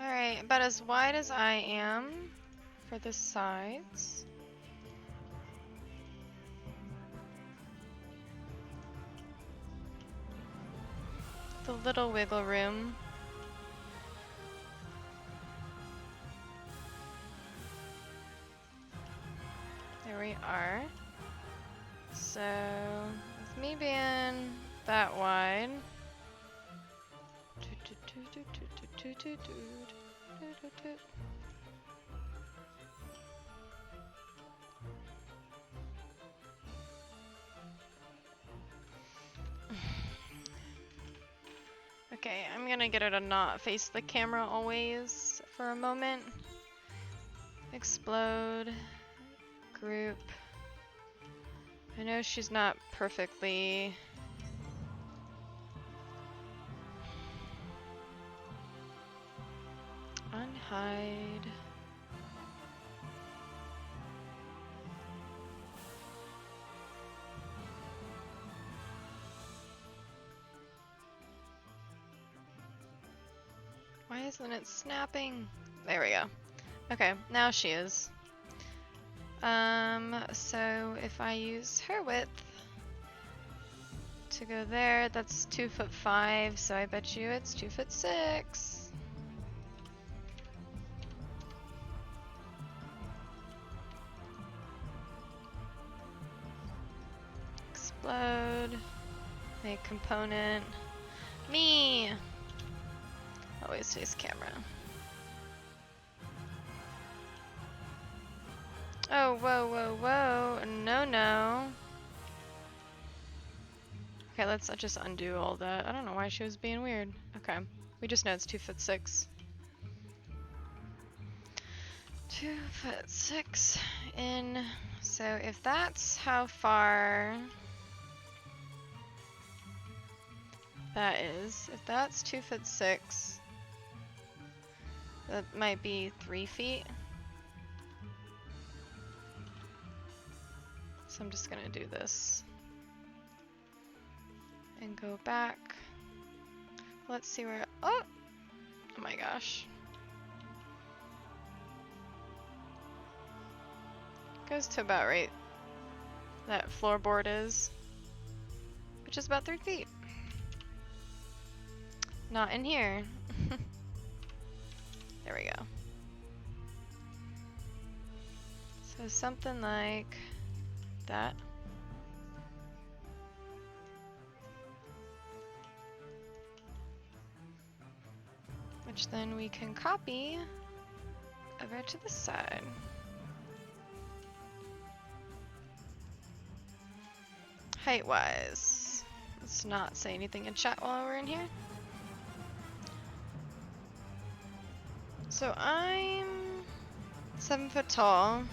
Alright, about as wide as I am for the sides. The little wiggle room. There we are. So, with me being that wide. Okay, I'm gonna get her to not face the camera always for a moment. Explode. Group. I know she's not perfectly... Unhide. Why isn't it snapping? There we go. Okay, now she is. So if I use her width to go there, that's 2'5", so I bet you it's 2'6". Explode. Make component. Me! Always face camera. Oh, whoa, whoa, whoa. No, no. Okay, let's just undo all that. I don't know why she was being weird. Okay. We just know it's 2'6". 2'6" in. So if that's how far that is, if that's 2'6", that might be 3 feet. So I'm just gonna do this and go back. Let's see where, oh my gosh. Goes to about right that floorboard is, which is about 3 feet. Not in here. There we go. So something like that. Which then we can copy over to the side. Height-wise, let's not say anything in chat while we're in here. So I'm 7 foot tall.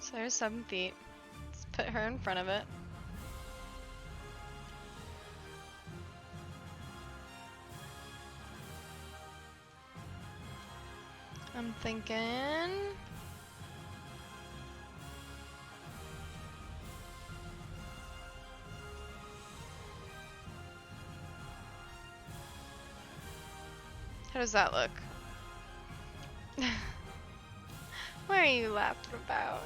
So there's 7 feet. Let's put her in front of it. I'm thinking... How does that look? What are you laughing about?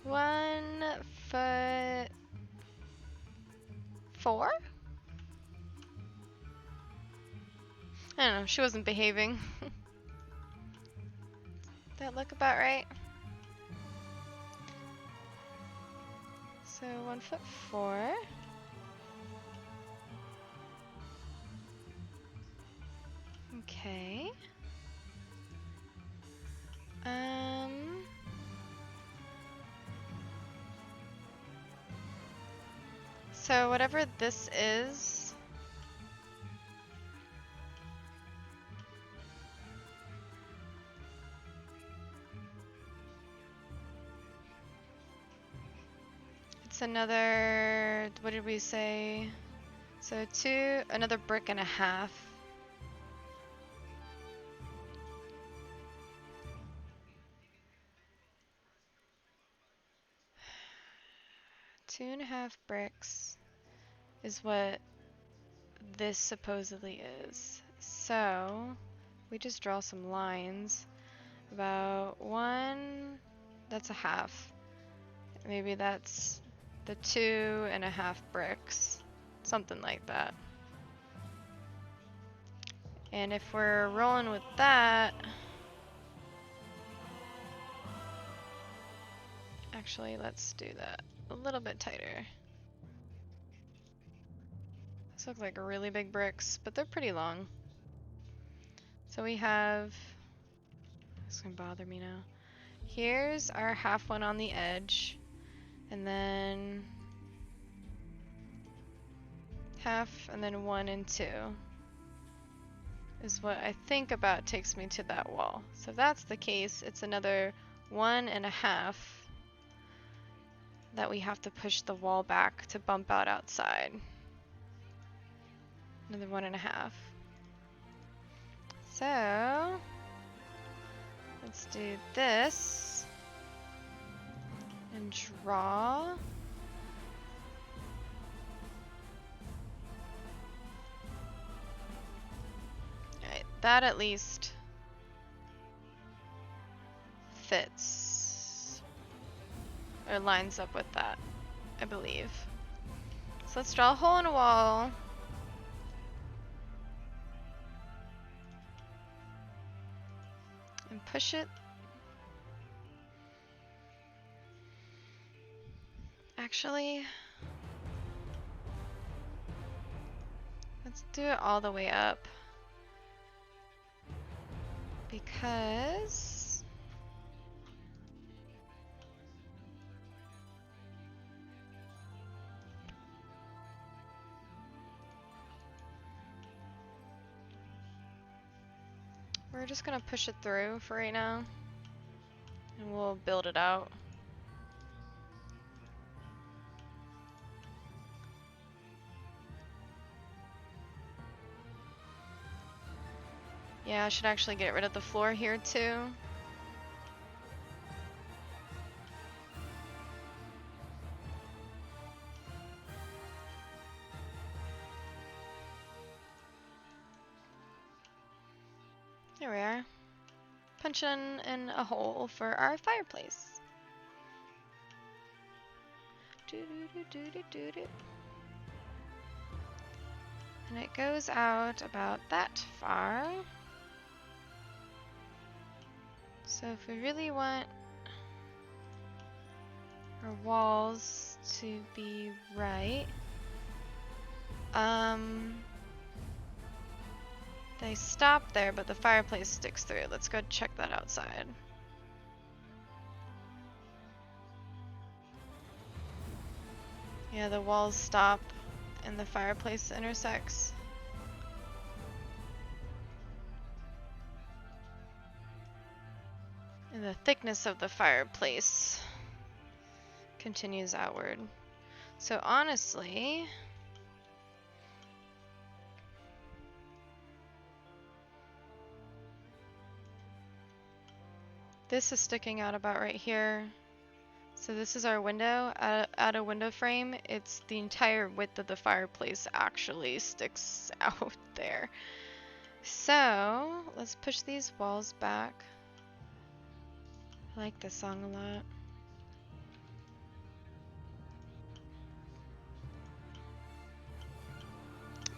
1'4"? I don't know, she wasn't behaving. That look about right? So 1'4". Okay. So whatever this is, it's another, what did we say? So another brick and a half. Two and a half bricks is what this supposedly is. So we just draw some lines. About one, that's a half. Maybe that's the 2.5 bricks. Something like that. And if we're rolling with that, actually let's do that a little bit tighter. These look like really big bricks, but they're pretty long. So we have, it's gonna bother me now. Here's our half one on the edge, and then half, and then 1 and 2 is what I think about takes me to that wall. So if that's the case, it's another 1.5 that we have to push the wall back to bump out outside. Another 1.5. So let's do this and draw. Alright, that at least fits or lines up with that, I believe. So let's draw a hole in a wall. And push it. Actually, let's do it all the way up. Because we're just gonna push it through for right now. And we'll build it out. Yeah, I should actually get rid of the floor here too. There we are. Punching in a hole for our fireplace. And it goes out about that far. So if we really want our walls to be right, they stop there, but the fireplace sticks through. Let's go check that outside. Yeah, the walls stop and the fireplace intersects. And the thickness of the fireplace continues outward. So honestly, this is sticking out about right here. So this is our window. At a window frame, it's the entire width of the fireplace actually sticks out there. So let's push these walls back. I like this song a lot.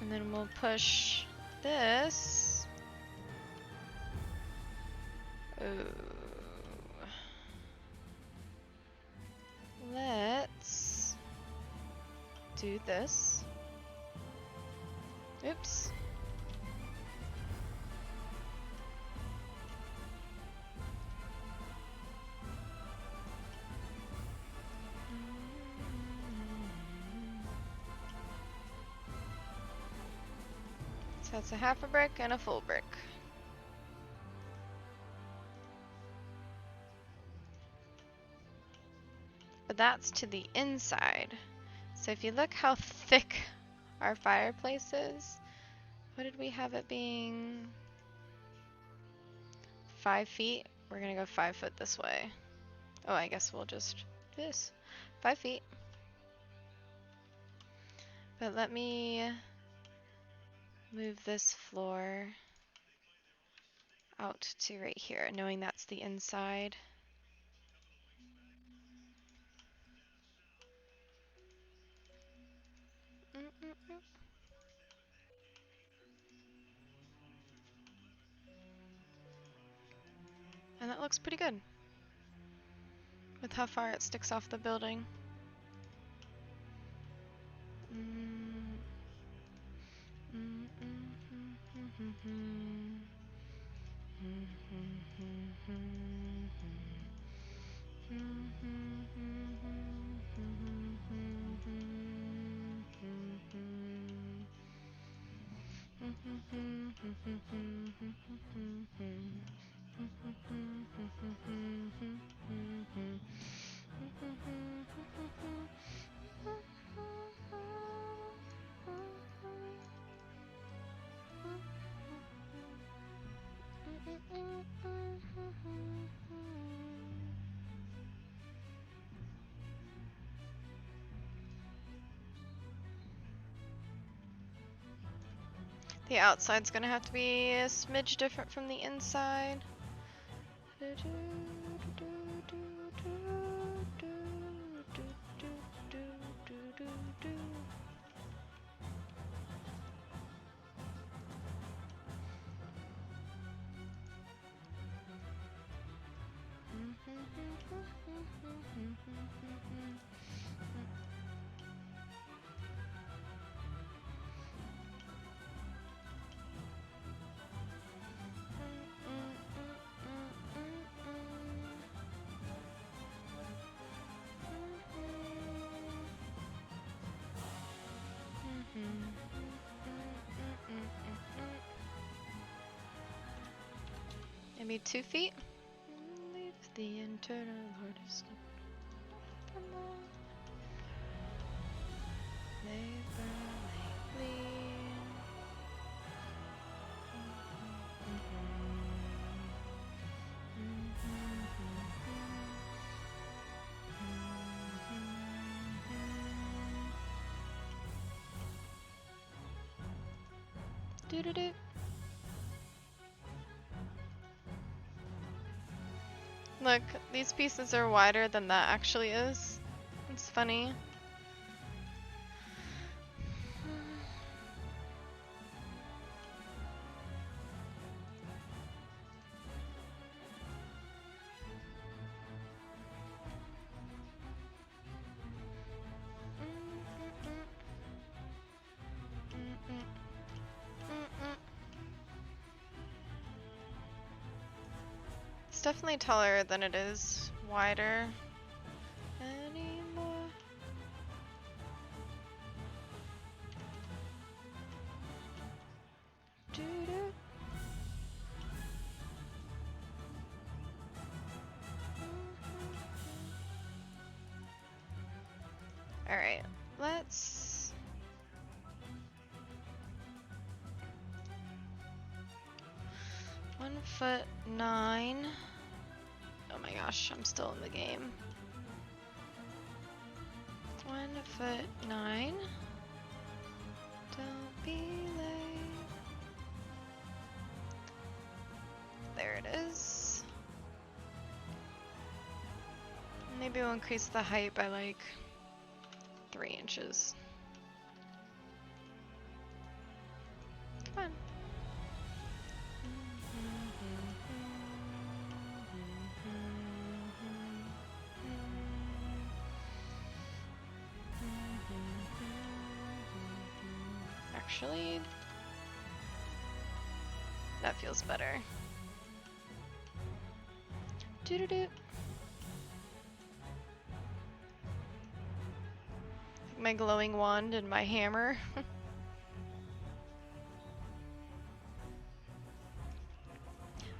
And then we'll push this. Ooh. Let's do this. Oops. So that's a half a brick and a full brick. But that's to the inside. So if you look how thick our fireplace is, what did we have it being? 5 feet? We're gonna go 5 foot this way. Oh, I guess we'll just do this. 5 feet. But let me move this floor out to right here, knowing that's the inside. And that looks pretty good with how far it sticks off the building. The outside's gonna have to be a smidge different from the inside. Maybe 2 feet? Leave the internal artist. Do-do-do. Look, these pieces are wider than that actually is. It's funny. It's definitely taller than it is wider anymore. Doo-doo. All right, let's. (1'9". Oh my gosh, I'm still in the game. 1'9". Don't be late. There it is. Maybe we'll increase the height by like 3 inches. Come on. Actually, that feels better. Doo-doo-doo. My glowing wand and my hammer.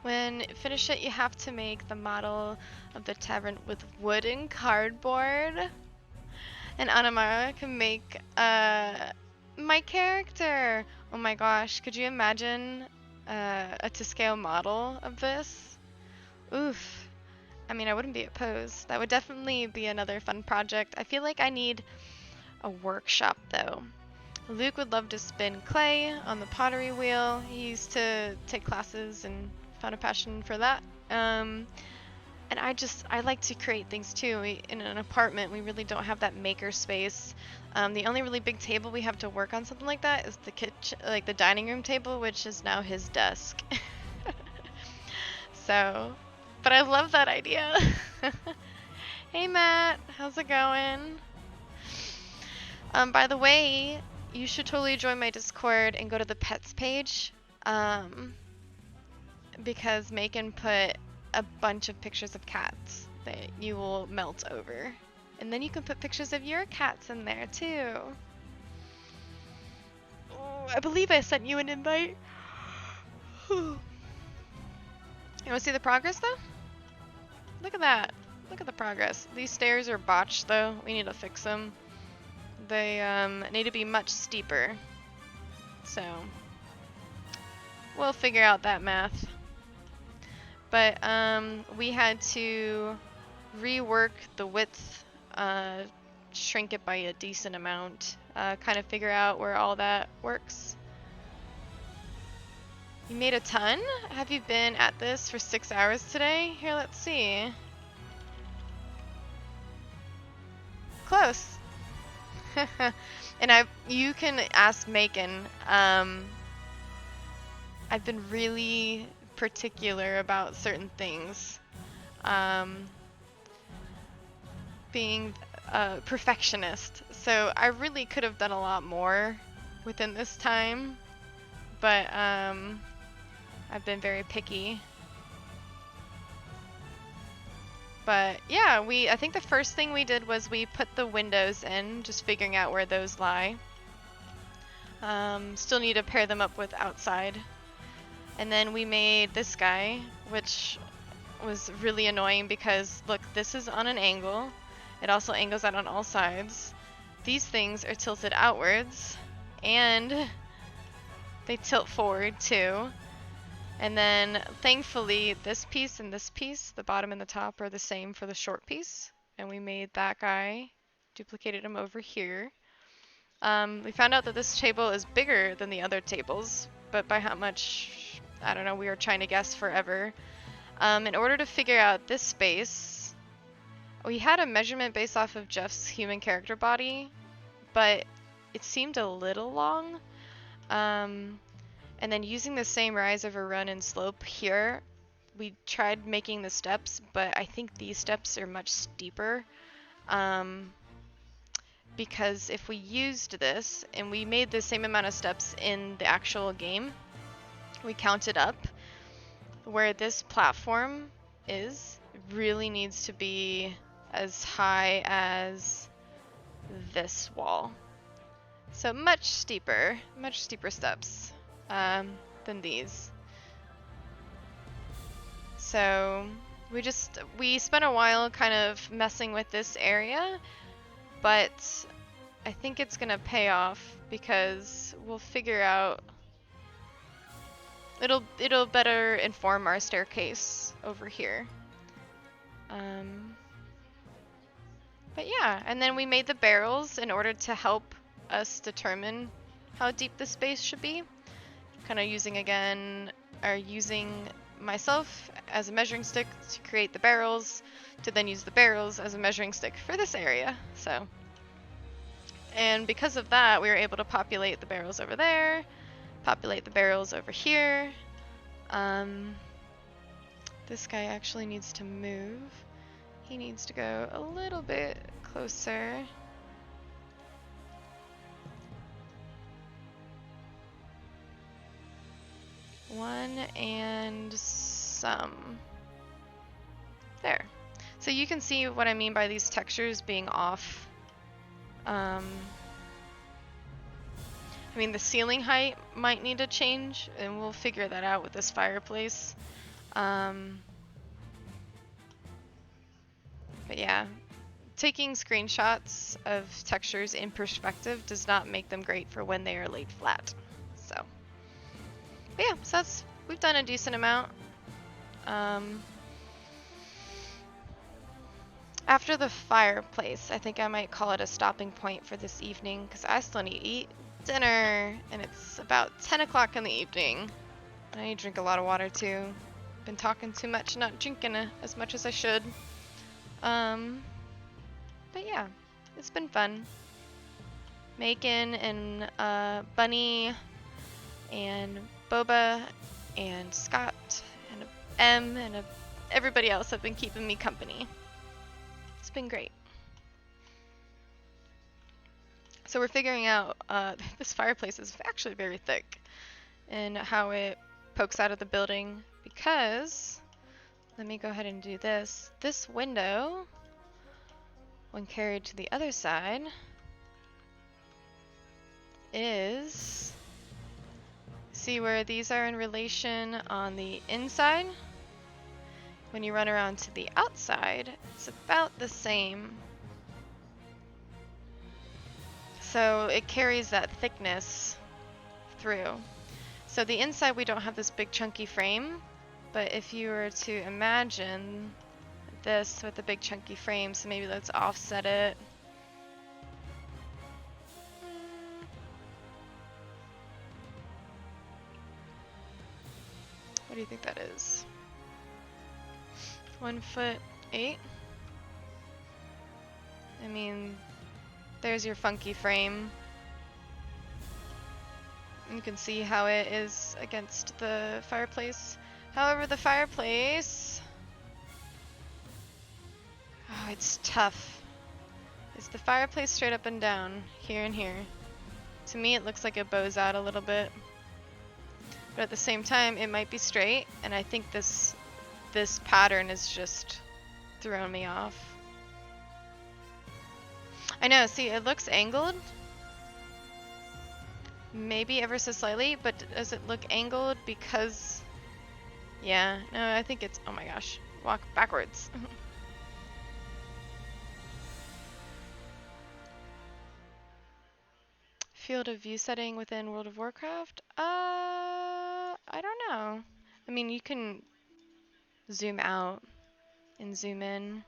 When finish it, you have to make the model of the tavern with wood and cardboard. And Anamara can make my character. Oh my gosh, could you imagine a to scale model of this? Oof. I mean, I wouldn't be opposed. That would definitely be another fun project. I feel like I need a workshop though. Luke would love to spin clay on the pottery wheel. He used to take classes and found a passion for that. And I like to create things too. In an apartment, we really don't have that maker space. The only really big table we have to work on something like that is the kitchen, like the dining room table, which is now his desk. So, but I love that idea. Hey Matt, how's it going? By the way, you should totally join my Discord and go to the pets page. Because Macon put a bunch of pictures of cats that you will melt over. And then you can put pictures of your cats in there too. Oh, I believe I sent you an invite. You want to see the progress though? Look at that. Look at the progress. These stairs are botched though. We need to fix them. They need to be much steeper. So we'll figure out that math. But we had to rework the width, shrink it by a decent amount, kind of figure out where all that works. You made a ton? Have you been at this for 6 hours today? Here, let's see. Close. And you can ask Macon. I've been really particular about certain things. Being a perfectionist. So I really could have done a lot more within this time. But I've been very picky. But yeah, I think the first thing we did was we put the windows in, just figuring out where those lie. Still need to pair them up with outside. And then we made this guy, which was really annoying because look, this is on an angle. It also angles out on all sides. These things are tilted outwards and they tilt forward too. And then thankfully this piece and this piece, the bottom and the top, are the same for the short piece. And we made that guy, duplicated him over here. We found out that this table is bigger than the other tables, but by how much, I don't know, we were trying to guess forever. In order to figure out this space, we had a measurement based off of Jeff's human character body, but it seemed a little long. And then using the same rise over run and slope here, we tried making the steps, but I think these steps are much steeper. Because if we used this, and we made the same amount of steps in the actual game, we counted up, where this platform is, really needs to be as high as this wall. So much steeper steps than these. So we spent a while kind of messing with this area, but I think it's gonna pay off because we'll figure out, it'll better inform our staircase over here. But yeah, and then we made the barrels in order to help us determine how deep the space should be. Kind of using myself as a measuring stick to create the barrels, to then use the barrels as a measuring stick for this area. So, and because of that, we were able to populate the barrels over there, populate the barrels over here. This guy actually needs to move. He needs to go a little bit closer. 1 and some. There. So you can see what I mean by these textures being off. I mean, the ceiling height might need to change, and we'll figure that out with this fireplace. But yeah, taking screenshots of textures in perspective does not make them great for when they are laid flat. So, but yeah, so we've done a decent amount. After the fireplace, I think I might call it a stopping point for this evening because I still need to eat dinner and it's about 10 o'clock in the evening. I need to drink a lot of water too. Been talking too much, not drinking as much as I should. But yeah, it's been fun. Macon and Bunny and Boba and Scott and M and everybody else have been keeping me company. It's been great. So we're figuring out this fireplace is actually very thick and how it pokes out of the building because, let me go ahead and do this. This window, when carried to the other side, is, see where these are in relation on the inside? When you run around to the outside, it's about the same. So it carries that thickness through. So the inside we don't have this big chunky frame, but if you were to imagine this with a big chunky frame, so maybe let's offset it. What do you think that is? 1'8". I mean, there's your funky frame. You can see how it is against the fireplace. However, the fireplace, oh, it's tough. Is the fireplace straight up and down, here and here? To me, it looks like it bows out a little bit. But at the same time, it might be straight, and I think this pattern is just throwing me off. I know, see, it looks angled. Maybe ever so slightly, but does it look angled because... Yeah, no, I think it's... Oh my gosh. Walk backwards. Field of view setting within World of Warcraft? I don't know. I mean, you can zoom out and zoom in.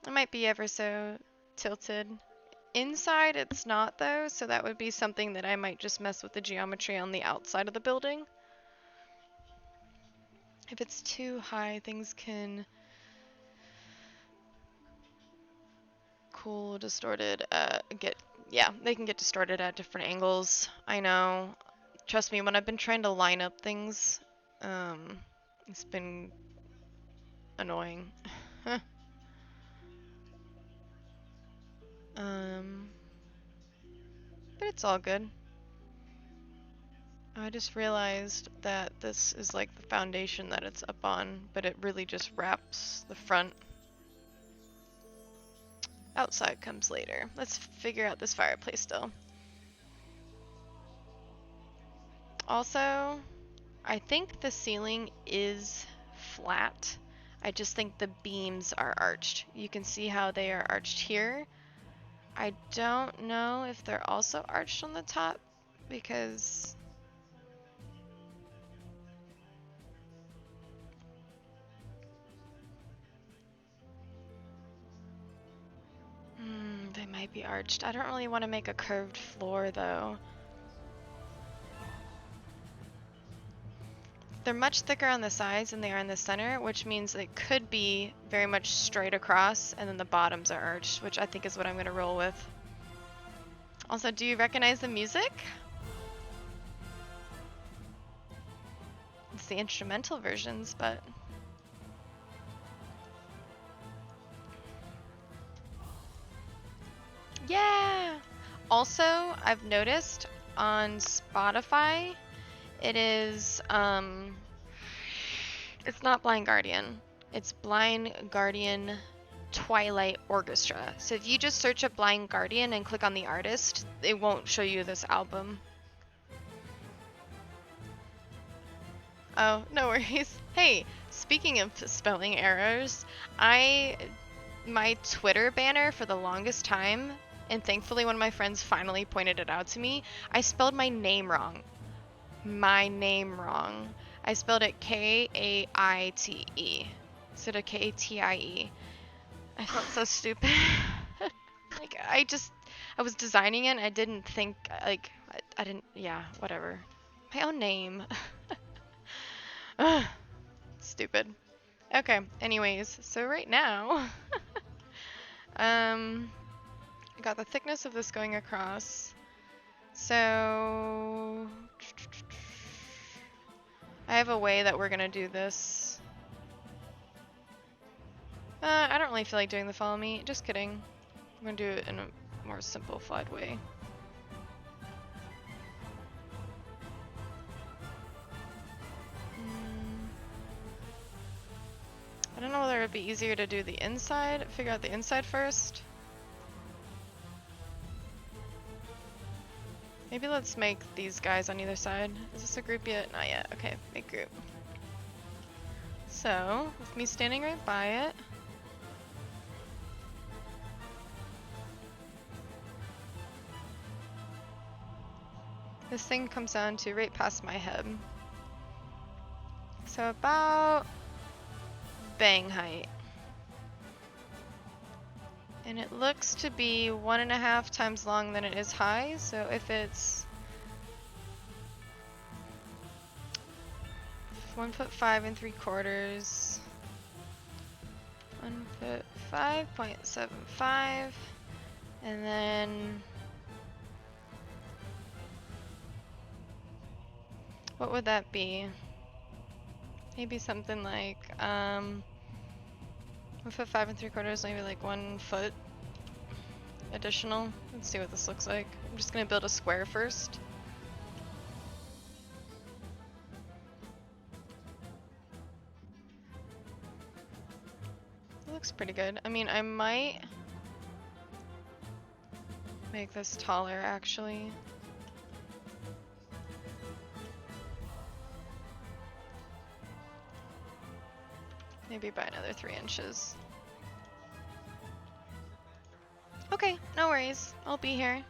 It might be ever so tilted. Inside it's not though, so that would be something that I might just mess with the geometry on the outside of the building. If it's too high, things can cool, distorted, they can get distorted at different angles. I know. Trust me, when I've been trying to line up things, it's been annoying. But it's all good. I just realized that this is like the foundation that it's up on, but it really just wraps the front. Outside comes later. Let's figure out this fireplace still. Also, I think the ceiling is flat. I just think the beams are arched. You can see how they are arched here. I don't know if they're also arched on the top because... they might be arched. I don't really want to make a curved floor though. They're much thicker on the sides than they are in the center, which means it could be very much straight across and then the bottoms are arched, which I think is what I'm going to roll with. Also, do you recognize the music? It's the instrumental versions, but... Yeah! Also, I've noticed on Spotify, It is, it's not Blind Guardian. It's Blind Guardian Twilight Orchestra. So if you just search up Blind Guardian and click on the artist, it won't show you this album. Oh, no worries. Hey, speaking of spelling errors, my Twitter banner for the longest time, and thankfully one of my friends finally pointed it out to me, I spelled my name wrong. My name wrong. I spelled it K-A-I-T-E instead of K-A-T-I-E. I felt so stupid. Like, I was designing it and I didn't think, like, I didn't, yeah, whatever. My own name. Ugh, stupid. Okay, anyways, so right now, I got the thickness of this going across. So, I have a way that we're gonna do this. I don't really feel like doing the follow me. Just kidding. I'm gonna do it in a more simplified way. I don't know whether it'd be easier to do the inside, figure out the inside first. Maybe let's make these guys on either side. Is this a group yet? Not yet. Okay, make group. So, with me standing right by it. This thing comes down to right past my head. So about bang height. And it looks to be 1.5 times long than it is high, so if it's 1'5¾", 1'5.75", and then what would that be? Maybe something like 1'5¾", maybe like 1 foot additional. Let's see what this looks like. I'm just gonna build a square first. It looks pretty good. I mean, I might make this taller actually. Maybe by another 3 inches. Okay, no worries. I'll be here.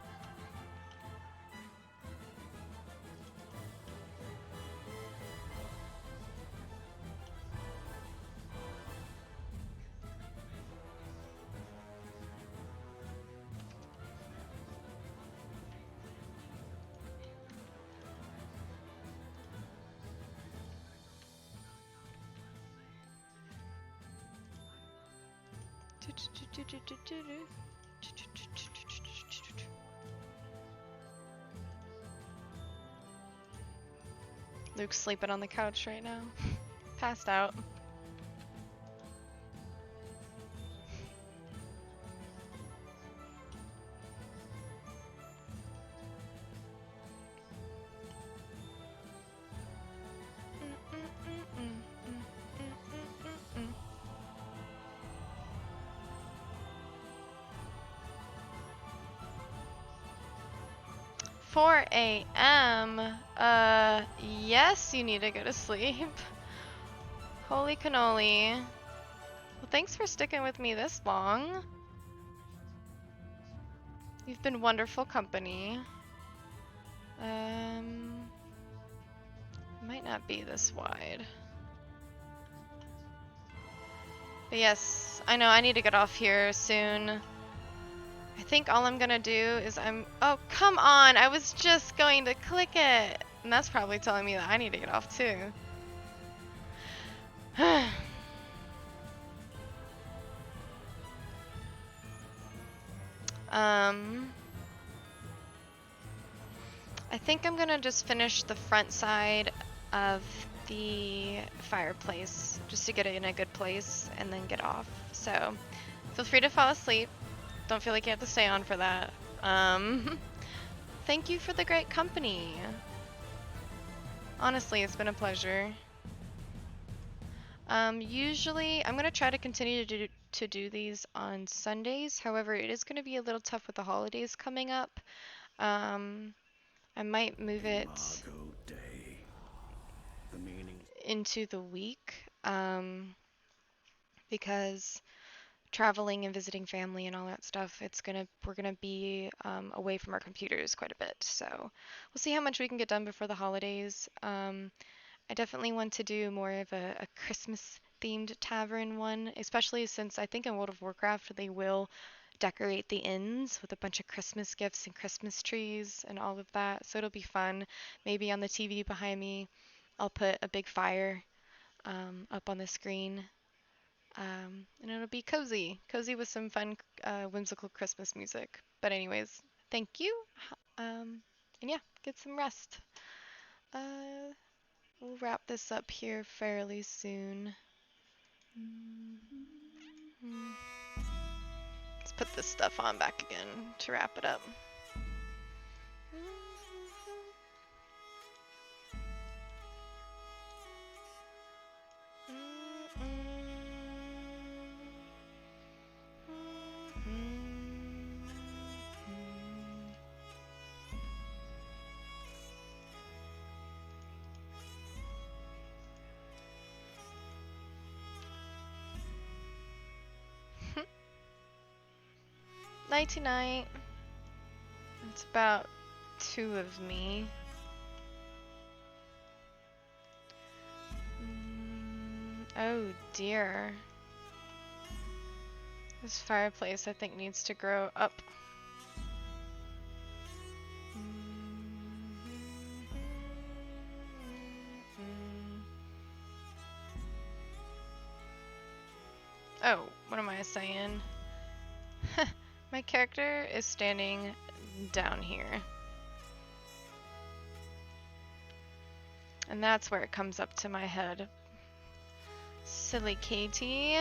Luke's sleeping on the couch right now. Passed out. "4 a.m. Yes, you need to go to sleep." Holy cannoli. Well, thanks for sticking with me this long. You've been wonderful company. Might not be this wide. But yes, I know I need to get off here soon. I think all I'm gonna do is oh, come on! I was just going to click it! And that's probably telling me that I need to get off too. I think I'm gonna just finish the front side of the fireplace just to get it in a good place and then get off. So feel free to fall asleep. Don't feel like you have to stay on for that. Thank you for the great company. Honestly, it's been a pleasure. Usually, I'm gonna try to continue to do these on Sundays. However, it is gonna be a little tough with the holidays coming up. Um, I might move it Imago Dei. The meaning. into the week, because traveling and visiting family and all that stuff, we're gonna be away from our computers quite a bit. So we'll see how much we can get done before the holidays. I definitely want to do more of a Christmas themed tavern one, especially since I think in World of Warcraft they will decorate the inns with a bunch of Christmas gifts and Christmas trees and all of that. So it'll be fun. Maybe on the TV behind me, I'll put a big fire up on the screen. And it'll be cozy, cozy with some fun, whimsical Christmas music. But anyways, thank you. And yeah, get some rest. Uh, we'll wrap this up here fairly soon. Let's put this stuff on back again to wrap it up. Nighty night. It's about 2 of me. Oh dear. This fireplace I think needs to grow up. Oh, what am I saying? My character is standing down here. And that's where it comes up to my head. Silly Katie.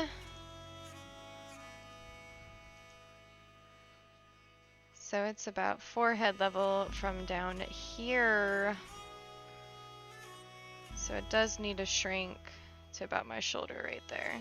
So it's about forehead level from down here. So it does need to shrink to about my shoulder right there.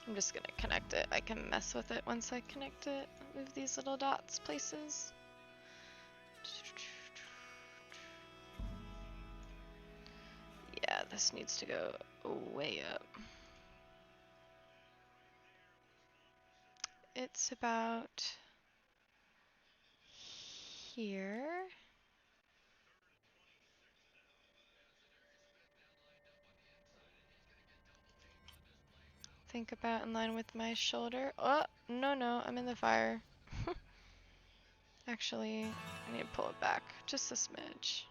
I'm just gonna connect it. I can mess with it once I connect it. Move these little dots places. Yeah, this needs to go way up. It's about here. Think about in line with my shoulder. Oh, no, I'm in the fire. Actually, I need to pull it back just a smidge.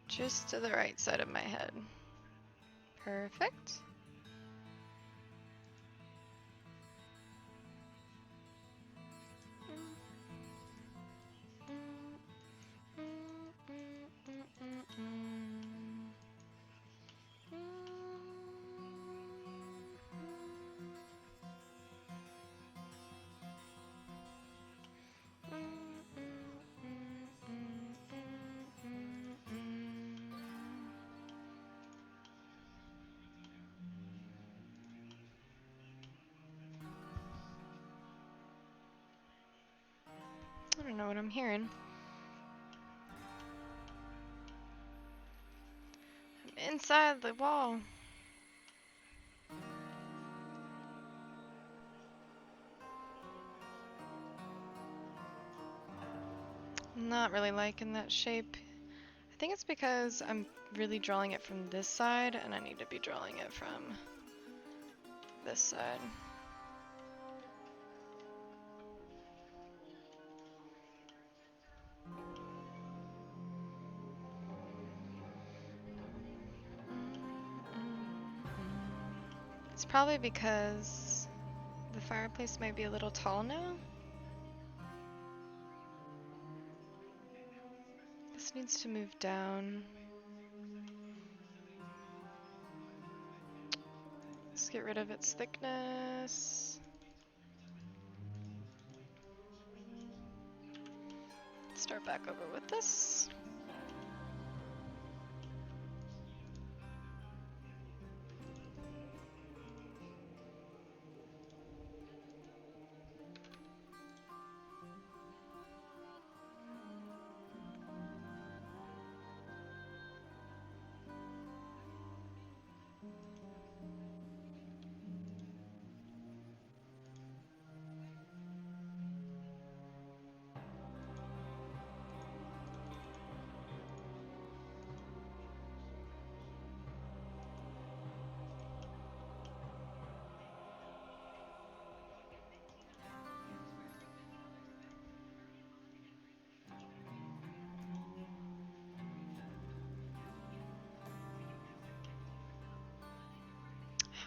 Just to the right side of my head. Perfect. I don't know what I'm hearing. I'm inside the wall. Not really liking that shape. I think it's because I'm really drawing it from this side, and I need to be drawing it from this side. It's probably because the fireplace might be a little tall now. This needs to move down. Let's get rid of its thickness. Start back over with this.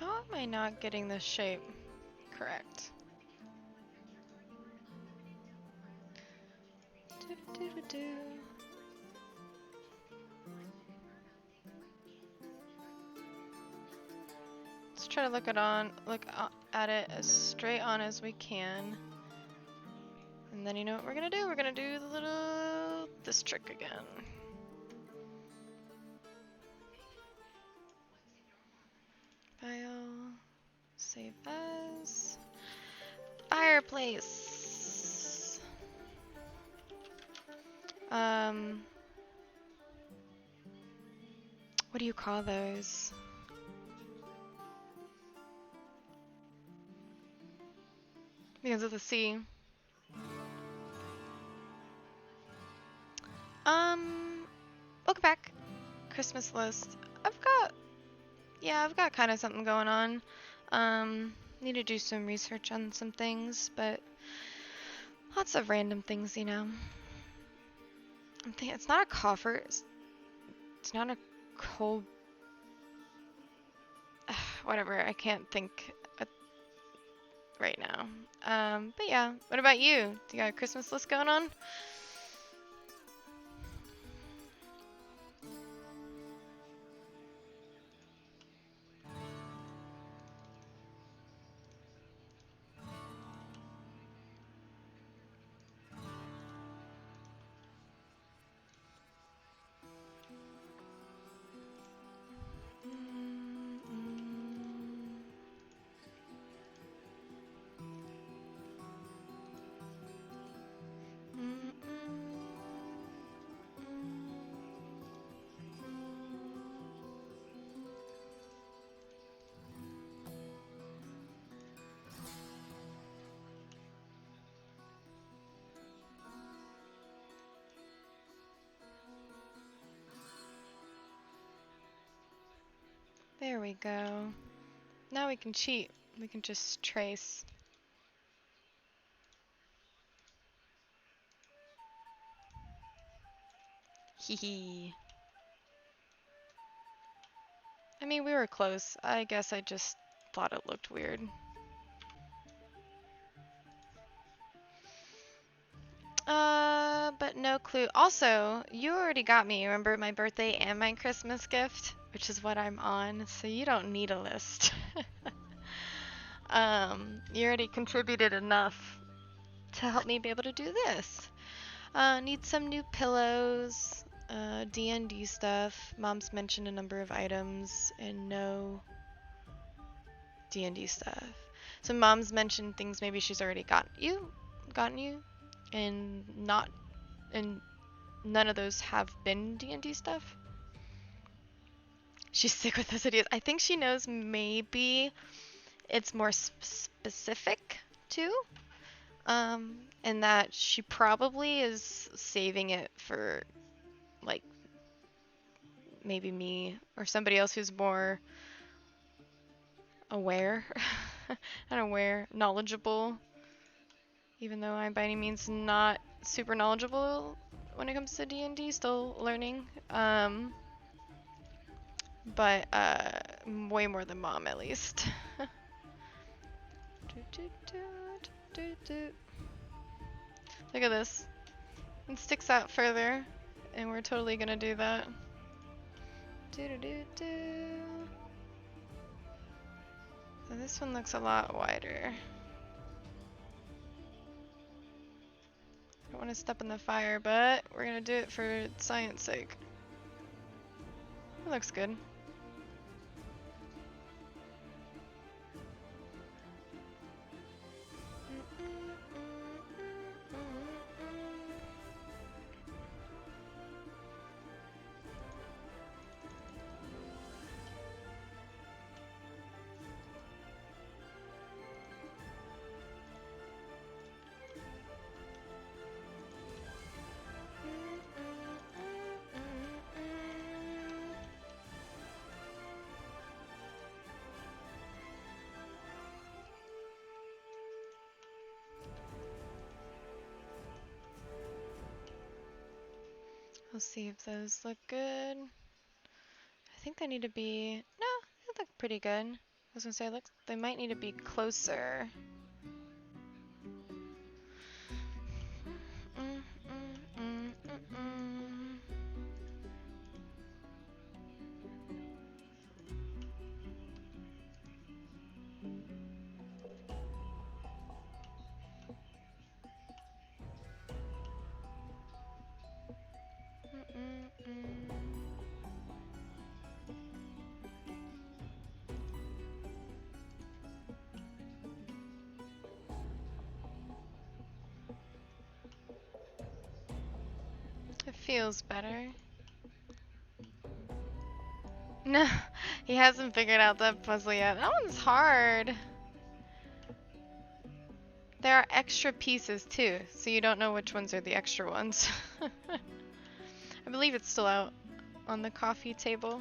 How am I not getting this shape correct? Doo-doo-doo-doo. Let's try to look at it as straight on as we can. And then you know what we're gonna do? We're gonna do this trick again. File, save as, fireplace. What do you call those? Because of the C. Welcome back. Christmas list. I've got kind of something going on. Need to do some research on some things, but lots of random things, you know. I'm thinking it's not a coffer. It's not a cold. Whatever. I can't think right now. But yeah. What about you? Do you got a Christmas list going on? There we go. Now we can cheat. We can just trace. Hee. I mean, we were close. I guess I just thought it looked weird. But no clue. Also, you already got me, remember, my birthday and my Christmas gift, which is what I'm on, so you don't need a list. You already contributed enough to help me be able to do this. Need some new pillows, D&D stuff. Mom's mentioned a number of items and no D&D stuff. So Mom's mentioned things maybe she's already gotten you, and none of those have been D&D stuff. She's sick with those ideas. I think she knows maybe it's more specific too. And that she probably is saving it for like maybe me or somebody else who's more aware. Not aware, knowledgeable. Even though I'm by any means not super knowledgeable when it comes to D&D, still learning. But way more than mom at least. Look at this. It sticks out further, and we're totally gonna do that. So this one looks a lot wider. I don't want to step in the fire, but we're gonna do it for science sake. It looks good. We'll see if those look good. I think they need to be, no, they look pretty good. I was gonna say, they might need to be closer. It feels better. No, he hasn't figured out that puzzle yet. That one's hard. There are extra pieces too, so you don't know which ones are the extra ones. I believe it's still out on the coffee table.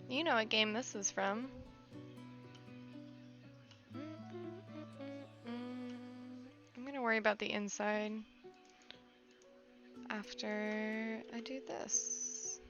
You know what game this is from. I'm gonna worry about the inside after I do this.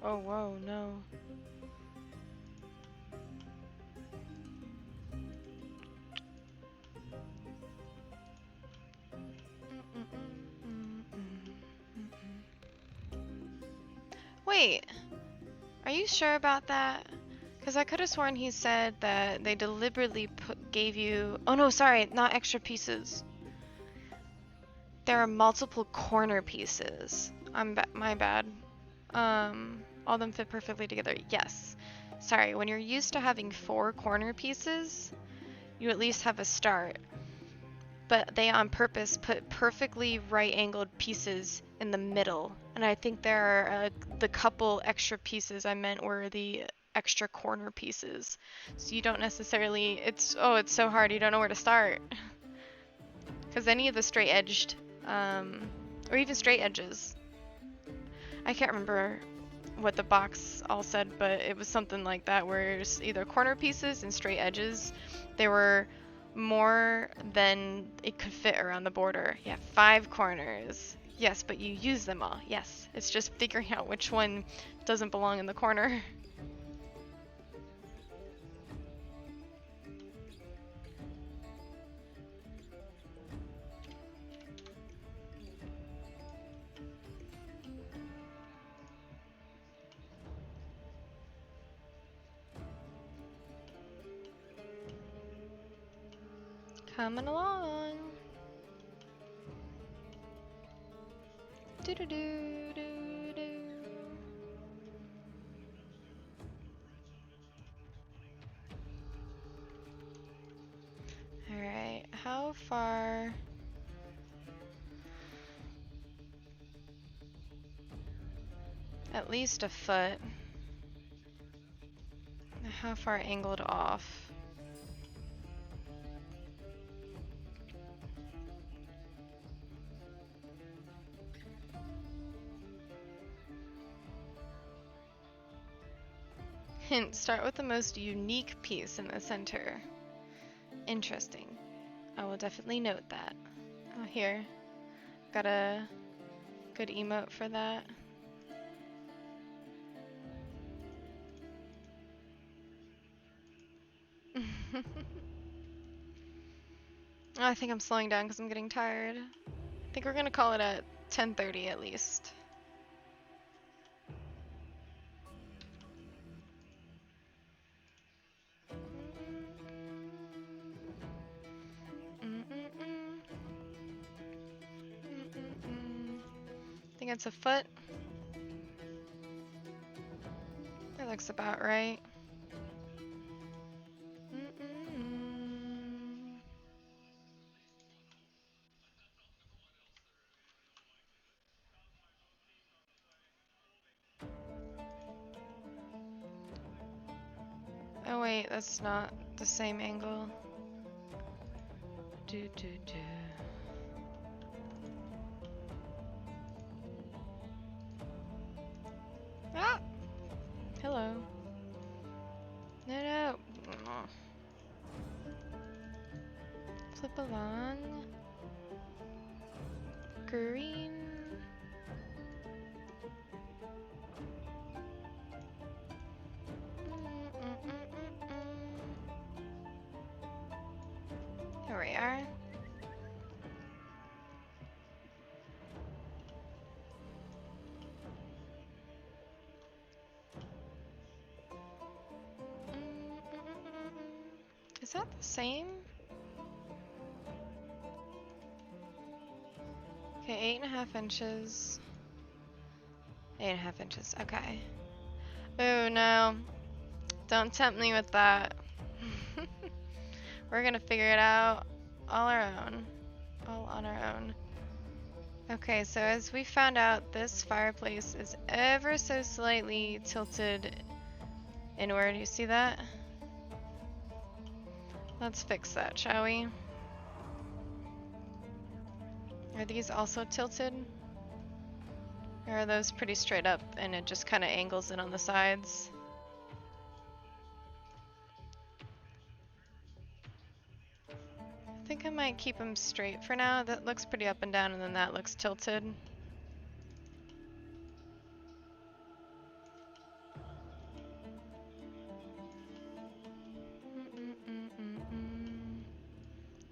Oh, whoa, no. Wait, are you sure about that? Because I could have sworn he said that they deliberately gave you... Oh no, sorry, not extra pieces. There are multiple corner pieces. My bad. All of them fit perfectly together. Yes. sorry, when you're used to having 4 corner pieces, you at least have a start. But they on purpose put perfectly right-angled pieces in the middle. And I think there are the couple extra pieces I meant were the extra corner pieces. So you don't necessarily, it's so hard, you don't know where to start. Because any of the straight-edged, or even straight edges, I can't remember what the box all said, but it was something like that, where it's either corner pieces and straight edges. They were more than it could fit around the border. Yeah, 5 corners. Yes, but you use them all. Yes, it's just figuring out which one doesn't belong in the corner. Coming along. Do do do do do. All right, how far? At least a foot. How far angled off? Hint, start with the most unique piece in the center. Interesting. I will definitely note that. Oh, here. Got a good emote for that. I think I'm slowing down because I'm getting tired. I think we're gonna call it at 10:30 at least. I think it's a foot. That looks about right. Oh wait, that's not the same angle. Do do do. Ah! Hello. No, no. Flip along. Green. Here we are. Is that the same? Okay, 8.5 inches. 8.5 inches, okay. Oh no. Don't tempt me with that. We're gonna figure it out all our own. All on our own. Okay, so as we found out, this fireplace is ever so slightly tilted inward. You see that? Let's fix that, shall we? Are these also tilted? Or are those pretty straight up and it just kind of angles in on the sides? I think I might keep them straight for now. That looks pretty up and down, and then that looks tilted.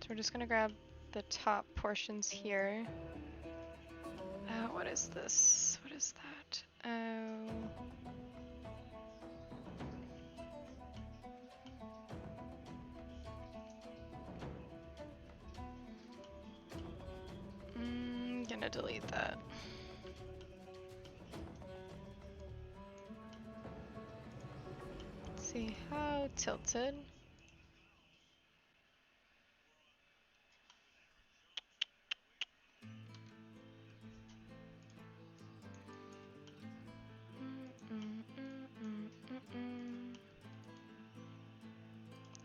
So we're just gonna grab the top portions here. What is this? What is that? Oh. Gonna delete that. Let's See how tilted.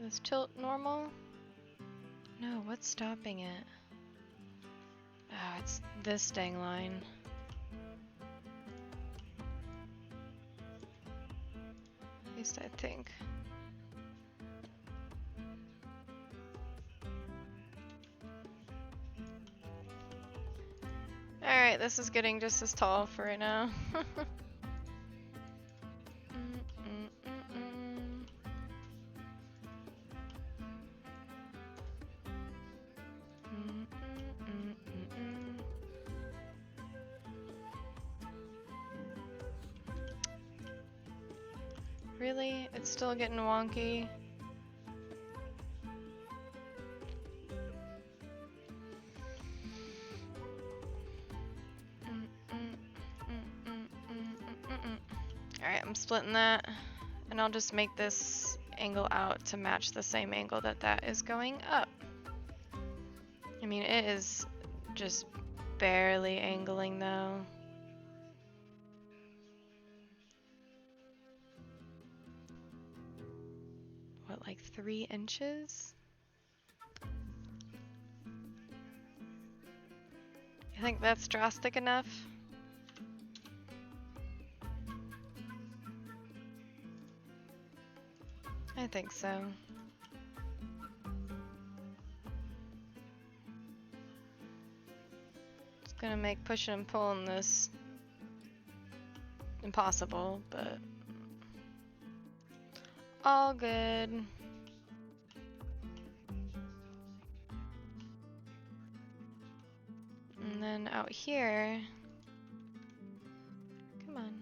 Is tilt normal? No, what's stopping it? Oh, it's this dang line. At least I think. Alright, this is getting just as tall for right now. Really? It's still getting wonky. Alright, I'm splitting that. And I'll just make this angle out to match the same angle that that is going up. I mean, it is just barely angling though. What, like 3 inches? I think that's drastic enough. I think so. It's gonna make pushing and pulling this impossible, but all good. And then out here, come on,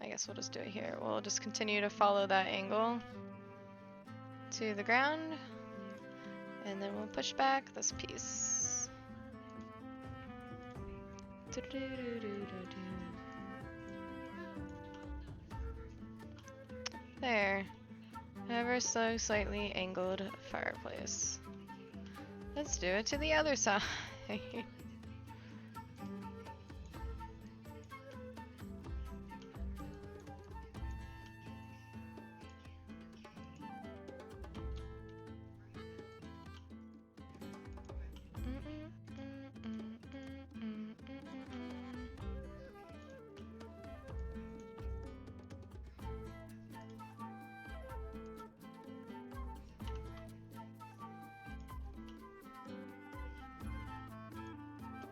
I guess we'll just do it here. We'll just continue to follow that angle to the ground, and then we'll push back this piece. There. Ever so slightly angled fireplace. Let's do it to the other side.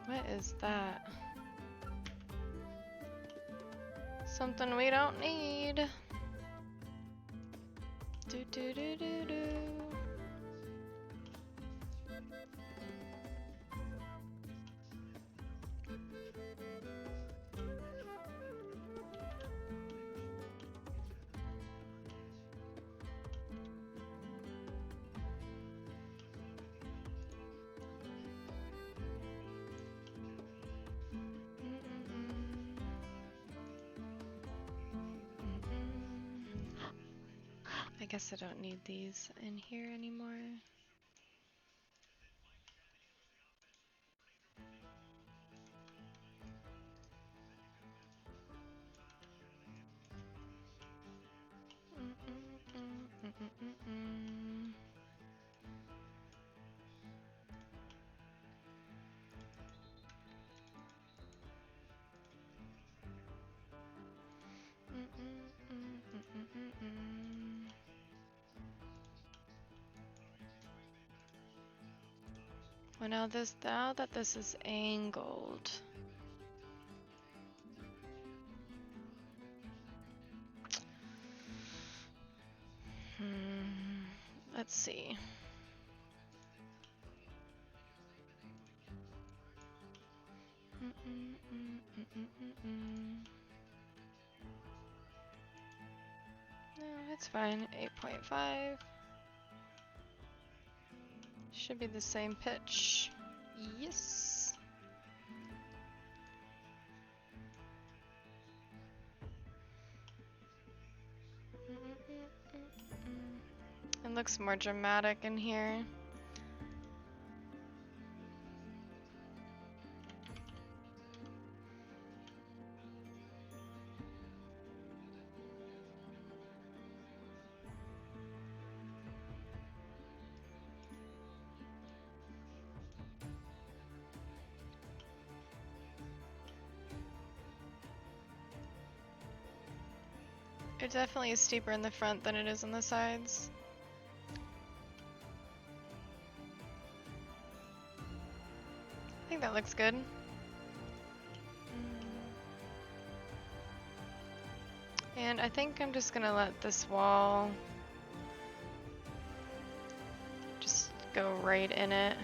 What is that? Something we don't need. Do do do do do. I guess I don't need these in here anymore. Well, now that this is angled, let's see. No, it's fine. 8.5. Should be the same pitch. Yes. It looks more dramatic in here. It definitely is steeper in the front than it is on the sides. I think that looks good. And I think I'm just gonna let this wall just go right in it.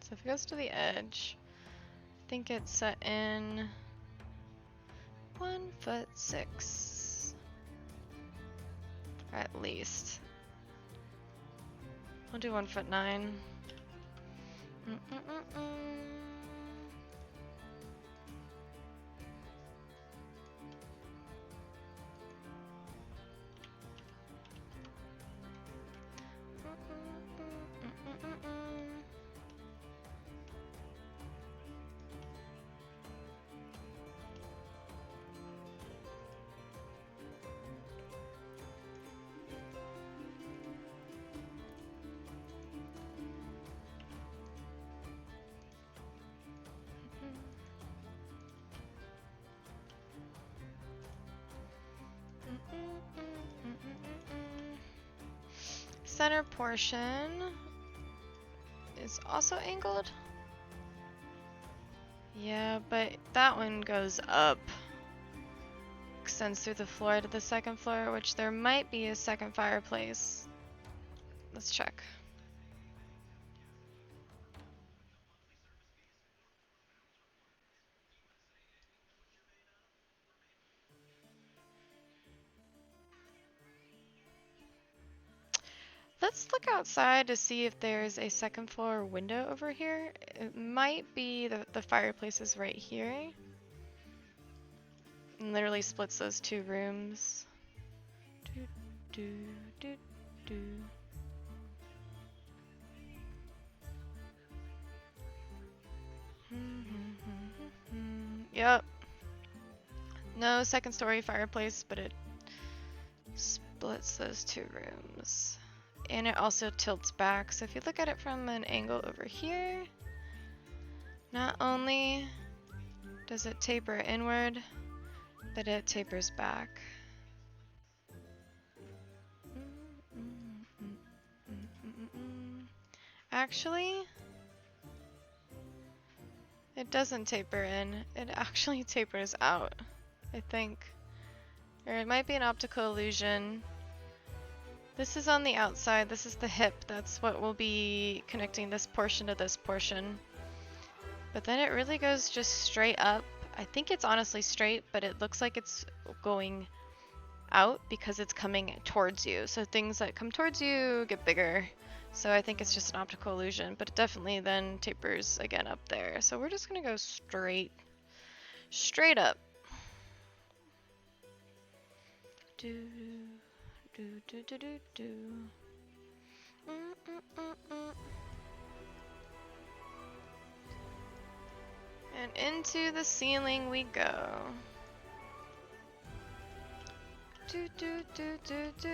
So if it goes to the edge, I think it's set in 1'6", at least. I'll do 1'9". Center portion is also angled. Yeah, but that one goes up. Extends through the floor to the second floor, which there might be a second fireplace. Let's check. Let's look outside to see if there's a second floor window over here. It might be the fireplace is right here. And literally splits those two rooms. Do, do, do, do. Yep. No second story fireplace, but it splits those two rooms. And it also tilts back. So if you look at it from an angle over here, not only does it taper inward, but it tapers back. Actually, it doesn't taper in. It actually tapers out, I think. Or it might be an optical illusion. This is on the outside. This is the hip. That's what will be connecting this portion to this portion. But then it really goes just straight up. I think it's honestly straight, but it looks like it's going out because it's coming towards you. So things that come towards you get bigger. So I think it's just an optical illusion, but it definitely then tapers again up there. So we're just gonna go straight up. Do do do do do do. And into the ceiling we go. Do do do do do.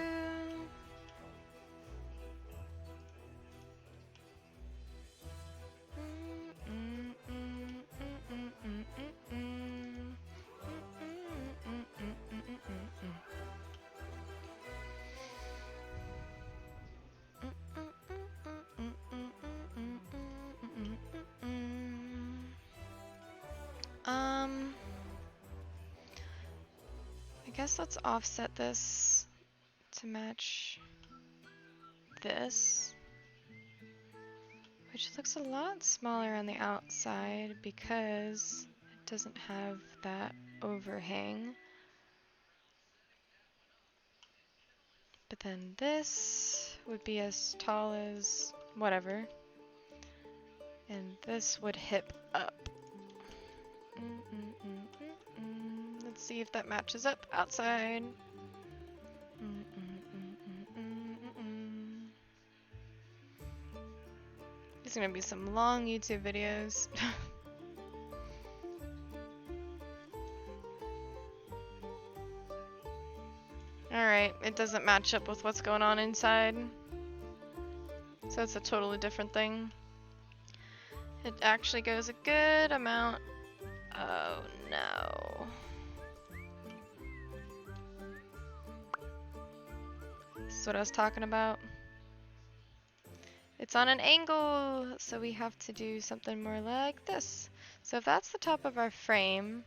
I guess let's offset this to match this, which looks a lot smaller on the outside because it doesn't have that overhang. But then this would be as tall as whatever, and this would hip up. Let's see if that matches up outside. These are gonna be some long YouTube videos. Alright, it doesn't match up with what's going on inside. So it's a totally different thing. It actually goes a good amount. Oh no. This is what I was talking about. It's on an angle, so we have to do something more like this. So if that's the top of our frame,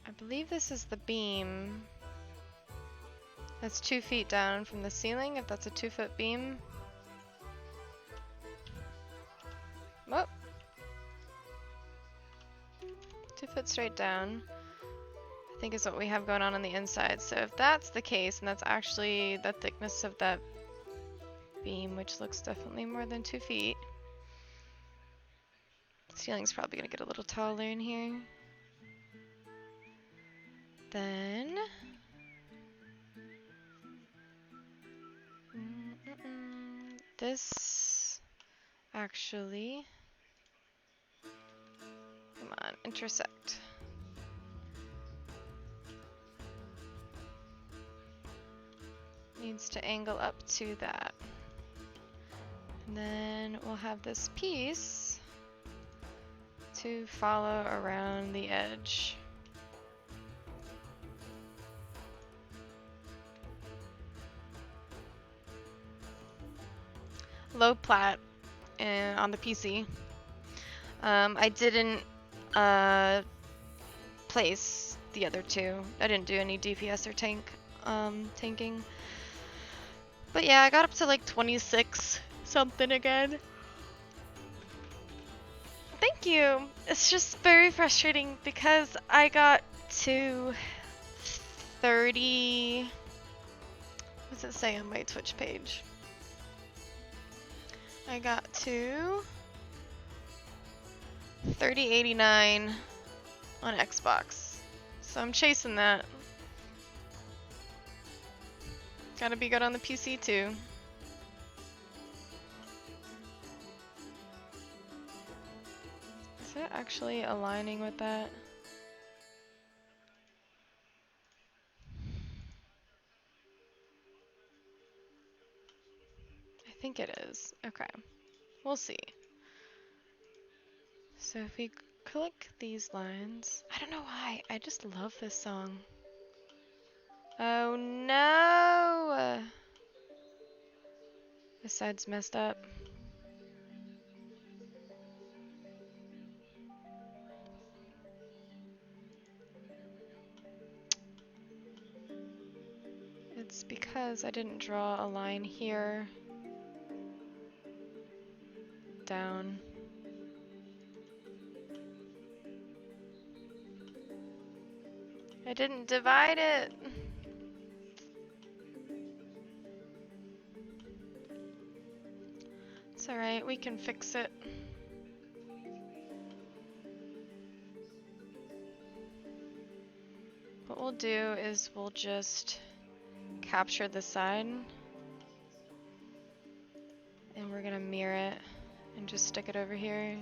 I believe this is the beam. That's 2 feet down from the ceiling, if that's a 2-foot beam. Whoop. 2 foot straight down, I think is what we have going on the inside. So if that's the case, and that's actually the thickness of that beam, which looks definitely more than 2 feet. The ceiling's probably gonna get a little taller in here. Then this actually, come on, intersect. Needs to angle up to that. And then we'll have this piece to follow around the edge. Low plat on the PC. I didn't place the other two. I didn't do any DPS or tanking. But yeah, I got up to like 26 something again. Thank you. It's just very frustrating because I got to 30. What's it say on my Twitch page? I got to 3089 on Xbox. So I'm chasing that. Gotta be good on the PC too. Is it actually aligning with that? I think it is. Okay. We'll see. So if we click these lines, I don't know why, I just love this song. Oh no! This side's messed up. It's because I didn't draw a line here. Down. I didn't divide it! It's alright, we can fix it. What we'll do is we'll just capture the side. And we're gonna mirror it and just stick it over here.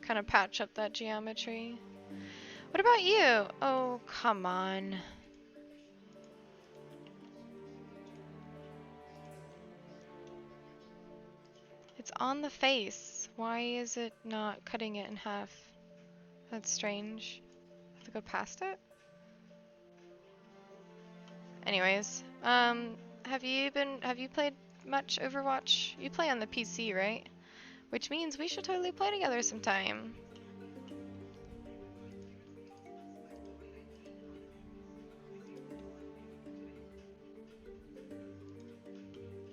Kind of patch up that geometry. What about you? Oh, come on. It's on the face. Why is it not cutting it in half? That's strange. I have to go past it? Anyways, have you played much Overwatch? You play on the PC, right? Which means we should totally play together sometime.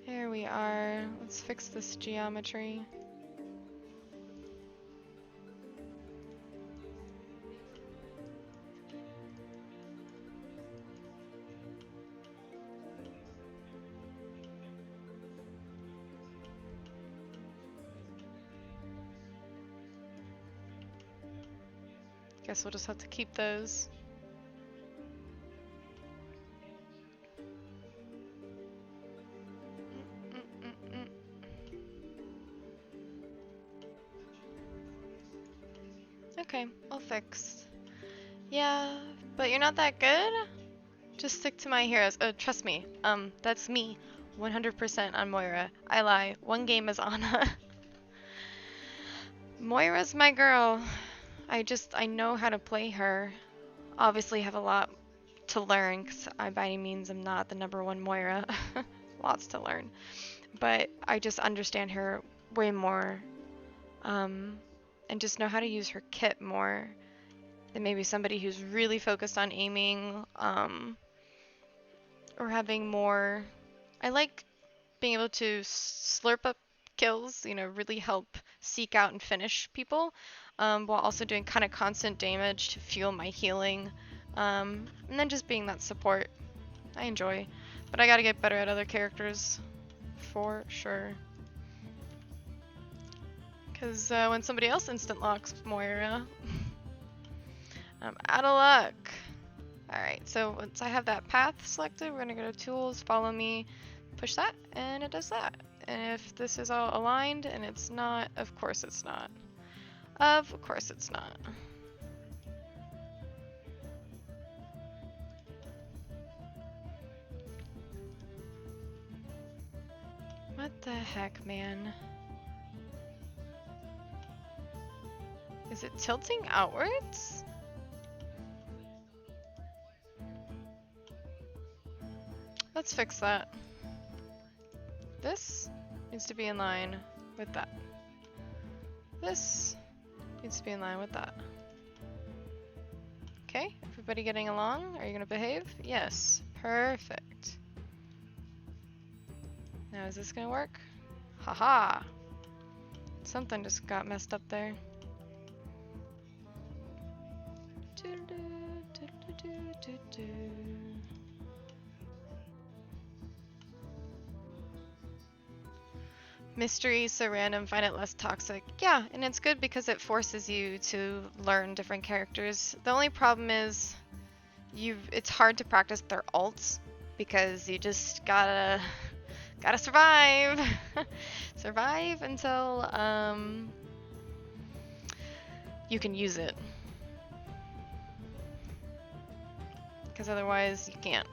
Here we are. Let's fix this geometry. Guess we'll just have to keep those. Okay, I'll fix. Yeah, but you're not that good? Just stick to my heroes. Oh, trust me. That's me. 100% on Moira. I lie. One game is Ana. Moira's my girl. I know how to play her. Obviously have a lot to learn, because I by any means am not the #1 Moira. Lots to learn. But I just understand her way more. And just know how to use her kit more than maybe somebody who's really focused on aiming, or having more. I like being able to slurp up kills, you know, really help seek out and finish people, while also doing kind of constant damage to fuel my healing, and then just being that support. I enjoy, but I gotta get better at other characters, for sure. Because when somebody else instant locks Moira, I'm out of luck. Alright, so once I have that path selected, we're gonna go to tools, follow me, push that, and it does that. And if this is all aligned and it's not, of course it's not. Of course it's not. What the heck, man? Is it tilting outwards? Let's fix that. This needs to be in line with that. This needs to be in line with that. Okay, everybody getting along? Are you gonna behave? Yes, perfect. Now is this gonna work? Haha! Something just got messed up there. Mystery, so random, find it less toxic. Yeah, and it's good because it forces you to learn different characters. The only problem is it's hard to practice their ults because you just gotta survive. Survive until you can use it. Because otherwise you can't.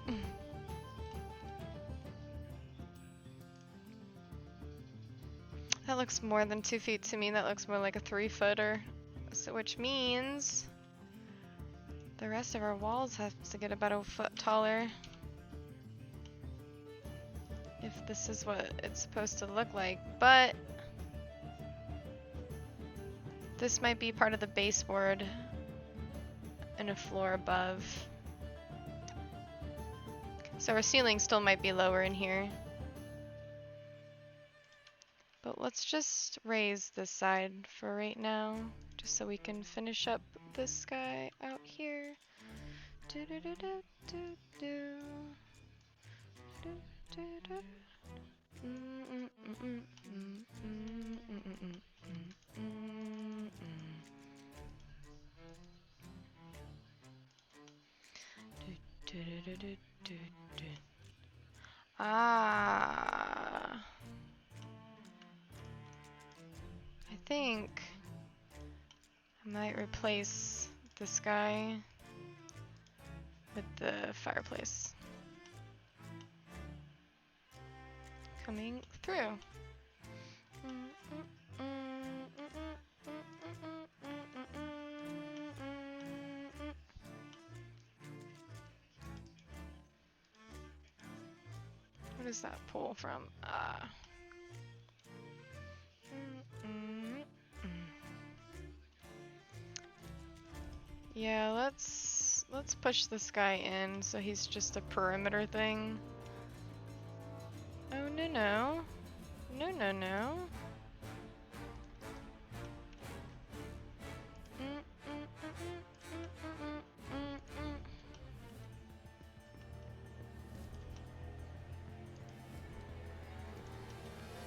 That looks more than 2 feet to me. That looks more like a 3-footer. So which means the rest of our walls have to get about a foot taller. If this is what it's supposed to look like. But this might be part of the baseboard and a floor above. So our ceiling still might be lower in here. But let's just raise this side for right now, just so we can finish up this guy out here. Ah. I think I might replace this guy with the fireplace coming through. What is that pull from? Yeah, let's push this guy in so he's just a perimeter thing. Oh no no. No no no.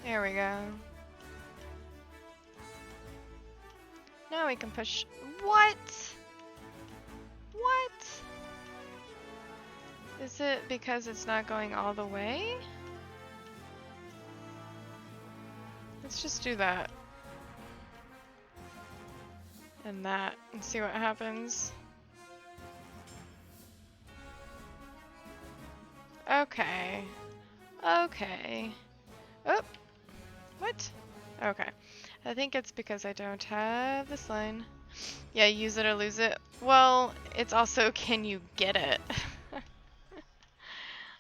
There we go. Now we can push. What? What? Is it because it's not going all the way? Let's just do that. And that, and see what happens. Okay. Okay. Oh! What? Okay. I think it's because I don't have this line. Yeah, use it or lose it. Well, it's also, can you get it?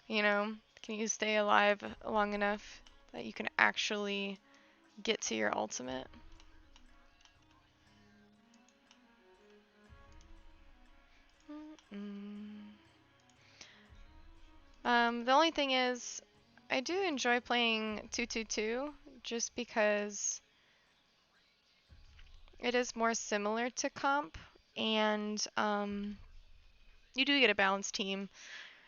You know, can you stay alive long enough that you can actually get to your ultimate? The only thing is, I do enjoy playing 222 just because it is more similar to comp, and you do get a balanced team.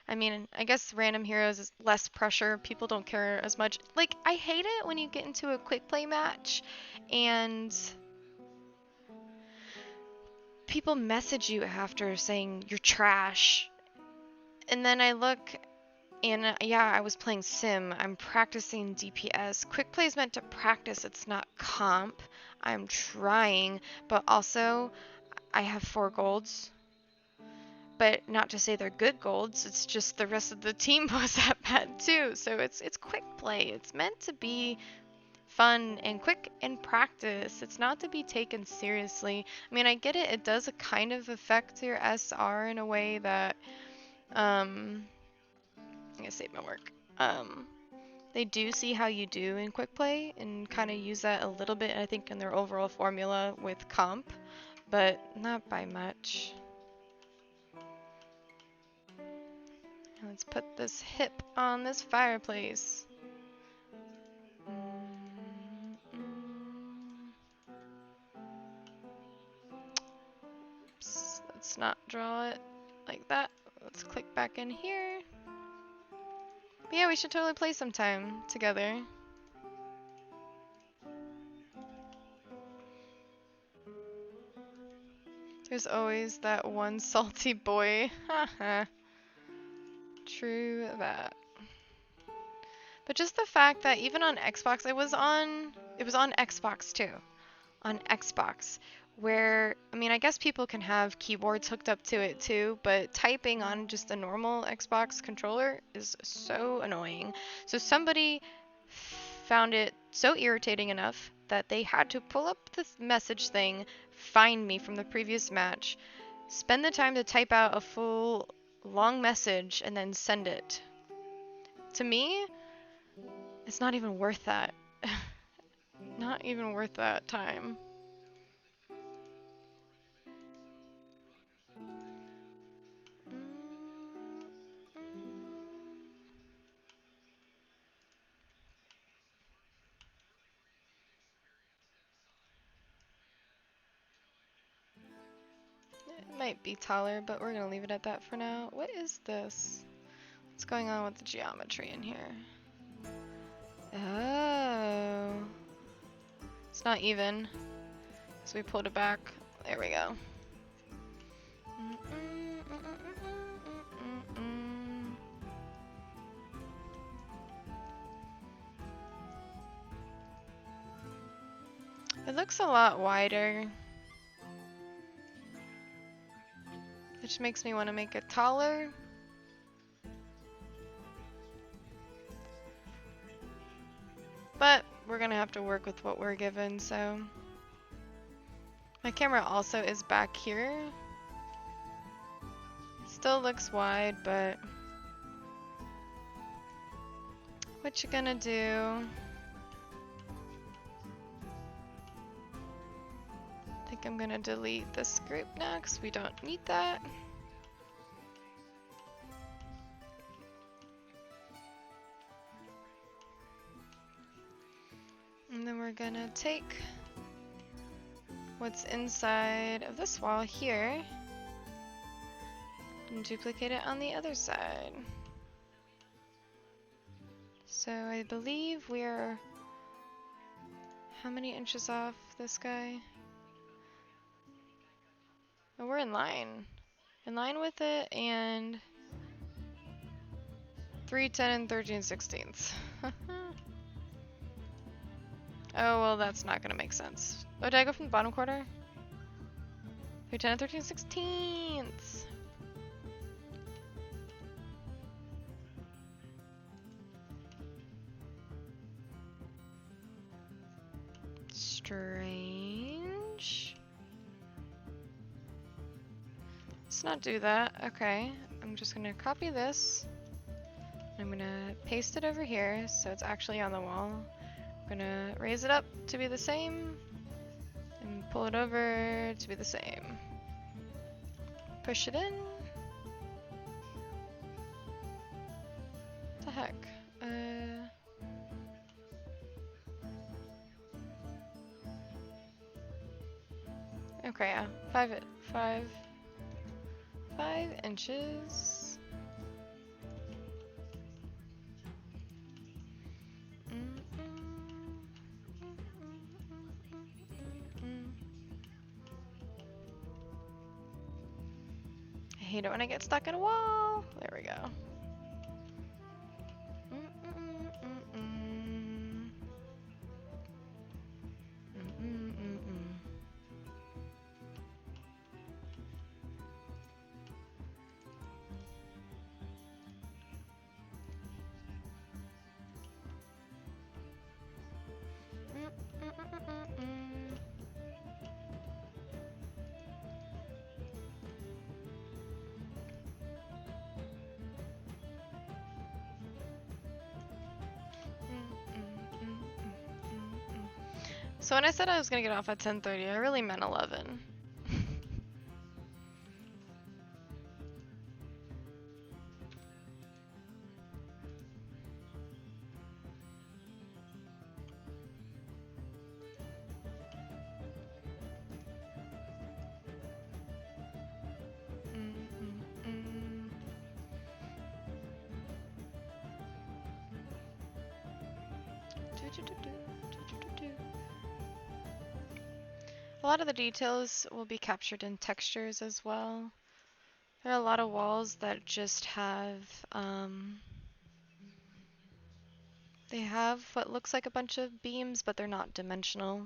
I mean, I guess random heroes is less pressure. People don't care as much. Like, I hate it when you get into a quick play match and people message you after saying you're trash. And then I look and yeah, I was playing Sim. I'm practicing DPS. Quick play is meant to practice, it's not comp. I'm trying, but also I have 4 golds. But not to say they're good golds, it's just the rest of the team was that bad too. So it's quick play. It's meant to be fun and quick in practice. It's not to be taken seriously. I mean, I get it. It does kind of affect your SR in a way that I'm gonna save my work. They do see how you do in quick play and kind of use that a little bit, I think, in their overall formula with comp, but not by much. Let's put this hip on this fireplace. Oops, let's not draw it like that. Let's click back in here. But yeah, we should totally play sometime together. There's always that one salty boy. Haha. True that. But just the fact that even on Xbox, it was on Xbox too. On Xbox, where, I mean, I guess people can have keyboards hooked up to it too, but typing on just a normal Xbox controller is so annoying. So somebody found it so irritating enough that they had to pull up this message thing, find me from the previous match, spend the time to type out a full long message, and then send it. To me, it's not even worth that. Not even worth that time. It might be taller, but we're gonna leave it at that for now. What is this? What's going on with the geometry in here? Oh. It's not even. So we pulled it back. There we go. It looks a lot wider, which makes me want to make it taller. But we're gonna have to work with what we're given, so. My camera also is back here. Still looks wide, but what you gonna do? I think I'm gonna delete this group now because we don't need that. And then we're gonna take what's inside of this wall here and duplicate it on the other side. So I believe we're how many inches off this guy? Oh, we're in line. in line with it, and 3, 10, and 13 sixteenths. Oh, well, that's not gonna make sense. Oh, did I go from the bottom quarter? 3, 10, and 13 sixteenths. Strange. Let's not do that. Okay, I'm just gonna copy this. I'm gonna paste it over here so it's actually on the wall. I'm gonna raise it up to be the same and pull it over to be the same. Push it in. What the heck? Okay, yeah. 5 inches. I hate it when I get stuck in a wall. There we go. So when I said I was gonna get off at 10:30, I really meant 11. A lot of the details will be captured in textures as well. There are a lot of walls that just have, they have what looks like a bunch of beams, but they're not dimensional.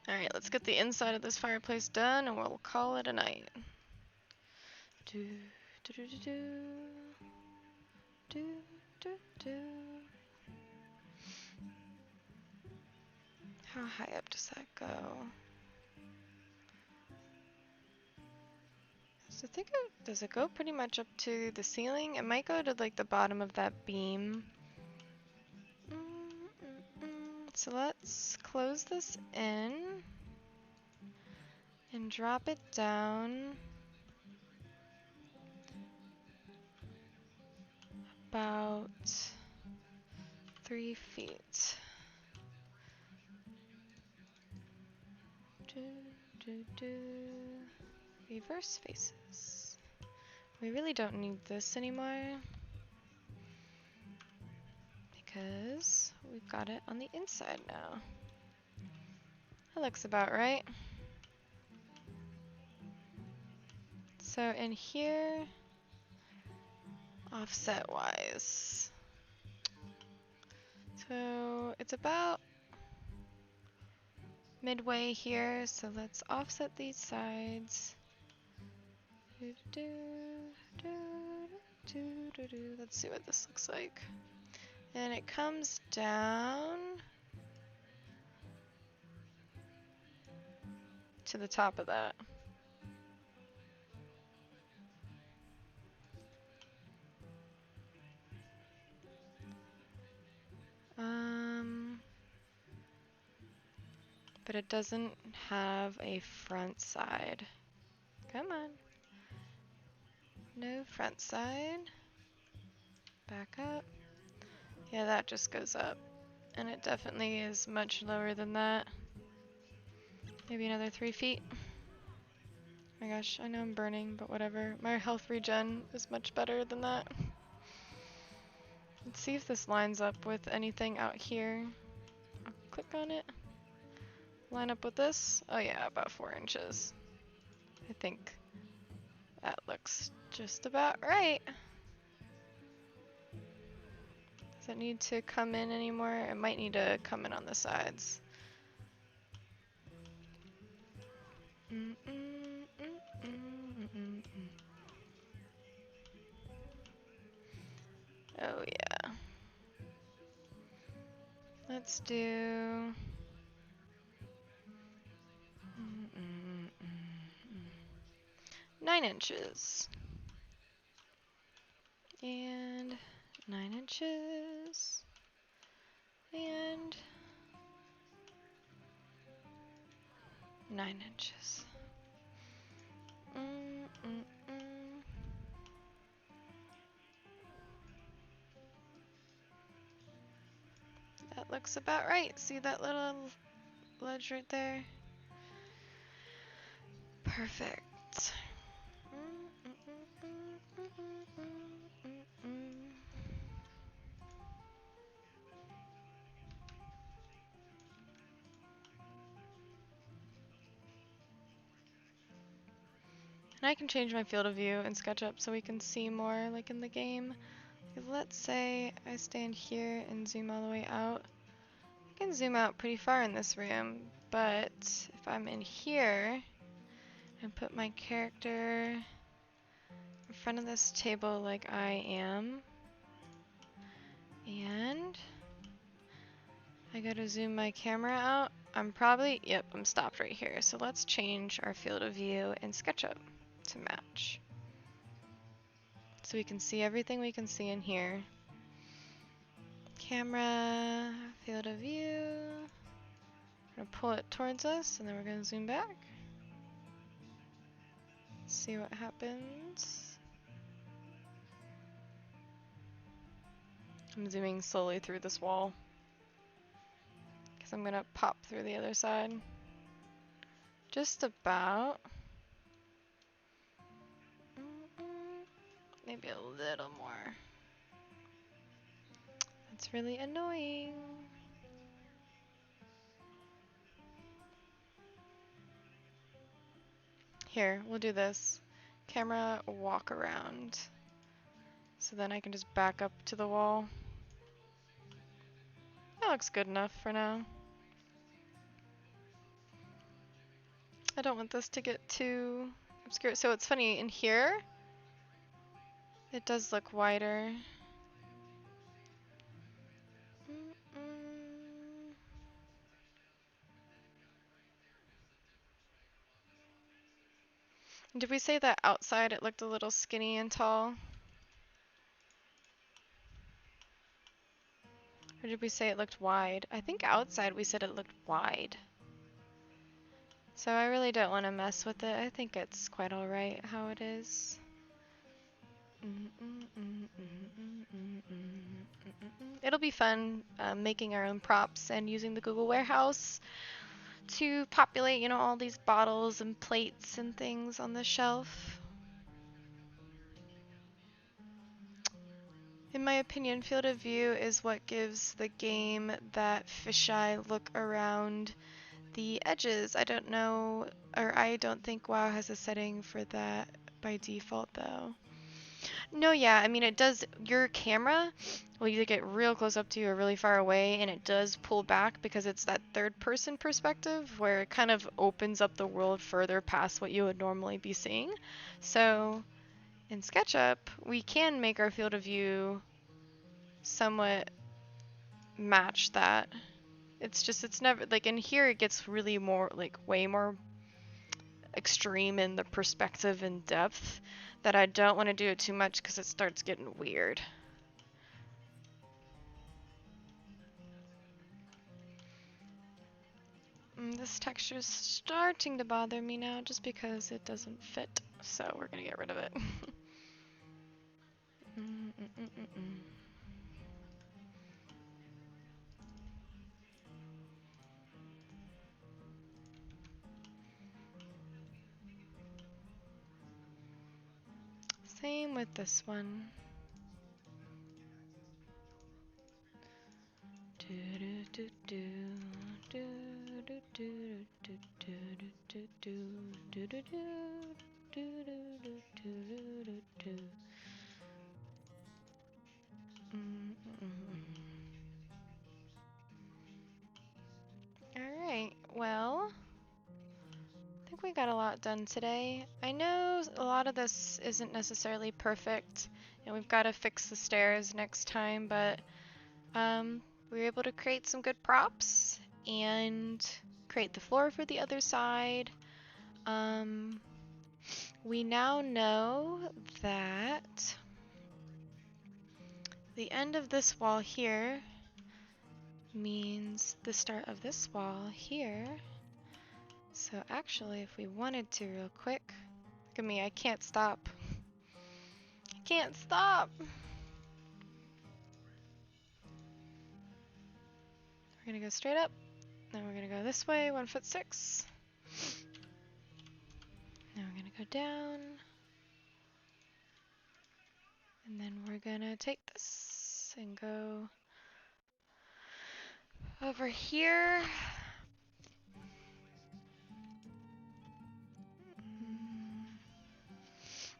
Alright, let's get the inside of this fireplace done and we'll call it a night. Do, do, do, do, do. Do, do, do. How high up does that go? So I think does it go pretty much up to the ceiling? It might go to like the bottom of that beam. So let's close this in and drop it down about 3 feet. Do, do, do. Reverse faces. We really don't need this anymore because we've got it on the inside now. That looks about right. So in here, offset wise, so it's about midway here, so let's offset these sides. Let's see what this looks like. And it comes down to the top of that. But it doesn't have a front side. Come on. No front side. Back up. Yeah, that just goes up. And it definitely is much lower than that. Maybe another 3 feet. My gosh, I know I'm burning, but whatever. My health regen is much better than that. Let's see if this lines up with anything out here. I'll click on it. Line up with this. Oh yeah, about 4 inches. I think that looks just about right. Does it need to come in anymore? It might need to come in on the sides. Oh yeah. Let's do 9 inches. And 9 inches. And 9 inches. That looks about right. See that little ledge right there? Perfect. And I can change my field of view in SketchUp so we can see more like in the game. Let's say I stand here and zoom all the way out. I can zoom out pretty far in this room, but if I'm in here and put my character in front of this table like I am, and I go to zoom my camera out, I'm probably, yep, I'm stopped right here. So let's change our field of view in SketchUp to match. So we can see everything we can see in here. Camera, field of view. We're gonna pull it towards us and then we're gonna zoom back. See what happens. I'm zooming slowly through this wall because I'm gonna pop through the other side. Just about. Maybe a little more. That's really annoying. Here, we'll do this. Camera walk around. So then I can just back up to the wall. That looks good enough for now. I don't want this to get too obscure. So it's funny, in here, it does look wider. Did we say that outside it looked a little skinny and tall? Or did we say it looked wide? I think outside we said it looked wide. So I really don't want to mess with it. I think it's quite alright how it is. It'll be fun making our own props and using the Google Warehouse to populate, you know, all these bottles and plates and things on the shelf. In my opinion, field of view is what gives the game that fisheye look around the edges. I don't know, or I don't think WoW has a setting for that by default though. No, yeah, I mean it does, your camera will either get real close up to you or really far away, and it does pull back because it's that third person perspective where it kind of opens up the world further past what you would normally be seeing. So in SketchUp, we can make our field of view somewhat match that. It's just, it's never, like in here it gets really more, like way more extreme in the perspective and depth that I don't want to do it too much because it starts getting weird. This texture is starting to bother me now just because it doesn't fit, so we're gonna get rid of it. Same with this one. Alright, well, I think we got a lot done today. I know a lot of this isn't necessarily perfect, and we've got to fix the stairs next time, but we were able to create some good props and create the floor for the other side. We now know that the end of this wall here means the start of this wall here. So actually, if we wanted to real quick, look at me, I can't stop. I can't stop! We're gonna go straight up. Then we're gonna go this way, 1'6". Now we're gonna go down. And then we're gonna take this and go over here.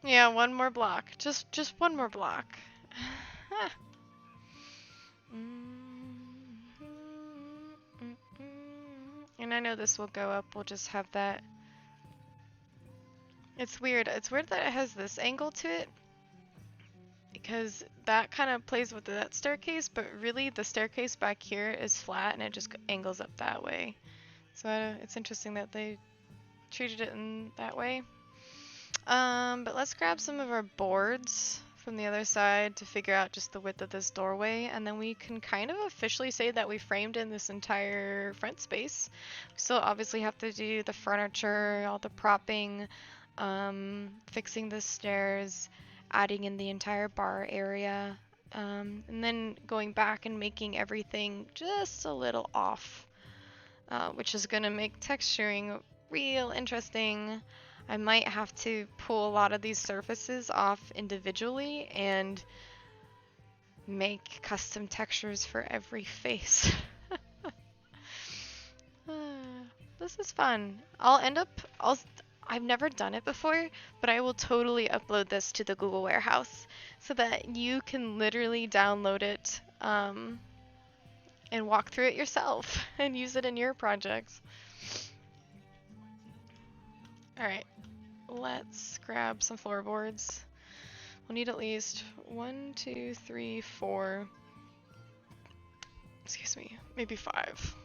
Yeah, one more block. Just one more block. And I know this will go up. We'll just have that. It's weird. It's weird that it has this angle to it, because that kind of plays with that staircase, but really the staircase back here is flat and it just angles up that way. So it's interesting that they treated it in that way. But let's grab some of our boards from the other side to figure out just the width of this doorway, and then we can kind of officially say that we framed in this entire front space. We still obviously have to do the furniture, all the propping, fixing the stairs, adding in the entire bar area, and then going back and making everything just a little off, which is going to make texturing real interesting. I might have to pull a lot of these surfaces off individually and make custom textures for every face. This is fun. I've never done it before, but I will totally upload this to the Google Warehouse so that you can literally download it and walk through it yourself and use it in your projects. Alright, let's grab some floorboards. We'll need at least 1, 2, 3, 4, excuse me, maybe 5.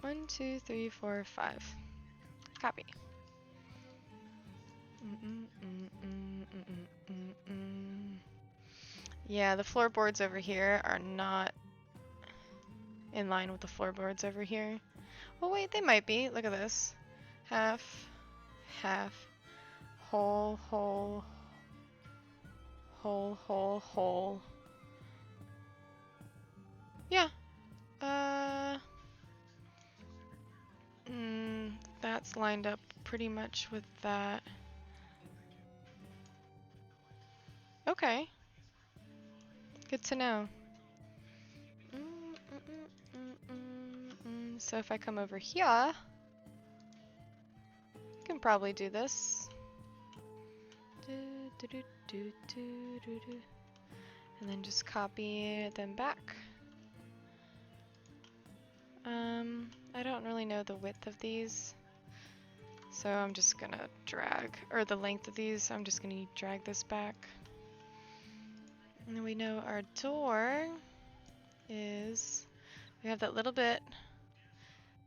1, 2, 3, 4, 5. Copy. Yeah, the floorboards over here are not in line with the floorboards over here. Oh wait, they might be. Look at this. Half, half, hole, hole, hole, hole, hole. Yeah. That's lined up pretty much with that. Okay. Good to know. So if I come over here, I can probably do this. And then just copy them back. I don't really know the width of these, so I'm just gonna drag, or the length of these, so I'm just gonna drag this back. And then we know our door is, we have that little bit,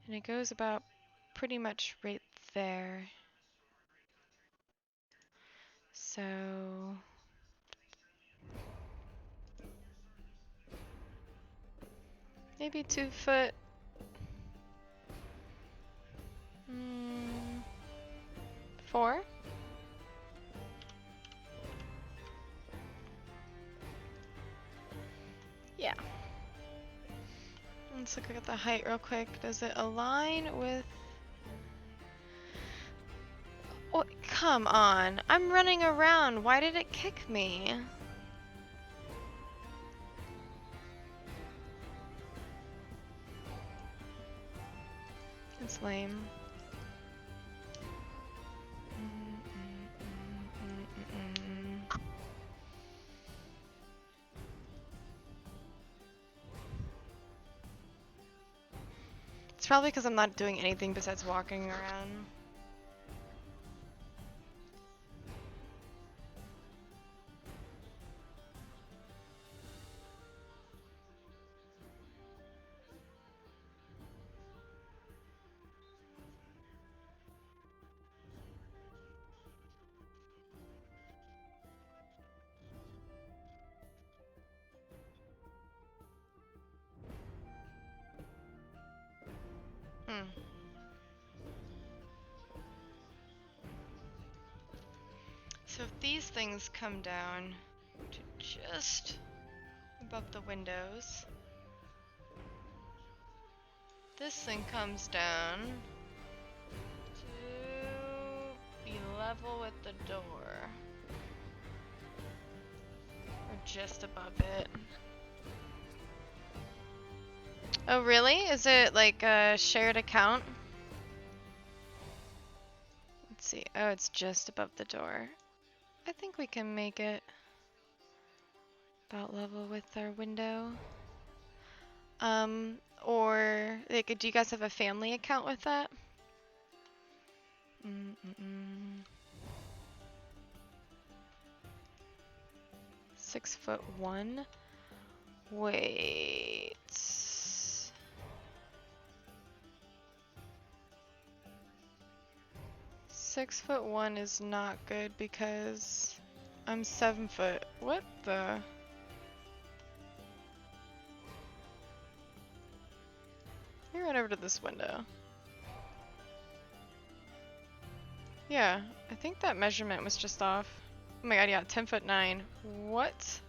and it goes about pretty much right there. So maybe 2 foot. 4. Yeah. Let's look at the height real quick. Does it align with Oh, come on. I'm running around. Why did it kick me? It's lame. It's probably because I'm not doing anything besides walking around. Hmm. So if these things come down to just above the windows, this thing comes down to be level with the door. Or just above it. Oh really? Is it like a shared account? Let's see. Oh, it's just above the door. I think we can make it about level with our window. Or like, do you guys have a family account with that? 6'1". Wait. 6'1" is not good because I'm 7 foot. What the? Let me run over to this window. Yeah, I think that measurement was just off. Oh my god, yeah, 10'9". What?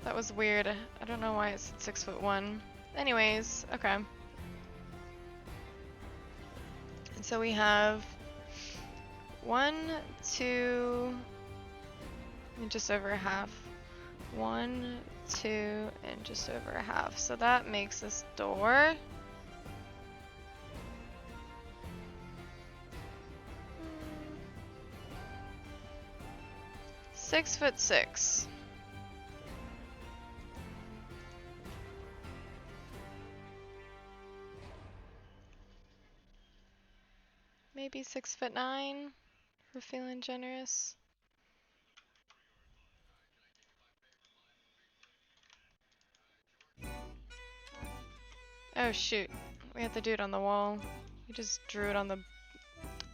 That was weird. I don't know why it said 6'1". Anyways, okay. And so we have 1, 2, and just over a half. 1, 2, and just over a half. So that makes this door 6'6". Maybe 6'9" if we're feeling generous. Oh shoot, we have to do it on the wall. We just drew it on the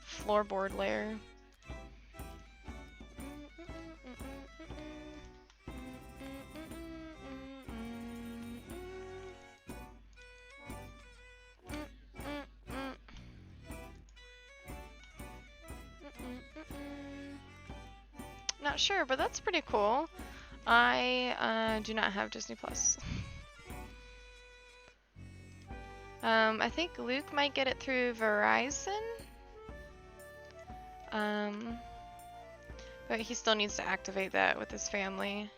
floorboard layer. Not sure, but that's pretty cool. I do not have Disney Plus. I think Luke might get it through Verizon. But he still needs to activate that with his family.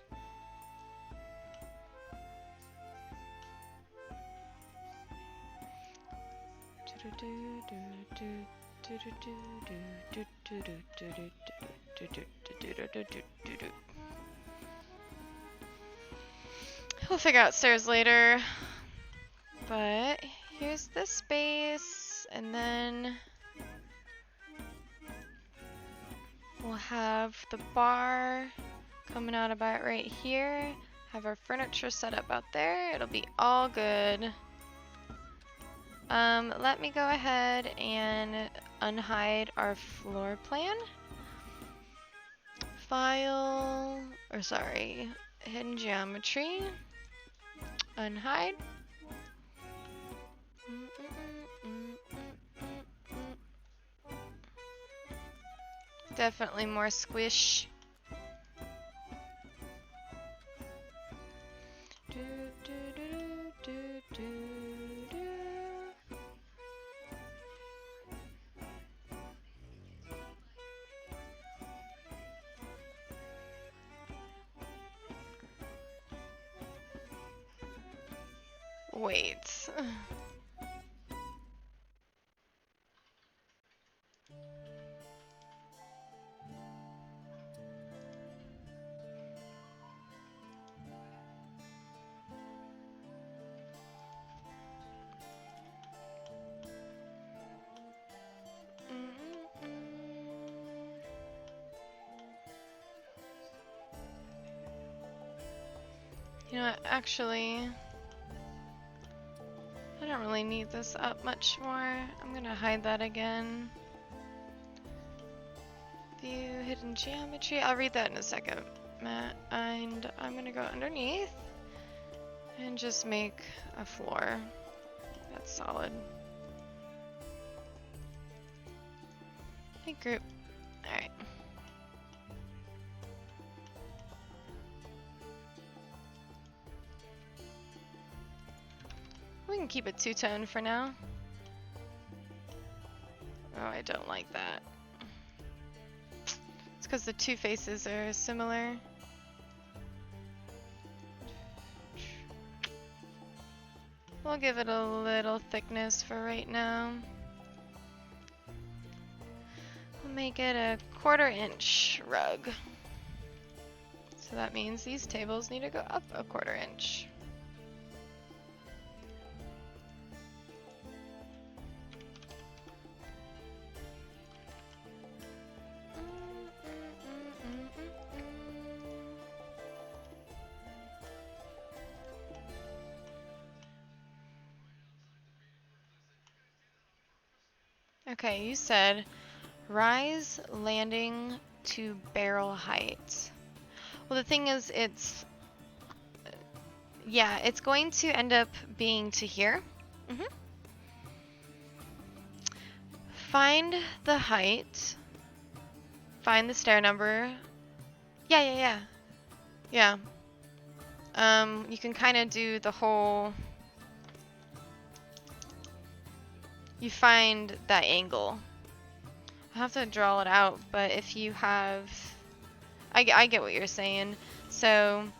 We'll figure out stairs later. But here's this space, and then we'll have the bar coming out about right here. Have our furniture set up out there. It'll be all good. Let me go ahead and unhide our floor plan. File, or sorry, hidden geometry. Unhide. Definitely more squish. Wait. You know what, actually, I don't really need this up much more. I'm gonna hide that again. View hidden geometry. I'll read that in a second, Matt. And I'm gonna go underneath and just make a floor. That's solid. Hey, group. Alright. We can keep it two-tone for now. Oh, I don't like that. It's because the two faces are similar. We'll give it a little thickness for right now. We'll make it a 1/4 inch rug. So that means these tables need to go up a 1/4 inch. Okay, you said rise landing to barrel height. Well, the thing is, yeah, it's going to end up being to here. Find the height. Find the stair number. Yeah. You can kind of do the whole. You find that angle. I have to draw it out, but if you have, I get what you're saying. So,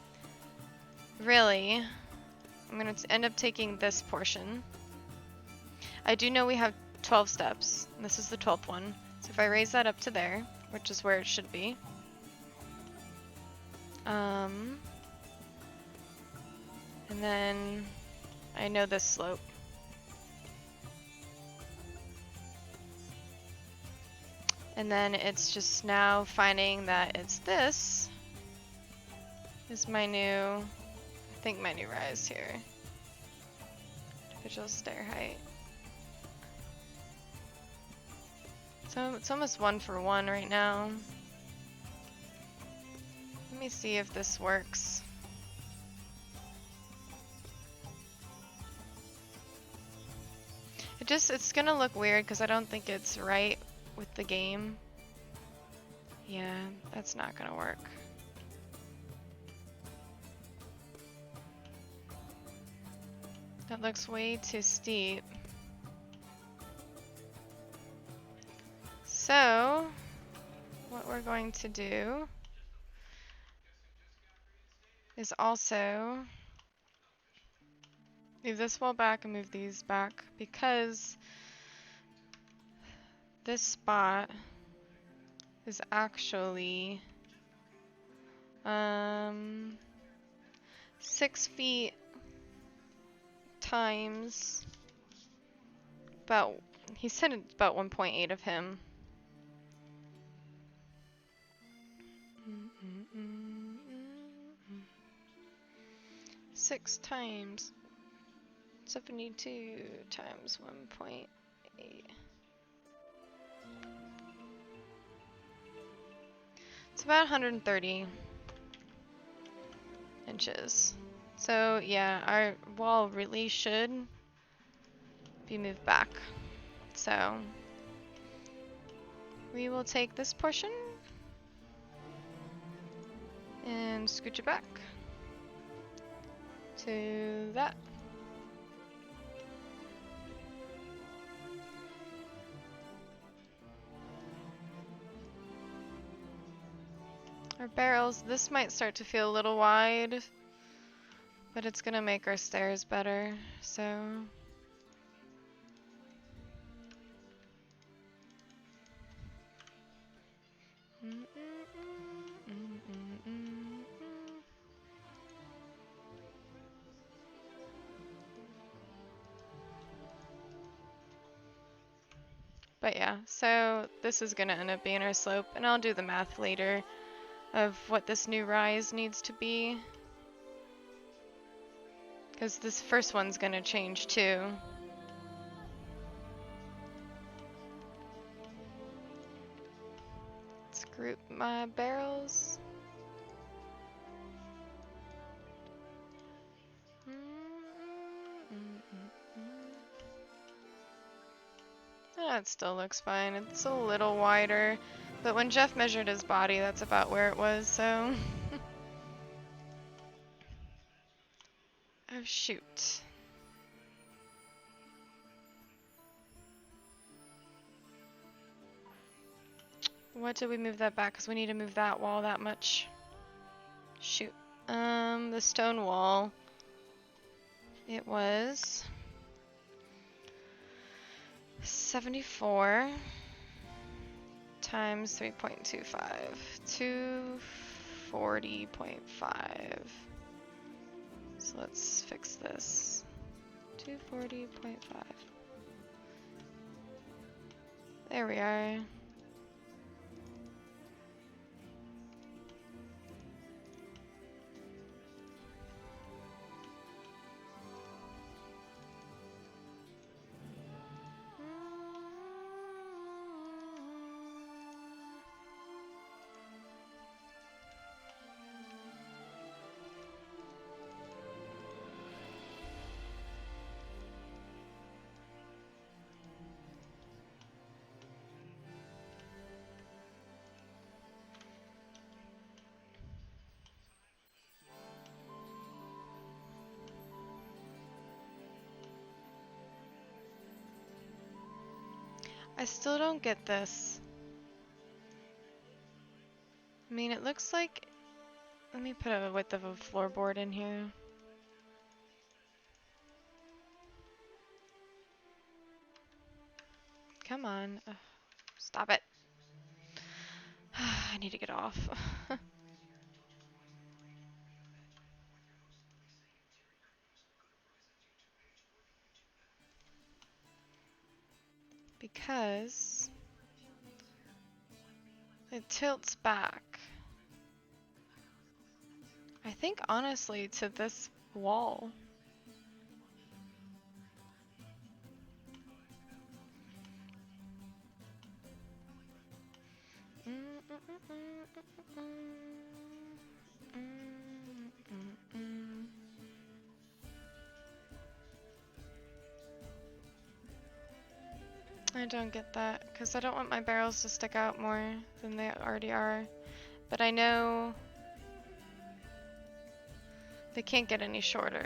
really, I'm gonna end up taking this portion. I do know we have 12 steps. And this is the 12th one. So if I raise that up to there, which is where it should be. And then I know this slope. And then it's just now finding that it's this is my new, I think my new rise here. Individual stair height. So it's almost 1-for-1 right now. Let me see if this works. It's gonna look weird because I don't think it's right with the game. Yeah, that's not gonna work. That looks way too steep. So, what we're going to do is also move this wall back and move these back because this spot is actually 6 feet times about, he said it's about 1.8 of him. Six times 72 times 1.8. It's about 130 inches. So yeah, our wall really should be moved back. So we will take this portion and scooch it back to that. Our barrels, this might start to feel a little wide But it's gonna make our stairs better, so. But yeah, so this is gonna end up being our slope, and I'll do the math later of what this new rise needs to be. Because this first one's gonna change too. Let's group my barrels. That still looks fine. It's a little wider, but when Jeff measured his body, that's about where it was, so. Oh, shoot. What did we move that back? Because we need to move that wall that much. Shoot. The stone wall. It was 74 times 3.25. 240.5. So let's fix this. 240.5. There we are. I still don't get this. I mean, it looks like... Let me put a width of a floorboard in here. Come on. Ugh, stop it. I need to get off. Because it tilts back. I think honestly to this wall. I don't get that because I don't want my barrels to stick out more than they already are. But I know they can't get any shorter.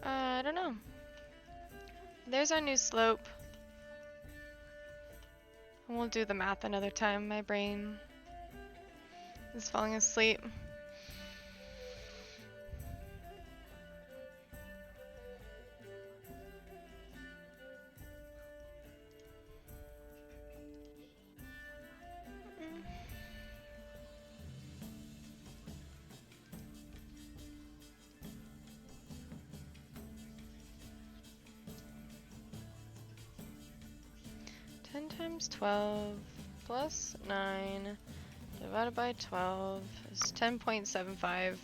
I don't know. There's our new slope. And we'll do the math another time. My brain is falling asleep. Times 12 plus 9 divided by 12 is 10.75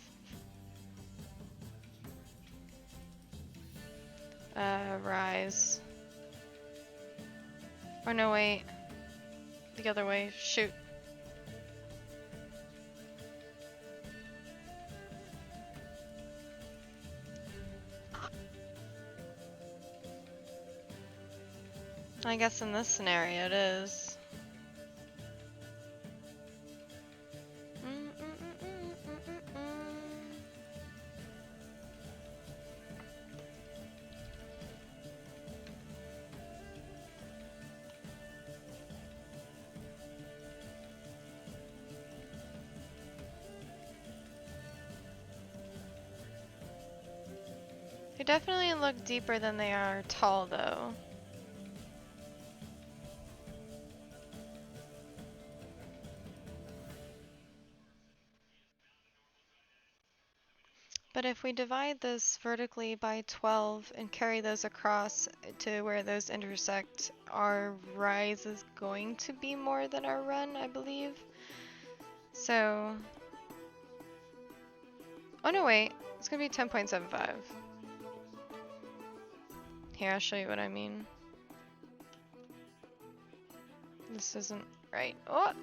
rise. Or no, wait. The other way. Shoot. I guess in this scenario it is. definitely look deeper than they are tall, though. But if we divide this vertically by 12 and carry those across to where those intersect, our rise is going to be more than our run, I believe. So... Oh no, wait. It's gonna be 10.75. Here, I'll show you what I mean. This isn't right. Oh!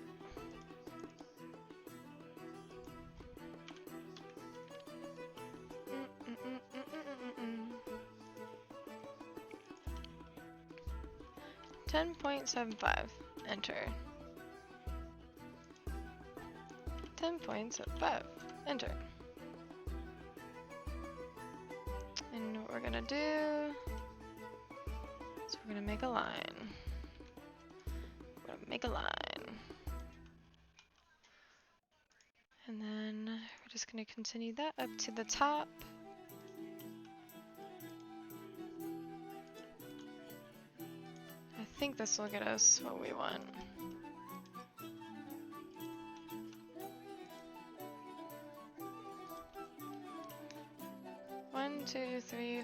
10.75. Enter. 10.75. Enter. And what we're gonna do is we're gonna make a line. We're gonna make a line. And then we're just gonna continue that up to the top. I think this will get us what we want. One, 2, 3,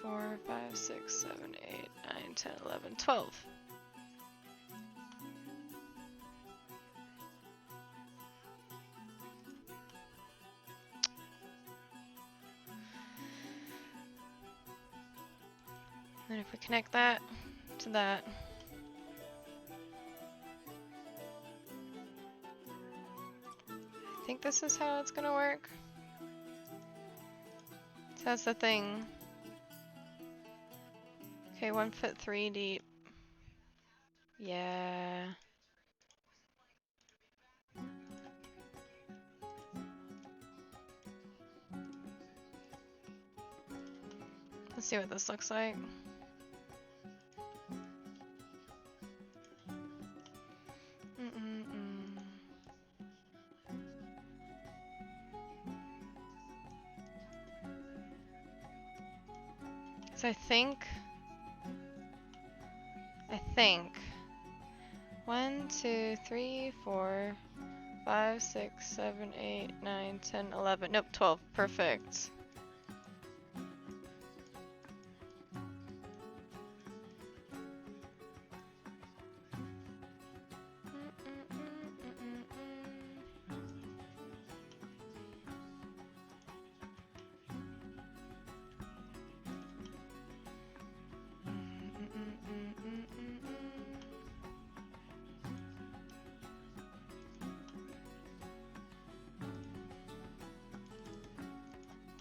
4, 5, 6, 7, 8, 9, 10, 11, 12. And if we connect that to that, I think this is how it's gonna work. So that's the thing. Okay, 1 foot 3 deep. Yeah. Let's see what this looks like. So I think 1, 2, 3, 4, 5, 6, 7, 8, 9, 10, 11. Nope, 12. Perfect.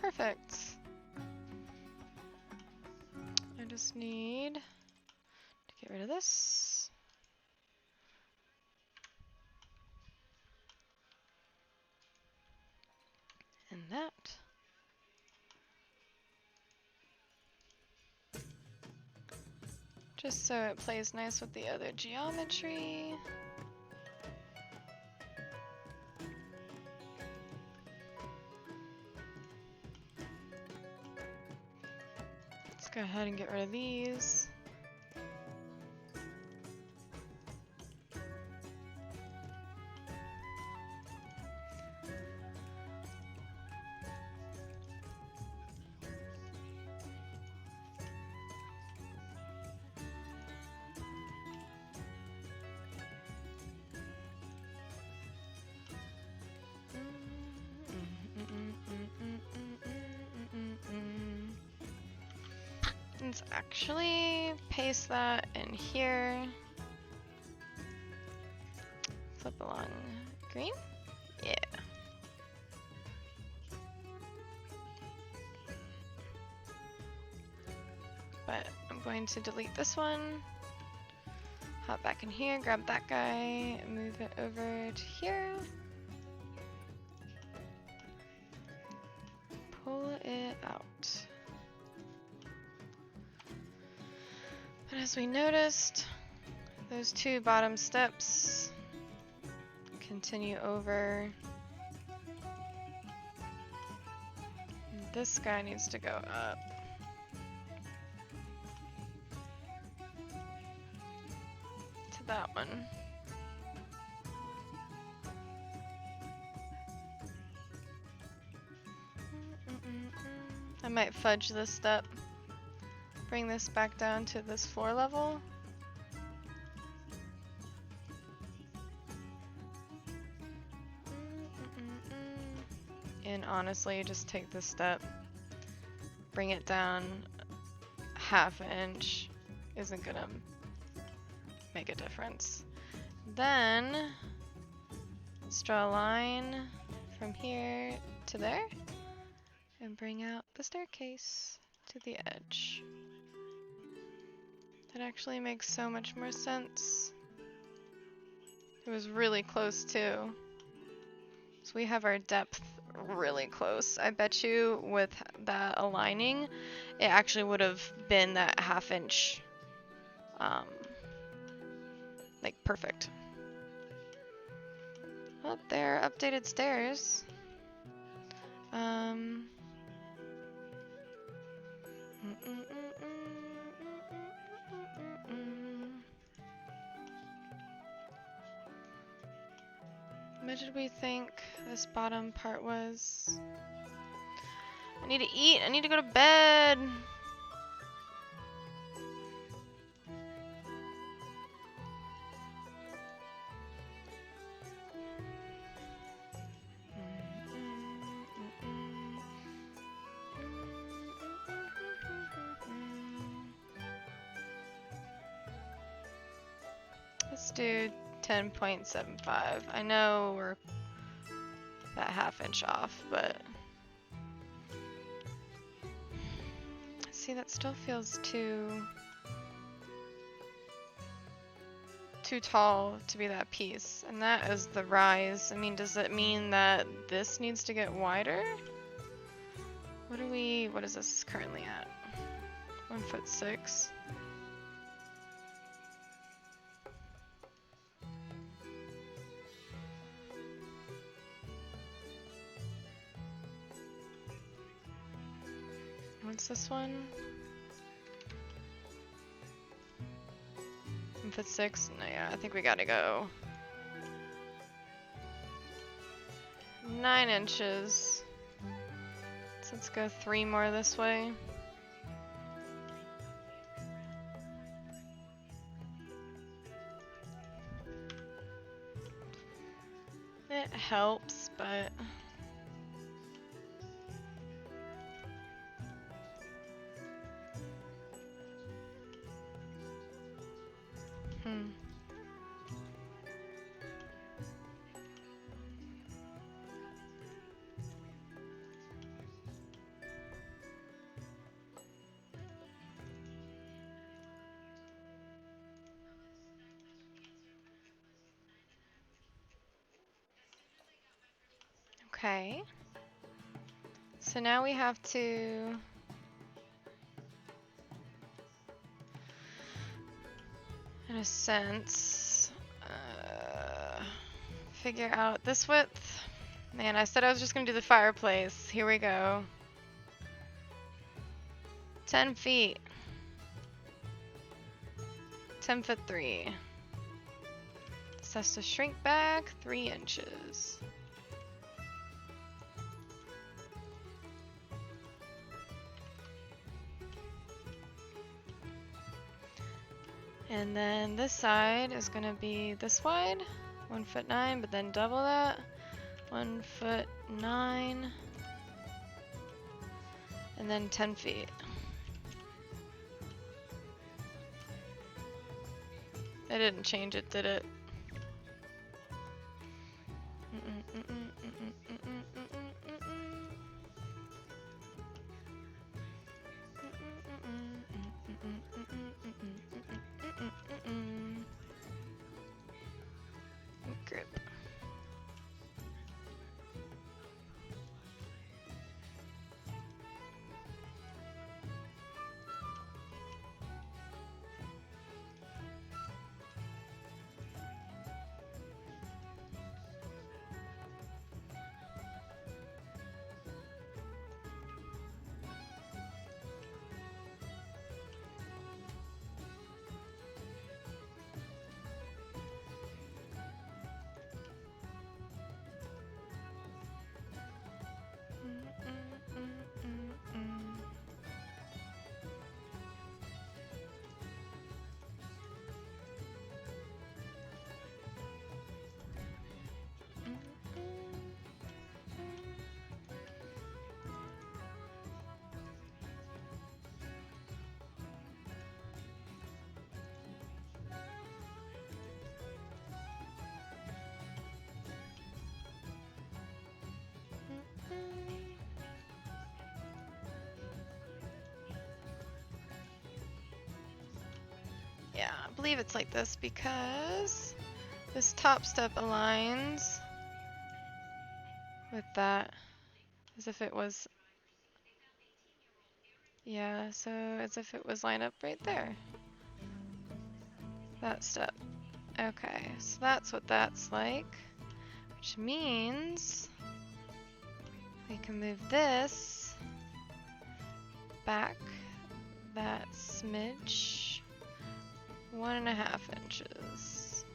Perfect. I just need to get rid of this. And that. Just so it plays nice with the other geometry. Let's go ahead and get rid of these. Let's actually paste that in here. Flip along green. Yeah. But I'm going to delete this one. Hop back in here, grab that guy, move it over to here. Pull it out. But as we noticed, those two bottom steps continue over. And this guy needs to go up. that one. I might fudge this step. Bring this back down to this floor level. And honestly, just take this step. Bring it down half an inch. Isn't gonna make a difference. Then, let's draw a line from here to there. And bring out the staircase to the edge. That actually makes so much more sense. It was really close too. So we have our depth really close. I bet you with that aligning, it actually would have been that half inch. Like perfect. Well, there are updated stairs. What did we think this bottom part was? I need to eat. I need to go to bed. Let's do 10.75. I know we're that half inch off, but see, that still feels too tall to be that piece. And that is the rise. I mean, does it mean that this needs to get wider? What is this currently at? 1'6". What's this one? 1'6". No, yeah, I think we gotta go 9 inches. So let's go 3 more this way. It helps, but okay. So now we have to in a sense figure out this width. Man, I said I was just gonna do the fireplace. Here we go. 10 feet. 10'3". This has to shrink back 3 inches. And then this side is gonna be this wide, 1'9", but then double that, 1'9", and then 10 feet. I didn't change it, did it? Grip. believe it's like this because this top step aligns with that as if it was, yeah, so as if it was lined up right there. That step. Okay, so that's what that's like, which means we can move this back that smidge, 1.5 inches.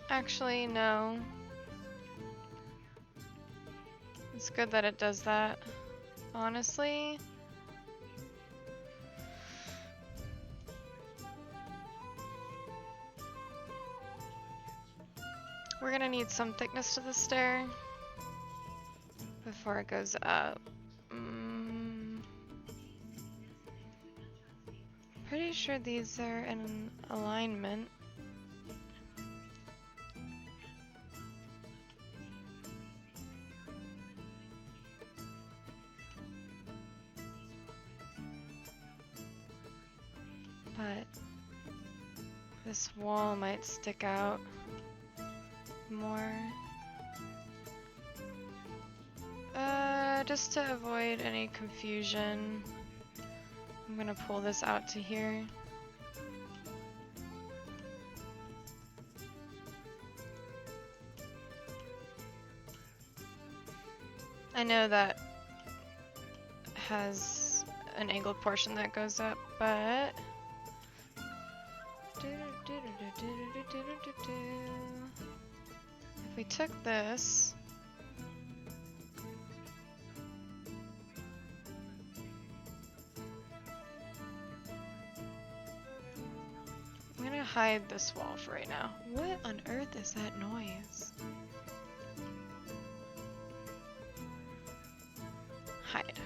Actually, no. It's good that it does that, honestly. We're gonna need some thickness to the stair before it goes up. Pretty sure these are in alignment. But this wall might stick out more. Just to avoid any confusion, I'm gonna pull this out to here. I know that has an angled portion that goes up, but if we took this, I'm gonna hide this wall for right now. What on earth is that noise? Hide.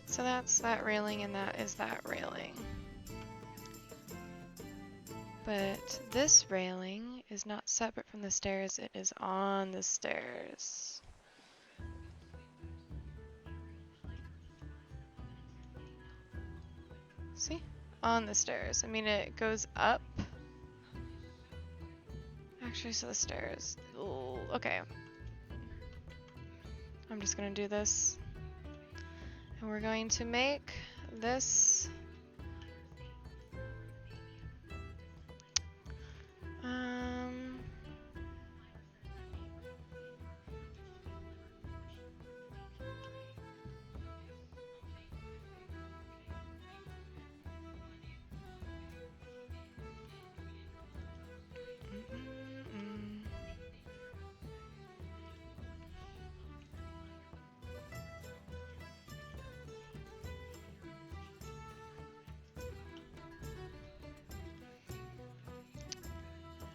So that's that railing and that is that railing. But this railing is not separate from the stairs, it is on the stairs. See? On the stairs. I mean, it goes up. Actually, so the stairs. Ooh, okay. I'm just gonna do this. And we're going to make this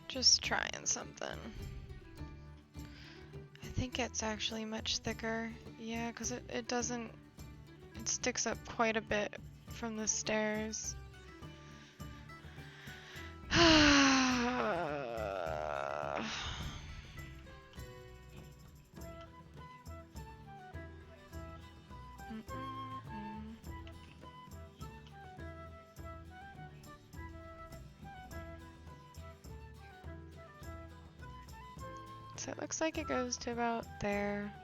just trying something. I think it's actually much thicker. Yeah, because it doesn't, it sticks up quite a bit from the stairs. So it looks like it goes to about there.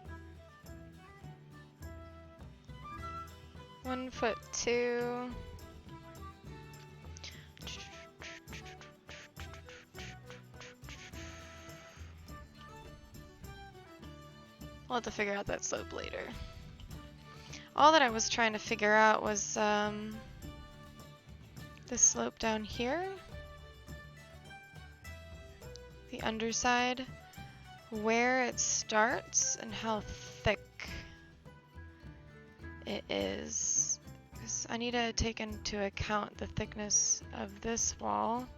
1'2". I'll have to figure out that slope later. All that I was trying to figure out was this slope down here. The underside. Where it starts and how thick it is. Because I need to take into account the thickness of this wall,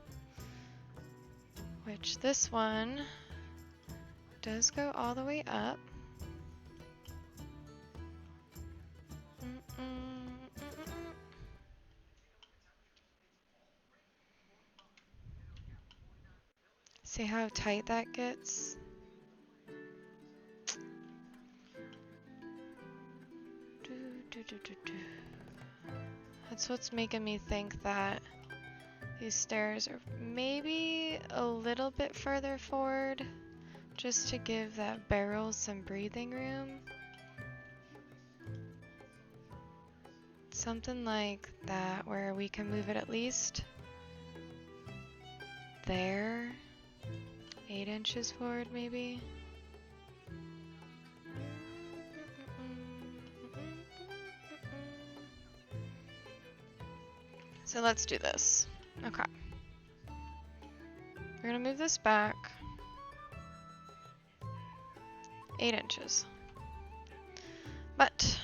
which this one does go all the way up. See how tight that gets? That's what's making me think that these stairs are maybe a little bit further forward, just to give that barrel some breathing room. Something like that, where we can move it at least there, 8 inches forward maybe. So let's do this. Okay. We're gonna move this back 8 inches. But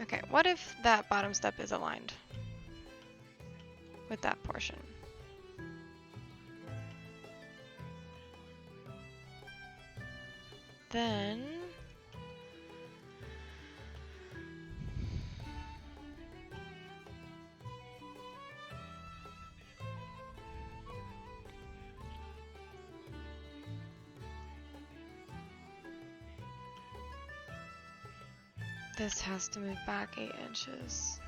okay, what if that bottom step is aligned with that portion? Then this has to move back 8 inches.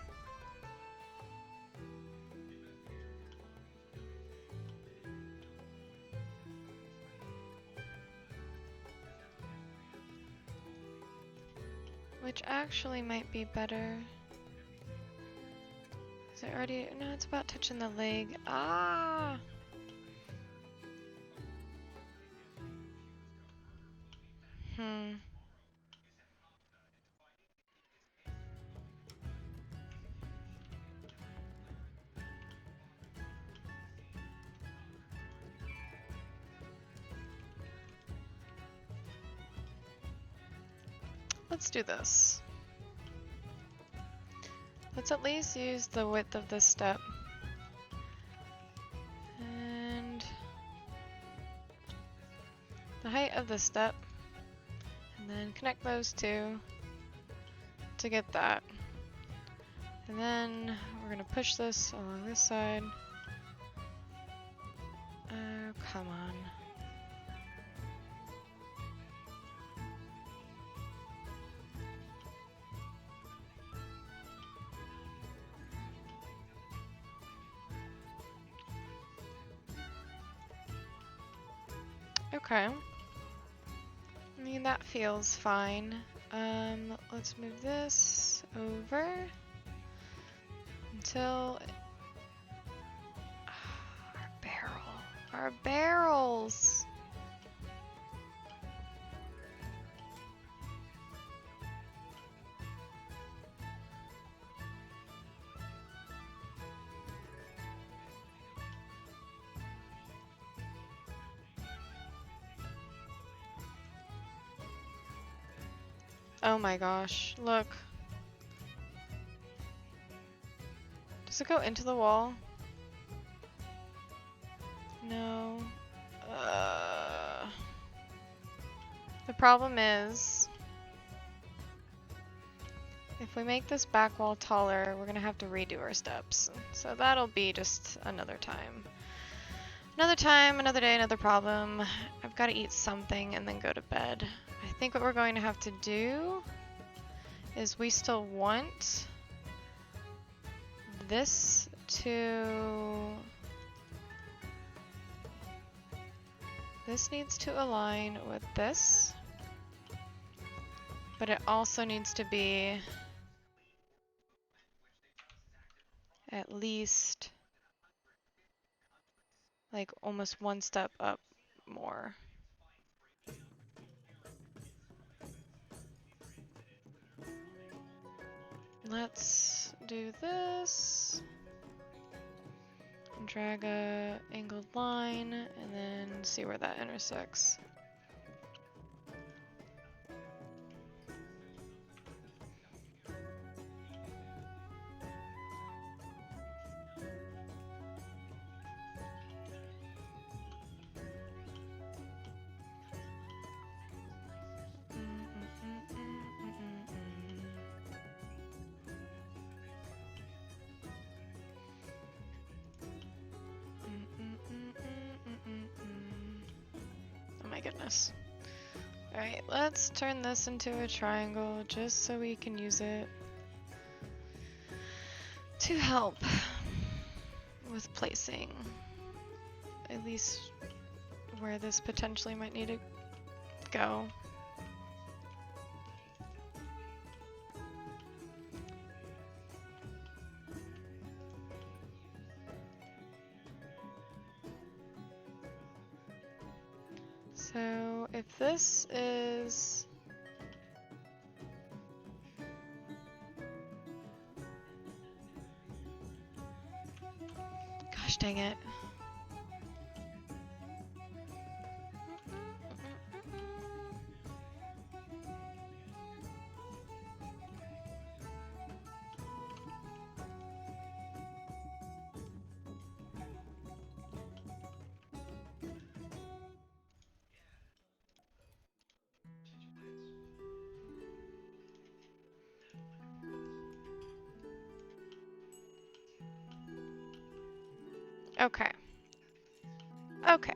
Which actually might be better. Is it already? No, it's about touching the leg. Ah! Let's do this. Let's at least use the width of this step. And the height of this step. And then connect those two to get that. And then we're gonna push this along this side. Oh, come on. Okay. I mean, that feels fine. Let's move this over until our barrel. Our barrels. Oh my gosh, look. Does it go into the wall? No. The problem is, if we make this back wall taller, we're gonna have to redo our steps. So that'll be just another time. Another time, another day, another problem. I've got to eat something and then go to bed. I think what we're going to have to do is we still want this to... This needs to align with this, but it also needs to be at least like almost one step up more. Let's do this. Drag a angled line and then see where that intersects. my goodness. Alright, let's turn this into a triangle just so we can use it to help with placing. At least where this potentially might need to go. So if this is gosh dang it. Okay. Okay.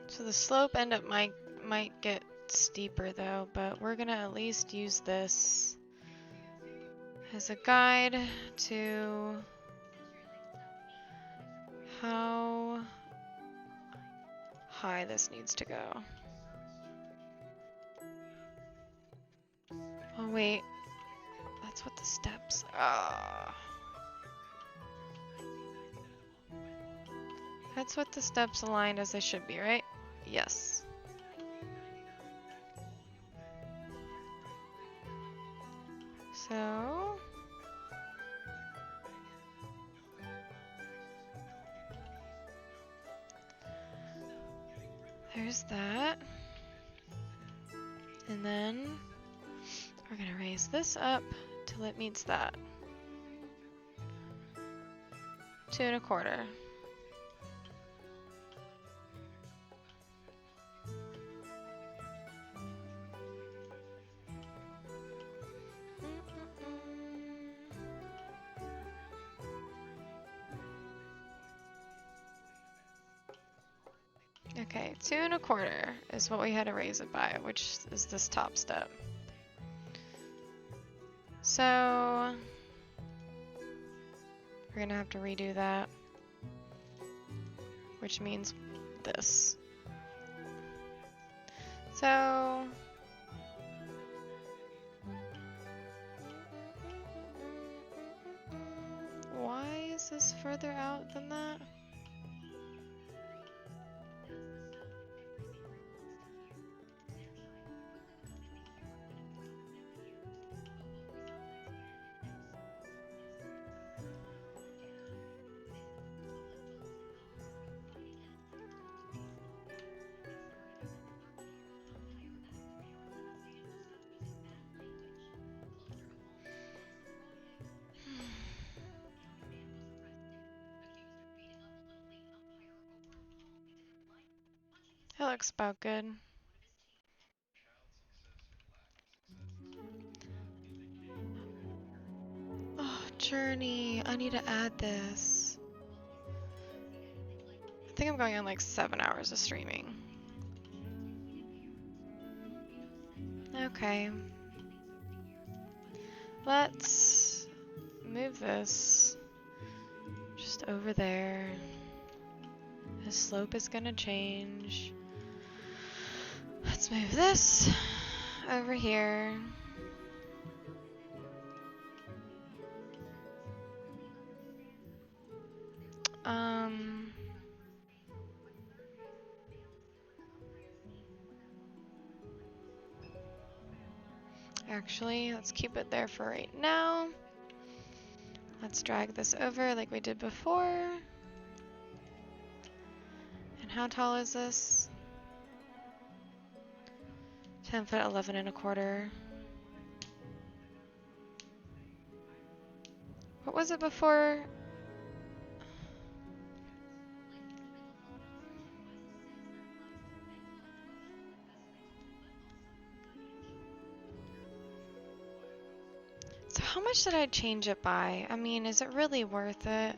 So the slope end up might get steeper though, but we're gonna at least use this as a guide to how high this needs to go. Oh wait, that's what the steps are. That's what the steps aligned as they should be, right? Yes. So there's that. And then we're gonna raise this up till it meets that. 2 1/4. Okay, 2 1/4 is what we had to raise it by, which is this top step. So we're gonna have to redo that, which means this. So why is this further out than that? That looks about good. Oh, journey. I need to add this. I think I'm going on like 7 hours of streaming. Okay. Let's move this just over there. The slope is gonna change. Let's move this over here. Actually, let's keep it there for right now. Let's drag this over like we did before. And how tall is this? 10 foot, 11 1/4. What was it before? So how How much did I change it by? I mean, is it really worth it?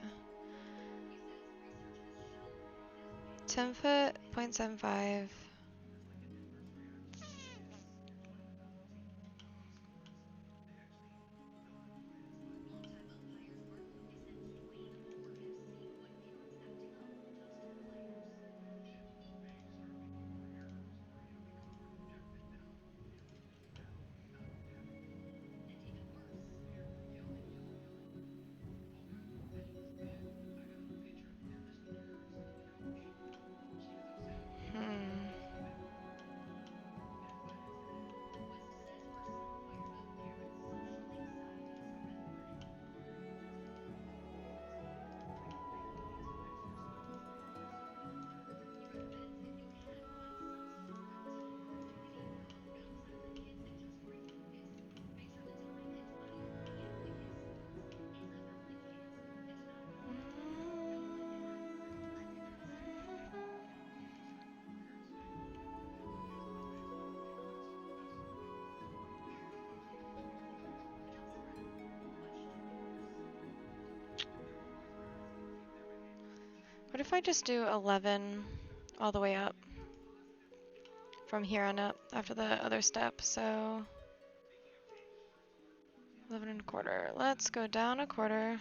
10 foot, 0.75. Hmm. What if I just do 11 all the way up from here on up after the other step? So 11 and a quarter. Let's go down a quarter.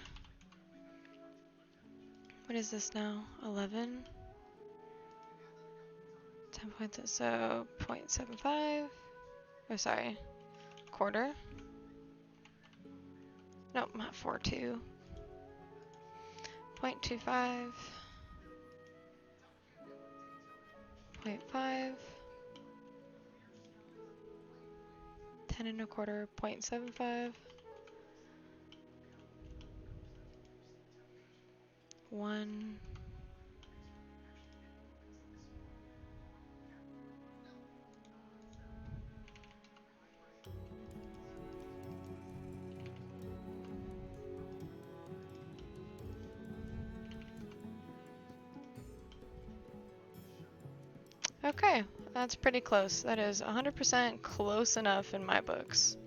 What is this now? 11? 10 points, so 0.75. Oh, sorry. Quarter. Nope, not 4.2. 0.25. 0.5. 10 and a quarter. 0.75. 1. Okay, that's pretty close. That is 100% close enough in my books.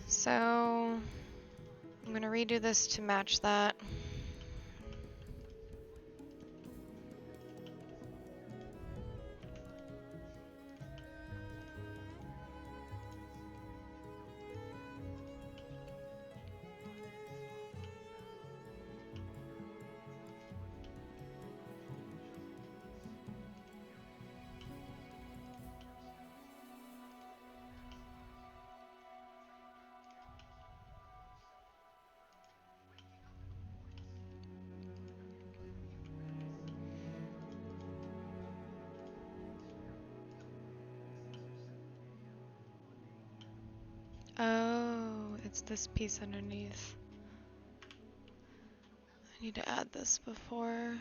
So I'm gonna redo this to match that. Oh, it's this piece underneath. I need to add this before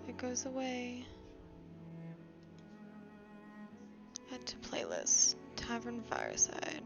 it goes away. Add to playlist. Tavern Fireside.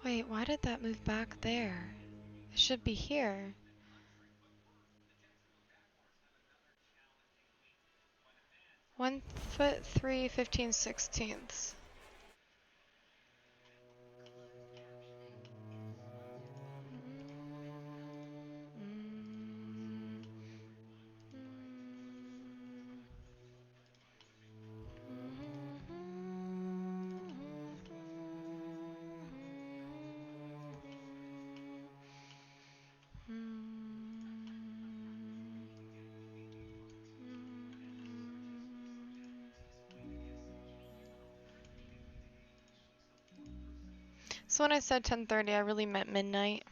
Wait, why did that move back there? It should be here. 1 foot 3/15/16. So when I said 10:30, I really meant midnight.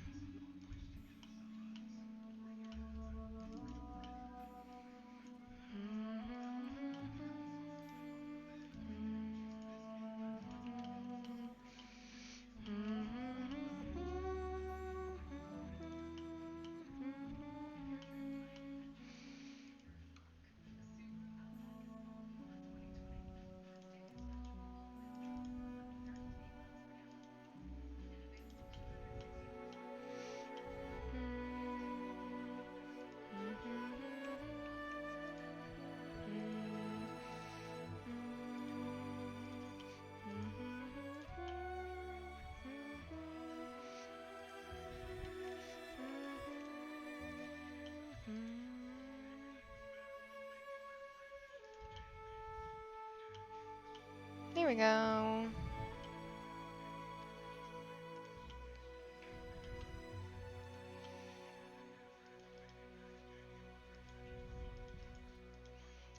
There we go.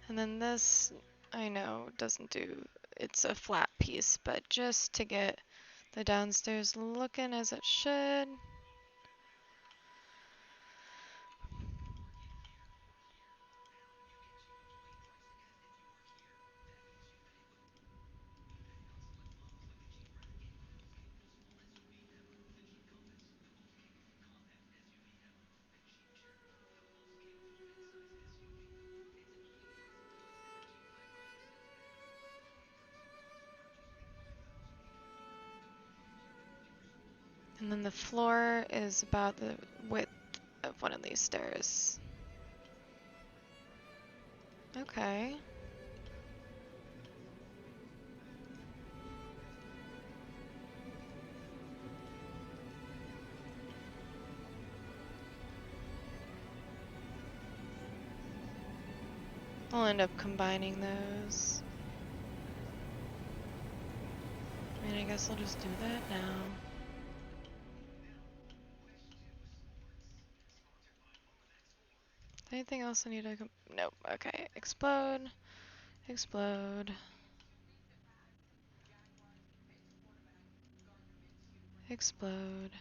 And then this, I know, doesn't do, it's a flat piece, but just to get the downstairs looking as it should. And then the floor is about the width of one of these stairs. Okay. I'll end up combining those. I mean, I guess I'll just do that now. Anything else I need to nope. Okay. Explode. Explode. Explode.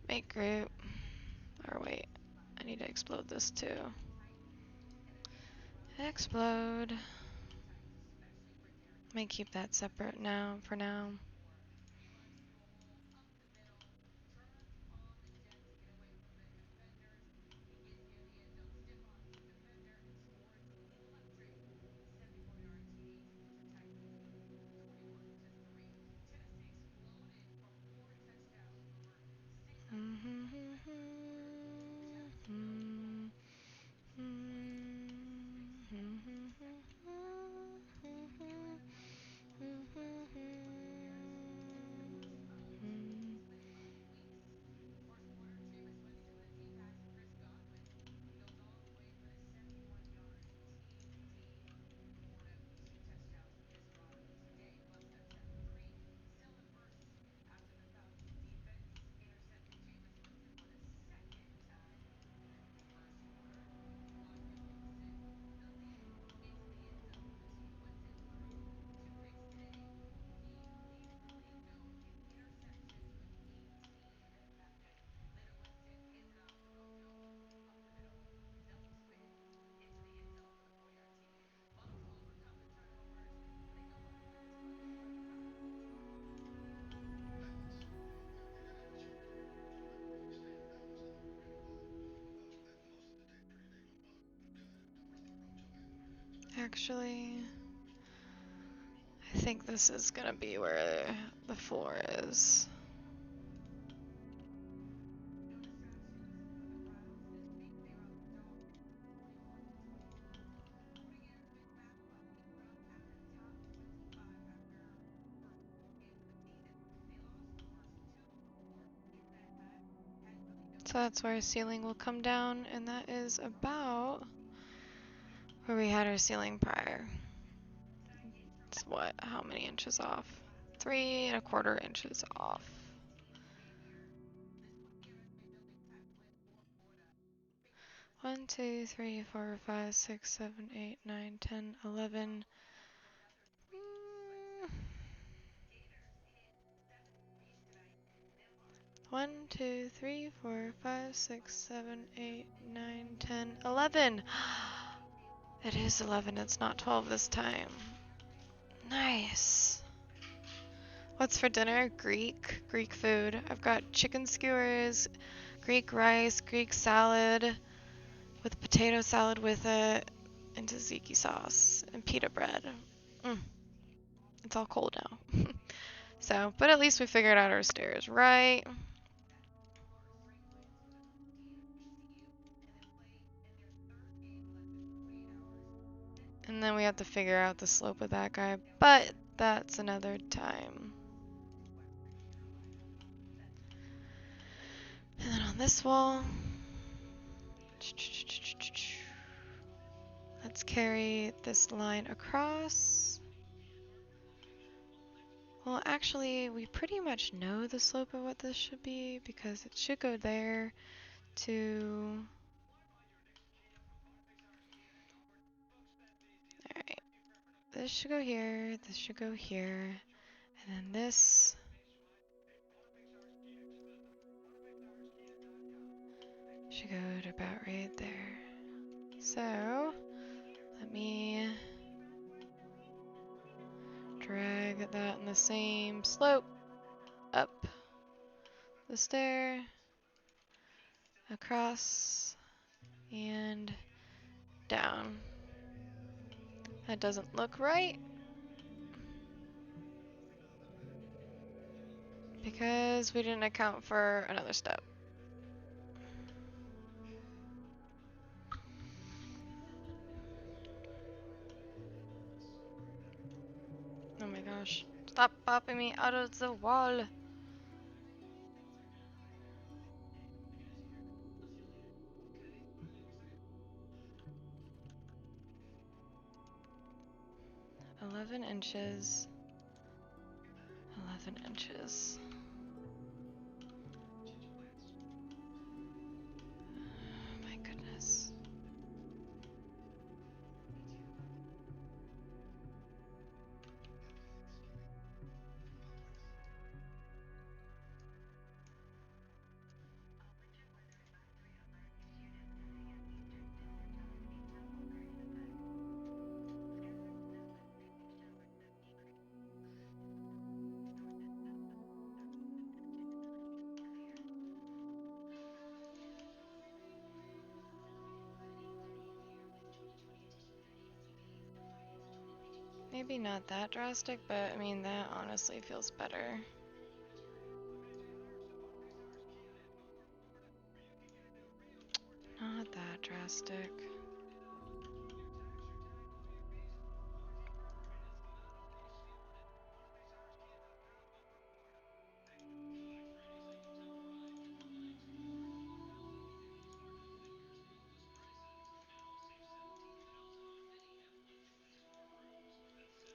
Make group. Or wait. I need to explode this too. Explode. Let me keep that separate now for now. Actually, I think this is gonna be where the floor is. So that's where our ceiling will come down, and that is about where we had our ceiling prior. It's what? How many inches off? 3¼ inches off. One, two, three, four, five, 6, 7, 8, 9, 10, 11. 1, 2, 3, 4, 5, 6, 7, 8, 9, 10, 11. It is 11, it's not 12 this time. Nice. What's for dinner? Greek food. I've got chicken skewers, Greek rice, Greek salad with potato salad with it, and tzatziki sauce, and pita bread. It's all cold now. So, but at least we figured out our stairs, right? And then we have to figure out the slope of that guy, but that's another time. And then on this wall, let's carry this line across. Well, actually, we pretty much know the slope of what this should be because it should go there to... Alright, this should go here, this should go here, and then this should go to about right there. So, let me drag that in the same slope up the stair, across, and down. That doesn't look right because we didn't account for another step. Oh my gosh. Stop popping me out of the wall. "11 inches. 11 inches. Oh my goodness. Maybe not that drastic, but I mean, that honestly feels better. Not that drastic.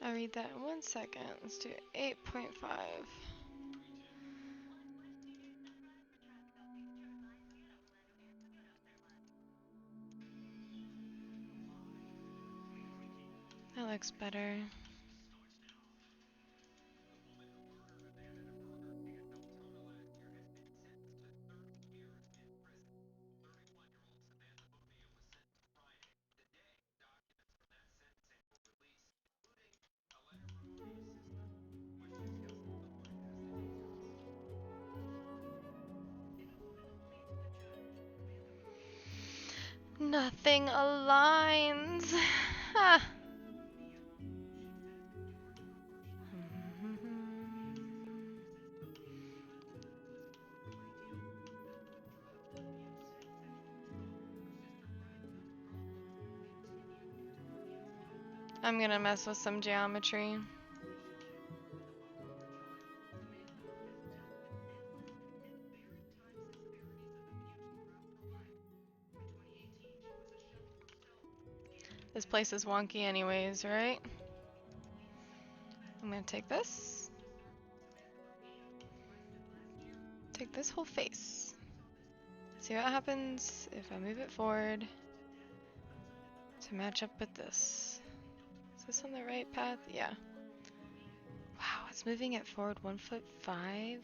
I'll read that in 1 second. Let's do 8.5. That looks better. Nothing aligns. Ah. I'm gonna mess with some geometry. This place is wonky anyways, right? I'm gonna take this. Take this whole face. See what happens if I move it forward to match up with this. Is this on the right path? Yeah. Wow, it's moving it forward 1'5".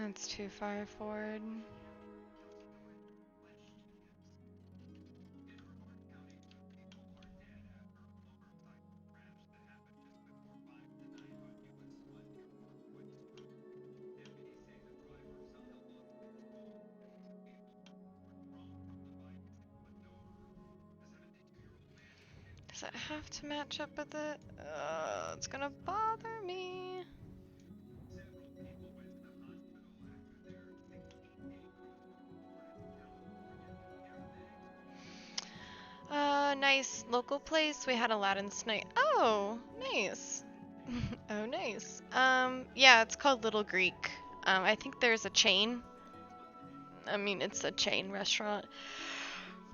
That's too far forward. Does it have to match up with it? It's gonna bother me. Nice local place. We had Aladdin's night. Oh, nice. Oh, nice. Yeah, it's called Little Greek. I think there's a chain. I mean, it's a chain restaurant.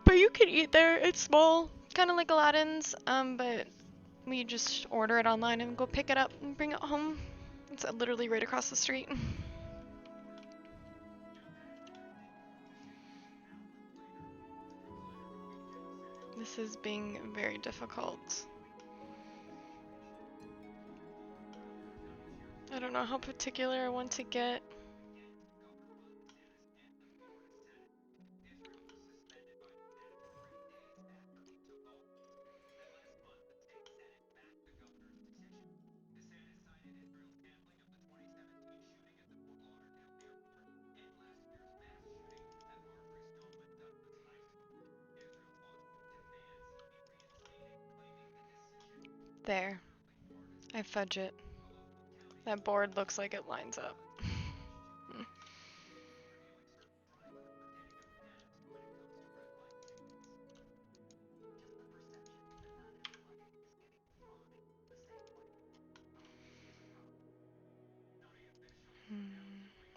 But you can eat there. It's small, kind of like Aladdin's. But we just order it online and go pick it up and bring it home. It's literally right across the street. This is being very difficult. I don't know how particular I want to get. There. I fudge it. That board looks like it lines up.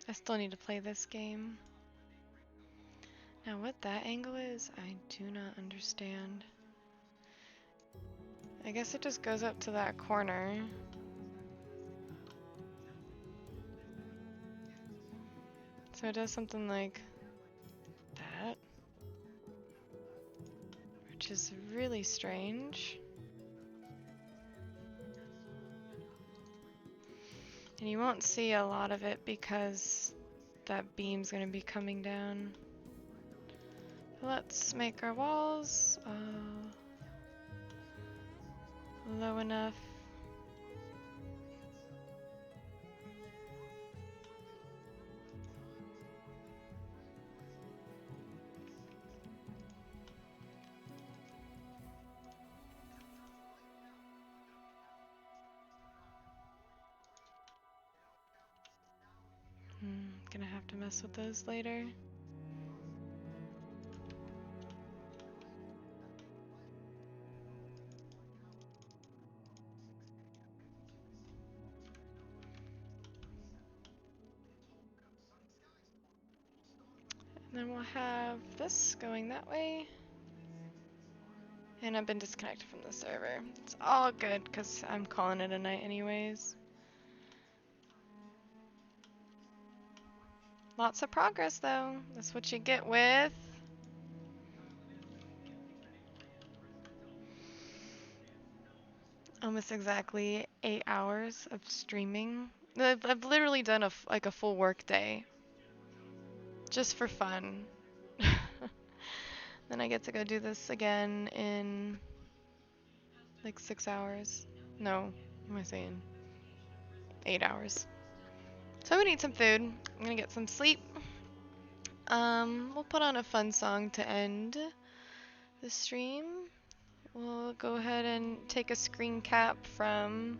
I still need to play this game. Now what that angle is, I do not understand. I guess it just goes up to that corner. So it does something like that, which is really strange. And you won't see a lot of it because that beam's gonna be coming down. Let's make our walls low enough. Gonna have to mess with those later. And then we'll have this going that way. And I've been disconnected from the server. It's all good because I'm calling it a night anyways. Lots of progress though. That's what you get with almost exactly 8 hours of streaming. I've literally done like a full work day just for fun. Then I get to go do this again in like 6 hours. No, what am I saying? 8 hours. So I'm gonna eat some food. I'm gonna get some sleep. We'll put on a fun song to end the stream. We'll go ahead and take a screen cap from...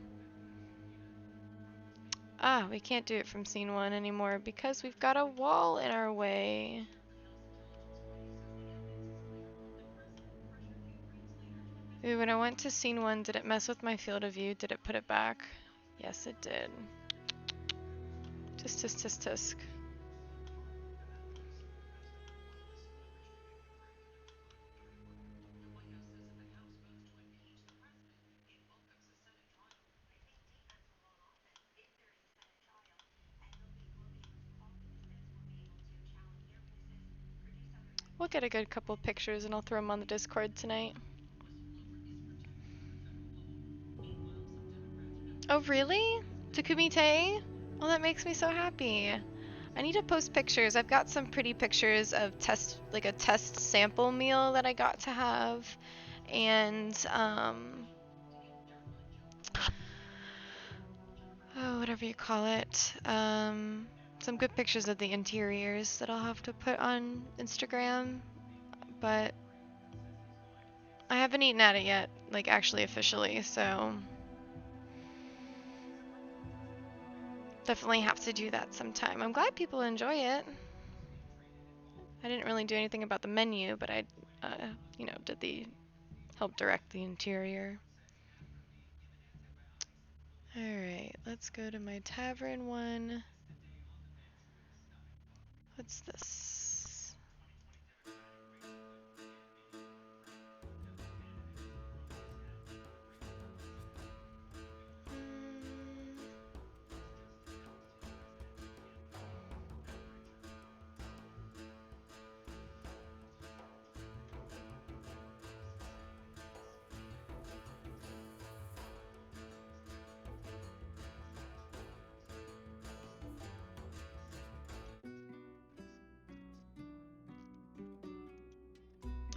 we can't do it from scene 1 anymore because we've got a wall in our way. Ooh, when I went to scene 1, did it mess with my field of view? Did it put it back? Yes, it did. Tisk, tisk, tisk, tisk. We'll get a good couple pictures and I'll throw them on the Discord tonight. Oh, really? To Kumite? Oh, that makes me so happy. I need to post pictures. I've got some pretty pictures of like a test sample meal that I got to have, and oh, whatever you call it. Some good pictures of the interiors that I'll have to put on Instagram, but I haven't eaten at it yet, like actually officially, so definitely have to do that sometime. I'm glad people enjoy it. I didn't really do anything about the menu, but I, did the help direct the interior. Alright, let's go to my tavern one. What's this?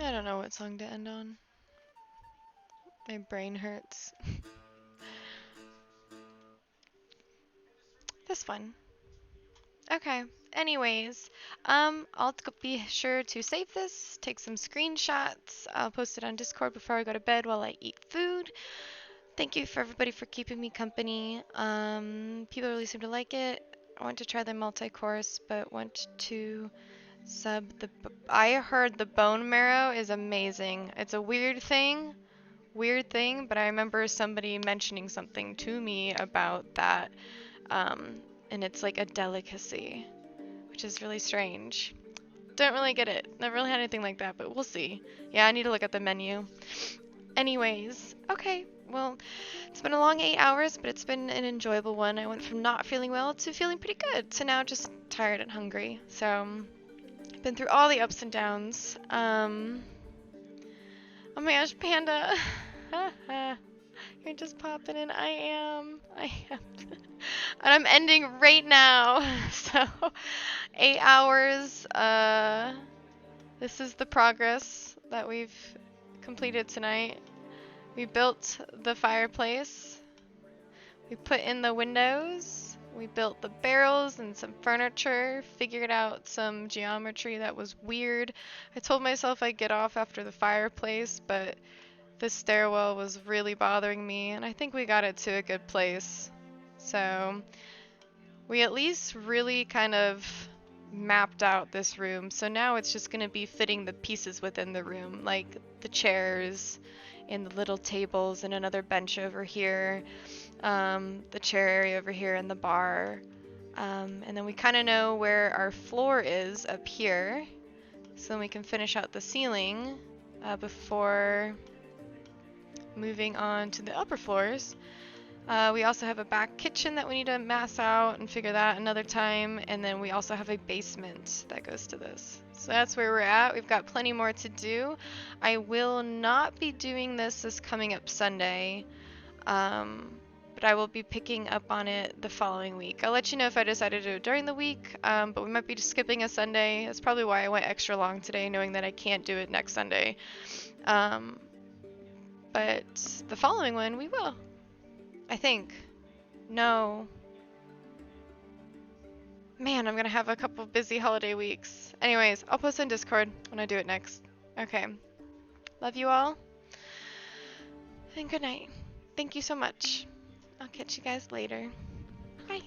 I don't know what song to end on. My brain hurts. This one. Okay. Anyways, I'll be sure to save this, take some screenshots. I'll post it on Discord before I go to bed while I eat food. Thank you for everybody for keeping me company. People really seem to like it. I want to try the multi-course, but want to sub the. I heard the bone marrow is amazing. It's a weird thing, but I remember somebody mentioning something to me about that, and it's like a delicacy, which is really strange. Don't really get it. Never really had anything like that, but we'll see. Yeah, I need to look at the menu. Anyways, okay, well, it's been a long 8 hours, but it's been an enjoyable one. I went from not feeling well to feeling pretty good, to now just tired and hungry. So, I've been through all the ups and downs. Oh my gosh, Panda. You're just popping in. I am. And I'm ending right now. So, 8 hours. This is the progress that we've completed tonight. We built the fireplace. We put in the windows. We built the barrels and some furniture. Figured out some geometry that was weird. I told myself I'd get off after the fireplace, but this stairwell was really bothering me, and I think we got it to a good place. So we at least really kind of mapped out this room. So now it's just going to be fitting the pieces within the room, like the chairs and the little tables and another bench over here, the chair area over here and the bar. And then we kind of know where our floor is up here, so then we can finish out the ceiling before moving on to the upper floors. We also have a back kitchen that we need to mass out and figure that another time, and then we also have a basement that goes to this. So that's where we're at. We've got plenty more to do. I will not be doing this coming up Sunday, but I will be picking up on it the following week. I'll let you know if I decide to do it during the week, but we might be just skipping a Sunday. That's probably why I went extra long today, knowing that I can't do it next Sunday. But the following one, we will. I think. No. Man, I'm gonna have a couple busy holiday weeks. Anyways, I'll post on Discord when I do it next. Okay. Love you all. And good night. Thank you so much. I'll catch you guys later. Bye.